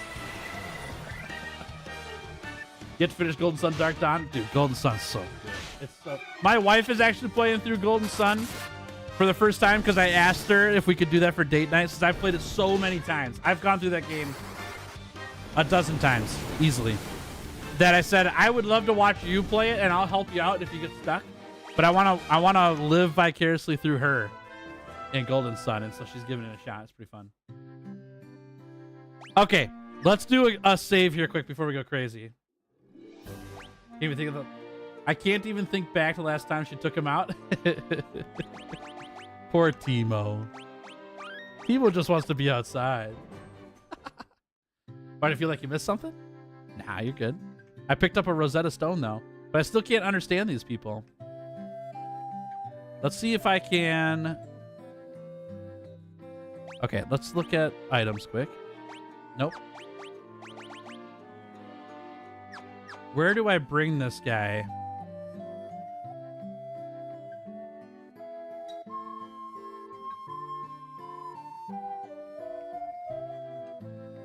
Get to finish Golden Sun Dark Dawn. Dude, Golden Sun's so good. It's so... My wife is actually playing through Golden Sun for the first time because I asked her if we could do that for date night since I've played it so many times. I've gone through that game a dozen times, easily. That I said, I would love to watch you play it and I'll help you out if you get stuck. But I wanna live vicariously through her in Golden Sun, and so she's giving it a shot. It's pretty fun. Okay, let's do a save here quick before we go crazy. I can't even think back to the last time she took him out. Poor Timo. Timo just wants to be outside. Why do you feel like you missed something? Nah, you're good. I picked up a Rosetta Stone though, but I still can't understand these people. Let's see if I can... Okay, let's look at items quick. Nope. Where do I bring this guy?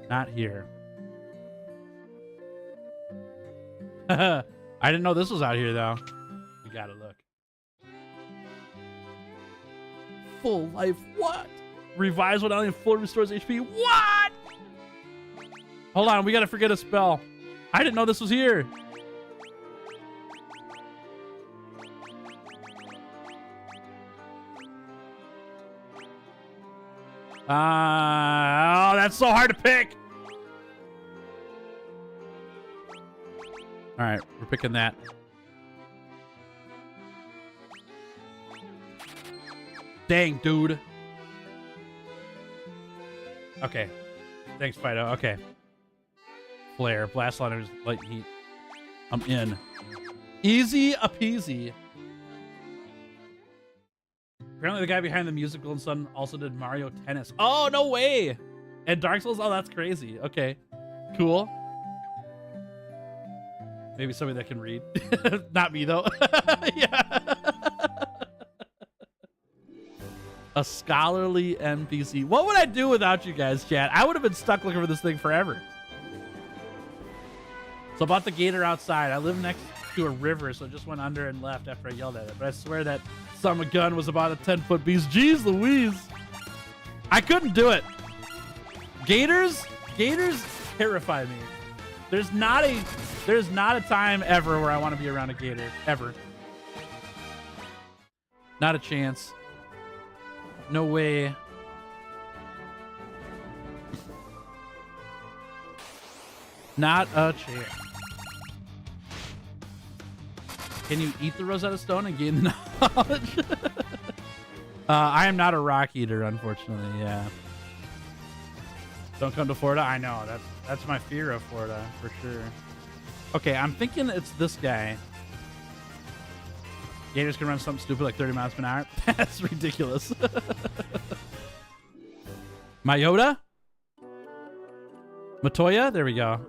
Not here. I didn't know this was out here, though. We gotta look. Full life, what? Revives when only full restores HP. What? Hold on, we gotta forget a spell. I didn't know this was here. Oh, that's so hard to pick. All right, we're picking that. Dang, dude. Okay. Thanks, Fido. Okay. flare. Blast liners, light heat. I'm in. Easy a peasy. Apparently the guy behind the musical and Son also did Mario Tennis. Oh, no way. And Dark Souls? Oh, that's crazy. Okay. Cool. Maybe somebody that can read. Not me, though. Yeah. A scholarly NPC. What would I do without you guys, chat? I would have been stuck looking for this thing forever. So about the gator outside. I live next to a river, so it just went under and left after I yelled at it. But I swear that son of a gun was about a 10-foot beast. Jeez Louise. I couldn't do it. Gators terrify me. There's not a time ever where I want to be around a gator. Ever. Not a chance. No way. Not a chance. Can you eat the Rosetta Stone and gain the knowledge? I am not a rock eater, unfortunately. Yeah. Don't come to Florida. I know that's my fear of Florida for sure. Okay, I'm thinking it's this guy. Gators can run something stupid like 30 miles per hour. That's ridiculous. Mayota? Matoya? There we go.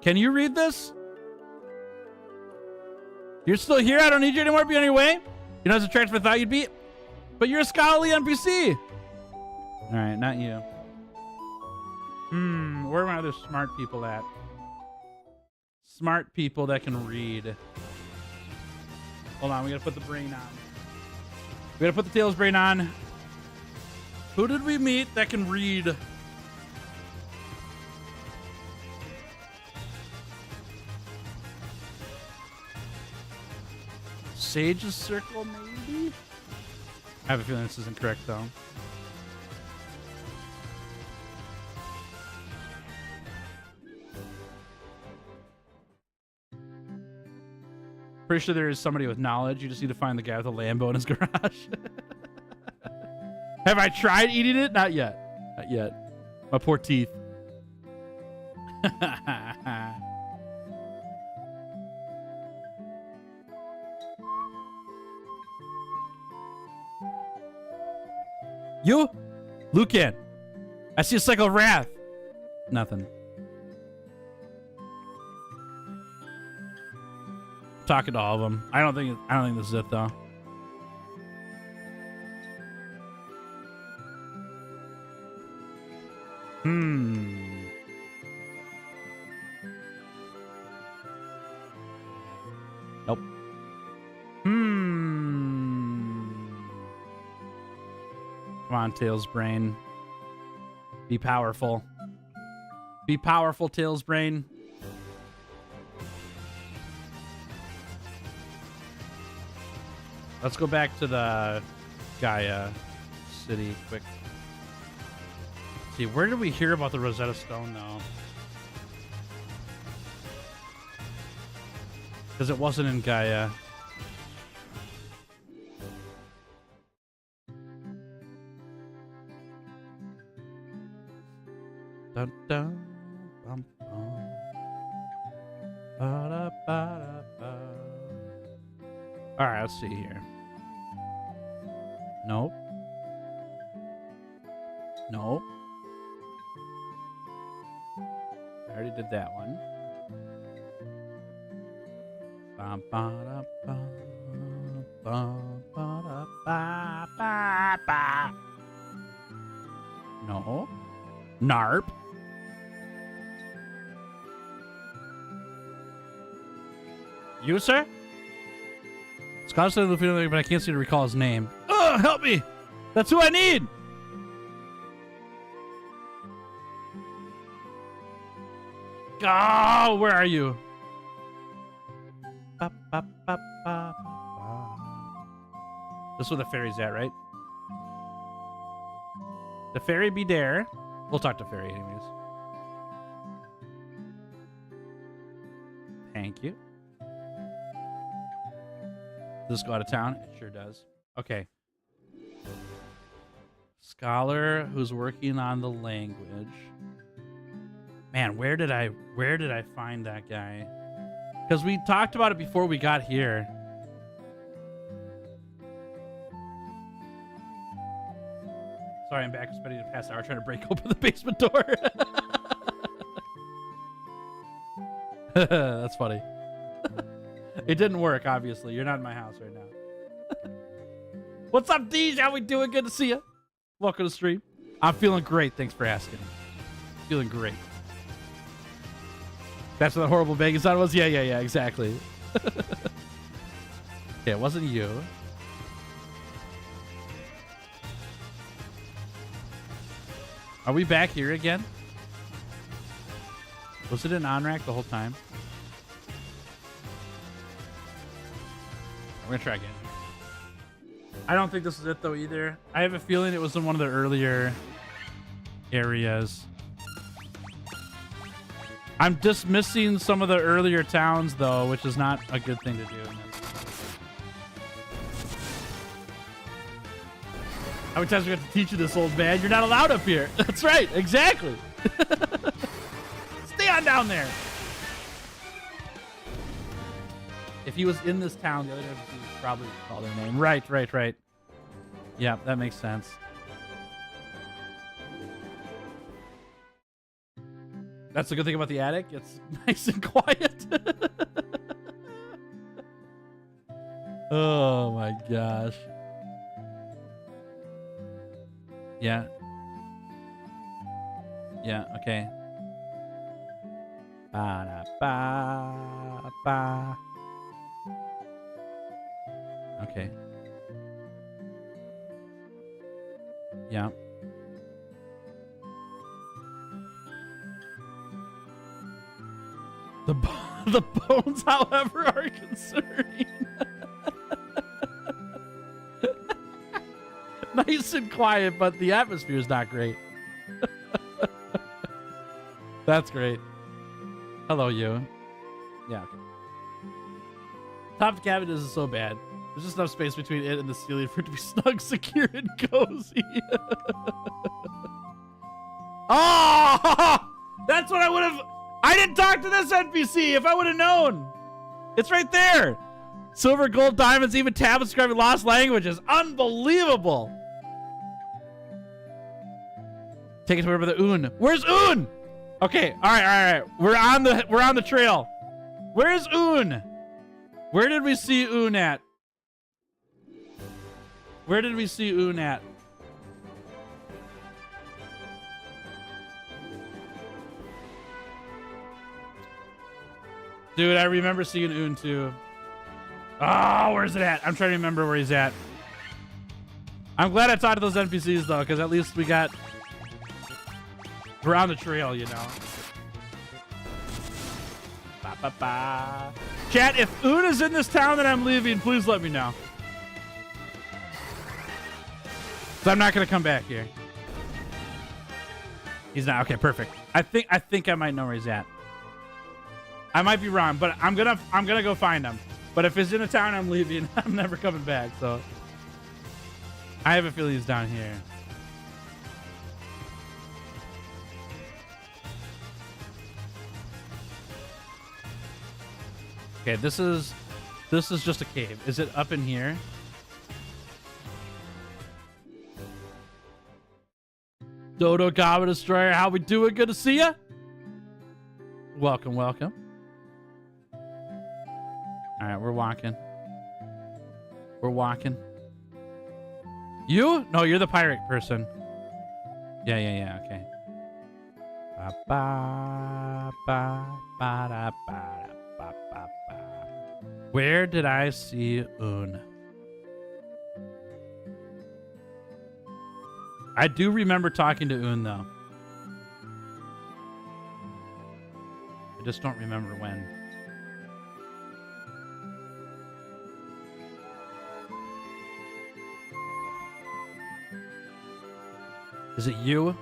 Can you read this? You're still here? I don't need you anymore. Be on your way. You're not as attractive as I thought you'd be. But you're a scholarly NPC. All right, not you. Where are my other smart people at? Smart people that can read. Hold on, we gotta put the brain on. We gotta put the Tails brain on. Who did we meet that can read? Sage's Circle, maybe? I have a feeling this isn't correct, though. Pretty sure there is somebody with knowledge. You just need to find the guy with a Lambo in his garage. Have I tried eating it? Not yet. Not yet. My poor teeth. You? Lucan. I see a cycle of wrath. Nothing. Talking to all of them. I don't think this is it though. Nope. Come on, Tails Brain. Be powerful. Be powerful, Tails Brain. Let's go back to the Gaia city quick. Let's see, where did we hear about the Rosetta Stone though? Because it wasn't in Gaia. Dun, dun, bum, bum. Ba-da, ba-da, ba. All right, let's see here. Nope. Nope. I already did that one. Bum, ba-da, ba, bum, ba-da, ba, ba, ba. No. Narp. You, sir? Scott said the feeling, but I can't seem to recall his name. Oh, help me! That's who I need! Oh, where are you? Ba, ba, ba, ba, ba. This is where the fairy's at, right? The fairy be there. We'll talk to fairy anyways. Thank you. Does this go out of town? It sure does. Okay. Scholar who's working on the language. Man, where did I find that guy? Because we talked about it before we got here. Sorry, I'm back spending the past hour trying to break open the basement door. That's funny. It didn't work, obviously. You're not in my house right now. What's up, Deej? How we doing? Good to see you. Welcome to the stream. I'm feeling great. Thanks for asking. Feeling great. That's what the horrible banging sound was? Yeah, exactly. Okay, it wasn't you. Are we back here again? Was it an on-rack the whole time? We're gonna try again. I don't think this is it though either. I have a feeling it was in one of the earlier areas. I'm dismissing some of the earlier towns though, which is not a good thing to do in this. How many times do we have to teach you this, old man? You're not allowed up here. That's right, exactly. Stay on down there. If he was in this town, the other NPC would probably call their name. Right. Yeah, that makes sense. That's the good thing about the attic. It's nice and quiet. Oh my gosh. Yeah. Yeah, okay. Ba-da-ba-ba. Okay. Yeah. The bones, however, are concerning. Nice and quiet, but the atmosphere is not great. That's great. Hello, you. Yeah. Okay. Top of the cabin isn't so bad. There's just enough space between it and the ceiling for it to be snug, secure, and cozy. Oh! That's what I would have... I didn't talk to this NPC if I would have known. It's right there. Silver, gold, diamonds, even tablets describing lost languages. Unbelievable. Take it to wherever the Un. Where's Un? Okay, all right. We're on the trail. Where's Un? Where did we see Un at? Where did we see Un at? Dude, I remember seeing Un too. Oh, where's it at? I'm trying to remember where he's at. I'm glad I talked to those NPCs though, because at least we're on the trail, you know. Ba-ba-ba. Chat, if Un is in this town that I'm leaving, please let me know. So I'm not gonna come back here. He's not. Okay, perfect. I think I might know where he's at. I might be wrong, but I'm gonna go find him. But if he's in a town I'm leaving, I'm never coming back. So I have a feeling he's down here. Okay, this is just a cave. Is it up in here? Dodo Goblin Destroyer, how we doing? Good to see ya. Welcome. All right, we're walking. You? No, you're the pirate person. Yeah, okay. Where did I see Un? I do remember talking to Un, though. I just don't remember when. Is it you?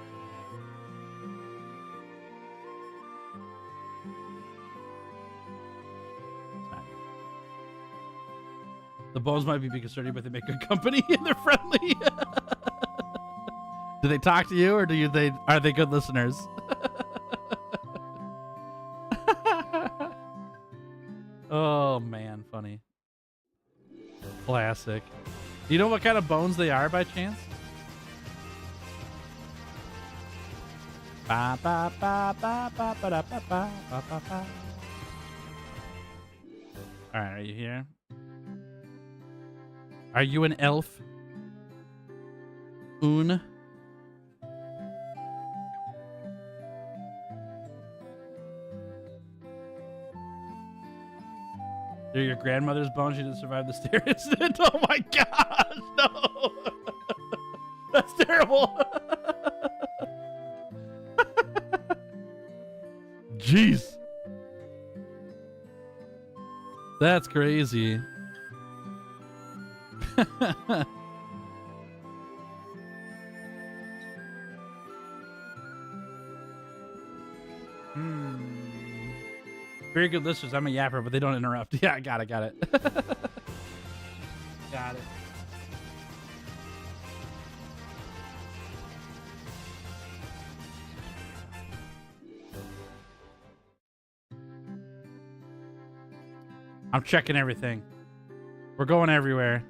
The bones might be concerning, but they make good company and they're friendly. Do they talk to you, or are they good listeners? Oh man, funny. Classic. Do you know what kind of bones they are by chance? Ba, ba, ba, ba, ba, ba, da, ba, ba, ba, ba, ba. All right, are you here? Are you an elf? Un? They're your grandmother's bones. She didn't survive the stair incident. Oh my gosh, no. That's terrible. Jeez. That's crazy. Very good listeners. I'm a yapper, but they don't interrupt. Yeah, got it. Got it. I'm checking everything. We're going everywhere.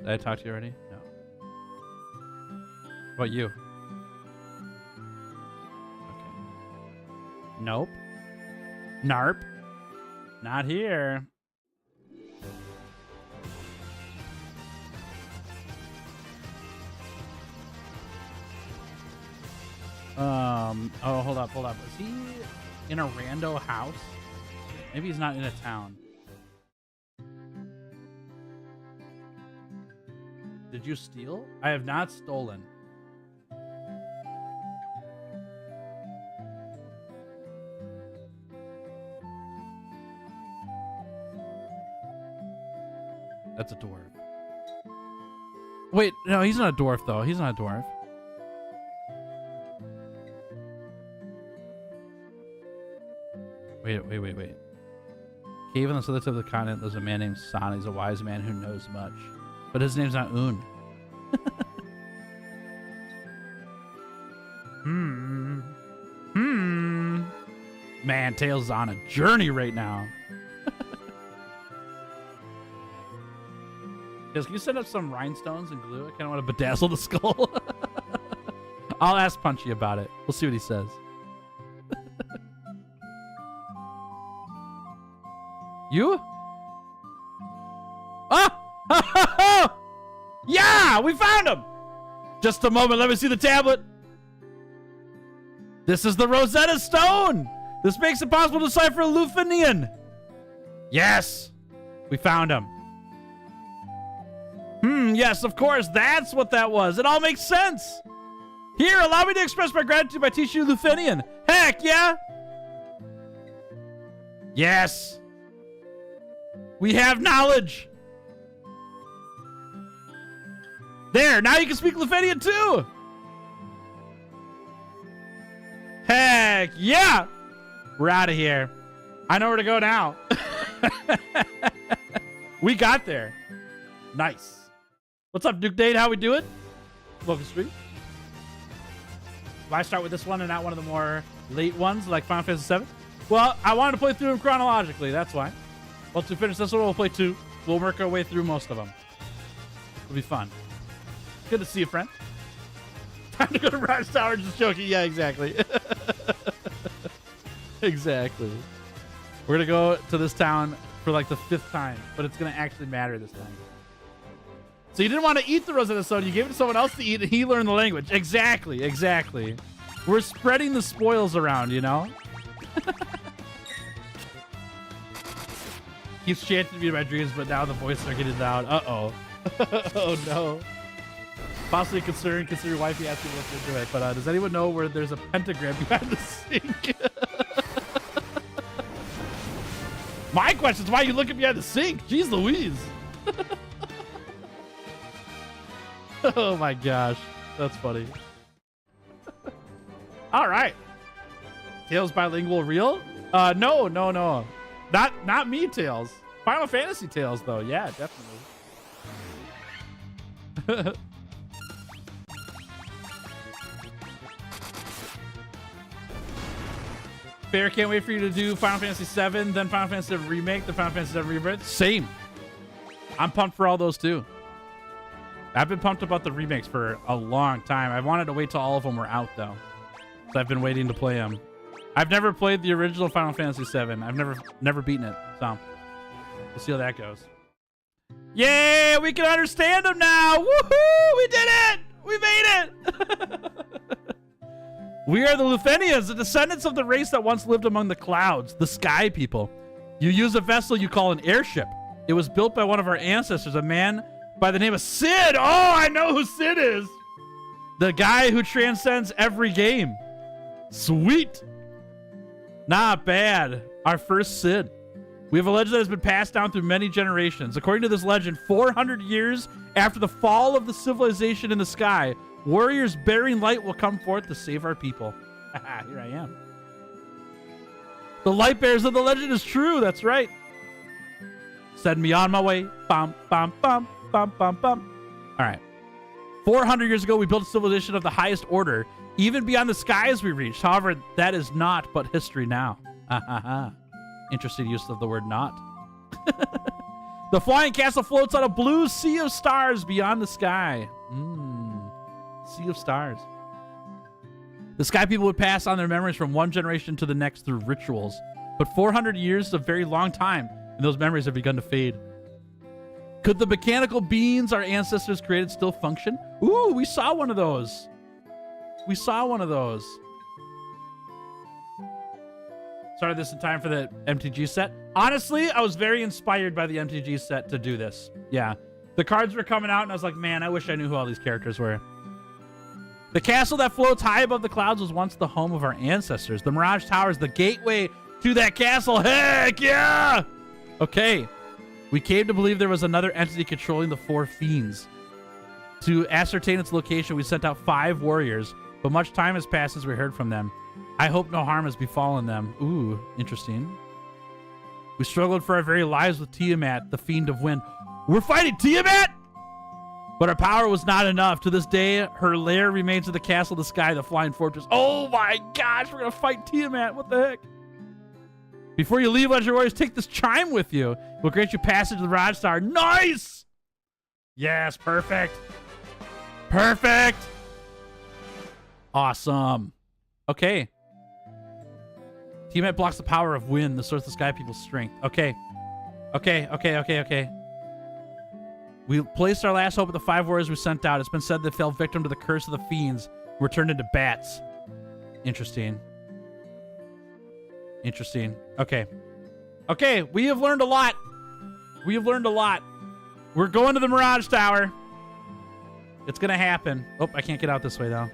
Did I talk to you already? No. What about you? Okay. Nope. Narp. Not here. Oh, hold up. Is he in a rando house? Maybe he's not in a town. Did you steal? I have not stolen. That's a dwarf. Wait, no, he's not a dwarf, though. He's not a dwarf. Wait. Cave on the southern tip of the continent lives a man named Sana. He's a wise man who knows much. But his name's not Un. Man, Tails is on a journey right now. Tails, can you set up some rhinestones and glue? I kind of want to bedazzle the skull. I'll ask Punchy about it. We'll see what he says. You? Ah! Yeah, we found him. Just a moment. Let me see the tablet. This is the Rosetta Stone. This makes it possible to decipher Lufenian. Yes, we found him. Yes, of course. That's what that was. It all makes sense. Here, allow me to express my gratitude by teaching you Lufenian. Heck yeah. Yes. We have knowledge. There, now you can speak Lufenian too. Heck yeah. We're out of here. I know where to go now. We got there. Nice. What's up, Duke Dade? How we doing? Welcome stream. Why start with this one and not one of the more late ones like Final Fantasy VII? Well, I wanted to play through them chronologically. That's why. Once we finish this one, we'll play 2. We'll work our way through most of them. It'll be fun. Good to see you, friend. Time to go to Rise Tower. Just joking. Yeah, exactly. Exactly. We're going to go to this town for like the 5th time, but it's going to actually matter this time. So you didn't want to eat the Rosetta Stone. You gave it to someone else to eat, and he learned the language. Exactly. Exactly. We're spreading the spoils around, you know? Keeps chanting to me in my dreams, but now the voices are getting loud. Uh-oh. Oh, no. Possibly concerned, consider your wife asking what's into it. But does anyone know where there's a pentagram behind the sink? My question is why you looking behind the sink? Jeez Louise. Oh my gosh. That's funny. All right. Tails bilingual real? No. Not me, Tails. Final Fantasy Tails, though. Yeah, definitely. Fair, can't wait for you to do Final Fantasy VII, then Final Fantasy VII Remake, then Final Fantasy VII Rebirth. Same. I'm pumped for all those too. I've been pumped about the remakes for a long time. I wanted to wait till all of them were out though. So I've been waiting to play them. I've never played the original Final Fantasy VII. I've never beaten it. So we'll see how that goes. Yay, we can understand them now. Woohoo! We did it! We made it! We are the Luthenians, the descendants of the race that once lived among the clouds, the sky people. You use a vessel you call an airship. It was built by one of our ancestors, a man by the name of Cid. Oh, I know who Cid is. The guy who transcends every game. Sweet. Not bad. Our first Cid. We have a legend that has been passed down through many generations. According to this legend, 400 years after the fall of the civilization in the sky, warriors bearing light will come forth to save our people. Here I am. The light bearers of the legend is true. That's right. Send me on my way. Bum, bum, bum, bum, bum, bum. All right. 400 years ago, we built a civilization of the highest order, even beyond the skies we reached. However, that is not but history now. Interesting use of the word not. The flying castle floats on a blue sea of stars beyond the sky. Sea of stars. The sky people would pass on their memories from one generation to the next through rituals. But 400 years is a very long time, and those memories have begun to fade. Could the mechanical beings our ancestors created still function? Ooh, we saw one of those. We saw one of those. Started this in time for the MTG set. Honestly, I was very inspired by the MTG set to do this. Yeah. The cards were coming out, and I was like, man, I wish I knew who all these characters were. The castle that floats high above the clouds was once the home of our ancestors. The Mirage Tower is the gateway to that castle. Heck yeah! Okay. We came to believe there was another entity controlling the four fiends. To ascertain its location, we sent out 5 warriors, but much time has passed since we heard from them. I hope no harm has befallen them. Ooh, interesting. We struggled for our very lives with Tiamat, the fiend of wind. We're fighting Tiamat? But our power was not enough. To this day, her lair remains in the castle of the sky, the flying fortress. Oh my gosh, we're going to fight Tiamat. What the heck? Before you leave, Legendary Warriors, take this chime with you. We'll grant you passage to the Mirage Tower. Nice! Yes, perfect. Perfect. Awesome. Okay. Tiamat blocks the power of wind, the source of the sky people's strength. Okay. Okay. We placed our last hope with the 5 warriors we sent out. It's been said they fell victim to the curse of the fiends and were turned into bats. Interesting. Okay. Okay, we have learned a lot. We're going to the Mirage Tower. It's going to happen. Oh, I can't get out this way, though.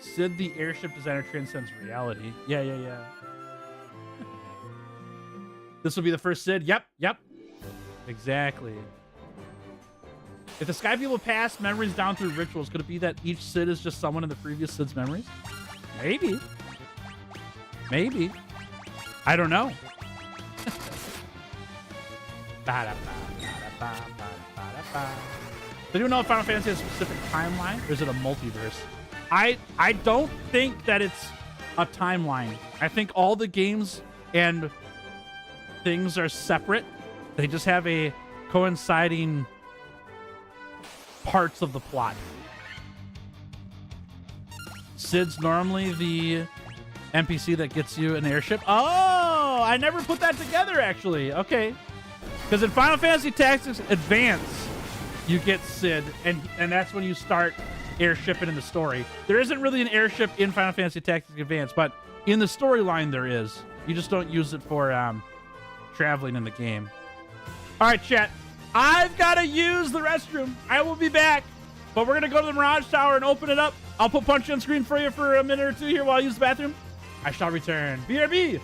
Cid the airship designer transcends reality. Yeah. This will be the first Cid. Yep. Exactly. If the sky people pass memories down through rituals, could it be that each Cid is just someone in the previous Cid's memories? Maybe. I don't know. They don't know if Final Fantasy has a specific timeline, or is it a multiverse? I don't think that it's a timeline. I think all the games and things are separate. They just have a coinciding parts of the plot. Cid's normally the NPC that gets you an airship. Oh, I never put that together, actually. Okay. Because in Final Fantasy Tactics Advance, you get Cid, and that's when you start airshipping in the story. There isn't really an airship in Final Fantasy Tactics Advance, but in the storyline there is. You just don't use it for traveling in the game. All right, chat. I've got to use the restroom. I will be back, but we're going to go to the Mirage Tower and open it up. I'll put Punchy on screen for you for a minute or two here while I use the bathroom. I shall return. BRB.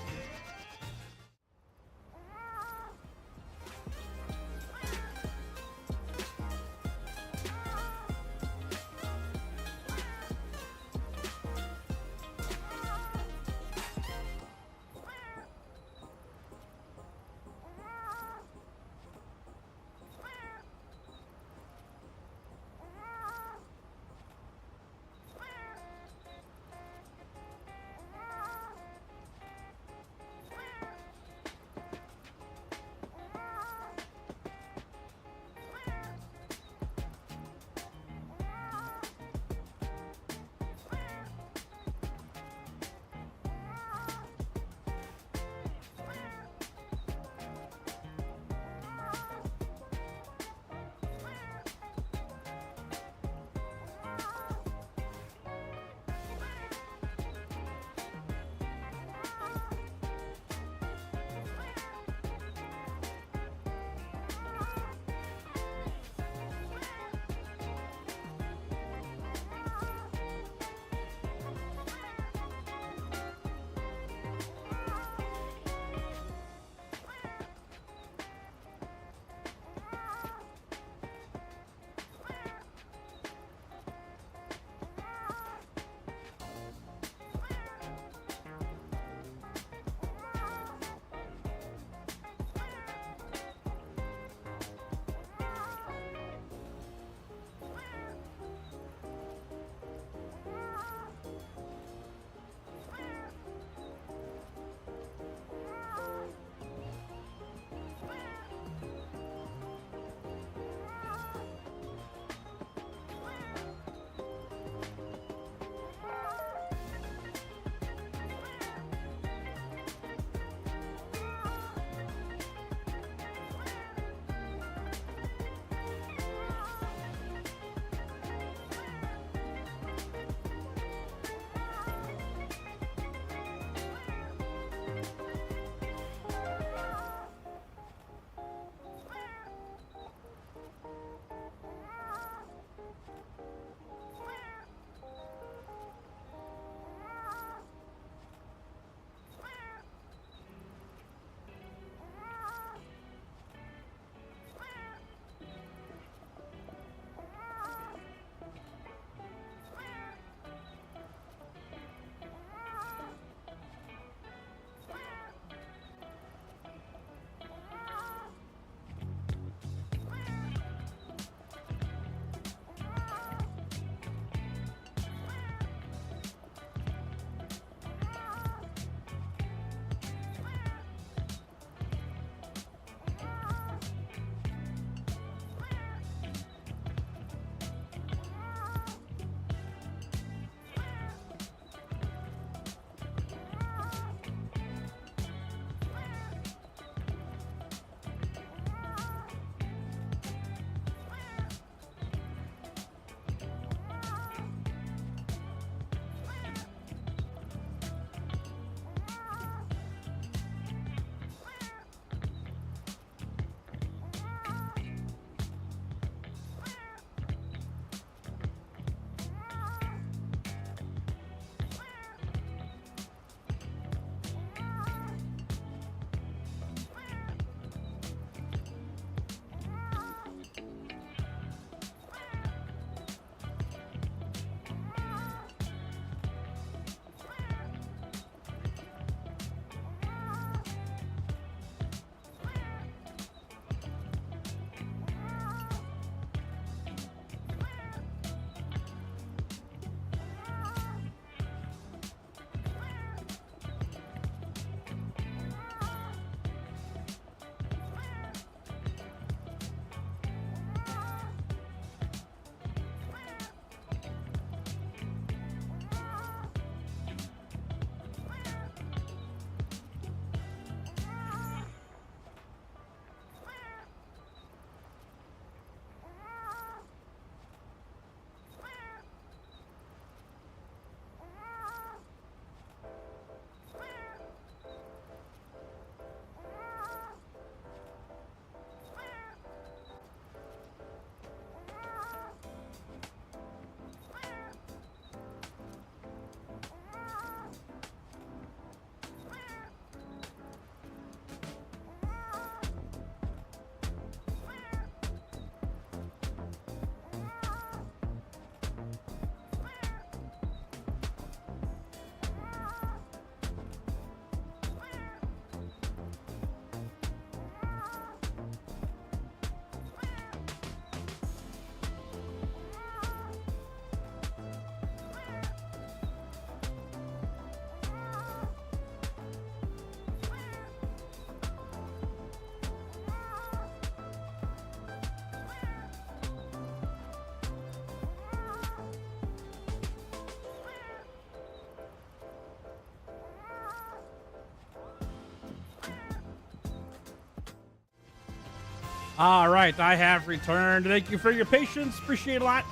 All right, I have returned. Thank you for your patience. Appreciate it a lot.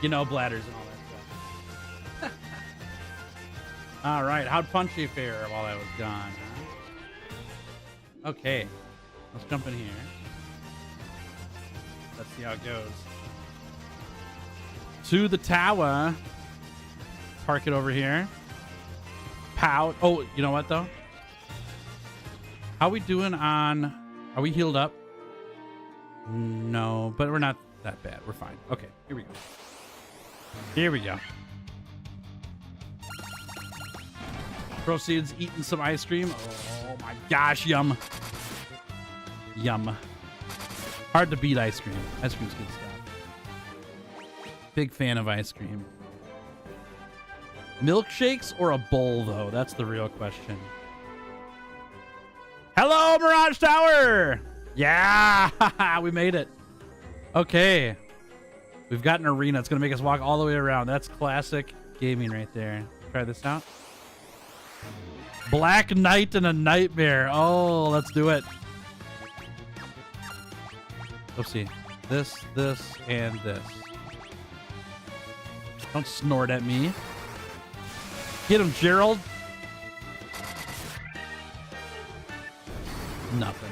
You know, bladders and all that stuff. All right, how'd Punchy fare while I was gone? Huh? Okay, let's jump in here. Let's see how it goes. To the tower. Park it over here. Pow. Oh, you know what, though? How we doing on... Are we healed up? No, but we're not that bad. We're fine. Okay, here we go. Here we go. Proceeds eating some ice cream. Oh my gosh, yum. Yum. Hard to beat ice cream. Ice cream's good stuff. Big fan of ice cream. Milkshakes or a bowl, though? That's the real question. Hello, Mirage Tower! Yeah! We made it. Okay. We've got an arena. It's going to make us walk all the way around. That's classic gaming right there. Try this out. Black Knight and a Nightmare. Oh, let's do it. Let's see. This, and this. Don't snort at me. Get him, Gerald. Nothing.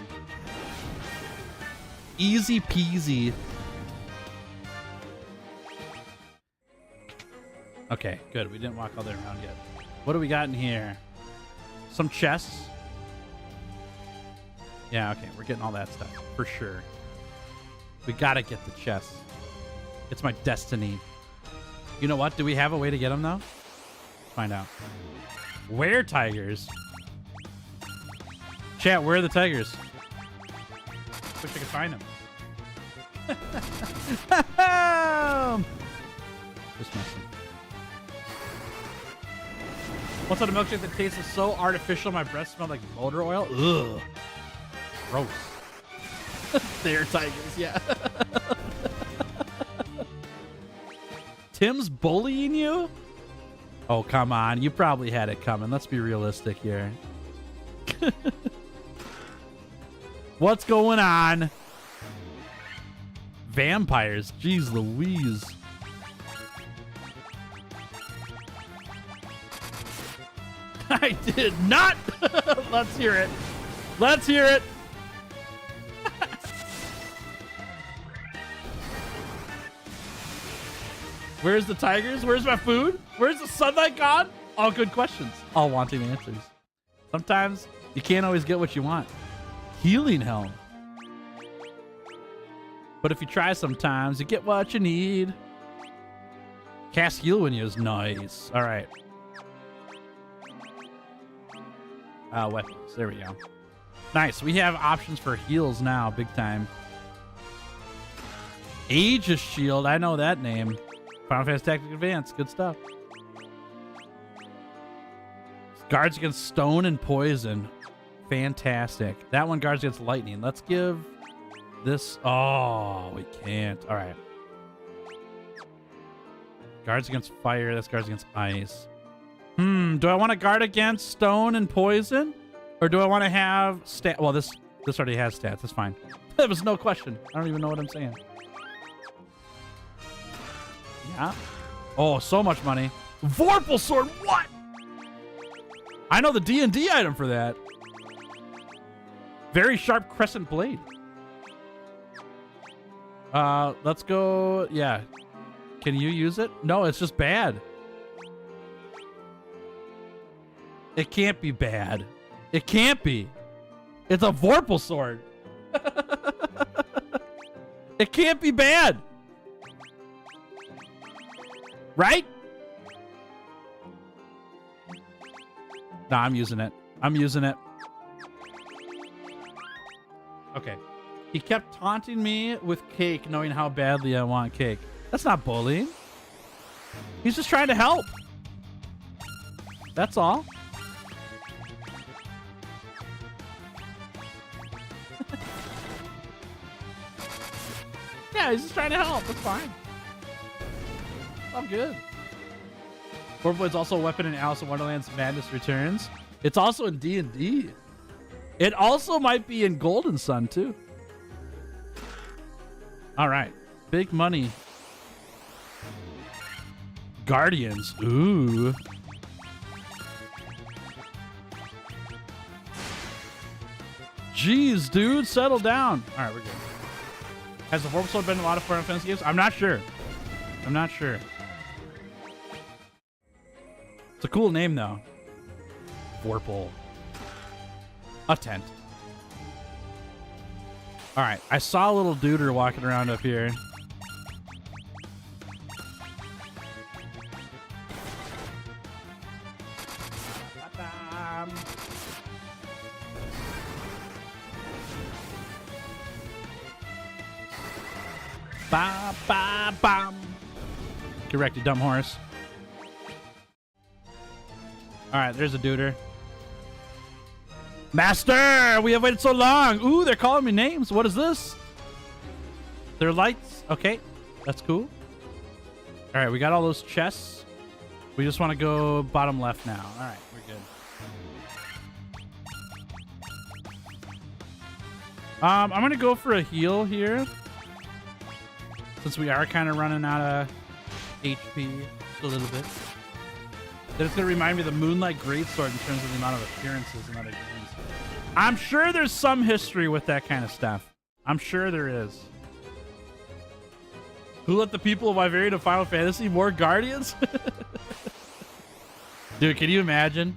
Easy peasy. Okay, good. We didn't walk all the way around yet. What do we got in here? Some chests. Yeah, okay. We're getting all that stuff for sure. We gotta get the chests. It's my destiny. You know what? Do we have a way to get them, though? Let's find out. Where tigers? Chat, where are the tigers? Wish I could find them. Just messing. What's on a milkshake that tastes so artificial my breath smelled like motor oil? Ugh. Gross. They're tigers, yeah. Tim's bullying you? Oh, come on. You probably had it coming. Let's be realistic here. What's going on? Vampires. Jeez Louise. I did not. Let's hear it. Let's hear it. Where's the tigers? Where's my food? Where's the sunlight gone? All good questions. All wanting answers. Sometimes you can't always get what you want. Healing helm. But if you try sometimes, you get what you need. Cast heal when you is nice. All right. Weapons. There we go. Nice. We have options for heals now. Big time. Aegis Shield. I know that name. Final Fantasy Tactics Advance. Good stuff. Guards against stone and poison. Fantastic. That one guards against lightning. Let's give this... Oh, we can't. All right. Guards against fire. That's guards against ice. Do I want to guard against stone and poison? Or do I want to have stat? Well, this already has stats. That's fine. There was no question. I don't even know what I'm saying. Yeah. Oh, so much money. Vorpal Sword. What? I know the D&D item for that. Very sharp crescent blade. Let's go. Yeah. Can you use it? No, it's just bad. It can't be bad. It can't be. It's a Vorpal Sword. It can't be bad. Right? Nah, I'm using it. I'm using it. Okay. He kept taunting me with cake, knowing how badly I want cake. That's not bullying. He's just trying to help. That's all. Yeah, he's just trying to help. That's fine. I'm good. Warblade also a weapon in Alice in Wonderland's Madness Returns. It's also in D&D. It also might be in Golden Sun, too. All right. Big money. Guardians. Ooh. Jeez, dude. Settle down. All right, we're good. Has the Vorpal Sword been in a lot of Final Fantasy games? I'm not sure. I'm not sure. It's a cool name, though. Vorpal. A tent. All right. I saw a little duder walking around up here. Ba, ba, bam. Correct, you dumb horse. All right, there's a duder. Master, we have waited so long. Ooh, they're calling me names. What is this? They're lights. Okay, that's cool. All right, we got all those chests. We just want to go bottom left now. All right, we're good. I'm going to go for a heal here. Since we are kind of running out of HP a little bit. Then it's going to remind me of the Moonlight Greatsword in terms of the amount of appearances in other games. I'm sure there's some history with that kind of stuff. I'm sure there is. Who let the people of Iverian of Final Fantasy more Guardians? Dude, can you imagine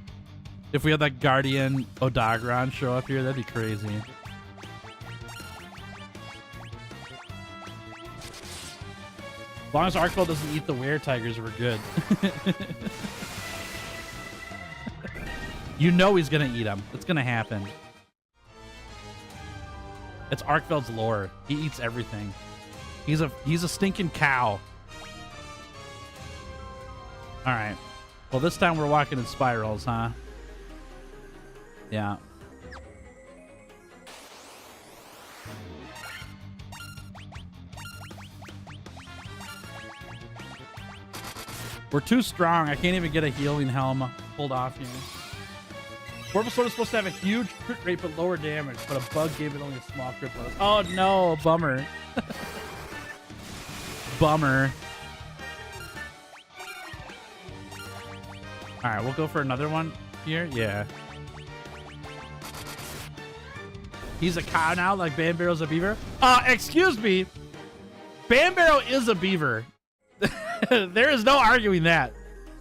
if we had that Guardian Odagron show up here? That'd be crazy. As long as Arkfeld doesn't eat the were-tigers, we're good. You know he's gonna eat them. It's gonna happen. It's Arkfeld's lore. He eats everything. He's a stinking cow. All right. Well, this time we're walking in spirals, huh? Yeah. We're too strong. I can't even get a healing helm pulled off here. Vorpal Sword is supposed to have a huge crit rate but lower damage, but a bug gave it only a small crit bonus. Oh no, bummer. Bummer. All right, we'll go for another one here. Yeah. He's a cow now, like Banbarrow's a beaver. Excuse me. Banbarrow is a beaver. There is no arguing that.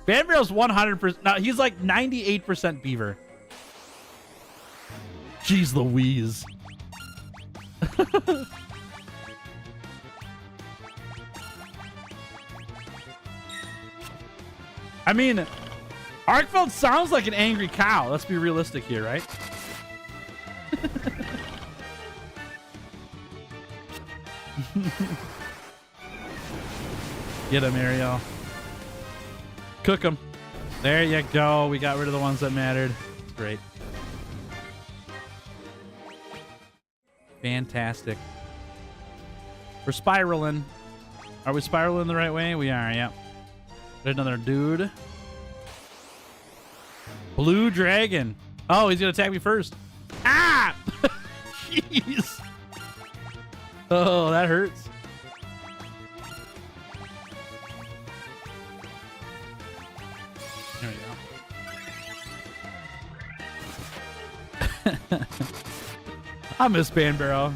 Banbarrow's 100%. No, he's like 98% beaver. Jeez Louise. I mean, Arkfeld sounds like an angry cow. Let's be realistic here, right? Get him, Ariel. Cook him. There you go. We got rid of the ones that mattered. It's great. Fantastic. We're spiraling. Are we spiraling the right way? We are, yeah. There's another dude. Blue dragon. Oh, he's going to attack me first. Ah! Jeez. Oh, that hurts. There we go. I miss Banbarrow.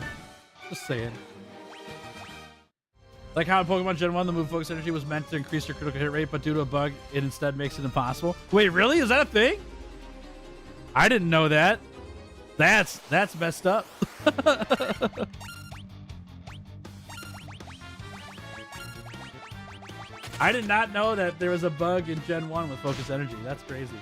Just saying. Like how in Pokemon Gen 1, the move Focus Energy was meant to increase your critical hit rate, but due to a bug, it instead makes it impossible. Wait, really? Is that a thing? I didn't know that. That's messed up. I did not know that there was a bug in Gen 1 with Focus Energy. That's crazy.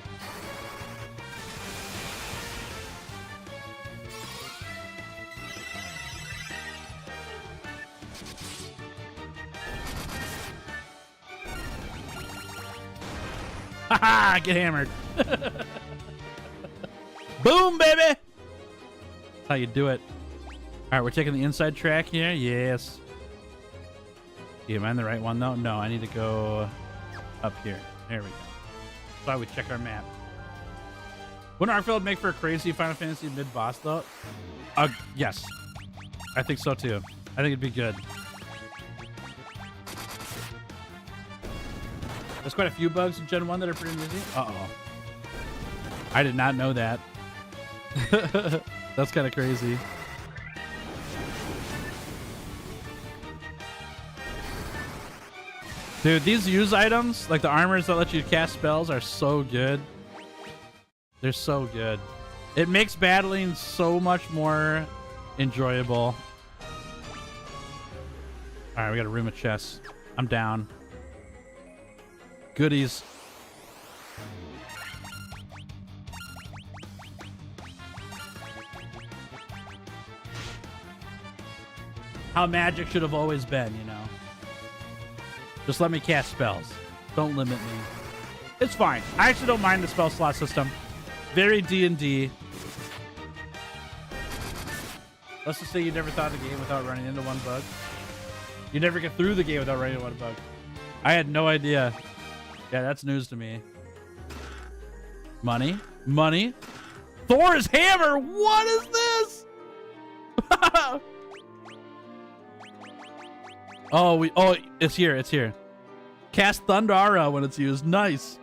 Haha, get hammered. Boom, baby. That's how you do it. All right, we're taking the inside track here. Yes. Yeah, am I in the right one, though? No, I need to go up here. There we go. That's why we check our map. Wouldn't Arkfeld make for a crazy Final Fantasy mid-boss, though? Yes. I think so, too. I think it'd be good. There's quite a few bugs in Gen 1 that are pretty amusing. Uh-oh. I did not know that. That's kind of crazy. Dude, these use items, like the armors that let you cast spells, are so good. They're so good. It makes battling so much more enjoyable. All right, we got a room of chests. I'm down. Goodies. How magic should have always been, you know. Just let me cast spells. Don't limit me. It's fine. I actually don't mind the spell slot system. Very D&D. Let's just say you never thought of the game without running into one bug. You never get through the game without running into one bug. I had no idea. Yeah, that's news to me. Money. Money. Thor's hammer. What is this? Oh, it's here. It's here. Cast Thundara when it's used. Nice.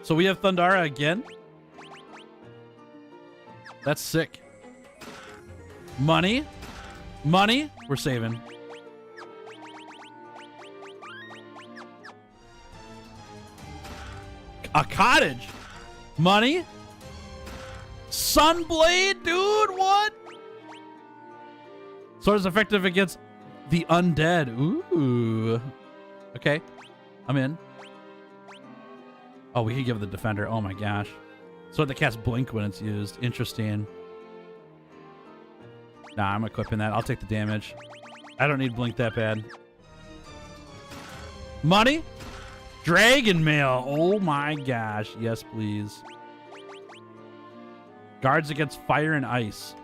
So we have Thundara again. That's sick. Money. Money. We're saving. A cottage. Money. Sunblade, dude. What? Sword is effective against the undead. Ooh. Okay. I'm in. Oh, we could give the defender. Oh my gosh. Sword that casts blink when it's used. Interesting. Nah, I'm equipping that. I'll take the damage. I don't need blink that bad. Money? Dragon mail. Oh my gosh. Yes, please. Guards against fire and ice.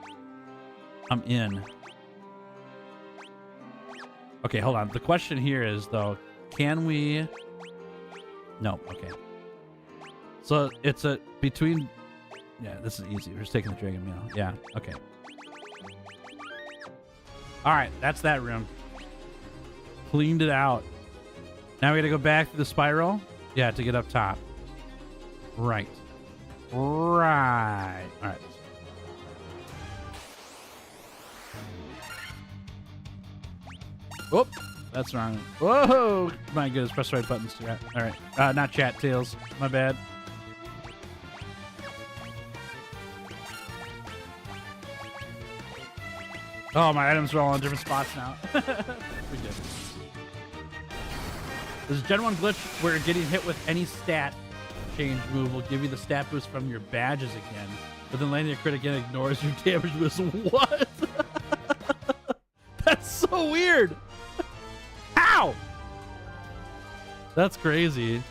I'm in. Okay, hold on. The question here is, though, can we... No, okay. So it's a between... Yeah, this is easy. We're just taking the dragon meal. Yeah, okay. All right, that's that room. Cleaned it out. Now we gotta go back to the spiral. Yeah, to get up top. Right. Right. All right. Whoop. That's wrong. Whoa. My goodness. Press the right buttons. Chat. All right. Not chat, Tails. My bad. Oh, my items are all in different spots now. We did. There's a Gen 1 glitch where getting hit with any stat change move will give you the stat boost from your badges again. But then landing a crit again ignores your damage boost. What? That's so weird. How? That's crazy.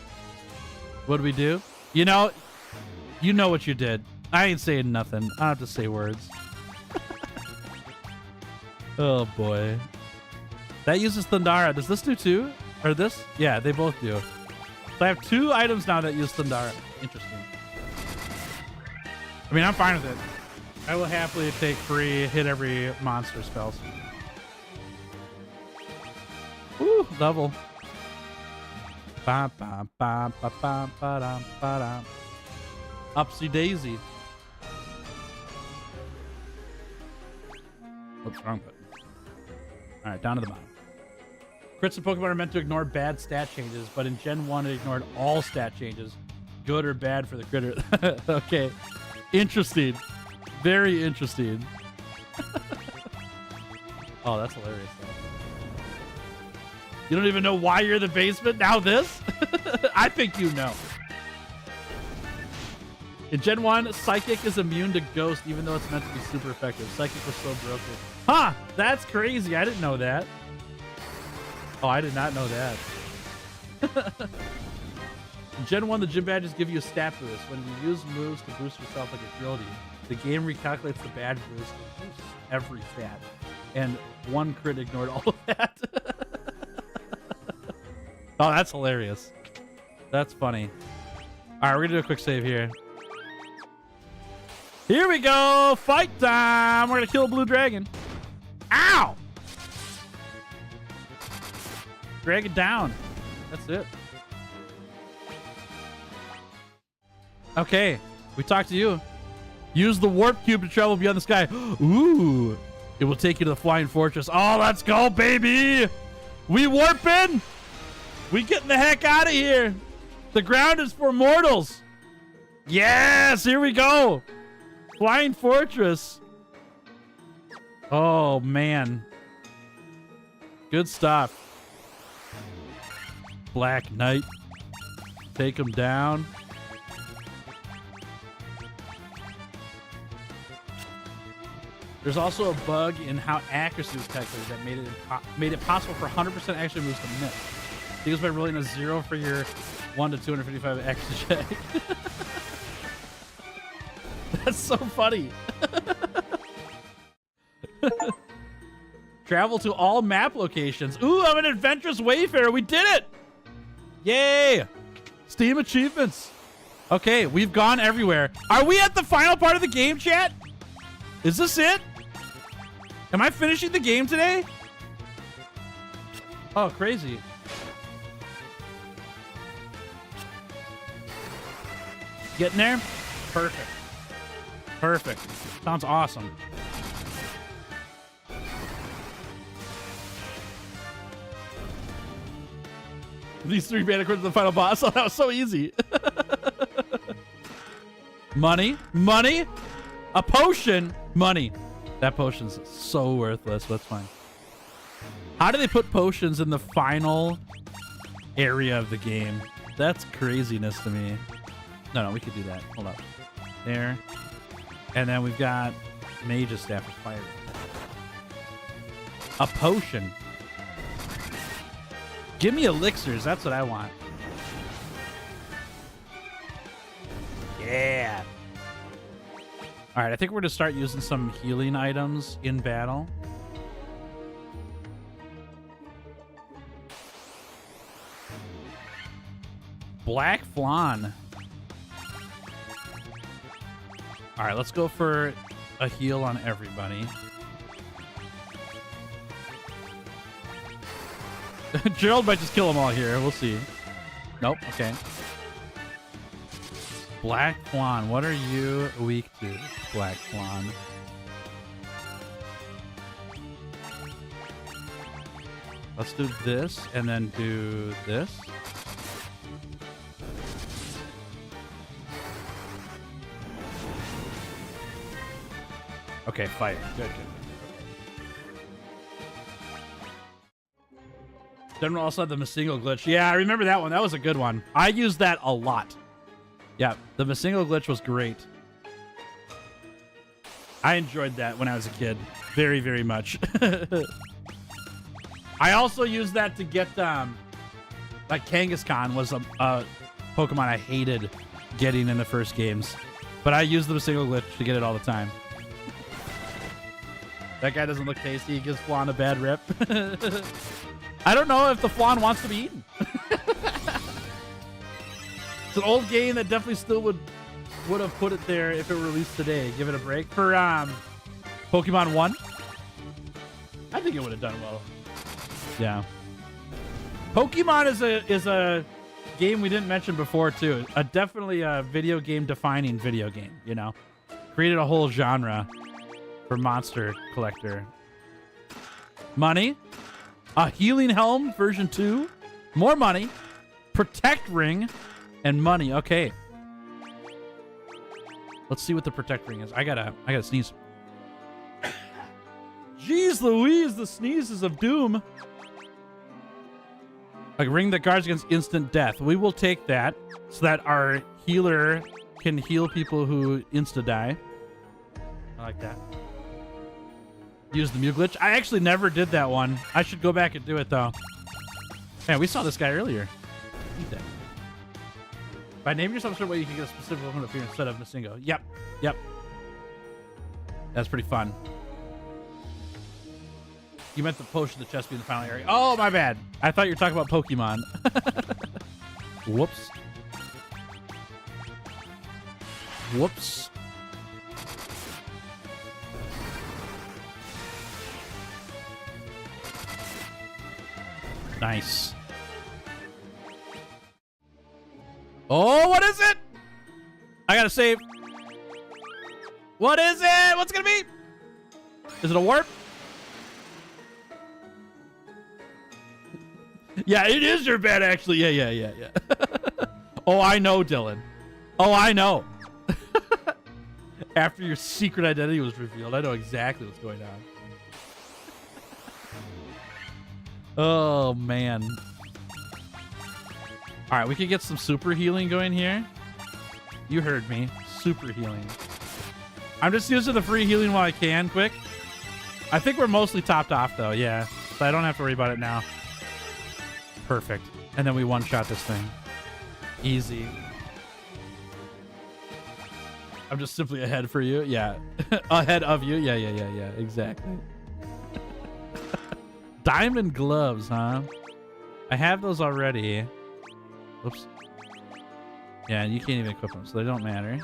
What do we do? You know what you did. I ain't saying nothing. I don't have to say words. Oh boy. That uses Thundara. Does this do too? Or this? Yeah, they both do. So I have 2 items now that use Thundara. Interesting. I mean, I'm fine with it. I will happily take free hit every monster spells. Woo, level. Ba ba ba ba ba ba da ba da. Upsy daisy. Oops, wrong button. All right, down to the bottom. Crits in Pokemon are meant to ignore bad stat changes, but in Gen 1 it ignored all stat changes, good or bad for the critter. Okay, interesting. Very interesting. Oh, that's hilarious, though. You don't even know why you're in the basement? Now this? I think you know. In Gen 1, Psychic is immune to Ghost, even though it's meant to be super effective. Psychic was so broken. Huh! That's crazy. I didn't know that. Oh, I did not know that. In Gen 1, the gym badges give you a stat boost. When you use moves to boost yourself like a Drildy, the game recalculates the badge boost to boost every stat. And 1 crit ignored all of that. Oh, that's hilarious. That's funny. All right, we're going to do a quick save here. Here we go. Fight time. We're going to kill a blue dragon. Ow! Drag it down. That's it. Okay, we talked to you. Use the warp cube to travel beyond the sky. Ooh, it will take you to the flying fortress. Oh, let's go, baby. We warping. We getting the heck out of here. The ground is for mortals. Yes, here we go. Flying fortress. Oh, man. Good stuff. Black Knight. Take him down. There's also a bug in how accuracy was calculated that made it possible for 100% actually moves to miss. Because by rolling a 0 for your 1 to 255 extra check. That's so funny. Travel to all map locations. Ooh, I'm an adventurous wayfarer. We did it. Yay. Steam achievements. Okay, we've gone everywhere. Are we at the final part of the game, chat? Is this it? Am I finishing the game today? Oh, crazy. Getting there? Perfect. Perfect. Sounds awesome. These 3 mana cards to the final boss. Oh, that was so easy. Money. Money. A potion. Money. That potion's so worthless, but it's fine. How do they put potions in the final area of the game? That's craziness to me. No, we could do that. Hold up. There. And then we've got Mage's Staff of Fire. A potion. Give me elixirs. That's what I want. Yeah. All right, I think we're going to start using some healing items in battle. Black Flan. All right, let's go for a heal on everybody. Gerald might just kill them all here. We'll see. Nope. Okay. Black Flan. What are you weak to, Black Flan? Let's do this and then do this. Okay, fire. Good. Then we also had the Masingo glitch. Yeah, I remember that one. That was a good one. I used that a lot. Yeah, the Masingo glitch was great. I enjoyed that when I was a kid. Very, very much. I also used that to get, like Kangaskhan was a Pokemon I hated getting in the first games. But I used the Masingo glitch to get it all the time. That guy doesn't look tasty. He gives Flan a bad rep. I don't know if the Flan wants to be eaten. It's an old game that definitely still would have put it there if it were released today. Give it a break. For Pokemon 1, I think it would have done well. Yeah. Pokemon is a game we didn't mention before too. Definitely a video game defining video game, you know. Created a whole genre for Monster Collector. Money. A Healing Helm version 2. More money. Protect Ring. And money. Okay. Let's see what the Protect Ring is. I gotta sneeze. Jeez Louise, the sneezes of doom. A ring that guards against instant death. We will take that so that our healer can heal people who insta-die. I like that. Use the Mew glitch. I actually never did that one. I should go back and do it, though. Man, we saw this guy earlier. Eat that. By naming yourself a certain way, you can get a specific weapon appear instead of Masingo. Yep. That's pretty fun. You meant the potion, the chest being the final area. Oh, my bad. I thought you were talking about Pokemon. Whoops. Whoops. Nice. Oh, what is it? I gotta save. What is it? What's it gonna be? Is it a warp? Yeah, it is your bed, actually. Yeah. Oh, I know, Dylan. Oh, I know. After your secret identity was revealed, I know exactly what's going on. Oh, man. All right, we could get some super healing going here. You heard me. Super healing. I'm just using the free healing while I can, quick. I think we're mostly topped off, though. Yeah, so I don't have to worry about it now. Perfect. And then we one-shot this thing. Easy. I'm just simply ahead for you. Yeah. Ahead of you. Yeah. Exactly. Diamond gloves, huh? I have those already. Oops. Yeah, you can't even equip them, so they don't matter.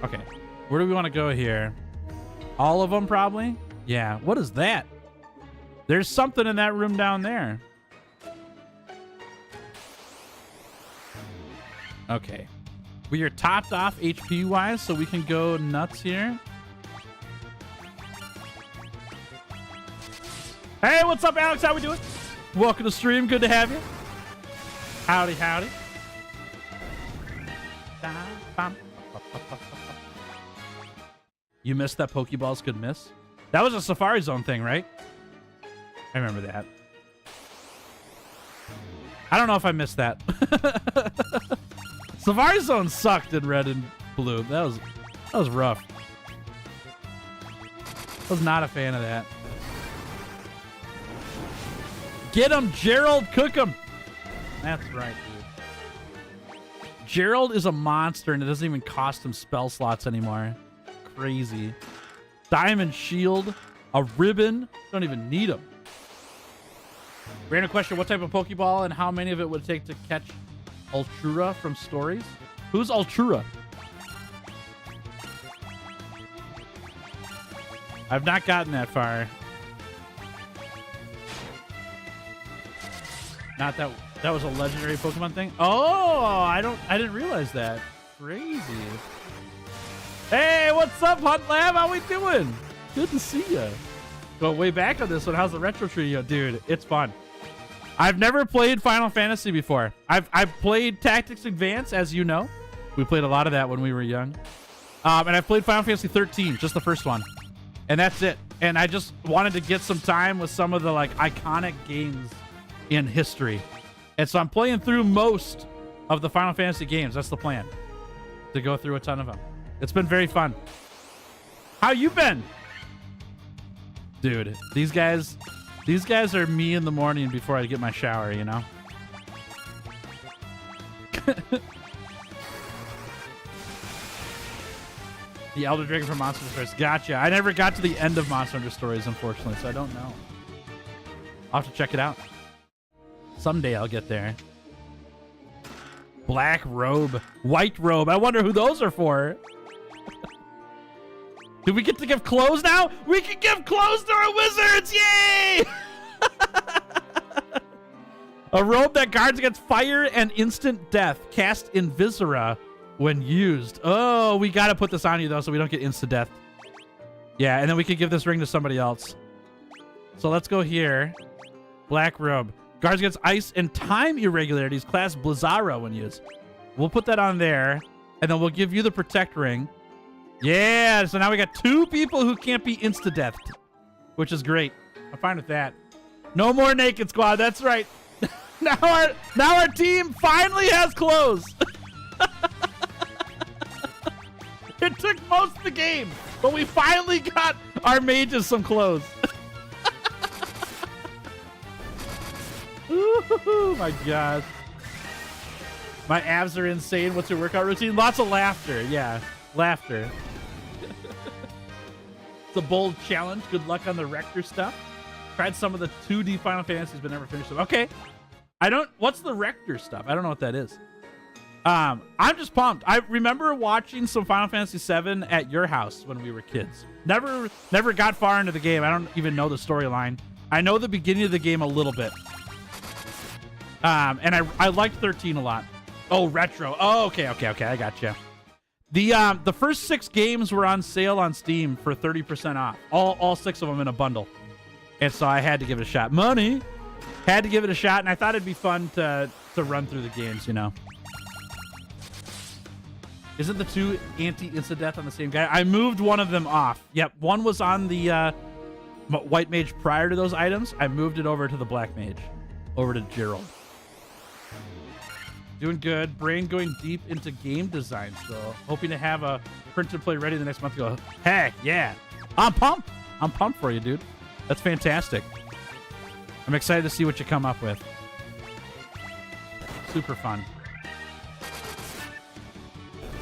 Okay. Where do we want to go here? All of them, probably? Yeah. What is that? There's something in that room down there. Okay. We are topped off HP-wise, so we can go nuts here. Hey, what's up, Alex? How we doing? Welcome to stream. Good to have you. Howdy, howdy. You missed that Pokeballs could miss? That was a Safari Zone thing, right? I remember that. I don't know if I missed that. Safari Zone sucked in red and blue. That was rough. I was not a fan of that. Get him, Gerald. Cook him. That's right, dude. Gerald is a monster, and it doesn't even cost him spell slots anymore. Crazy. Diamond shield, a ribbon. Don't even need them. Random question: what type of Pokeball and how many of it would it take to catch Ultrura from stories? Who's Ultrura? I've not gotten that far. Not that was a legendary Pokemon thing. Oh, I didn't realize that. Crazy. Hey, what's up, Hunt Lab? How we doing? Good to see you. Go way back on this one. How's the retro trio, dude? It's fun. I've never played Final Fantasy before. I've played Tactics Advance, as you know. We played a lot of that when we were young. And I've played Final Fantasy 13, just the first one. And that's it. And I just wanted to get some time with some of the like iconic games in history. And so I'm playing through most of the Final Fantasy games. That's the plan. To go through a ton of them. It's been very fun. How you been? Dude, these guys are me in the morning before I get my shower, you know? The Elder Dragon from Monster Hunter Stories. Gotcha. I never got to the end of Monster Hunter Stories, unfortunately, so I don't know. I'll have to check it out. Someday I'll get there. Black robe. White robe. I wonder who those are for. Do we get to give clothes now? We can give clothes to our wizards! Yay! A robe that guards against fire and instant death. Cast Invisora when used. Oh, we gotta put this on you, though, so we don't get instant death. Yeah, and then we can give this ring to somebody else. So let's go here. Black robe. Guards against ice and time irregularities. Class Blizzara when used. We'll put that on there, and then we'll give you the Protect ring. Yeah, so now we got 2 people who can't be insta-deathed, which is great. I'm fine with that. No more Naked Squad. That's right. now our team finally has clothes. It took most of the game, but we finally got our mages some clothes. Ooh, my God. My abs are insane. What's your workout routine? Lots of laughter. Yeah, laughter. It's a bold challenge. Good luck on the Rector stuff. Tried some of the 2D Final Fantasies, but never finished them. Okay. What's the Rector stuff? I don't know what that is. I'm just pumped. I remember watching some Final Fantasy VII at your house when we were kids. Never got far into the game. I don't even know the storyline. I know the beginning of the game a little bit. And I liked 13 a lot. Oh, retro. Oh, okay. I gotcha. The first 6 games were on sale on Steam for 30% off. All 6 of them in a bundle. And so I had to give it a shot. Money. Had to give it a shot, and I thought it'd be fun to run through the games, you know. Isn't the 2 anti-insta-death on the same guy? I moved one of them off. Yep, one was on the white mage prior to those items. I moved it over to the black mage. Over to Gerald. Doing good. Brain going deep into game design still. Hoping to have a print and play ready the next month. Go, heck yeah. I'm pumped. I'm pumped for you, dude. That's fantastic. I'm excited to see what you come up with. Super fun.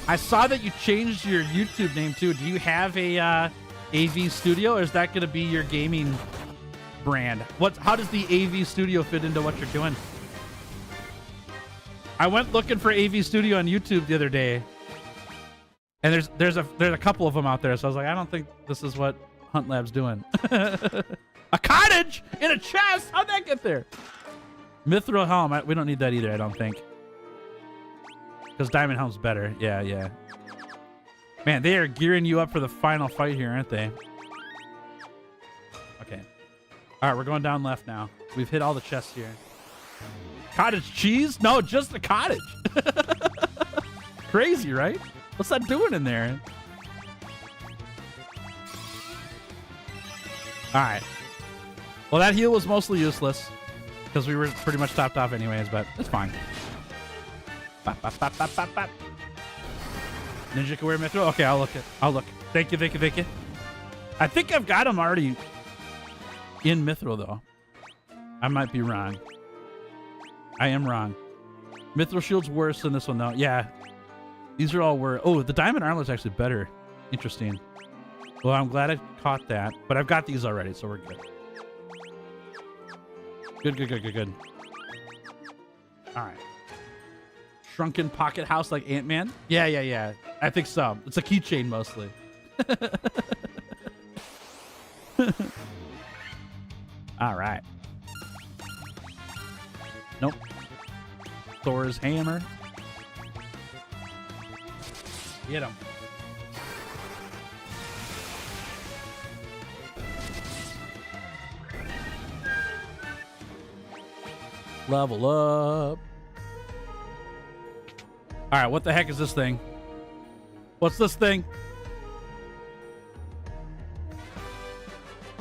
I saw that you changed your YouTube name too. Do you have a AV Studio, or is that going to be your gaming brand? How does the AV Studio fit into what you're doing? I went looking for AV Studio on YouTube the other day, and there's a couple of them out there. So I was like, I don't think this is what Hunt Lab's doing. A cottage in a chest. How'd that get there? Mithril helm. We don't need that either, I don't think. Because Diamond helm's better. Yeah. Man, they are gearing you up for the final fight here, aren't they? Okay. All right, we're going down left now. We've hit all the chests here. Cottage cheese? No, just the cottage. Crazy, right? What's that doing in there? All right. Well, that heal was mostly useless because we were pretty much topped off anyways, but it's fine. Bop, bop, bop, bop, bop, bop. Ninja can wear Mithril? Okay, I'll look. Thank you. I think I've got him already in Mithril, though. I might be wrong. I am wrong. Mithril shield's worse than this one, though. Yeah. These are all worse. Oh, the diamond armor is actually better. Interesting. Well, I'm glad I caught that, but I've got these already, so we're good. Good. All right. Shrunken pocket house like Ant-Man? Yeah. I think so. It's a keychain mostly. All right. Nope. Thor's hammer. Get him. Level up. All right, what the heck is this thing? What's this thing?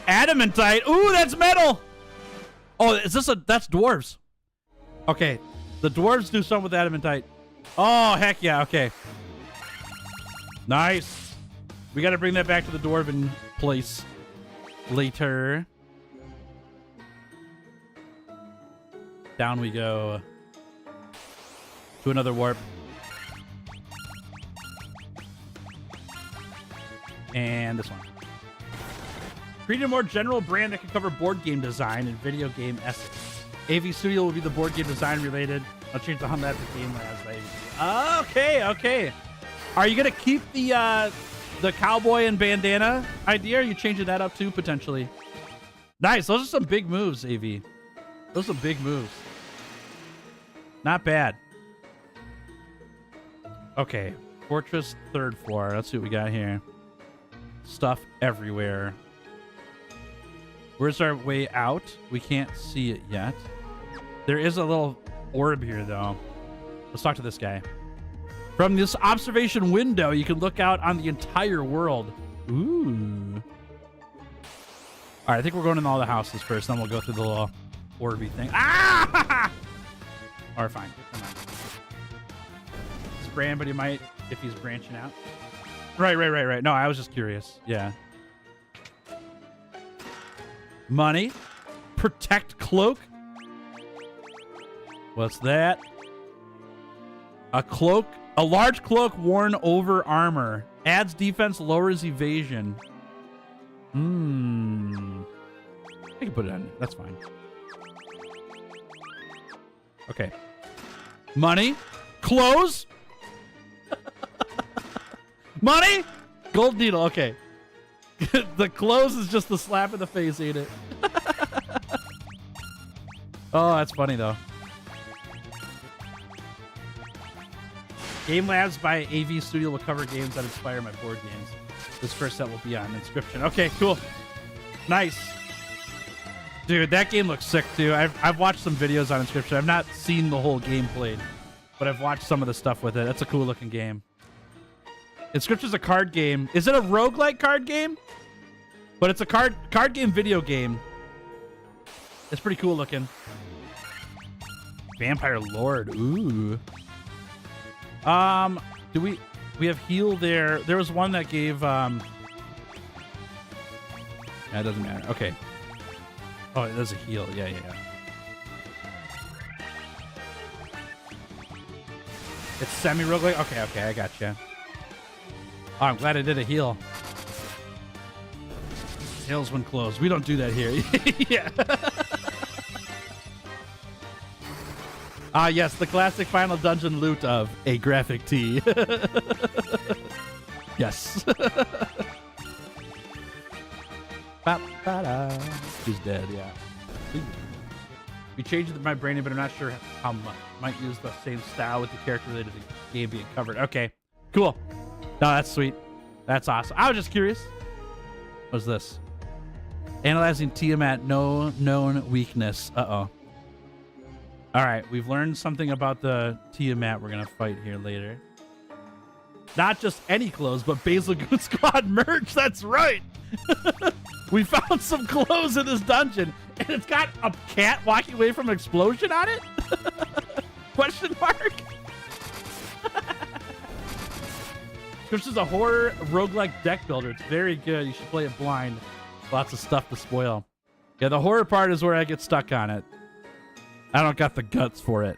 Adamantite. Ooh, that's metal. Oh, is this that's dwarves? Okay, the dwarves do something with adamantite. Oh, heck yeah. Okay. Nice. We got to bring that back to the dwarven place later. Down we go to another warp. And this one. Create a more general brand that can cover board game design and video game essence. AV Studio will be the board game design related. I'll change the Hunt Lab to Game Labs. Okay. Are you gonna keep the cowboy and bandana idea? Or are you changing that up too potentially? Nice. Those are some big moves, AV. Those are big moves. Not bad. Okay. Fortress 3rd floor. Let's see what we got here. Stuff everywhere. Where's our way out? We can't see it yet. There is a little orb here, though. Let's talk to this guy. From this observation window, you can look out on the entire world. Ooh. All right, I think we're going in all the houses first, then we'll go through the little orby thing. Ah! All right, fine. Come on. This brand, but he might if he's branching out. Right. No, I was just curious. Yeah. Money. Protect cloak. What's that? A cloak. A large cloak worn over armor. Adds defense, lowers evasion. I can put it on. That's fine. Okay. Money. Clothes. Money. Gold needle. Okay. The clothes is just the slap in the face, ain't it? Oh, that's funny though. Game Labs by AV Studio will cover games that inspire my board games. This first set will be on Inscription. Okay, cool. Nice. Dude, that game looks sick too. I've watched some videos on Inscription. I've not seen the whole game played, but I've watched some of the stuff with it. That's a cool looking game. Inscription's a card game. Is it a roguelike card game? But it's a card game video game. It's pretty cool looking. Vampire Lord. Ooh. Do we have heal there? There was one that gave that doesn't matter. Okay. Oh, it does a heal. Yeah. It's semi-roguelike. Okay, I gotcha. Oh, I'm glad I did a heal. Tails when closed. We don't do that here. Yeah. Yes, the classic final dungeon loot of a graphic tee. Yes. She's dead, yeah. We changed my branding, but I'm not sure how much. Might use the same style with the character related to the game being covered. Okay, cool. No, that's sweet. That's awesome. I was just curious. What's this? Analyzing Tiamat, no known weakness. Uh-oh. All right, we've learned something about the Tiamat we're going to fight here later. Not just any clothes, but Basil Goon Squad merch. That's right. We found some clothes in this dungeon, and it's got a cat walking away from an explosion on it? Question mark? This is a horror roguelike deck builder. It's very good. You should play it blind. Lots of stuff to spoil. Yeah, the horror part is where I get stuck on it. I don't got the guts for it.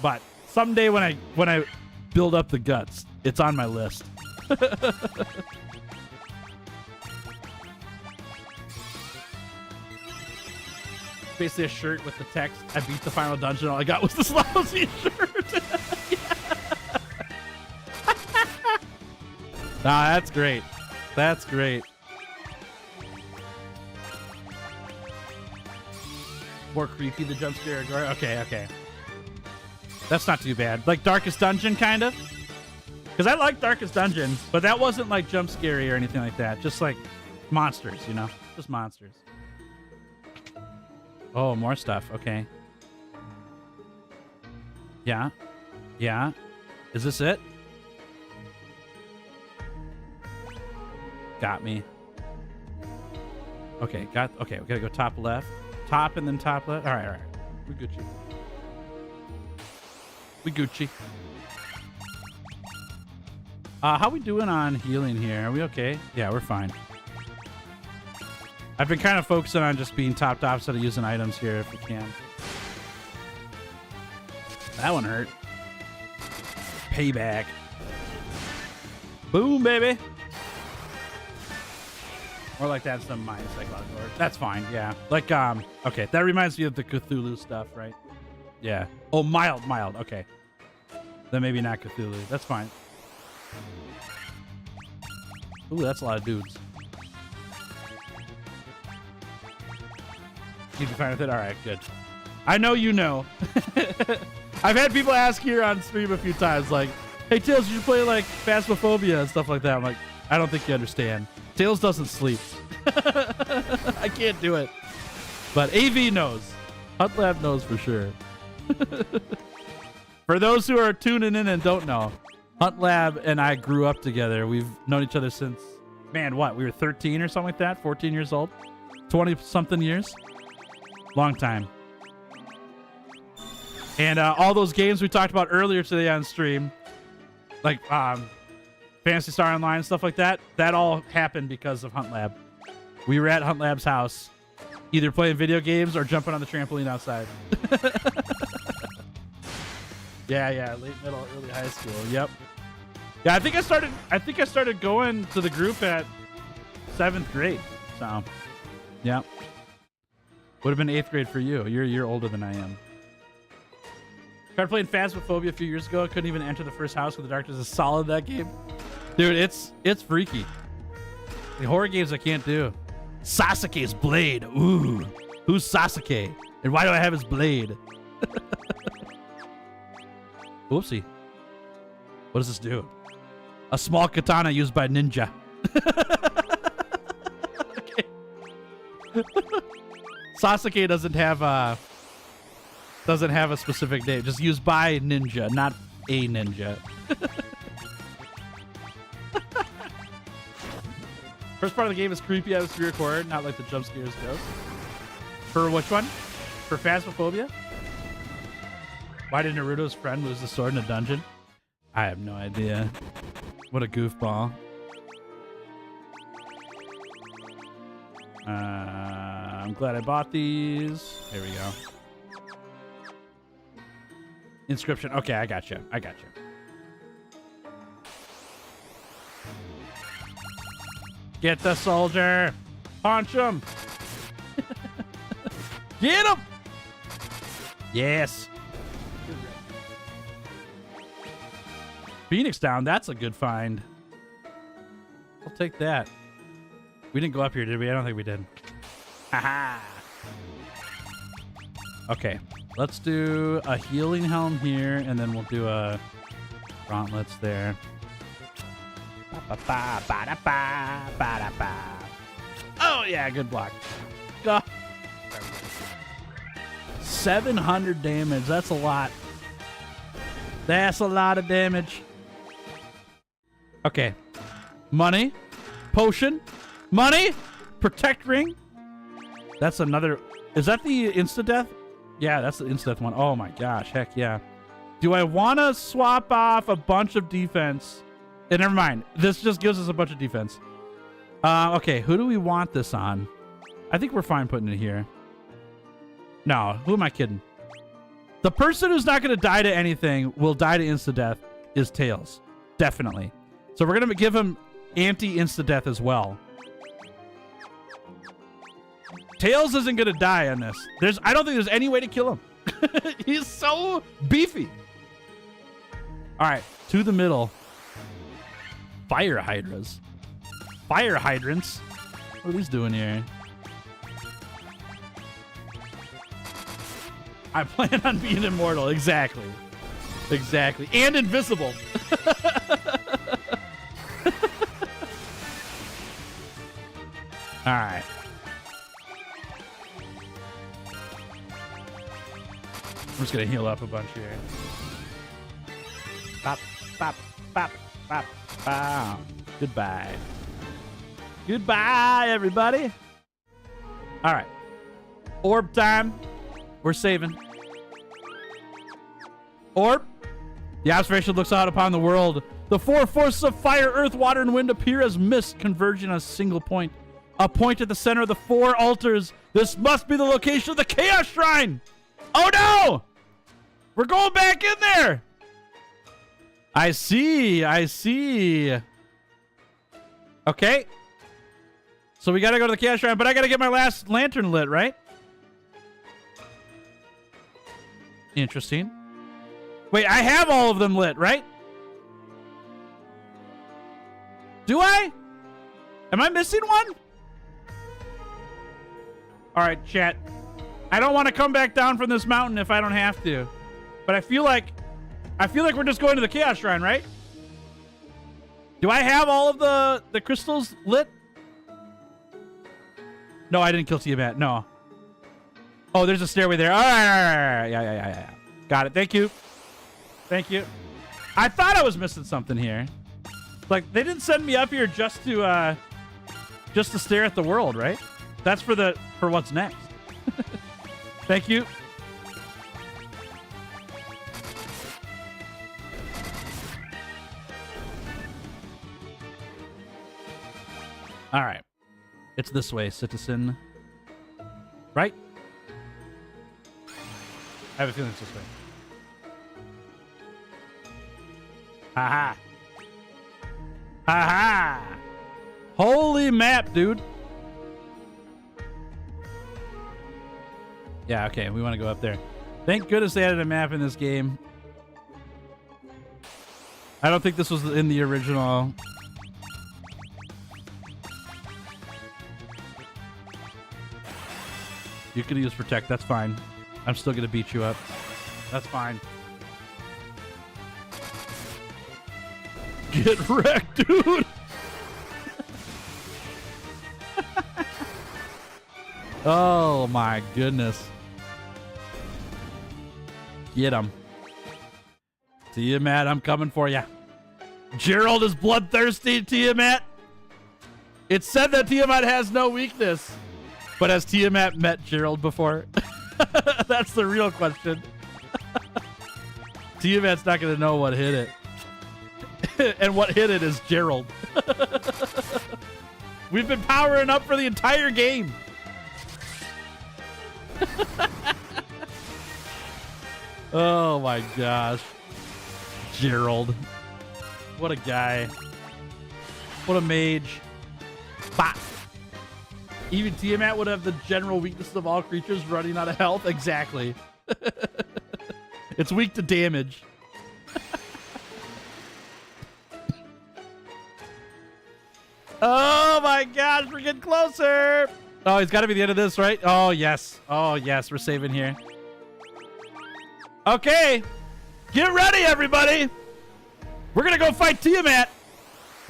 But someday when I build up the guts, it's on my list. Basically a shirt with the text, I beat the final dungeon, all I got was this lousy shirt. Nah, that's great. That's great. More creepy, the jump scare. Okay. That's not too bad. Like Darkest Dungeon, kind of? Because I like Darkest Dungeon, but that wasn't like jump scary or anything like that. Just like monsters, you know? Just monsters. Oh, more stuff. Okay. Yeah. Is this it? Got me. Okay, we gotta go top left. Top and then top left. All right. We Gucci. How we doing on healing here? Are we okay? Yeah, we're fine. I've been kind of focusing on just being topped off instead of using items here if we can. That one hurt. Payback. Boom, baby. Or like that's the minus psychological. That's fine, yeah. Like, okay, that reminds me of the Cthulhu stuff, right? Yeah. Oh, mild, okay. Then maybe not Cthulhu. That's fine. Ooh, that's a lot of dudes. Did you find with it? All right, good. I know you know. I've had people ask here on stream a few times, like, hey, Tails, you should play, like, Phasmophobia and stuff like that. I'm like, I don't think you understand. Tails doesn't sleep. I can't do it. But AV knows. Hunt Lab knows for sure. For those who are tuning in and don't know, Hunt Lab and I grew up together. We've known each other since, man, what? We were 13 or something like that? 14 years old? 20-something years? Long time. And all those games we talked about earlier today on stream, like Phantasy Star Online and stuff like that, that all happened because of Hunt Lab. We were at Hunt Lab's house, either playing video games or jumping on the trampoline outside. Yeah, late middle, early high school. Yep. Yeah, I think I started going to the group at 7th grade. So, yeah. Would have been 8th grade for you. You're a year older than I am. Tried playing Phasmophobia a few years ago. I couldn't even enter the first house with the darkness is solid that game. Dude, it's freaky. The horror games I can't do. Sasuke's blade. Ooh. Who's Sasuke? And why do I have his blade? Oopsie. What does this do? A small katana used by ninja. Okay. Sasuke doesn't have a specific name. Just used by ninja, not a ninja. First part of the game is creepy, atmospheric horror, not like the jump scares go. For which one? For Phasmophobia? Why did Naruto's friend lose the sword in a dungeon? I have no idea. What a goofball. I'm glad I bought these. Here we go. Inscription. Okay, I got you. I got you. Get the soldier. Punch him. Get him. Yes. Phoenix down. That's a good find. I'll take that. We didn't go up here, did we? I don't think we did. Haha. Okay. Let's do a healing helm here, and then we'll do a gauntlets there. Oh, yeah. Good block. 700 damage. That's a lot. That's a lot of damage. Okay. Money. Potion. Money. Protect ring. That's another. Is that the insta-death? Yeah, that's the insta-death one. Oh my gosh. Heck yeah. Do I want to swap off a bunch of defense? Never mind. This just gives us a bunch of defense. Okay. Who do we want this on? I think we're fine putting it here. No. Who am I kidding? The person who's not going to die to anything will die to insta-death is Tails. Definitely. So we're going to give him anti-insta-death as well. Tails isn't going to die on this. I don't think there's any way to kill him. He's so beefy. All right. To the middle. Fire hydras. Fire hydrants. What are these doing here? I plan on being immortal. Exactly. Exactly. And invisible. All right. I'm just going to heal up a bunch here. Bop, bop, bop, bop, bop. Goodbye. Goodbye, everybody. All right. Orb time. We're saving. Orb. The observation looks out upon the world. The four forces of fire, earth, water, and wind appear as mist converging on a single point. A point at the center of the four altars. This must be the location of the Chaos Shrine. Oh no! We're going back in there. I see. I see. Okay. So we got to go to the Chaos Shrine, but I got to get my last lantern lit, right? Interesting. Wait, I have all of them lit, right? Do I? Am I missing one? All right, chat. I don't want to come back down from this mountain if I don't have to. But I feel like we're just going to the Chaos Shrine, right? Do I have all of the crystals lit? No, I didn't kill Tiamat. No. Oh, there's a stairway there. All right. Yeah. Got it. Thank you. Thank you. I thought I was missing something here. Like, they didn't send me up here just to stare at the world, right? That's for what's next. Thank you. All right. It's this way, citizen. Right? I have a feeling it's this way. Haha. Haha. Holy map, dude. Yeah, okay. We want to go up there. Thank goodness they added a map in this game. I don't think this was in the original. You can use protect. That's fine. I'm still gonna beat you up. That's fine. Get wrecked, dude. Oh my goodness. Get him. Tiamat, I'm coming for you. Gerald is bloodthirsty, Tiamat. It said that Tiamat has no weakness. But has Tiamat met Gerald before? That's the real question. Tiamat's not going to know what hit it. And what hit it is Gerald. We've been powering up for the entire game. Oh my gosh. Gerald. What a guy. What a mage. Bah. Even Tiamat would have the general weakness of all creatures running out of health. Exactly. It's weak to damage. Oh my gosh, we're getting closer. Oh, he's got to be the end of this, right? Oh, yes. Oh, yes, we're saving here. Okay. Get ready, everybody. We're going to go fight Tiamat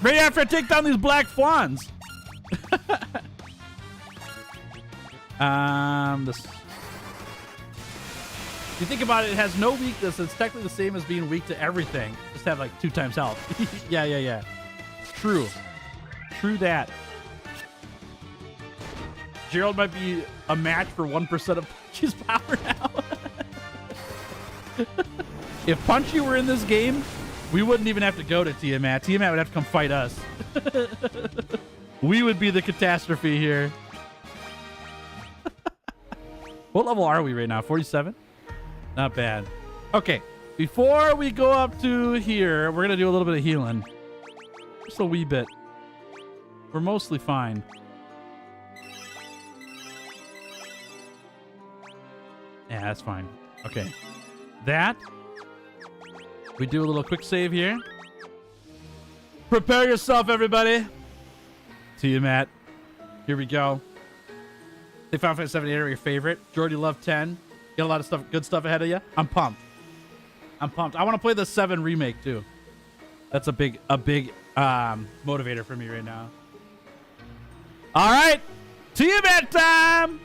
right after I take down these black fawns. This. If you think about it, it has no weakness. It's technically the same as being weak to everything. Just have like 2 times health. Yeah. True that. Gerald might be a match for 1% of Punchy's power now. If Punchy were in this game, we wouldn't even have to go to Tiamat. Tiamat would have to come fight us. We would be the catastrophe here. What level are we right now? 47? Not bad. Okay, before we go up to here, we're going to do a little bit of healing. Just a wee bit. We're mostly fine. Yeah, that's fine. Okay. That. We do a little quick save here. Prepare yourself, everybody. Tiamat. Here we go. They found 578 are your favorite. Jordy Love 10. You got a lot of stuff, good stuff ahead of you. I'm pumped. I want to play the 7 remake too. That's a big motivator for me right now. All right, Tiamat time.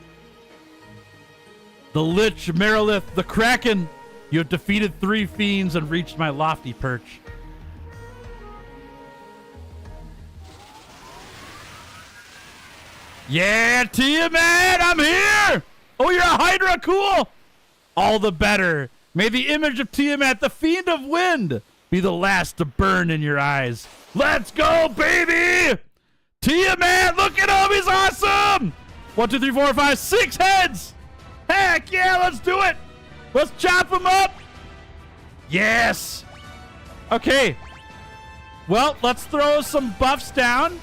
The Lich, Merilith, the Kraken. You have defeated 3 fiends and reached my lofty perch. Yeah, Tiamat, I'm here! Oh, you're a Hydra, cool! All the better. May the image of Tiamat, the Fiend of Wind, be the last to burn in your eyes. Let's go, baby! Tiamat, look at him, he's awesome! 1, 2, 3, 4, 5, 6 heads! Heck yeah, let's do it! Let's chop him up! Yes! Okay. Well, let's throw some buffs down.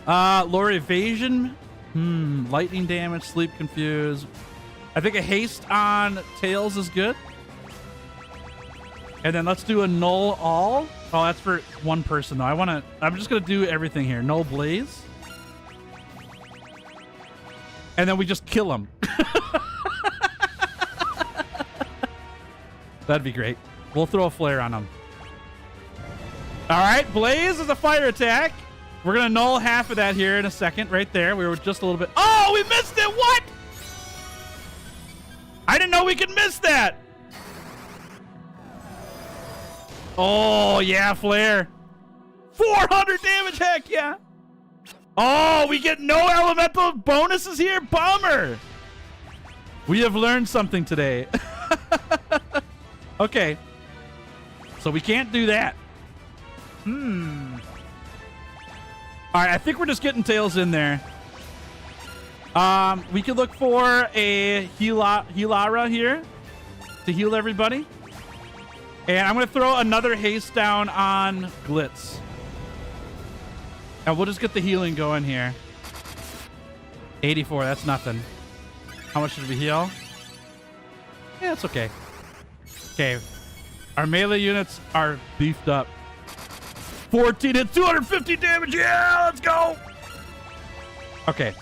Lower evasion. Lightning damage, sleep confuse. I think a haste on Tails is good. And then let's do a null all. Oh, that's for 1 person though. I'm just gonna do everything here. Null blaze. And then we just kill him. That'd be great. We'll throw a flare on him. All right, blaze is a fire attack. We're going to null half of that here in a second. Right there. We were just a little bit... Oh, we missed it. What? I didn't know we could miss that. Oh, yeah, flare. 400 damage. Heck yeah. Oh, we get no elemental bonuses here. Bummer. We have learned something today. Okay. So we can't do that. All right, I think we're just getting Tails in there. We could look for a Healara here to heal everybody. And I'm going to throw another haste down on Glitz. And we'll just get the healing going here. 84, that's nothing. How much did we heal? Yeah, it's okay. Okay. Our melee units are beefed up. 14 hits, 250 damage. Yeah, let's go. Okay.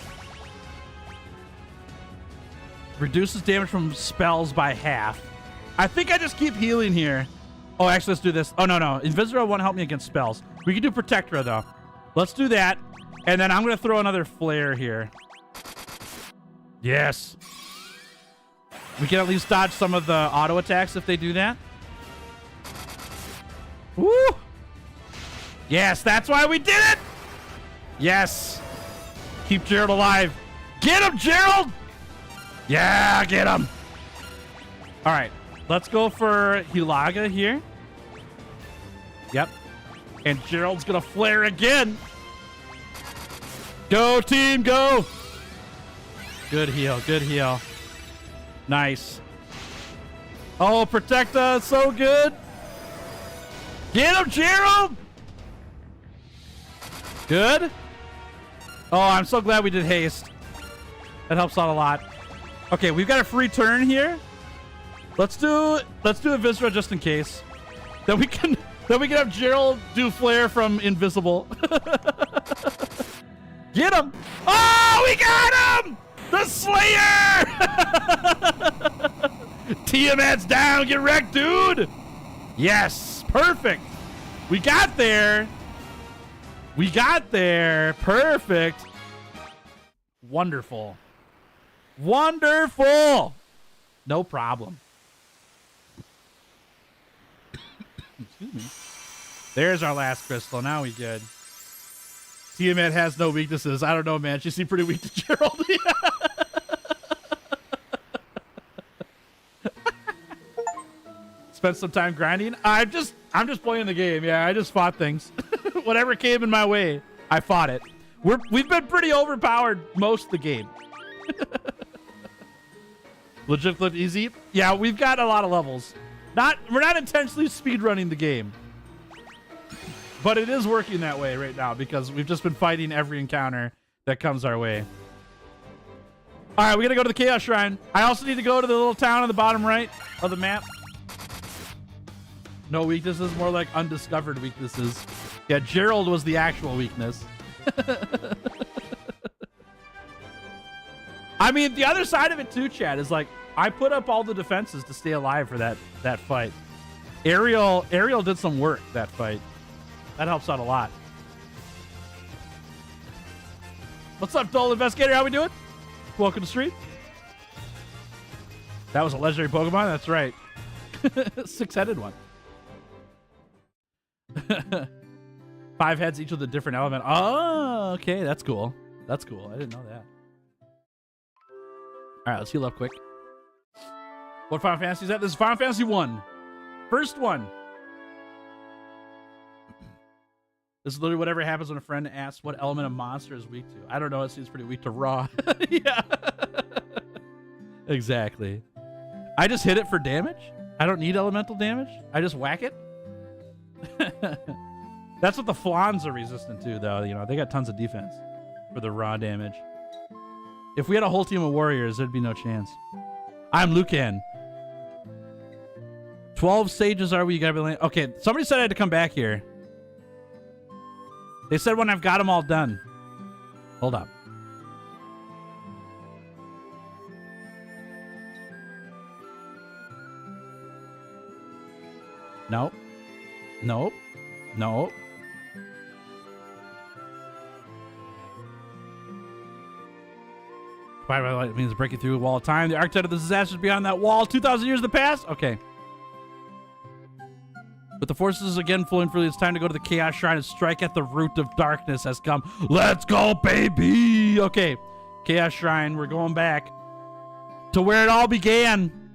Reduces damage from spells by half. I think I just keep healing here. Oh, actually, let's do this. Oh, no. Invisora won't help me against spells. We can do Protectora, though. Let's do that. And then I'm going to throw another Flare here. Yes. We can at least dodge some of the auto attacks if they do that. Woo! Yes, that's why we did it! Yes. Keep Gerald alive. Get him, Gerald! Yeah, get him. All right, let's go for Hulaga here. Yep. And Gerald's gonna flare again. Go, team, go. Good heal, good heal. Nice. Oh, Protecta, so good. Get him, Gerald. Good. Oh, I'm so glad we did haste. That helps out a lot. Okay, we've got a free turn here. Let's do a Viscera just in case. Then we can have Gerald do flare from invisible. Get him! Oh, we got him! The Slayer! Tiamat's down. Get wrecked, dude. Yes, perfect. We got there. We got there. Perfect. Wonderful. Wonderful. No problem. Excuse me. There's our last crystal. Now we good. Tiamat has no weaknesses. I don't know, man. She seemed pretty weak to Gerald. Spent some time grinding. I'm just playing the game. Yeah, I just fought things. Whatever came in my way, I fought it. We've been pretty overpowered most of the game. Legit looked easy. Yeah, we've got a lot of levels. We're not intentionally speedrunning the game, but it is working that way right now because we've just been fighting every encounter that comes our way. All right, we gotta go to the Chaos Shrine. I also need to go to the little town on the bottom right of the map. No weaknesses, more like undiscovered weaknesses. Yeah, Gerald was the actual weakness. I mean, the other side of it too, Chad, is like I put up all the defenses to stay alive for that fight. Ariel did some work that fight. That helps out a lot. What's up, Dole Investigator? How we doing? Welcome to the street. That was a legendary Pokemon? That's right. Six-headed one. 5 heads, each with a different element. Oh, okay. That's cool. That's cool. I didn't know that. All right, let's heal up quick. What Final Fantasy is that? This is Final Fantasy 1. First one. This is literally whatever happens when a friend asks what element a monster is weak to. I don't know. It seems pretty weak to raw. Yeah. Exactly. I just hit it for damage. I don't need elemental damage. I just whack it. That's what the Flans are resistant to, though. You know, they got tons of defense for the raw damage. If we had a whole team of warriors, there'd be no chance. I'm Lucan. 12 stages are we? You gotta be like, okay, somebody said I had to come back here. They said when I've got them all done. Hold up. Nope. Nope. Nope. By the way, it means breaking through a wall of time. The archetype of the disasters beyond that wall. 2,000 years in the past? Okay. With the forces again flowing freely, it's time to go to the Chaos Shrine and strike at the root of darkness has come. Let's go, baby! Okay. Chaos Shrine, we're going back to where it all began.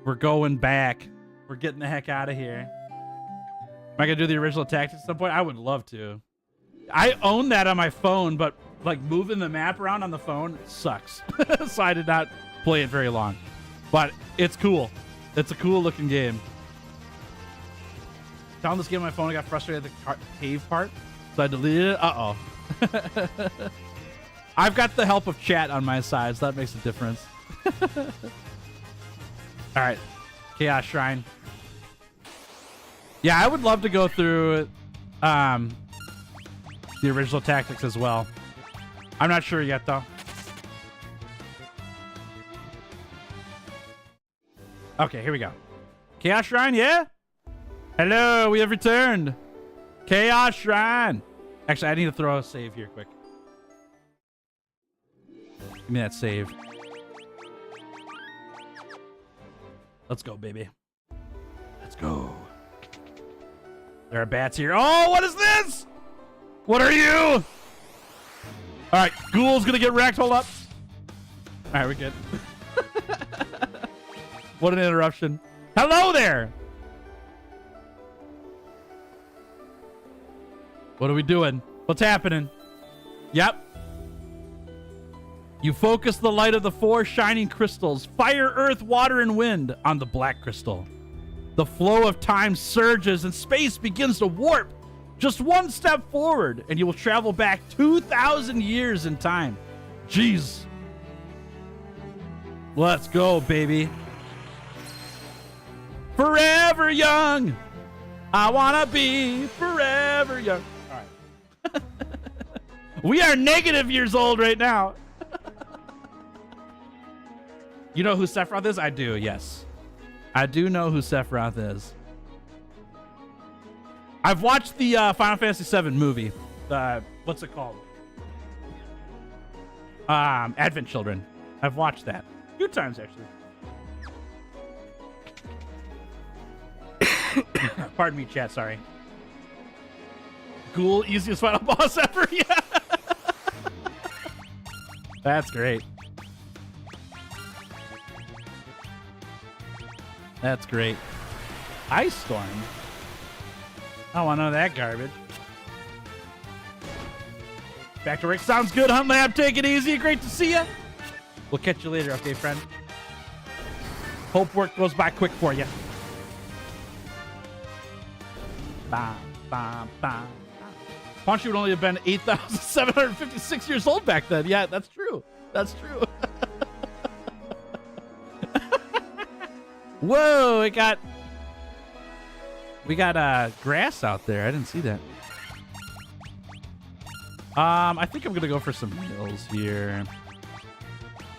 We're going back. We're getting the heck out of here. Am I going to do the original tactics at some point? I would love to. I own that on my phone, but like moving the map around on the phone sucks. So I did not play it very long. But it's cool. It's a cool looking game. Down this game on my phone, I got frustrated at the cave part, so I deleted it. Uh-oh. I've got the help of chat on my side, so that makes a difference. All right. Chaos Shrine. Yeah, I would love to go through the original tactics as well. I'm not sure yet, though. Okay, here we go. Chaos Shrine, yeah? Hello, we have returned. Chaos Shrine. Actually, I need to throw a save here quick. Give me that save. Let's go, baby. Let's go. There are bats here. Oh, what is this? What are you? All right, Ghoul's gonna get wrecked. Hold up. All right, we're good. What an interruption. Hello there. What are we doing? What's happening? Yep. You focus the light of the 4 shining crystals, fire, earth, water, and wind, on the black crystal. The flow of time surges and space begins to warp. Just one step forward, and you will travel back 2,000 years in time. Jeez. Let's go, baby. Forever young. I want to be forever young. All right. We are negative years old right now. You know who Sephiroth is? I do, yes. I do know who Sephiroth is. I've watched the Final Fantasy VII movie. What's it called? Advent Children. I've watched that. A few times, actually. Pardon me, chat, sorry. Ghoul, easiest final boss ever, yeah. That's great. That's great. Ice Storm. I don't want none of that garbage. Back to Rick. Sounds good, Hunt Lab. Take it easy. Great to see you. We'll catch you later, okay, friend? Hope work goes by quick for you. Bam, bam, bam. Punchy would only have been 8,756 years old back then. Yeah, that's true. That's true. Whoa, we got grass out there. I didn't see that. I think I'm gonna go for some hills here,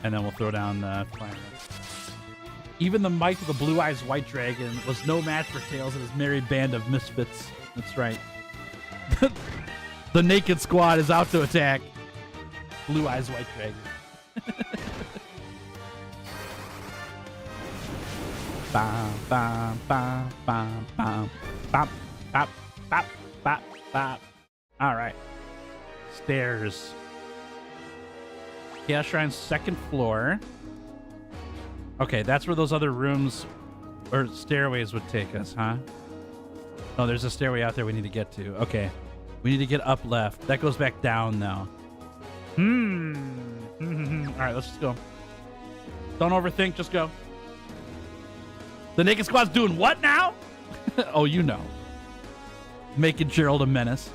and then we'll throw down fire. Even the might of the Blue Eyes White Dragon was no match for Tails and his merry band of misfits. That's right. The Naked Squad is out to attack Blue Eyes White Dragon. Bam, bam, bam, bam, bam, bam, bam, bam, bam, bam. All right. Stairs. Chaos Shrine's second floor. Okay, that's where those other rooms or stairways would take us, huh? Oh, there's a stairway out there we need to get to. Okay. We need to get up left. That goes back down now. All right, let's just go. Don't overthink, just go. The Naked Squad's doing what now? Oh, you know. Making Gerald a menace.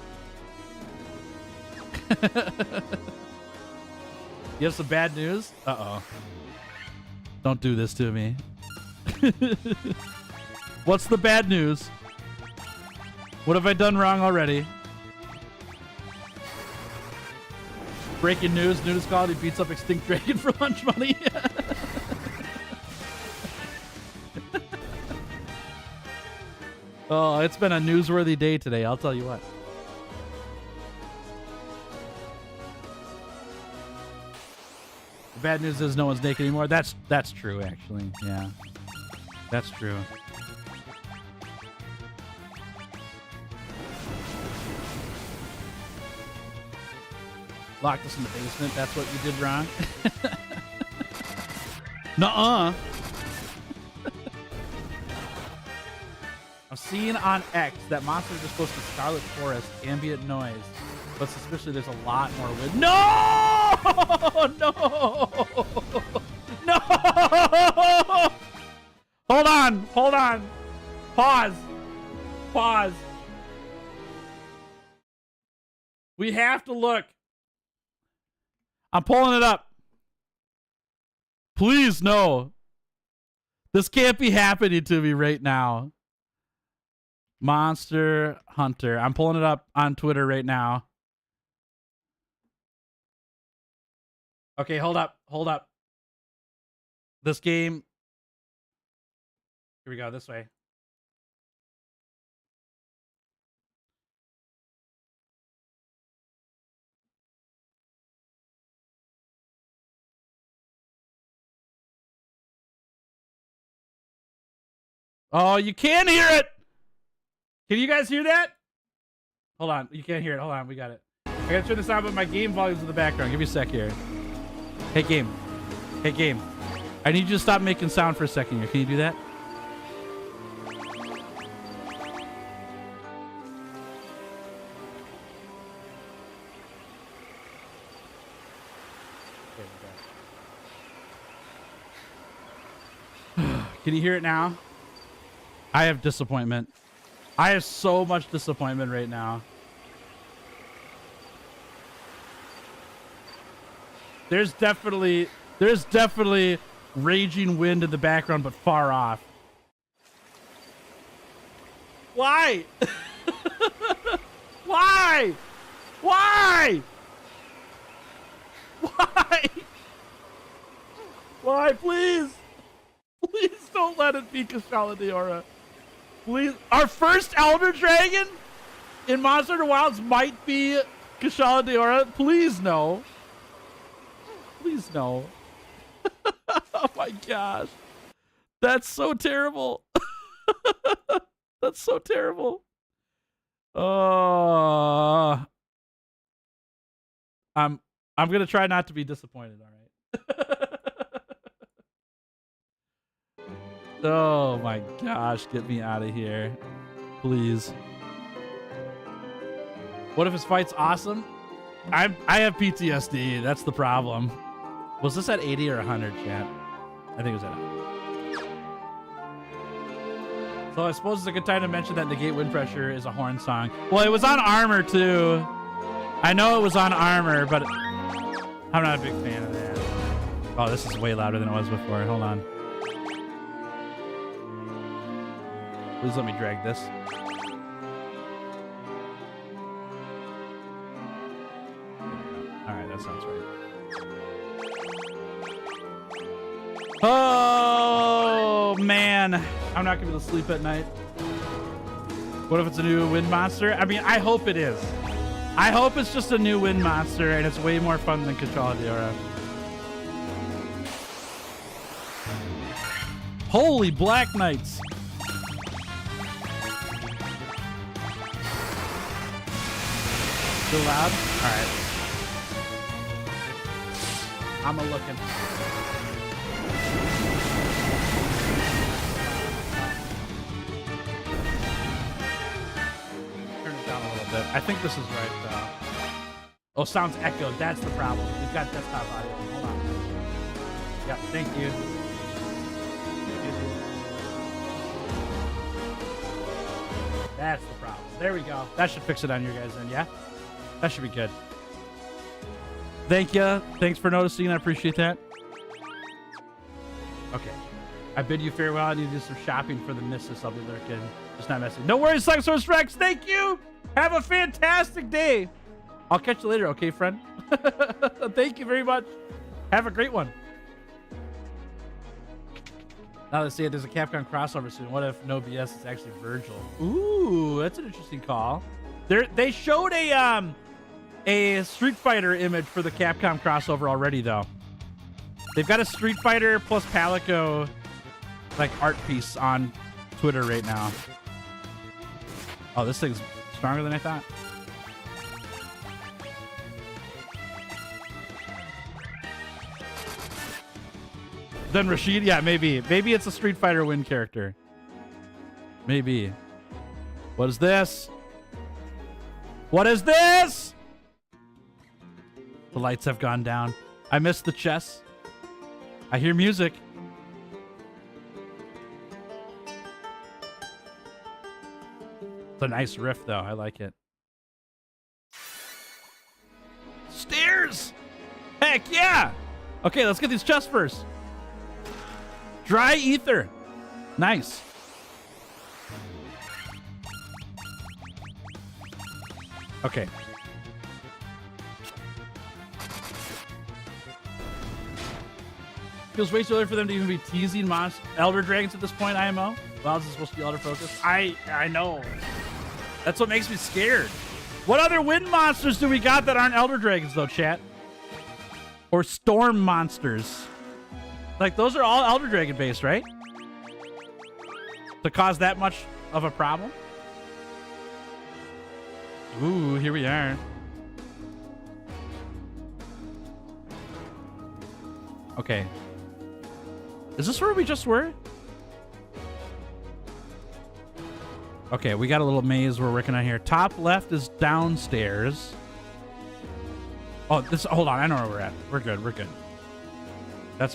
You have some bad news? Uh-oh. Don't do this to me. What's the bad news? What have I done wrong already? Breaking news. Nudist Quality beats up Extinct Dragon for lunch money. Oh, it's been a newsworthy day today, I'll tell you what. The bad news is no one's naked anymore. That's true, actually. Yeah. That's true. Locked us in the basement. That's what you did wrong. Nuh-uh. I'm seeing on X that monsters are supposed to Scarlet Forest, ambient noise, but suspiciously there's a lot more wind. No! No! No! Hold on. Hold on. Pause. Pause. We have to look. I'm pulling it up. Please, no. This can't be happening to me right now. Monster Hunter. I'm pulling it up on Twitter right now. Okay, hold up. Hold up. This game. Here we go, this way. Oh, you can hear it. Can you guys hear that? Hold on, you can't hear it. Hold on, we got it. I gotta turn this on, but my game volume's in the background. Give me a sec here. Hey, game. Hey, game. I need you to stop making sound for a second here. Can you do that? Can you hear it now? I have disappointment. I have so much disappointment right now. There's definitely raging wind in the background, but far off. Why? Why? Why? Why? Why, please? Please don't let it be Kushala Daora. Please. Our first Elder Dragon in Monster Hunter Wilds might be Kushala Daora. Please no. Please no. Oh my gosh. That's so terrible. That's so terrible. I'm gonna try not to be disappointed, all right? Oh my gosh, get me out of here. Please. What if his fight's awesome? I have PTSD, that's the problem. Was this at 80 or 100, chat? I think it was at 100. So I suppose it's a good time to mention that Negate Wind Pressure is a horn song. Well, it was on Armor too. I know it was on Armor, but I'm not a big fan of that. Oh, this is way louder than it was before. Hold on. Please let me drag this. Alright, that sounds right. Oh, man. I'm not going to be able to sleep at night. What if it's a new wind monster? I mean, I hope it is. I hope it's just a new wind monster and it's way more fun than Kushala Daora. Holy Black Knights. Still loud? Alright. I'm a-looking. Turn it down a little bit. I think this is right, though. Oh, sounds echoed. That's the problem. We've got desktop audio. Hold on. Yeah, thank you. That's the problem. There we go. That should fix it on your guys' end, yeah? That should be good. Thank you. Thanks for noticing. I appreciate that. Okay. I bid you farewell. I need to do some shopping for the missus. I'll be lurking. Just not messing. No worries, Source Rex. Thank you. Have a fantastic day. I'll catch you later, okay, friend? Thank you very much. Have a great one. Now let's see it. There's a Capcom crossover soon. What if No BS is actually Virgil? Ooh, that's an interesting call. They showed a Street Fighter image for the Capcom crossover already, though. They've got a Street Fighter plus Palico like art piece on Twitter right now. Oh, this thing's stronger than I thought. Then Rashid, yeah, maybe it's a Street Fighter win character. Maybe. What is this? What is this? The lights have gone down. I missed the chess. I hear music. It's a nice riff, though. I like it. Stairs! Heck yeah! Okay, let's get these chests first. Dry ether. Nice. Okay. Feels way too early for them to even be teasing Elder Dragons at this point, IMO. Wilds is supposed to be Elder Focus. I know. That's what makes me scared. What other wind monsters do we got that aren't Elder Dragons, though, chat? Or storm monsters? Like, those are all Elder Dragon based, right? To cause that much of a problem? Ooh, here we are. Okay. Is this where we just were? Okay, we got a little maze we're working on here. Top left is downstairs. Oh, hold on, I know where we're at. We're good, we're good.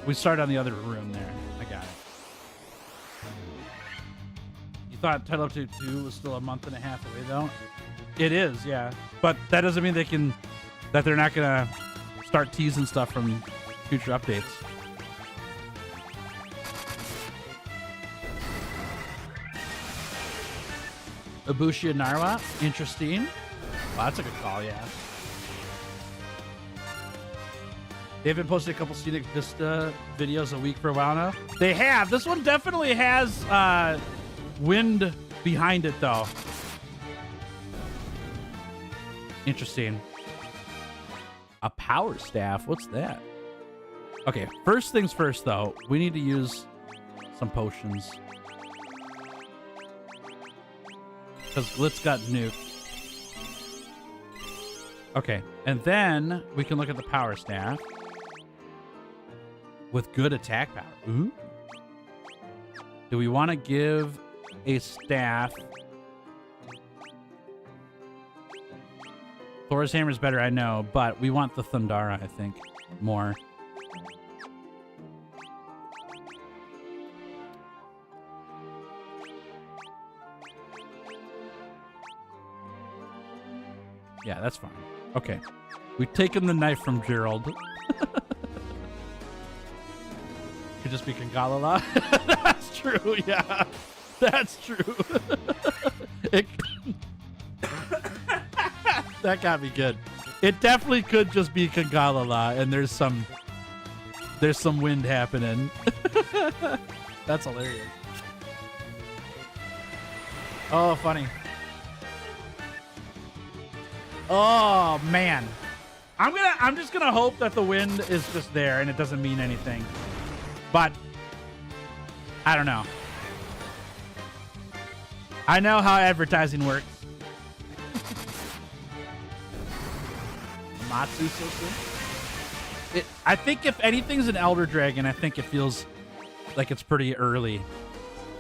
We started on the other room there. I got it. You thought Title Up 2 was still a month and a half away, though? It is, yeah. But that doesn't mean that they're not gonna start teasing stuff from future updates. Ibushi and Narwa, interesting. Wow, that's a good call, yeah. They've been posting a couple Scenic Vista videos a week for a while now. They have. This one definitely has wind behind it, though. Interesting. A power staff. What's that? Okay, first things first, though. We need to use some potions. Because Glitz got nuked. Okay, and then we can look at the power staff. With good attack power. Ooh. Do we want to give a staff? Thor's hammer is better, I know, but we want the Thundara, I think, more. Yeah, that's fine. Okay. We've taken the knife from Gerald. Could just be Kangalala. That's true, yeah. That's true. That got me good. It definitely could just be Kangalala, and there's some wind happening. That's hilarious. Oh, funny. Oh man, I'm just gonna hope that the wind is just there and it doesn't mean anything. But I don't know. I know how advertising works. Matsu so soon. I think if anything's an Elder Dragon, I think it feels like it's pretty early.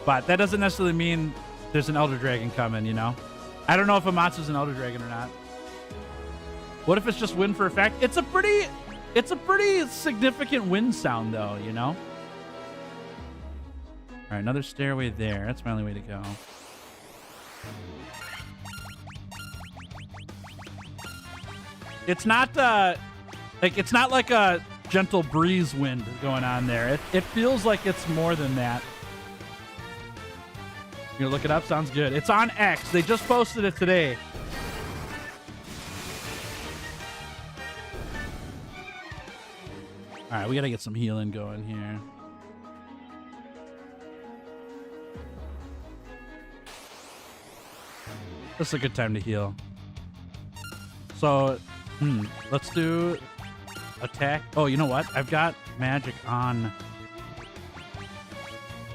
But that doesn't necessarily mean there's an Elder Dragon coming, you know? I don't know if Amatsu's an Elder Dragon or not. What if it's just wind for effect? It's a pretty significant wind sound, though, you know? All right, another stairway there. That's my only way to go. It's not it's not like a gentle breeze wind going on there. It feels like it's more than that. You gonna look it up? Sounds good. It's on X. They just posted it today. All right, we got to get some healing going here. This is a good time to heal. So, let's do attack. Oh, you know what? I've got magic on.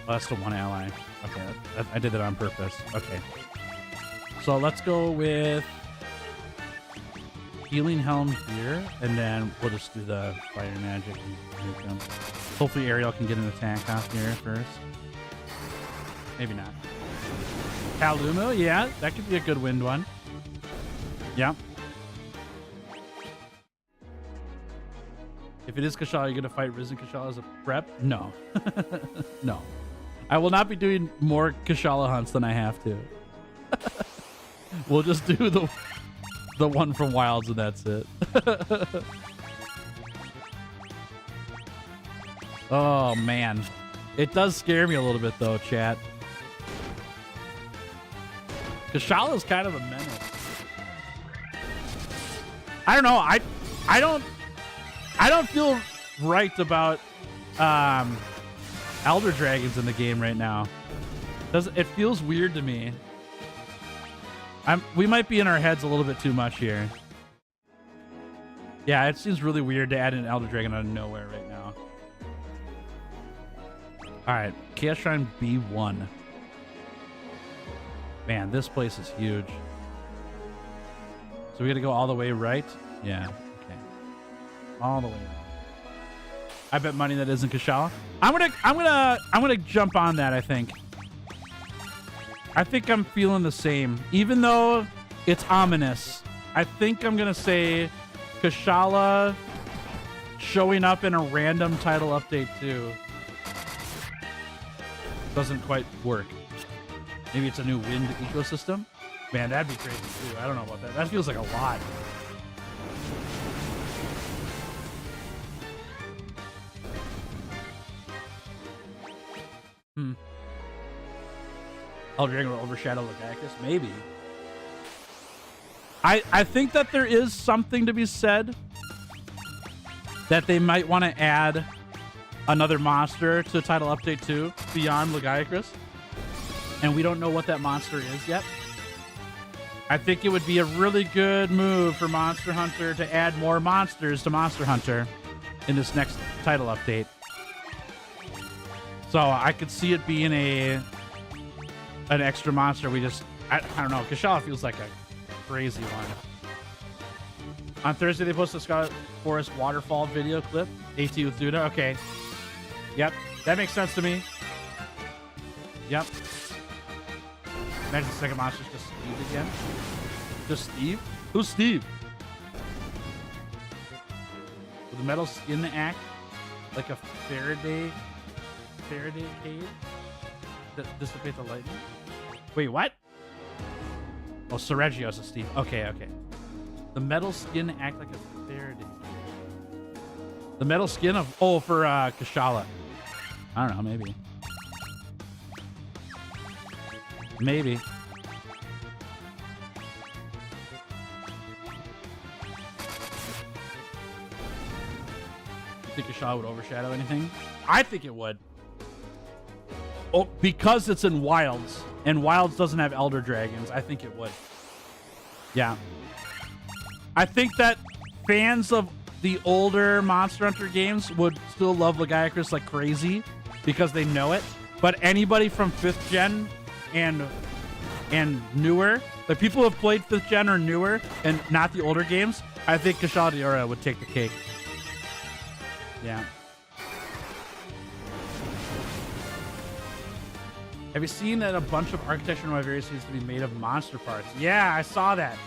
Oh, that's the one ally. Okay, I did that on purpose. Okay. So let's go with Healing Helm here, and then we'll just do the fire magic. Hopefully Ariel can get an attack off here first. Maybe not. Kalumo, yeah, that could be a good wind one. Yeah. If it is Kushala, you're going to fight Risen Kushala as a prep? No. No. I will not be doing more Kushala hunts than I have to. We'll just do the one from Wilds and that's it. Oh, man. It does scare me a little bit, though, chat. Kushala is kind of a menace. I don't know. I don't feel right about Elder Dragons in the game right now. It feels weird to me. We might be in our heads a little bit too much here. Yeah, it seems really weird to add an Elder Dragon out of nowhere right now. All right, Chaos Shrine B1. Man, this place is huge. So we got to go all the way right? Yeah, okay. All the way right. I bet money that isn't Kushala. I'm gonna jump on that, I think. I think I'm feeling the same. Even though it's ominous, I think I'm gonna say Kushala showing up in a random title update too. Doesn't quite work. Maybe it's a new wind ecosystem. Man, that'd be crazy too. I don't know about that. That feels like a lot. Elder Dragon will overshadow Lagiacrus? Maybe. I think that there is something to be said that they might want to add another monster to Title Update 2 beyond Lagiacrus. And we don't know what that monster is yet. I think it would be a really good move for Monster Hunter to add more monsters to Monster Hunter in this next title update. So I could see it being an extra monster. I don't know. Kushala feels like a crazy one. On Thursday, they posted a Scarlet Forest waterfall video clip. AT with Duda. Okay. Yep. That makes sense to me. Yep. Imagine the second monster's just Steve again. Just Steve? Who's Steve? With the metal skin act like a Faraday cage that dissipate the lightning? Wait, what? Oh, Seregios is Steve. Okay. The metal skin act like a Faraday cage. The metal skin of... Oh, for Kushala. I don't know, maybe. Maybe. You think Kushala would overshadow anything? I think it would. Oh, because it's in Wilds, and Wilds doesn't have Elder Dragons, I think it would. Yeah. I think that fans of the older Monster Hunter games would still love Lagiacrus like crazy because they know it. But anybody from 5th gen and newer, like people who have played 5th gen or newer and not the older games, I think Kushala Daora would take the cake. Yeah. Have you seen that a bunch of architecture in Wyveria seems to be made of monster parts? Yeah, I saw that.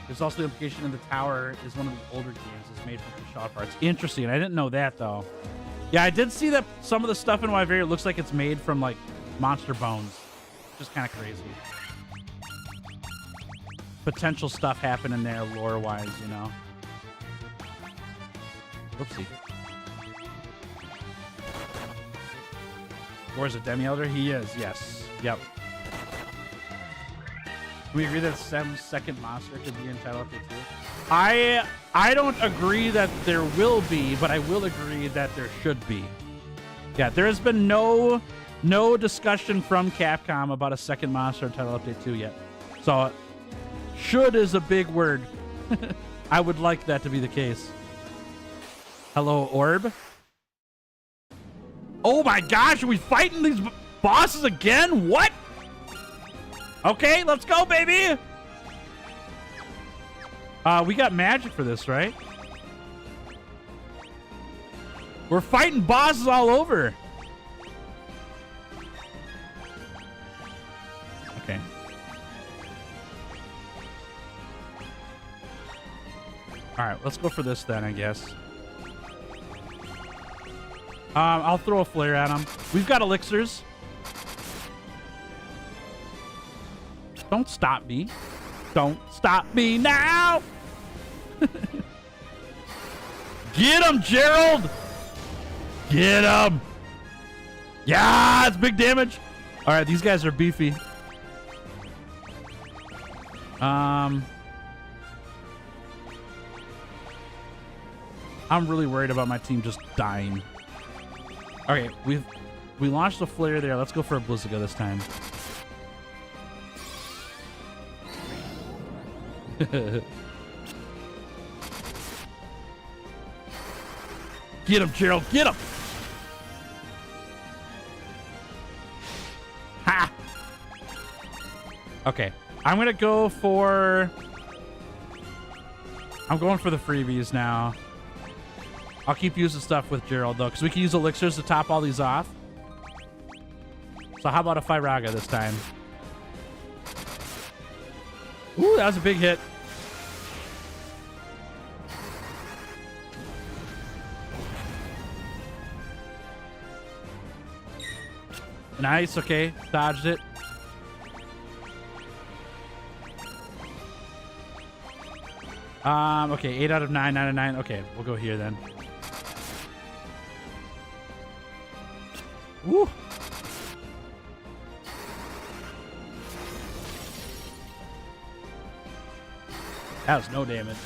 There's also the implication in the tower is one of the older games is made from Kushala parts. Interesting. I didn't know that though. Yeah, I did see that some of the stuff in Wyveria looks like it's made from like monster bones. Just kind of crazy. Potential stuff happening there lore-wise, you know. Whoopsie. Or is it Demi-Elder? He is, yes. Yep. Can we agree that 7-second monster could be in Title Update 2? I don't agree that there will be, but I will agree that there should be. Yeah, there has been no discussion from Capcom about a second monster in Title Update 2 yet. So, should is a big word. I would like that to be the case. Hello, Orb. Oh my gosh, are we fighting these bosses again? What? Okay, let's go, baby. We got magic for this, right? We're fighting bosses all over. Okay. All right, let's go for this then, I guess. I'll throw a flare at him. We've got elixirs. Don't stop me. Don't stop me now. Get him, Gerald. Get him. Yeah, it's big damage. All right, these guys are beefy. I'm really worried about my team just dying. Okay, we launched a flare there. Let's go for a Blizziga this time. Get him, Gerald. Get him. Ha. Okay. I'm going to go for... I'm going for the freebies now. I'll keep using stuff with Gerald, though, because we can use elixirs to top all these off. So how about a Firaga this time? Ooh, that was a big hit. Nice, okay. Dodged it. Okay, 8 out of 9, 9 out of 9. Okay, we'll go here then. Woo! That was no damage.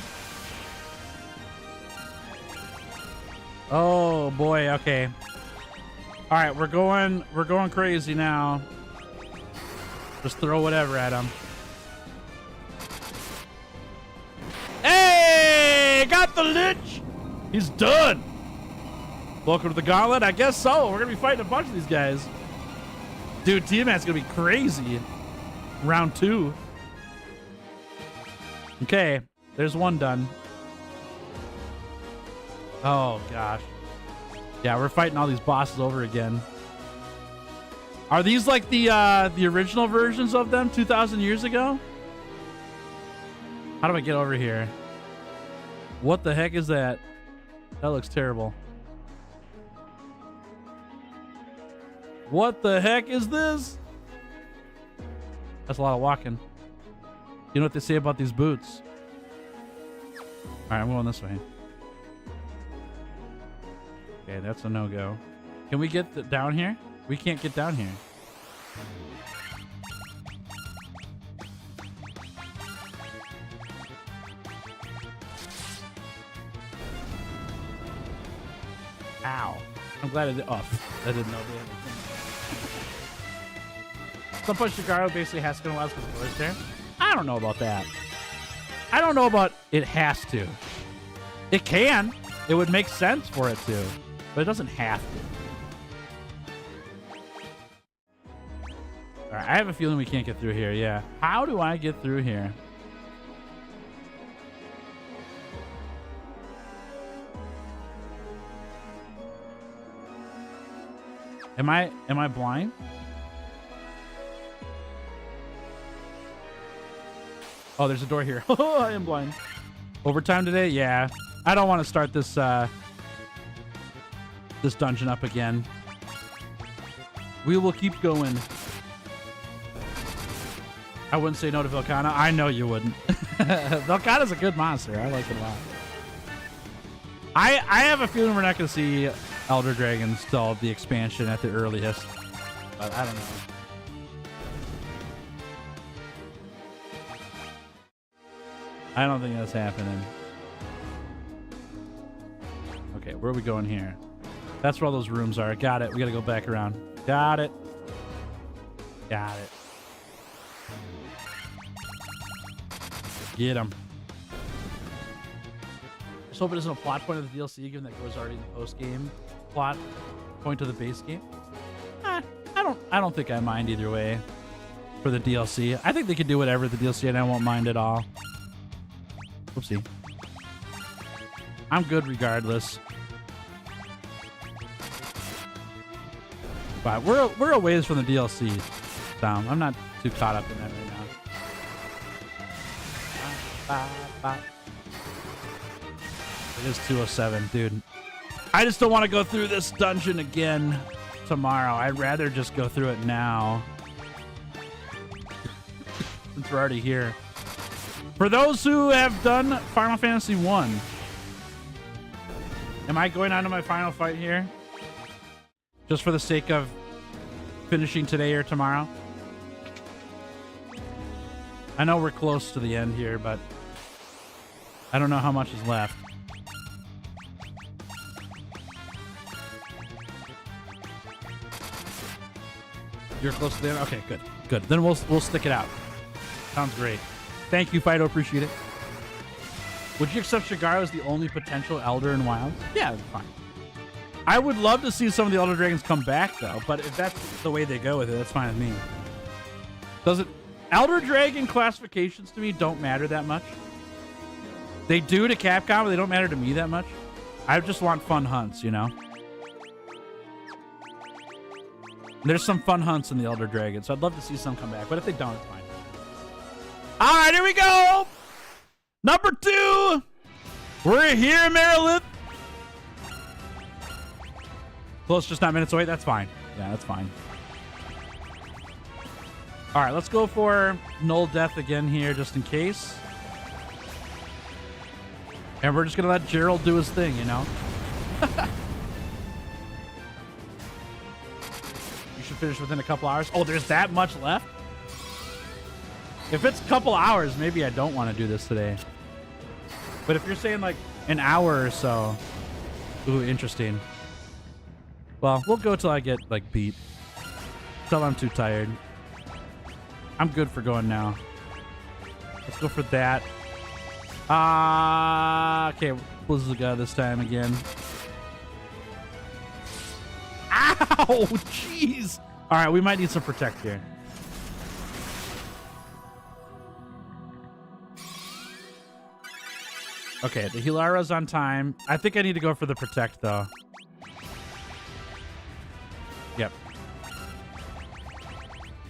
Oh boy, okay. All right, we're going crazy now. Just throw whatever at him. Hey, got the Lich. He's done. Welcome to the gauntlet. I guess so. We're gonna be fighting a bunch of these guys. Dude, Tiamat's gonna be crazy. Round 2. Okay, there's one done. Oh gosh. Yeah, we're fighting all these bosses over again. Are these like the original versions of them 2,000 years ago? How do I get over here? What the heck is that? That looks terrible. What the heck is this? That's a lot of walking. You know what they say about these boots? All right, I'm going this way. Okay, that's a no-go. Can we get down here? We can't get down here. Ow. I'm glad I did. Oh, I didn't know they had a Some push Shigaro basically has to go allow because the there. I don't know about that. I don't know about it has to. It can. It would make sense for it to. But it doesn't have to. All right, I have a feeling we can't get through here. Yeah. How do I get through here? Am I blind? Oh, there's a door here. Oh, I am blind. Overtime today? Yeah. I don't want to start this this dungeon up again. We will keep going. I wouldn't say no to Velkhana. I know you wouldn't. Velkhana's a good monster. I like it a lot. I have a feeling we're not going to see Elder Dragons till the expansion at the earliest. But I don't know. I don't think that's happening. Okay, where are we going here? That's where all those rooms are. Got it. We got to go back around. Got it. Got it. Get him. Just hope it isn't a plot point of the DLC, given that goes already in the post-game plot point to the base game. I don't think I mind either way for the DLC. I think they can do whatever the DLC, and I won't mind at all. Whoopsie. I'm good regardless. But we're a ways from the DLC, so I'm not too caught up in that right now. It is 2:07, dude. I just don't want to go through this dungeon again tomorrow. I'd rather just go through it now. Since we're already here. For those who have done Final Fantasy 1, am I going on to my final fight here? Just for the sake of finishing today or tomorrow? I know we're close to the end here, but I don't know how much is left. You're close to the end? Okay, good. Good. Then we'll stick it out. Sounds great. Thank you, Fido. Appreciate it. Would you accept Shigaro as the only potential Elder in Wilds? Yeah, fine. I would love to see some of the Elder Dragons come back, though. But if that's the way they go with it, that's fine with me. Elder Dragon classifications to me don't matter that much. They do to Capcom, but they don't matter to me that much. I just want fun hunts, you know? There's some fun hunts in the Elder Dragon, so I'd love to see some come back. But if they don't, it's fine. All right, here we go. Number 2. We're here, Maryland. Close, just 9 minutes away. That's fine. Yeah, that's fine. All right, let's go for Null Death again here, just in case. And we're just going to let Gerald do his thing, you know? You should finish within a couple hours. Oh, there's that much left? If it's a couple hours, maybe I don't want to do this today. But if you're saying like an hour or so, ooh, interesting. Well, we'll go till I get like beat. Till I'm too tired. I'm good for going now. Let's go for that. Okay, Blizzaga this time again. Ow! Jeez! Alright, we might need some protect here. Okay, the Hilara's on time. I think I need to go for the protect, though. Yep.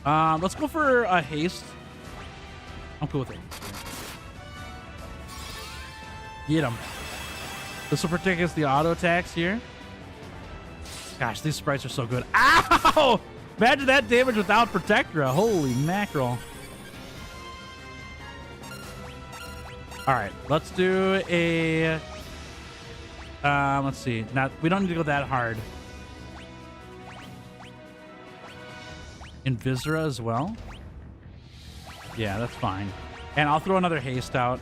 Let's go for a haste. I'm cool with it. Get him. This will protect against the auto attacks here. Gosh, these sprites are so good. Ow! Imagine that damage without Protectra. Holy mackerel. All right, let's do a... let's see. We don't need to go that hard. Invisera as well. Yeah, that's fine. And I'll throw another haste out.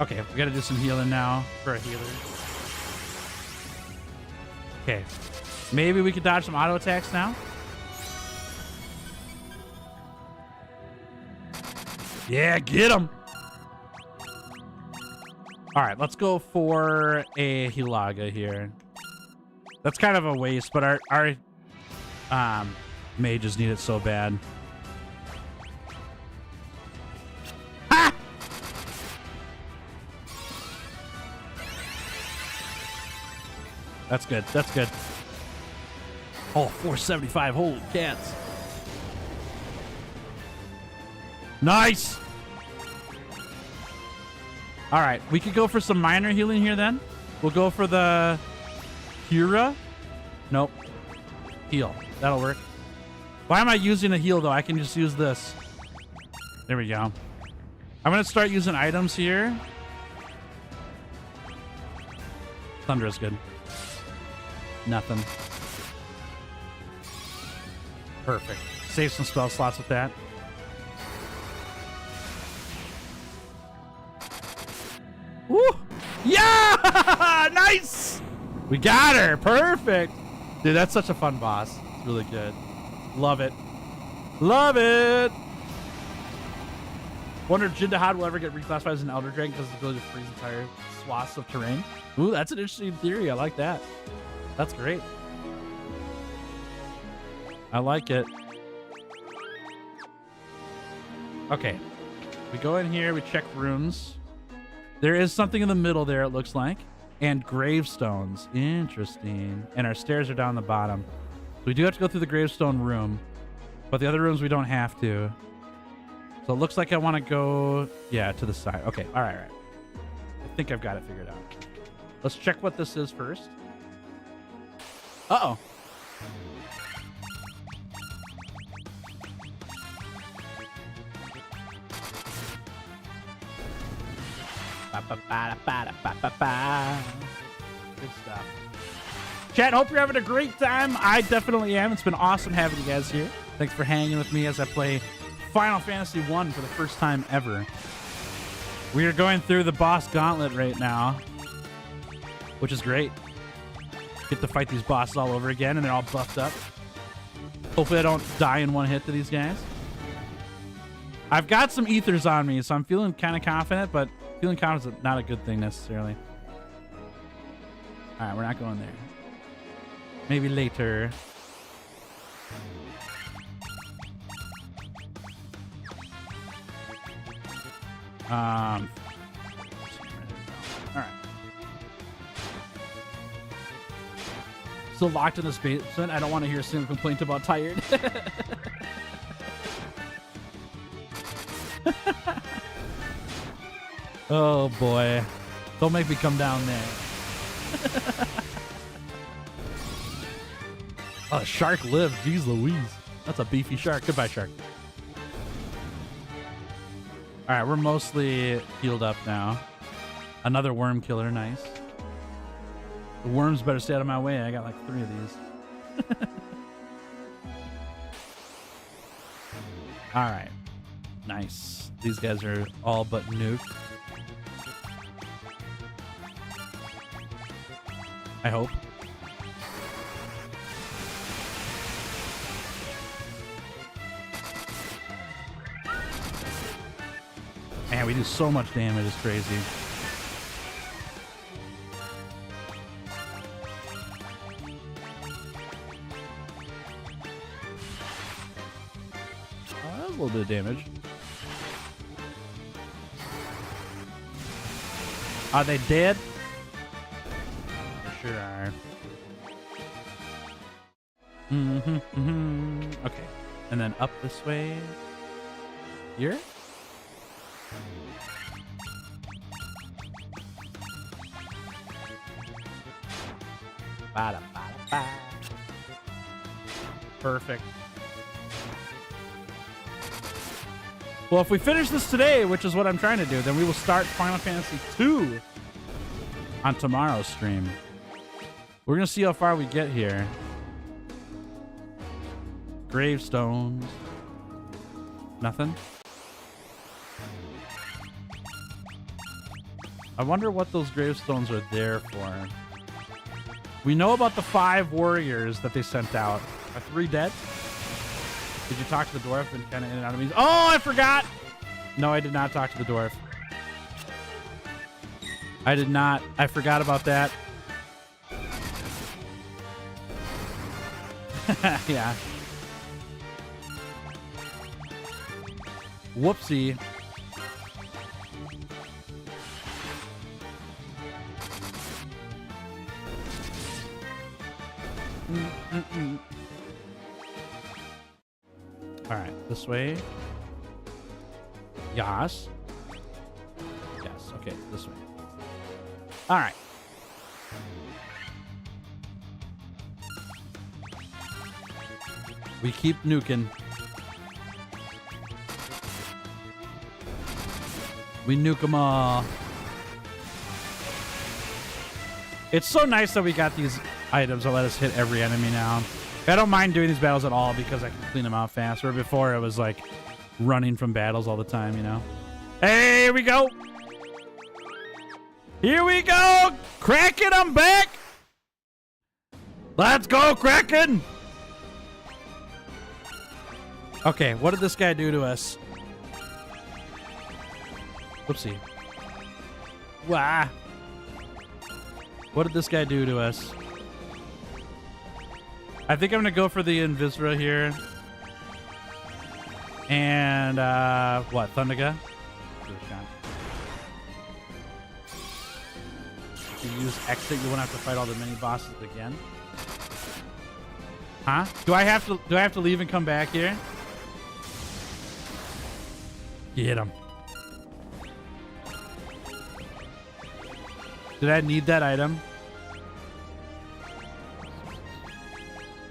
Okay, we gotta do some healing now for a healer. Okay. Maybe we could dodge some auto attacks now. Yeah, get him. All right, let's go for a Hilaga here. That's kind of a waste, but our mages need it so bad. Ha! That's good. That's good. Oh, 475. Holy cats. Nice. All right. We could go for some minor healing here then. We'll go for the Hura. Nope. Heal. That'll work. Why am I using a heal, though? I can just use this. There we go. I'm going to start using items here. Thunder is good. Nothing. Perfect. Save some spell slots with that. Woo! Yeah! Nice! We got her. Perfect. Dude, that's such a fun boss. It's really good. Love it. Love it! Wonder if Jindahad will ever get reclassified as an Elder Dragon because of the ability to freeze entire swaths of terrain. Ooh, that's an interesting theory. I like that. That's great. I like it. Okay. We go in here. We check rooms. There is something in the middle there, it looks like. And gravestones. Interesting. And our stairs are down the bottom. So we do have to go through the gravestone room. But the other rooms we don't have to. So it looks like I want to go... Yeah, to the side. Okay. All right. I think I've got it figured out. Let's check what this is first. Uh-oh. Good stuff. Chat, hope you're having a great time. I definitely am. It's been awesome having you guys here. Thanks for hanging with me as I play Final Fantasy 1 for the first time ever. We are going through the boss gauntlet right now, which is great. Get to fight these bosses all over again, and they're all buffed up. Hopefully I don't die in one hit to these guys. I've got some ethers on me, so I'm feeling kind of confident, but feeling confident is not a good thing necessarily. All right, we're not going there. Maybe later. All right. Still locked in this basement. I don't want to hear a single complaint about tired. Oh boy. Don't make me come down there. Oh, shark lived. Jeez Louise. That's a beefy shark. Goodbye, shark. All right, we're mostly healed up now. Another worm killer. Nice. The worms better stay out of my way. I got like 3 of these. All right. Nice. These guys are all but nuked. I hope. Man, we do so much damage. It's crazy. Oh, that was a little bit of damage. Are they dead? Sure are. Okay. And then up this way. Here? Ba-da-ba-da-ba. Perfect. Well, if we finish this today, which is what I'm trying to do, then we will start Final Fantasy II on tomorrow's stream. We're going to see how far we get here. Gravestones. Nothing. I wonder what those gravestones are there for. We know about the 5 warriors that they sent out. Are 3 dead? Did you talk to the dwarf and kind of in and out of me? Oh, I forgot! No, I did not talk to the dwarf. I did not. I forgot about that. Yeah. Whoopsie. All right, this way. Yes. Yes, okay, this way. All right. We keep nuking. We nuke them all. It's so nice that we got these items that let us hit every enemy now. I don't mind doing these battles at all because I can clean them out faster. Before it was like running from battles all the time, you know? Hey, here we go. Here we go. Kraken, I'm back. Let's go, Kraken. Okay, what did this guy do to us? Whoopsie. Wah. What did this guy do to us? I think I'm going to go for the Invisra here. And, what? Thundaga? If you use exit, you won't have to fight all the mini bosses again. Huh? Do I have to leave and come back here? Get him. Did I need that item?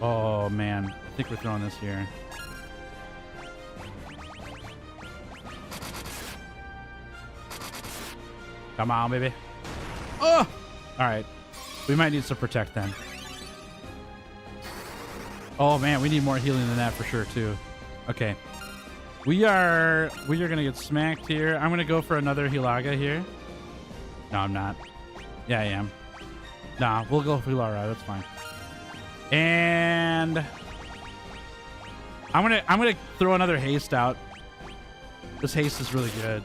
Oh, man. I think we're throwing this here. Come on, baby. Oh! All right. We might need some protect then. Oh, man. We need more healing than that for sure, too. Okay. We are going to get smacked here. I'm going to go for another Hilaga here. No, I'm not. Yeah, I am. Nah, we'll go for Hilaga. That's fine. And I'm gonna throw another haste out. This haste is really good.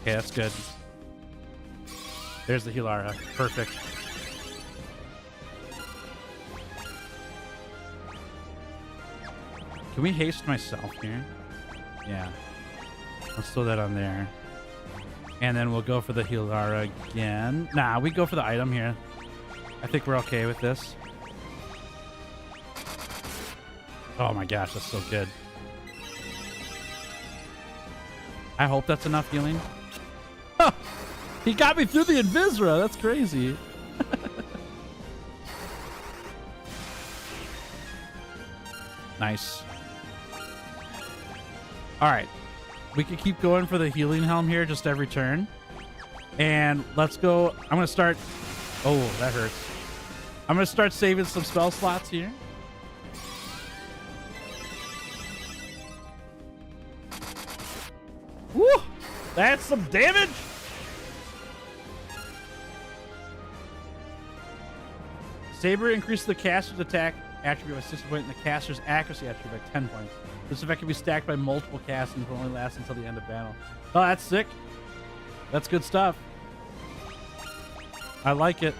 Okay, that's good. There's the Hilara. Perfect. Can we haste myself here? Yeah. Let's throw that on there. And then we'll go for the Hilara again. Nah, we go for the item here. I think we're okay with this. Oh my gosh, that's so good. I hope that's enough healing. He got me through the Invisra. That's crazy. Nice. All right. We can keep going for the healing helm here just every turn. And let's go. I'm going to start. Oh, that hurts. I'm going to start saving some spell slots here. Woo! That's some damage. Saber increases the caster's attack attribute by 60 points and the caster's accuracy attribute by 10 points. This effect can be stacked by multiple casts and will only last until the end of battle. Oh, that's sick. That's good stuff. I like it.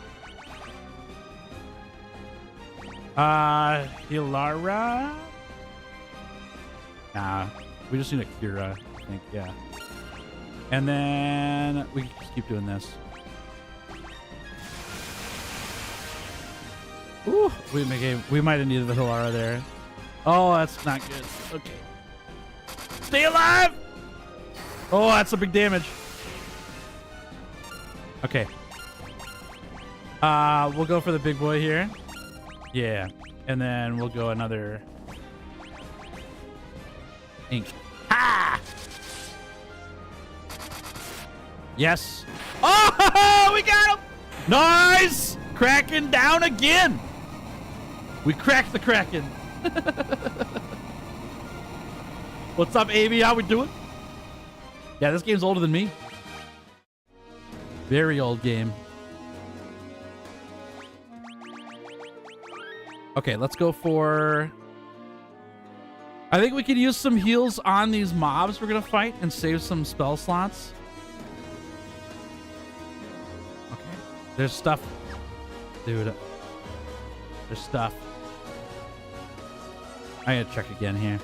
Hilara? Nah, we just need a Kira, I think, yeah. And then we can just keep doing this. Ooh, we might have needed the Hilara there. Oh, that's not good. Okay. Stay alive! Oh, that's some big damage. Okay. We'll go for the big boy here. Yeah. And then we'll go another ink. Ha! Yes. Oh, we got him! Nice! Kraken down again. We cracked the Kraken. What's up, Amy? How we doing? Yeah, this game's older than me. Very old game. Okay, let's go for... I think we could use some heals on these mobs we're going to fight and save some spell slots. Okay. There's stuff. Dude. There's stuff. I gotta check again here.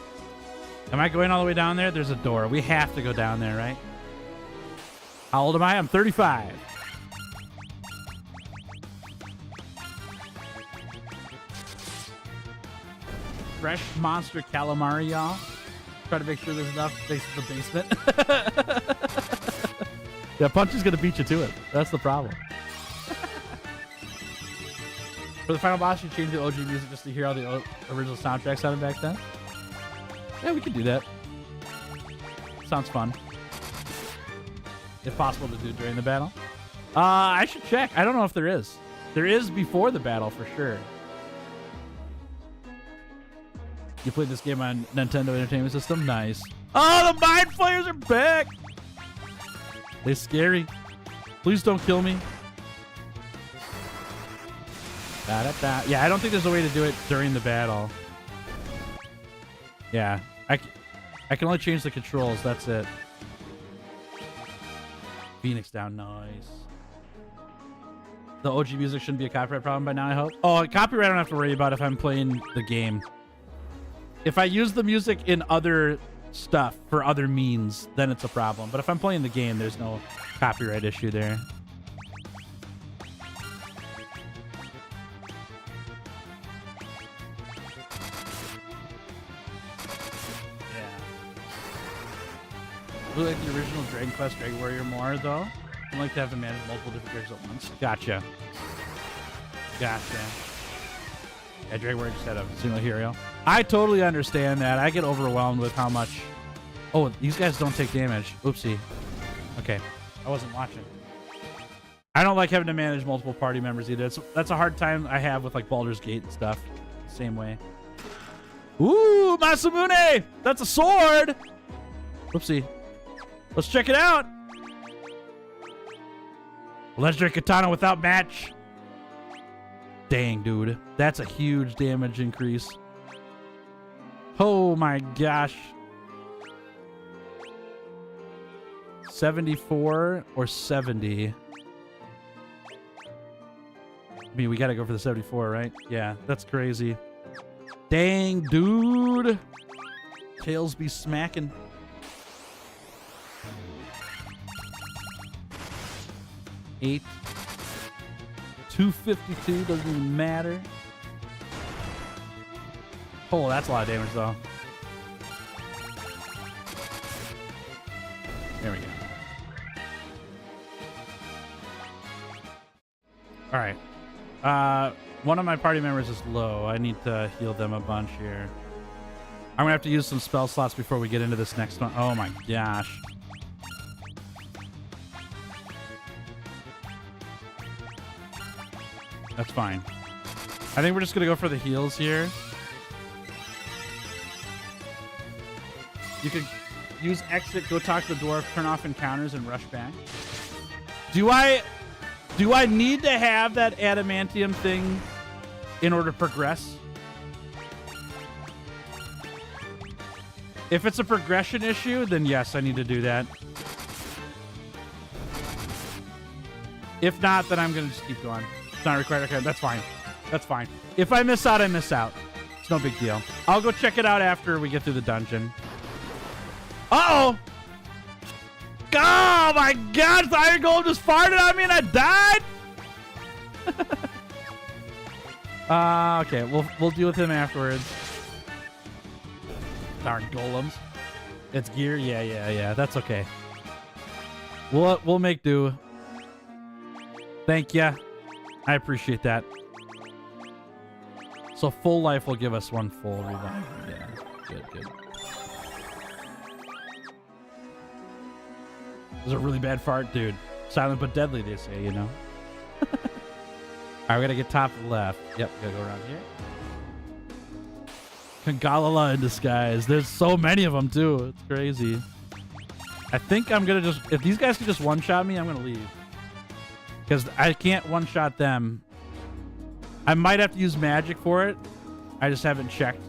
Am I going all the way down there? There's a door. We have to go down there, right? How old am I? I'm 35. Fresh monster calamari, y'all. Try to make sure there's enough space in the basement. Yeah, Punch is gonna beat you to it. That's the problem. For the final boss, you change the OG music just to hear how the original soundtrack sounded back then. Yeah, we could do that. Sounds fun. If possible to do during the battle. I should check. I don't know if there is. There is before the battle for sure. You played this game on Nintendo Entertainment System? Nice. Oh, the Mind Flayers are back! They're scary. Please don't kill me. Yeah, I don't think there's a way to do it during the battle. Yeah, I can only change the controls. That's it. Phoenix down, nice. The OG music shouldn't be a copyright problem by now, I hope. Oh, copyright I don't have to worry about if I'm playing the game. If I use the music in other stuff for other means, then it's a problem. But if I'm playing the game, there's no copyright issue there. I like the original Dragon Quest Dragon Warrior more, though. I like to have to manage multiple different characters at once. Gotcha. Yeah, Dragon Warrior just had a single hero. I totally understand that. I get overwhelmed with how much... Oh, these guys don't take damage. Oopsie. Okay. I wasn't watching. I don't like having to manage multiple party members either. That's a hard time I have with like Baldur's Gate and stuff. Same way. Ooh, Masamune! That's a sword! Whoopsie. Let's check it out. Legendary Katana without match. Dang, dude. That's a huge damage increase. Oh my gosh. 74 or 70? I mean, we gotta go for the 74, right? Yeah, that's crazy. Dang, dude. Tails be smacking. Eight. 252 doesn't even matter. Oh, that's a lot of damage, though. There we go. All right. One of my party members is low. I need to heal them a bunch here. I'm gonna have to use some spell slots before we get into this next one. Oh my gosh. That's fine. I think we're just gonna go for the heals here. You could use exit, go talk to the dwarf, turn off encounters, and rush back. Do I need to have that adamantium thing in order to progress? If it's a progression issue, then yes, I need to do that. If not, then I'm going to just keep going. It's not required. Okay, that's fine. That's fine. If I miss out, I miss out. It's no big deal. I'll go check it out after we get through the dungeon. Uh-oh! Oh my god! The Iron Golem just farted on me and I died? Okay, we'll deal with him afterwards. Darn golems. It's gear? Yeah. That's okay. We'll make do. Thank ya. I appreciate that. So full life will give us one full revive. Yeah. Good. It was a really bad fart, dude. Silent but deadly, they say, you know? Alright, we gotta get top left. Yep, gotta go around here. Kangalala in disguise. There's so many of them, too. It's crazy. I think I'm gonna just... If these guys can just one-shot me, I'm gonna leave. Because I can't one-shot them. I might have to use magic for it. I just haven't checked.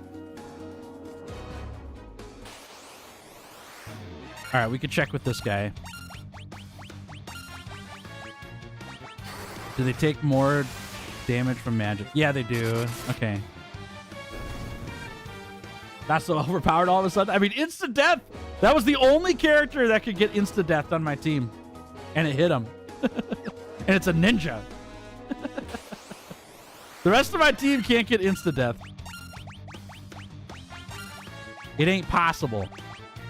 Alright, we could check with this guy. Do they take more damage from magic? Yeah, they do. Okay. Not so overpowered all of a sudden. I mean, instant death. That was the only character that could get instant death on my team. And it hit him. And it's a ninja. The rest of my team can't get instant death. It ain't possible.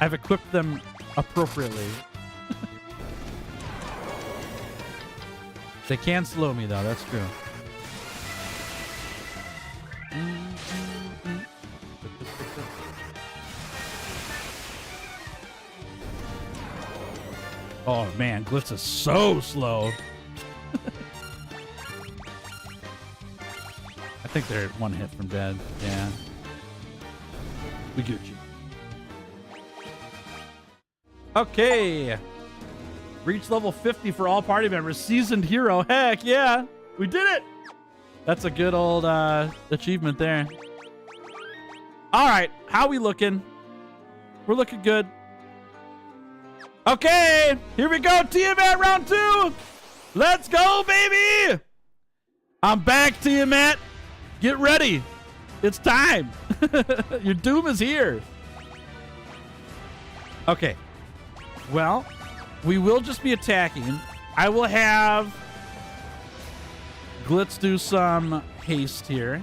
I've equipped them appropriately. They can slow me, though. That's true. Oh, man. Glyphs is so slow. I think they're one hit from dead. Yeah. We Gucci. Okay. Reach level 50 for all party members. Seasoned hero. Heck yeah. We did it. That's a good old achievement there. All right. How we looking? We're looking good. Okay. Here we go. Tiamat round 2. Let's go, baby. I'm back, Tiamat. Get ready. It's time. Your doom is here. Okay. Well, we will just be attacking. I will have Glitz do some haste here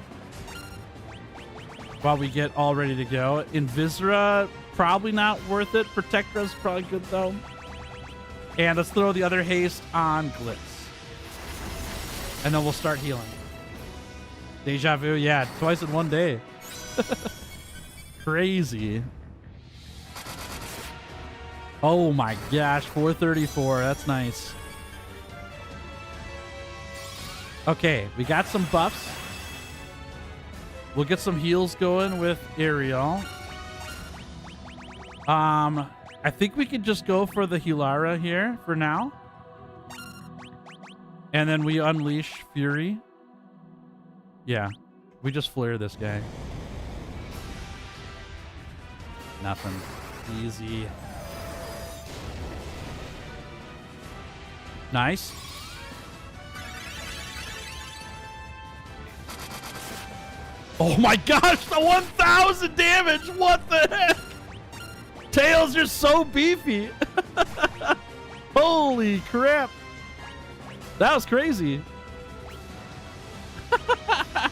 while we get all ready to go. Invisra, probably not worth it. Protectra's probably good, though. And let's throw the other haste on Glitz. And then we'll start healing. Deja vu, yeah, twice in one day. Crazy. Oh my gosh, 434. That's nice. Okay, we got some buffs. We'll get some heals going with Ariel. I think we could just go for the Hilara here for now. And then we unleash Fury. Yeah. We just flare this guy. Nothing. Easy. Nice. Oh my gosh, the 1,000 damage! What the heck? Tails, you're so beefy. Holy crap. That was crazy. Alright,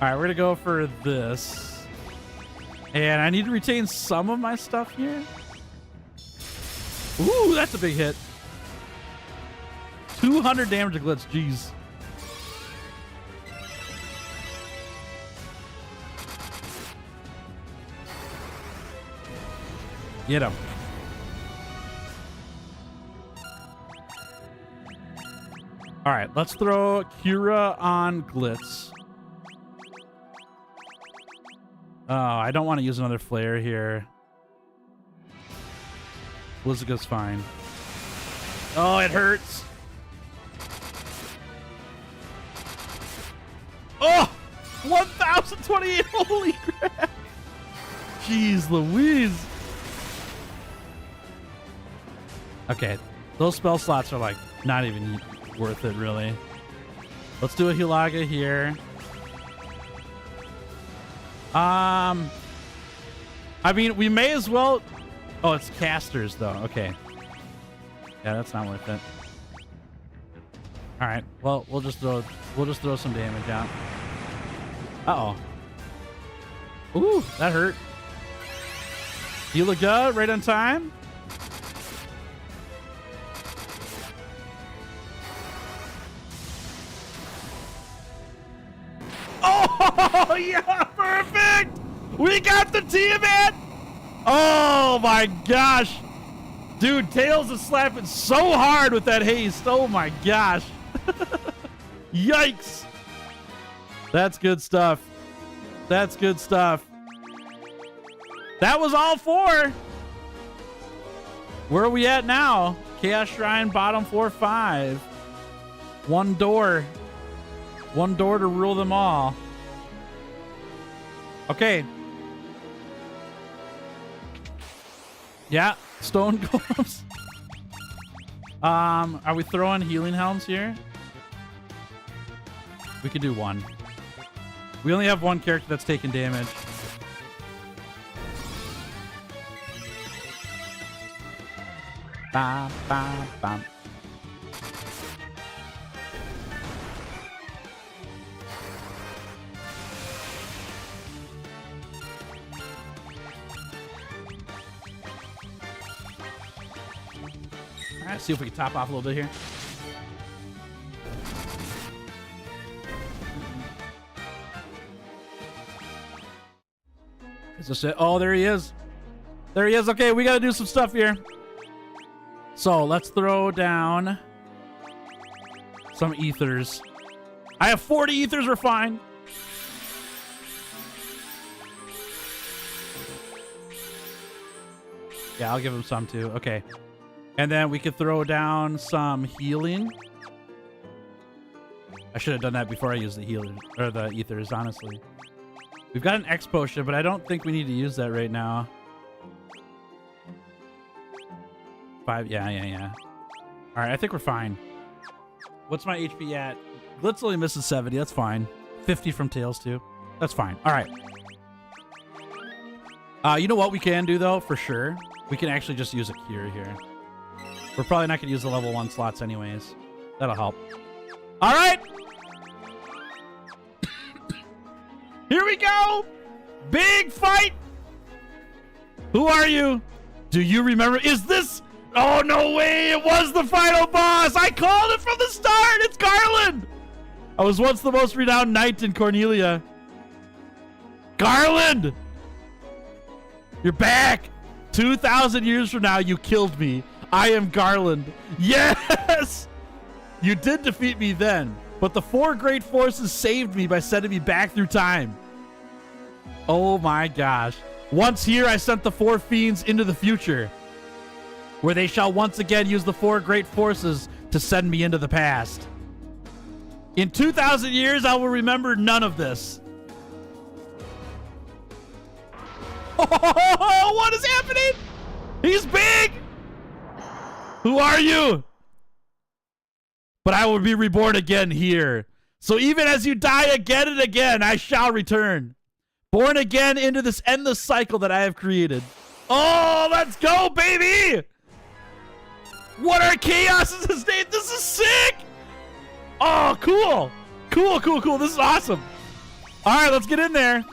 we're gonna go for this. And I need to retain some of my stuff here. Ooh, that's a big hit. 200 damage to Glitz, jeez. Get him. All right, let's throw Cura on Glitz. Oh, I don't want to use another flare here. Blizzica's fine. Oh, it hurts. Oh, 1,028. Holy crap. Jeez Louise. Okay, those spell slots are like not even worth it, really. Let's do a Hilaga here. I mean, we may as well. Oh, it's casters though. Okay. Yeah, that's not worth it. All right. Well, we'll just throw some damage out. Uh oh. Ooh, that hurt. Hilaga right on time. Oh, yeah, perfect! We got the Tiamat! Oh, my gosh. Dude, Tails is slapping so hard with that haste. Oh, my gosh. Yikes. That's good stuff. That's good stuff. That was all four. Where are we at now? Chaos Shrine, bottom 4-5. One door. One door to rule them all. Okay. Yeah, stone golems. Are we throwing healing helms here? We could do one. We only have one character that's taking damage. Bam, bam, bam. All right, see if we can top off a little bit here. Is this it? Oh, there he is. There he is. Okay, we got to do some stuff here. So let's throw down some ethers. I have 40 ethers. We're fine. Yeah, I'll give him some too. Okay. And then we could throw down some healing. I should have done that before I used the healer or the ethers, honestly. We've got an X potion, but I don't think we need to use that right now. 5, yeah. All right, I think we're fine. What's my HP at? Glitz only misses 70. That's fine. 50 from Tails too. That's fine. All right. You know what we can do though, for sure? We can actually just use a cure here. We're probably not going to use the level 1 slots anyways. That'll help. All right. Here we go. Big fight. Who are you? Do you remember? Is this? Oh, no way. It was the final boss. I called it from the start. It's Garland. I was once the most renowned knight in Cornelia. Garland. You're back. 2,000 years from now, you killed me. I am Garland. Yes! You did defeat me then, but the 4 great forces saved me by sending me back through time. Oh my gosh. Once here, I sent the 4 fiends into the future, where they shall once again use the 4 great forces to send me into the past. In 2,000 years, I will remember none of this. Oh, what is happening? He's big. Who are you? But I will be reborn again here. So even as you die again and again, I shall return. Born again into this endless cycle that I have created. Oh, let's go, baby! What are Chaos is his name? This is sick! Oh, cool. Cool, cool, cool. This is awesome. All right, let's get in there.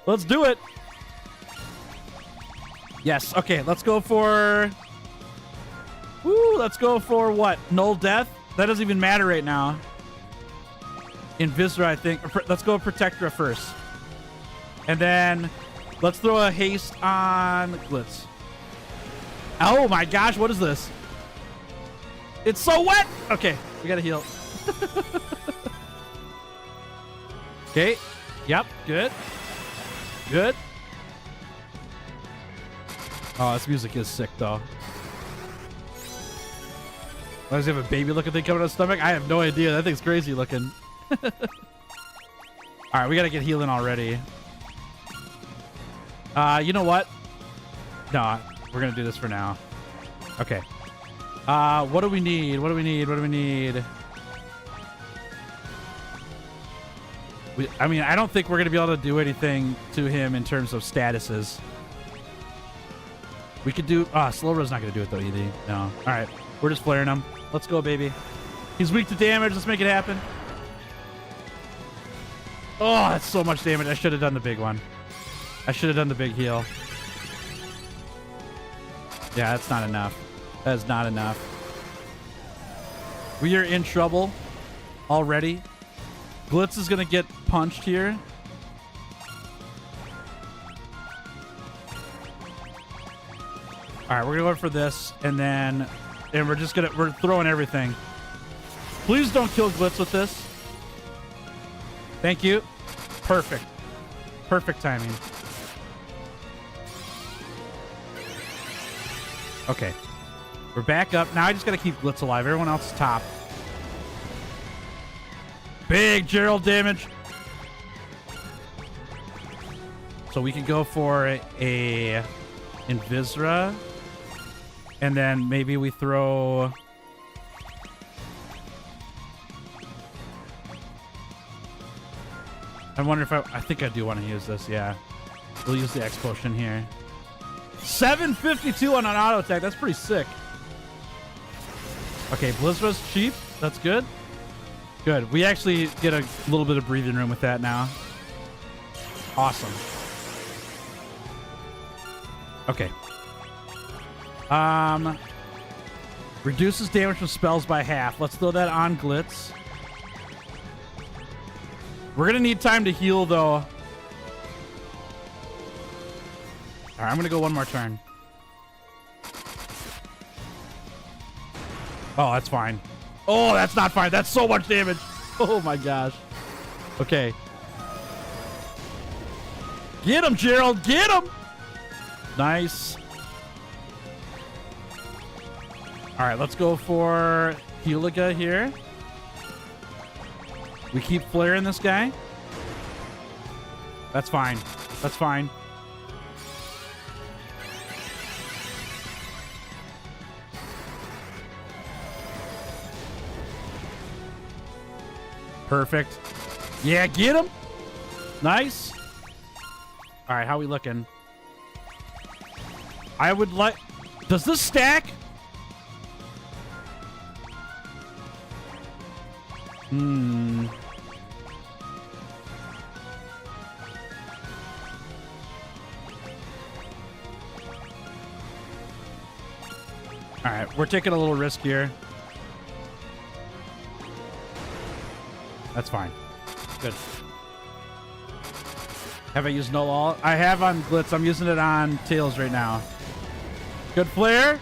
Let's do it. Yes, okay, let's go for... Woo, let's go for what? Null Death? That doesn't even matter right now. Invisra, I think. Let's go Protectra first. And then let's throw a haste on Glitz. Oh my gosh, what is this? It's so wet! Okay, we gotta heal. Okay, yep, good. Good. Oh, this music is sick though. Why does he have a baby looking thing coming out of his stomach? I have no idea. That thing's crazy looking. All right, we gotta get healing already. You know what? No, we're gonna do this for now. Okay. What do we need? What do we need? What do we need? I mean, I don't think we're gonna be able to do anything to him in terms of statuses. We could do... Slow Ro's not gonna do it though, either. No. All right, we're just flaring him. Let's go, baby. He's weak to damage. Let's make it happen. Oh, that's so much damage. I should have done the big one. I should have done the big heal. Yeah, that's not enough. That is not enough. We are in trouble already. Glitz is going to get punched here. All right, we're going to go for this. And then we're throwing everything. Please don't kill Glitz with this. Thank you. Perfect. Perfect timing. Okay. We're back up. Now I just got to keep Glitz alive. Everyone else is top. Big Gerald damage. So we can go for a Invisra. And then maybe we throw... I wonder if I think I do want to use this, yeah. We'll use the X potion here. 752 on an auto attack. That's pretty sick. Okay, Blizzra's cheap. That's good. Good. We actually get a little bit of breathing room with that now. Awesome. Okay. Reduces damage from spells by half. Let's throw that on Glitz. We're gonna need time to heal though. All right, I'm gonna go one more turn. Oh, that's fine. Oh, that's not fine. That's so much damage. Oh my gosh. Okay. Get him, Gerald. Get him. Nice. All right, let's go for Heliga here. We keep flaring this guy. That's fine. That's fine. Perfect. Yeah, get him. Nice. All right, how we looking? I would like... Does this stack? Hmm. All right, we're taking a little risk here. That's fine. Good. Have I used Null All? I have on Glitz. I'm using it on Tails right now. Good flare.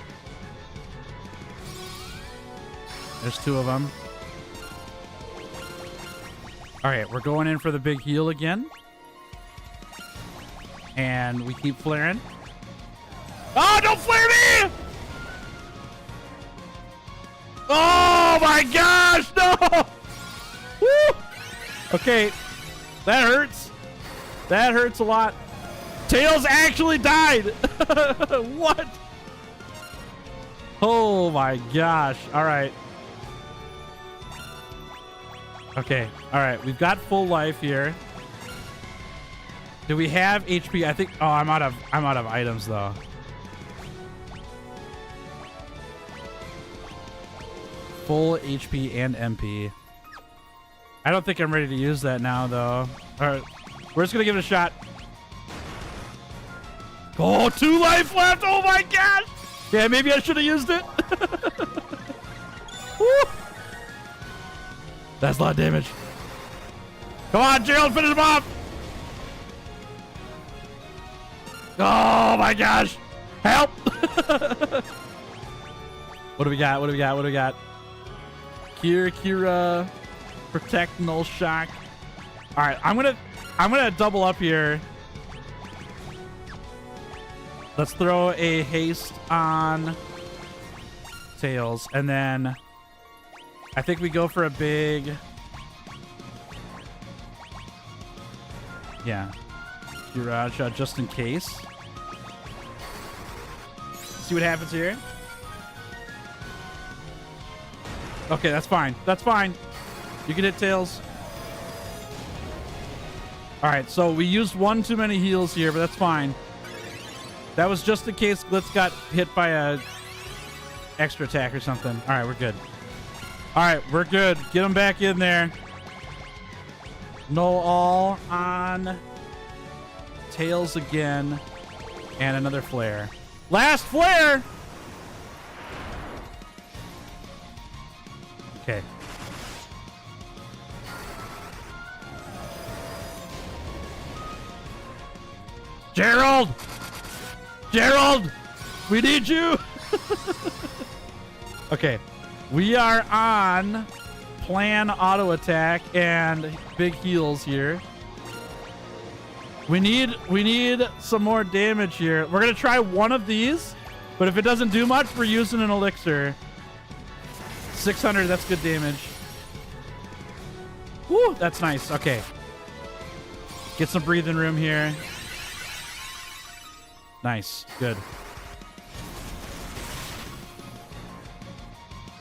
There's two of them. All right, we're going in for the big heal again. And we keep flaring. Oh, don't flare me! Oh! my gosh, no! Woo! Okay, that hurts. That hurts a lot. Tails actually died. What? Oh my gosh. All right. Okay. All right. We've got full life here. Do we have HP? I think. Oh, I'm out of items though. Full HP and MP. I don't think I'm ready to use that now though. All right. We're just gonna give it a shot. Oh, 2 life left. Oh my gosh. Yeah, maybe I should have used it. Woo. That's a lot of damage. Come on, Gerald, finish him off. Oh my gosh. Help. What do we got? What do we got? What do we got? Kira, protect, null shock. All right, I'm gonna double up here. Let's throw a haste on Tails, and then I think we go for a big, yeah, Kiraja just in case. See what happens here. Okay, that's fine. That's fine. You can hit Tails. All right, so we used one too many heals here, but that's fine. That was just in case Glitz got hit by a extra attack or something. All right, we're good. All right, we're good. Get him back in there. Null all on Tails again. And another flare. Last flare! Okay. Gerald! Gerald! We need you! Okay. We are on plan auto attack and big heals here. We need some more damage here. We're gonna try one of these, but if it doesn't do much, we're using an elixir. 600, that's good damage. Woo, that's nice. Okay. Get some breathing room here. Nice. Good.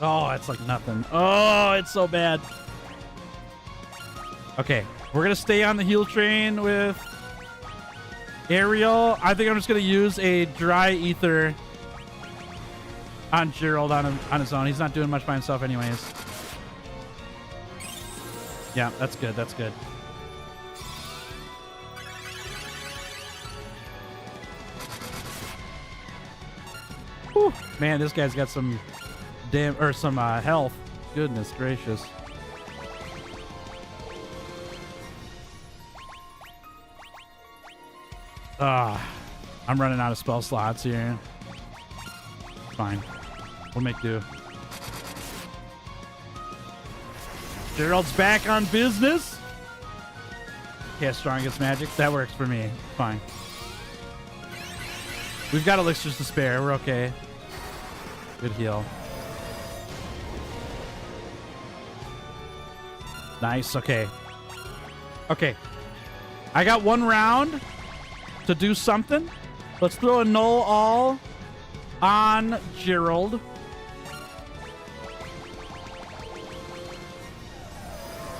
Oh, it's like nothing. Oh, it's so bad. Okay. We're going to stay on the heal train with Ariel. I think I'm just going to use a dry ether on Gerald on his own. He's not doing much by himself anyways. Yeah, that's good. That's good. Whew. Man, this guy's got some some health. Goodness gracious. I'm running out of spell slots here. Fine. We'll make do. Gerald's back on business. Yeah, strong against magic. That works for me. Fine. We've got elixirs to spare. We're okay. Good heal. Nice. Okay. Okay. I got one round to do something. Let's throw a null all on Gerald.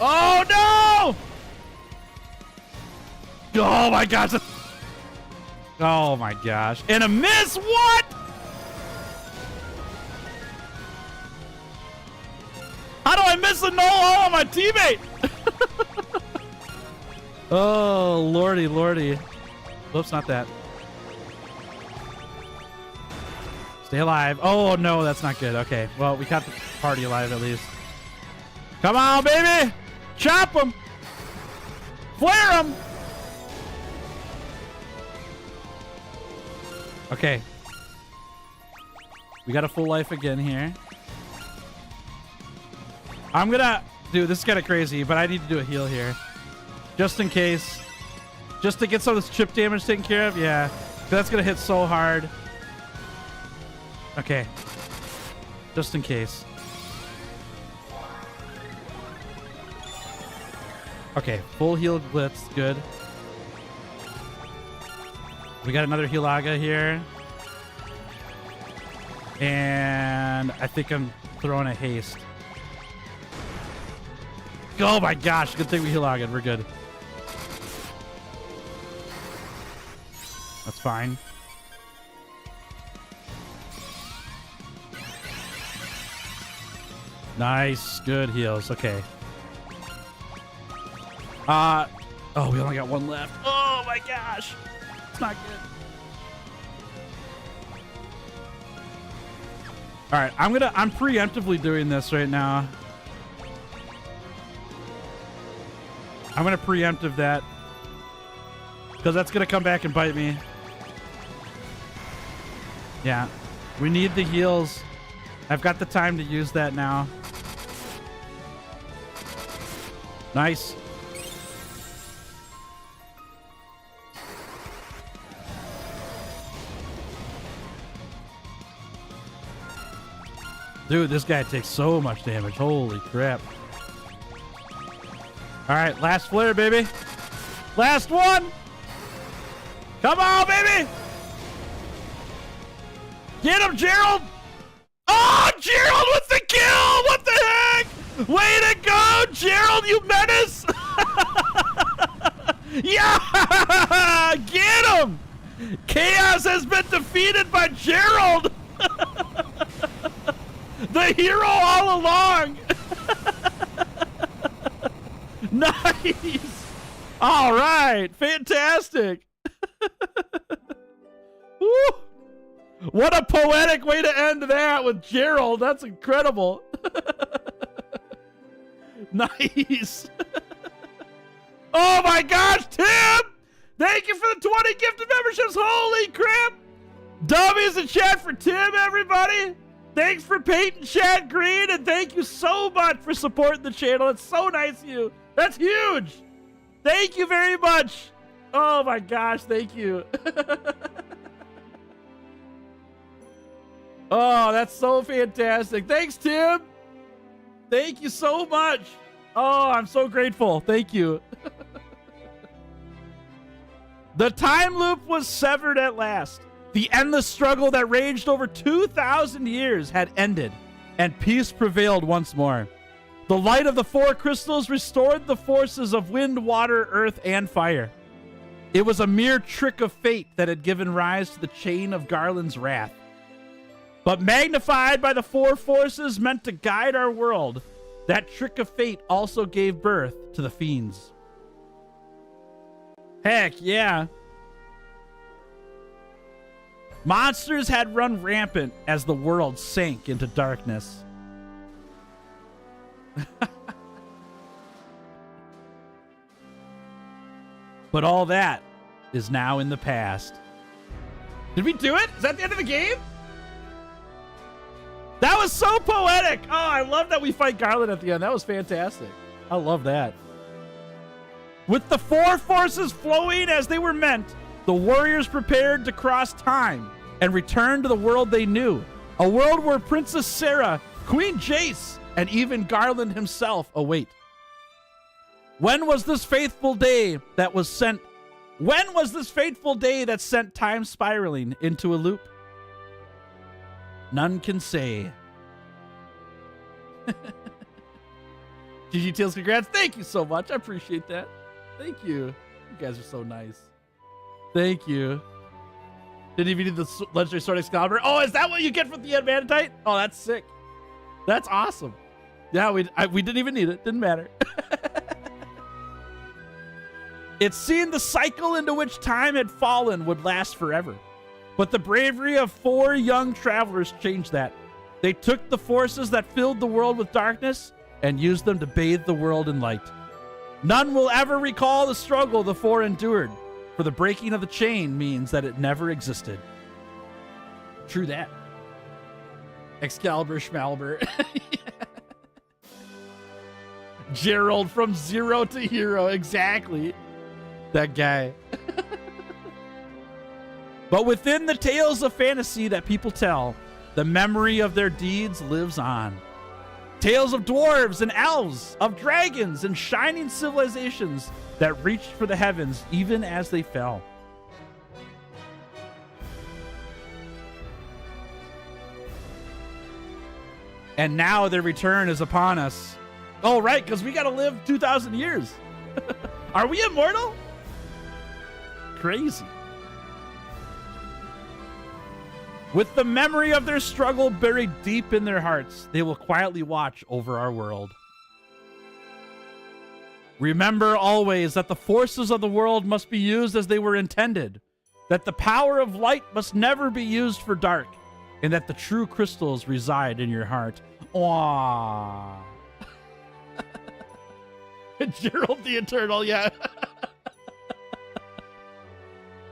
Oh no! Oh my gosh. Oh my gosh. And a miss? What? How do I miss a null all on my teammate? Oh, lordy, lordy. Whoops, not that. Stay alive. Oh, no, that's not good. Okay, well, we got the party alive at least. Come on, baby! Chop him! Flare him! Okay. We got a full life again here. I'm gonna... Dude, this is kind of crazy, but I need to do a heal here. Just in case. Just to get some of this chip damage taken care of. Yeah. That's gonna hit so hard. Okay. Just in case. Okay, full heal Blitz. Good. We got another Hilaga here. And I think I'm throwing a haste. Oh my gosh, good thing we Hilaga. We're good. That's fine. Nice, good heals. Okay. Oh, we only got one left. Oh my gosh. It's not good. All right, I'm preemptively doing this right now. I'm gonna preemptive that because that's gonna come back and bite me. Yeah, we need the heals. I've got the time to use that now. Nice. Dude, this guy takes so much damage. Holy crap. All right, last flare, baby. Last one. Come on, baby. Get him, Gerald. Oh, Gerald with the kill. What the heck? Way to go, Gerald, you menace. Yeah, get him. Chaos has been defeated by Gerald. The hero all along. Nice. All right. Fantastic. Woo. What a poetic way to end that with Gerald. That's incredible. Nice. Oh my gosh, Tim. Thank you for the 20 gifted memberships. Holy crap. Dummies in chat for Tim, everybody. Thanks for painting chat green, and thank you so much for supporting the channel. It's so nice of you. That's huge. Thank you very much. Oh my gosh, thank you. Oh, that's so fantastic. Thanks, Tim. Thank you so much. Oh, I'm so grateful. Thank you. The time loop was severed at last. The endless struggle that raged over 2,000 years had ended, and peace prevailed once more. The light of the four crystals restored the forces of wind, water, earth, and fire. It was a mere trick of fate that had given rise to the chain of Garland's wrath. But magnified by the four forces meant to guide our world, that trick of fate also gave birth to the fiends. Heck yeah. Monsters had run rampant as the world sank into darkness. But all that is now in the past. Did we do it? Is that the end of the game? That was so poetic. Oh, I love that we fight Garland at the end. That was fantastic. I love that. With the four forces flowing as they were meant, the warriors prepared to cross time and return to the world they knew. A world where Princess Sarah, Queen Jace, and even Garland himself await. When was this fateful day that sent time spiraling into a loop? None can say. GG Tails, congrats. Thank you so much. I appreciate that. Thank you. You guys are so nice. Thank you. Didn't even need the Legendary Sword Excalibur. Oh, is that what you get from the Adamantite? Oh, that's sick. That's awesome. Yeah, we didn't even need it. Didn't matter. It seemed the cycle into which time had fallen would last forever. But the bravery of four young travelers changed that. They took the forces that filled the world with darkness and used them to bathe the world in light. None will ever recall the struggle the four endured, for the breaking of the chain means that it never existed. True that. Excalibur Schmalibur. Gerald from zero to hero. Exactly. That guy. But within the tales of fantasy that people tell, the memory of their deeds lives on. Tales of dwarves and elves, of dragons and shining civilizations that reached for the heavens even as they fell. And now their return is upon us. Oh, right, because we got to live 2,000 years. Are we immortal? Crazy. With the memory of their struggle buried deep in their hearts, they will quietly watch over our world. Remember always that the forces of the world must be used as they were intended, that the power of light must never be used for dark, and that the true crystals reside in your heart. Aww. Gerald the Eternal, yeah.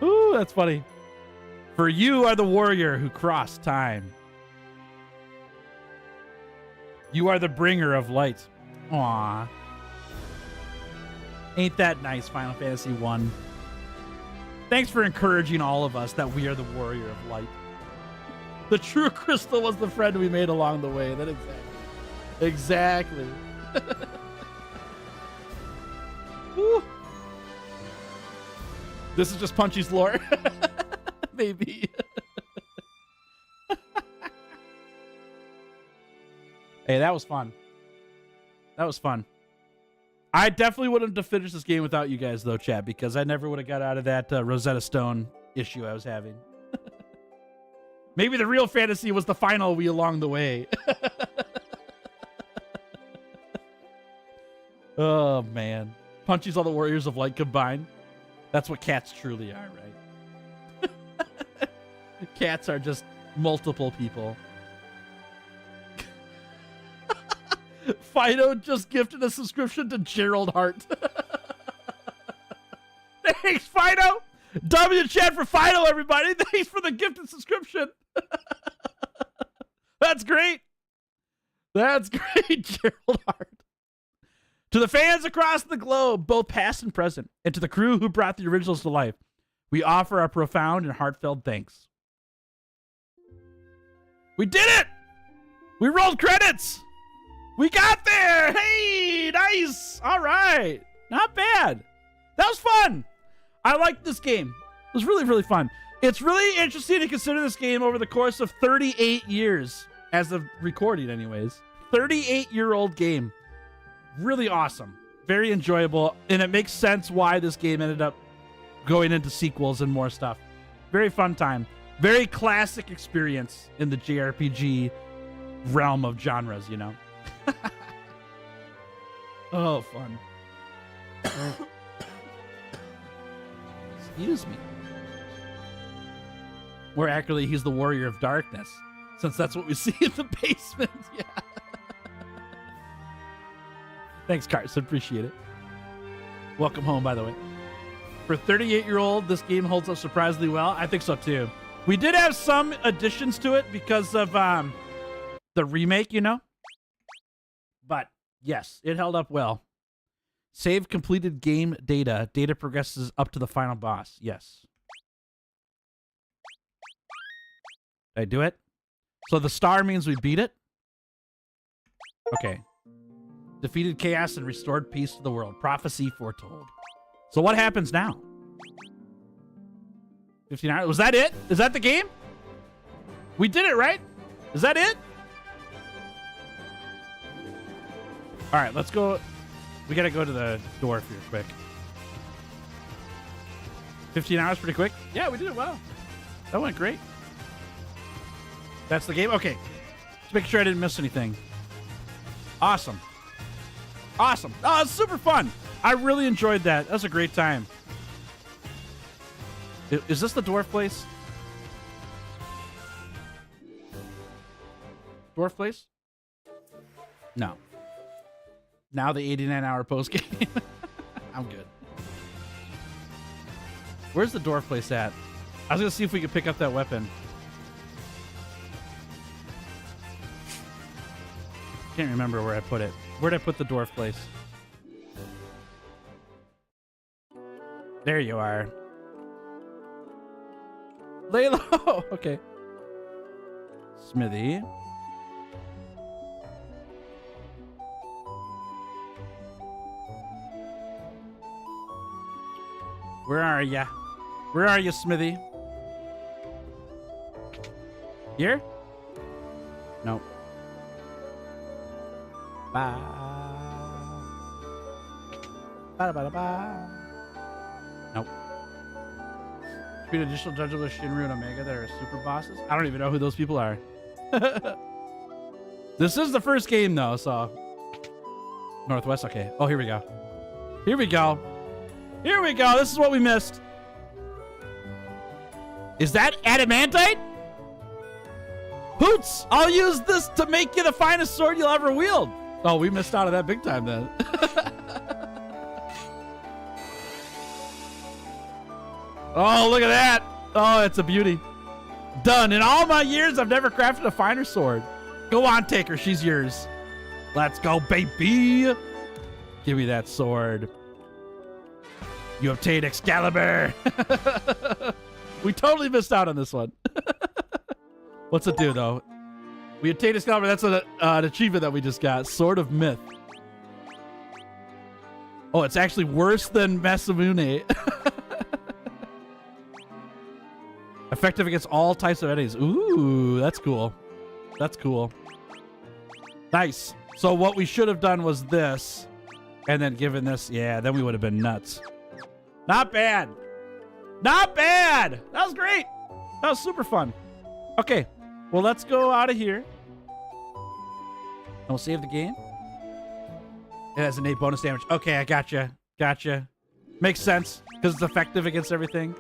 Ooh, that's funny. For you are the warrior who crossed time. You are the bringer of light. Aww. Ain't that nice, Final Fantasy 1? Thanks for encouraging all of us that we are the warrior of light. The true crystal was the friend we made along the way. That exactly. Woo. This is just Punchy's lore. Maybe. Hey, that was fun. That was fun. I definitely wouldn't have finished this game without you guys, though, chat, because I never would have got out of that Rosetta Stone issue I was having. Maybe the real fantasy was the final we along the way. Oh, man. Punchy's all the warriors of light combined. That's what cats truly are, right? Cats are just multiple people. Fido just gifted a subscription to Gerald Hart. Thanks, Fido. W chat for Fido, everybody. Thanks for the gifted subscription. That's great. That's great, Gerald Hart. To the fans across the globe, both past and present, and to the crew who brought the originals to life, we offer our profound and heartfelt thanks. We did it! We rolled credits! We got there! Hey, nice! All right. Not bad. That was fun. I liked this game. It was really, really fun. It's really interesting to consider this game over the course of 38 years, as of recording anyways. 38-year-old game. Really awesome. Very enjoyable. And it makes sense why this game ended up going into sequels and more stuff. Very fun time. Very classic experience in the JRPG realm of genres, you know? Oh, fun. Excuse me. More accurately, he's the warrior of darkness, since that's what we see in the basement. Yeah. Thanks, Carson. Appreciate it. Welcome home, by the way. For 38-year-old, this game holds up surprisingly well. I think so, too. We did have some additions to it because of the remake, you know? But, yes, it held up well. Save completed game data. Data progresses up to the final boss. Yes. Did I do it? So the star means we beat it? Okay. Defeated chaos and restored peace to the world. Prophecy foretold. So what happens now? 59. Was that it? Is that the game? We did it, right? Is that it? All right, let's go. We got to go to the dwarf here quick. 15 hours pretty quick. Yeah, we did it well. That went great. That's the game? Okay. Let's make sure I didn't miss anything. Awesome. Awesome. Oh, it's super fun. I really enjoyed that. That was a great time. Is this the dwarf place? Dwarf place? No. Now the 89-hour post game. I'm good. Where's the dwarf place at? I was going to see if we could pick up that weapon. Can't remember where I put it. Where'd I put the dwarf place? There you are. Lay low. Okay. Smithy. Where are ya? Where are you, Smithy? Here? Nope. Ba. Ba ba ba. Nope. Create additional dungeons with Shinru and Omega that are super bosses. I don't even know who those people are. This is the first game though, so Northwest. Okay. Oh, here we go. Here we go. Here we go. This is what we missed. Is that adamantite? Hoots! I'll use this to make you the finest sword you'll ever wield. Oh, we missed out on that big time then. Oh, look at that. Oh, it's a beauty. Done. In all my years, I've never crafted a finer sword. Go on, take her. She's yours. Let's go, baby. Give me that sword. You obtained Excalibur. We totally missed out on this one. What's it do, though? We obtained Excalibur. That's an achievement that we just got. Sword of Myth. Oh, it's actually worse than Masamune. Effective against all types of enemies. Ooh, that's cool. That's cool. Nice. So what we should have done was this. And then given this, yeah, then we would have been nuts. Not bad. Not bad. That was great. That was super fun. Okay. Well, let's go out of here. And we'll save the game. It has innate bonus damage. Okay, I gotcha. Gotcha. Makes sense because it's effective against everything.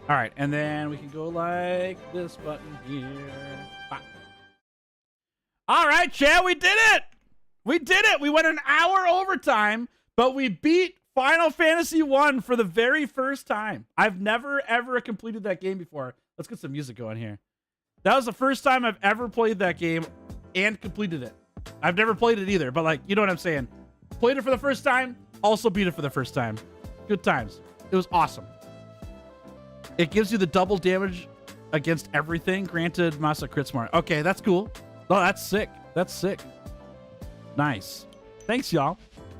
All right, and then we can go like this button here. Bop. All right, chat, we did it. We did it. We went an hour overtime, but we beat Final Fantasy 1 for the very first time. I've never, ever completed that game before. Let's get some music going here. That was the first time I've ever played that game and completed it. I've never played it either, but like, you know what I'm saying? Played it for the first time, also beat it for the first time. Good times. It was awesome. It gives you the double damage against everything. Granted, Masa crits more. Okay, that's cool. Oh, that's sick. That's sick. Nice. Thanks, y'all.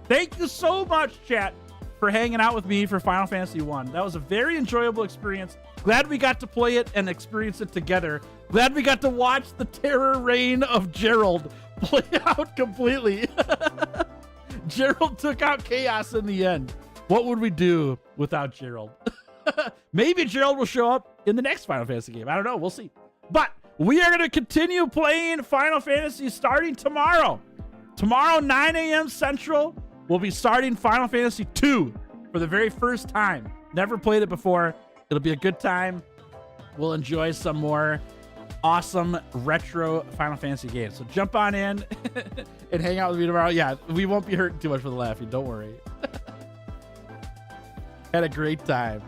Thank you so much, chat, for hanging out with me for Final Fantasy 1. That was a very enjoyable experience. Glad we got to play it and experience it together. Glad we got to watch the terror reign of Gerald play out completely. Gerald took out Chaos in the end. What would we do without Gerald? Maybe Gerald will show up in the next Final Fantasy game. I don't know. We'll see. But we are going to continue playing Final Fantasy starting tomorrow. Tomorrow, 9 a.m. Central, we'll be starting Final Fantasy 2 for the very first time. Never played it before. It'll be a good time. We'll enjoy some more awesome retro Final Fantasy games. So jump on in and hang out with me tomorrow. Yeah, we won't be hurting too much for the laughing. Don't worry. Had a great time.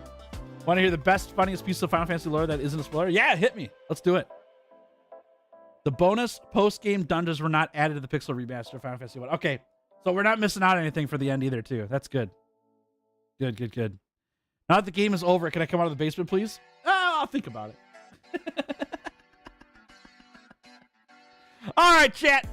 Want to hear the best, funniest piece of Final Fantasy lore that isn't a spoiler? Yeah, hit me. Let's do it. The bonus post-game dungeons were not added to the Pixel Remaster of Final Fantasy 1. Okay, so we're not missing out on anything for the end either, too. That's good. Good, good, good. Now that the game is over, can I come out of the basement, please? I'll think about it. All right, chat.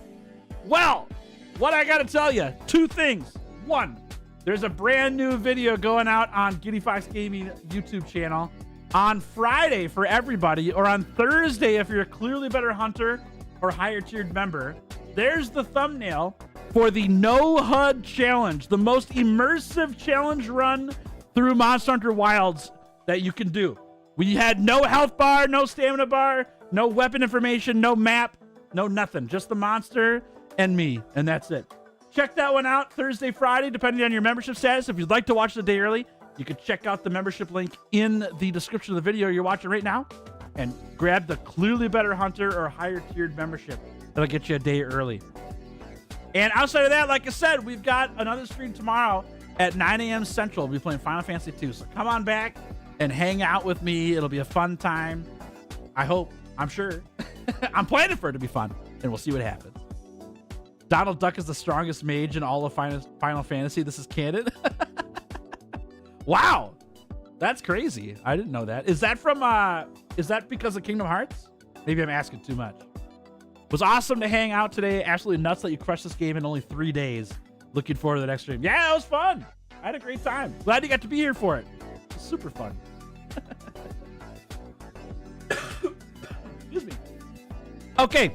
Well, what I got to tell you, two things. One, there's a brand new video going out on Giddy Fox Gaming YouTube channel on Friday for everybody, or on Thursday if you're a Clearly Better Hunter or higher tiered member. There's the thumbnail for the No HUD challenge, the most immersive challenge run through Monster Hunter Wilds that you can do. We had no health bar, no stamina bar, no weapon information, no map, no nothing. Just the monster and me, and that's it. Check that one out Thursday, Friday, depending on your membership status. If you'd like to watch the day early, you can check out the membership link in the description of the video you're watching right now and grab the Clearly Better Hunter or higher tiered membership. That'll get you a day early. And outside of that, like I said, we've got another stream tomorrow at 9 a.m. Central. We'll be playing Final Fantasy 2. So come on back and hang out with me. It'll be a fun time. I hope. I'm sure. I'm planning for it to be fun, and we'll see what happens. Donald Duck is the strongest mage in all of Final Fantasy. This is canon. Wow. That's crazy. I didn't know that. Is that from, is that because of Kingdom Hearts? Maybe I'm asking too much. It was awesome to hang out today. Absolutely nuts that you crushed this game in only 3 days. Looking forward to the next stream. Yeah, it was fun. I had a great time. Glad you got to be here for it. It was super fun. Excuse me. Okay.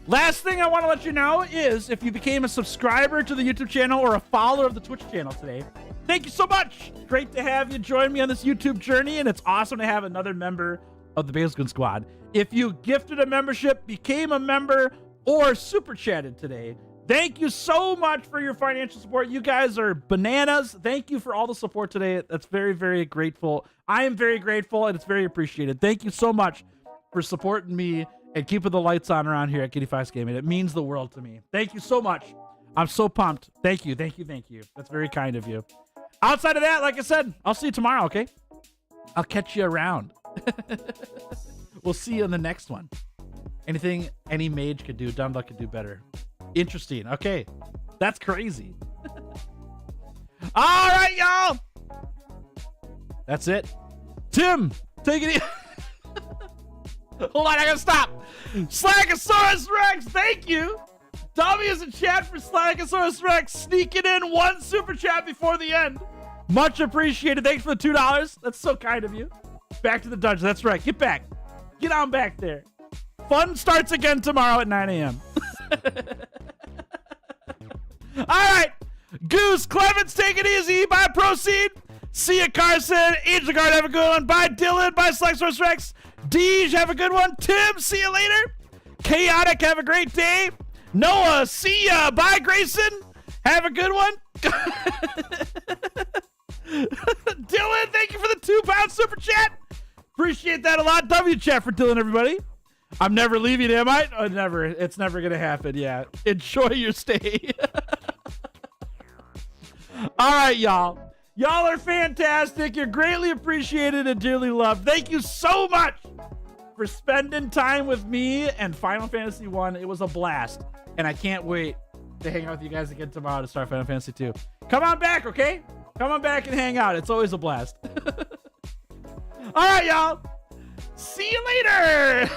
Last thing I want to let you know is if you became a subscriber to the YouTube channel or a follower of the Twitch channel today, thank you so much. Great to have you join me on this YouTube journey, and it's awesome to have another member of the Basilgoon Squad. If you gifted a membership, became a member, or super chatted today, thank you so much for your financial support. You guys are bananas. Thank you for all the support today. That's very, very grateful. I am very grateful, and it's very appreciated. Thank you so much for supporting me and keeping the lights on around here at Giddy Fox Gaming. It means the world to me. Thank you so much. I'm so pumped. Thank you, thank you, thank you. That's very kind of you. Outside of that, like I said, I'll see you tomorrow, okay? I'll catch you around. We'll see you in the next one. Anything any mage could do, Dumba could do better. Interesting. Okay. That's crazy. All right, y'all. That's it. Tim, take it easy. Hold on, I gotta stop. Slackosaurus Rex, thank you. W is in chat for Slackosaurus Rex, sneaking in one super chat before the end. Much appreciated. Thanks for the $2. That's so kind of you. Back to the dungeon. That's right. Get back. Get on back there. Fun starts again tomorrow at 9 a.m. All right. Goose, Clemens, take it easy. Bye, Proceed. See ya, Carson. Angel Guard, have a good one. Bye, Dylan. Bye, Slackosaurus Rex. Deej, have a good one. Tim, see you later. Chaotic, have a great day. Noah, see ya. Bye, Grayson. Have a good one. Dylan, thank you for the £2 super chat. Appreciate that a lot. W chat for Dylan, everybody. I'm never leaving, am I? Oh, never. It's never going to happen. Yeah. Enjoy your stay. All right, y'all. Y'all are fantastic. You're greatly appreciated and dearly loved. Thank you so much for spending time with me and Final Fantasy 1. It was a blast. And I can't wait to hang out with you guys again tomorrow to start Final Fantasy 2. Come on back, okay? Come on back and hang out. It's always a blast. All right, y'all. See you later.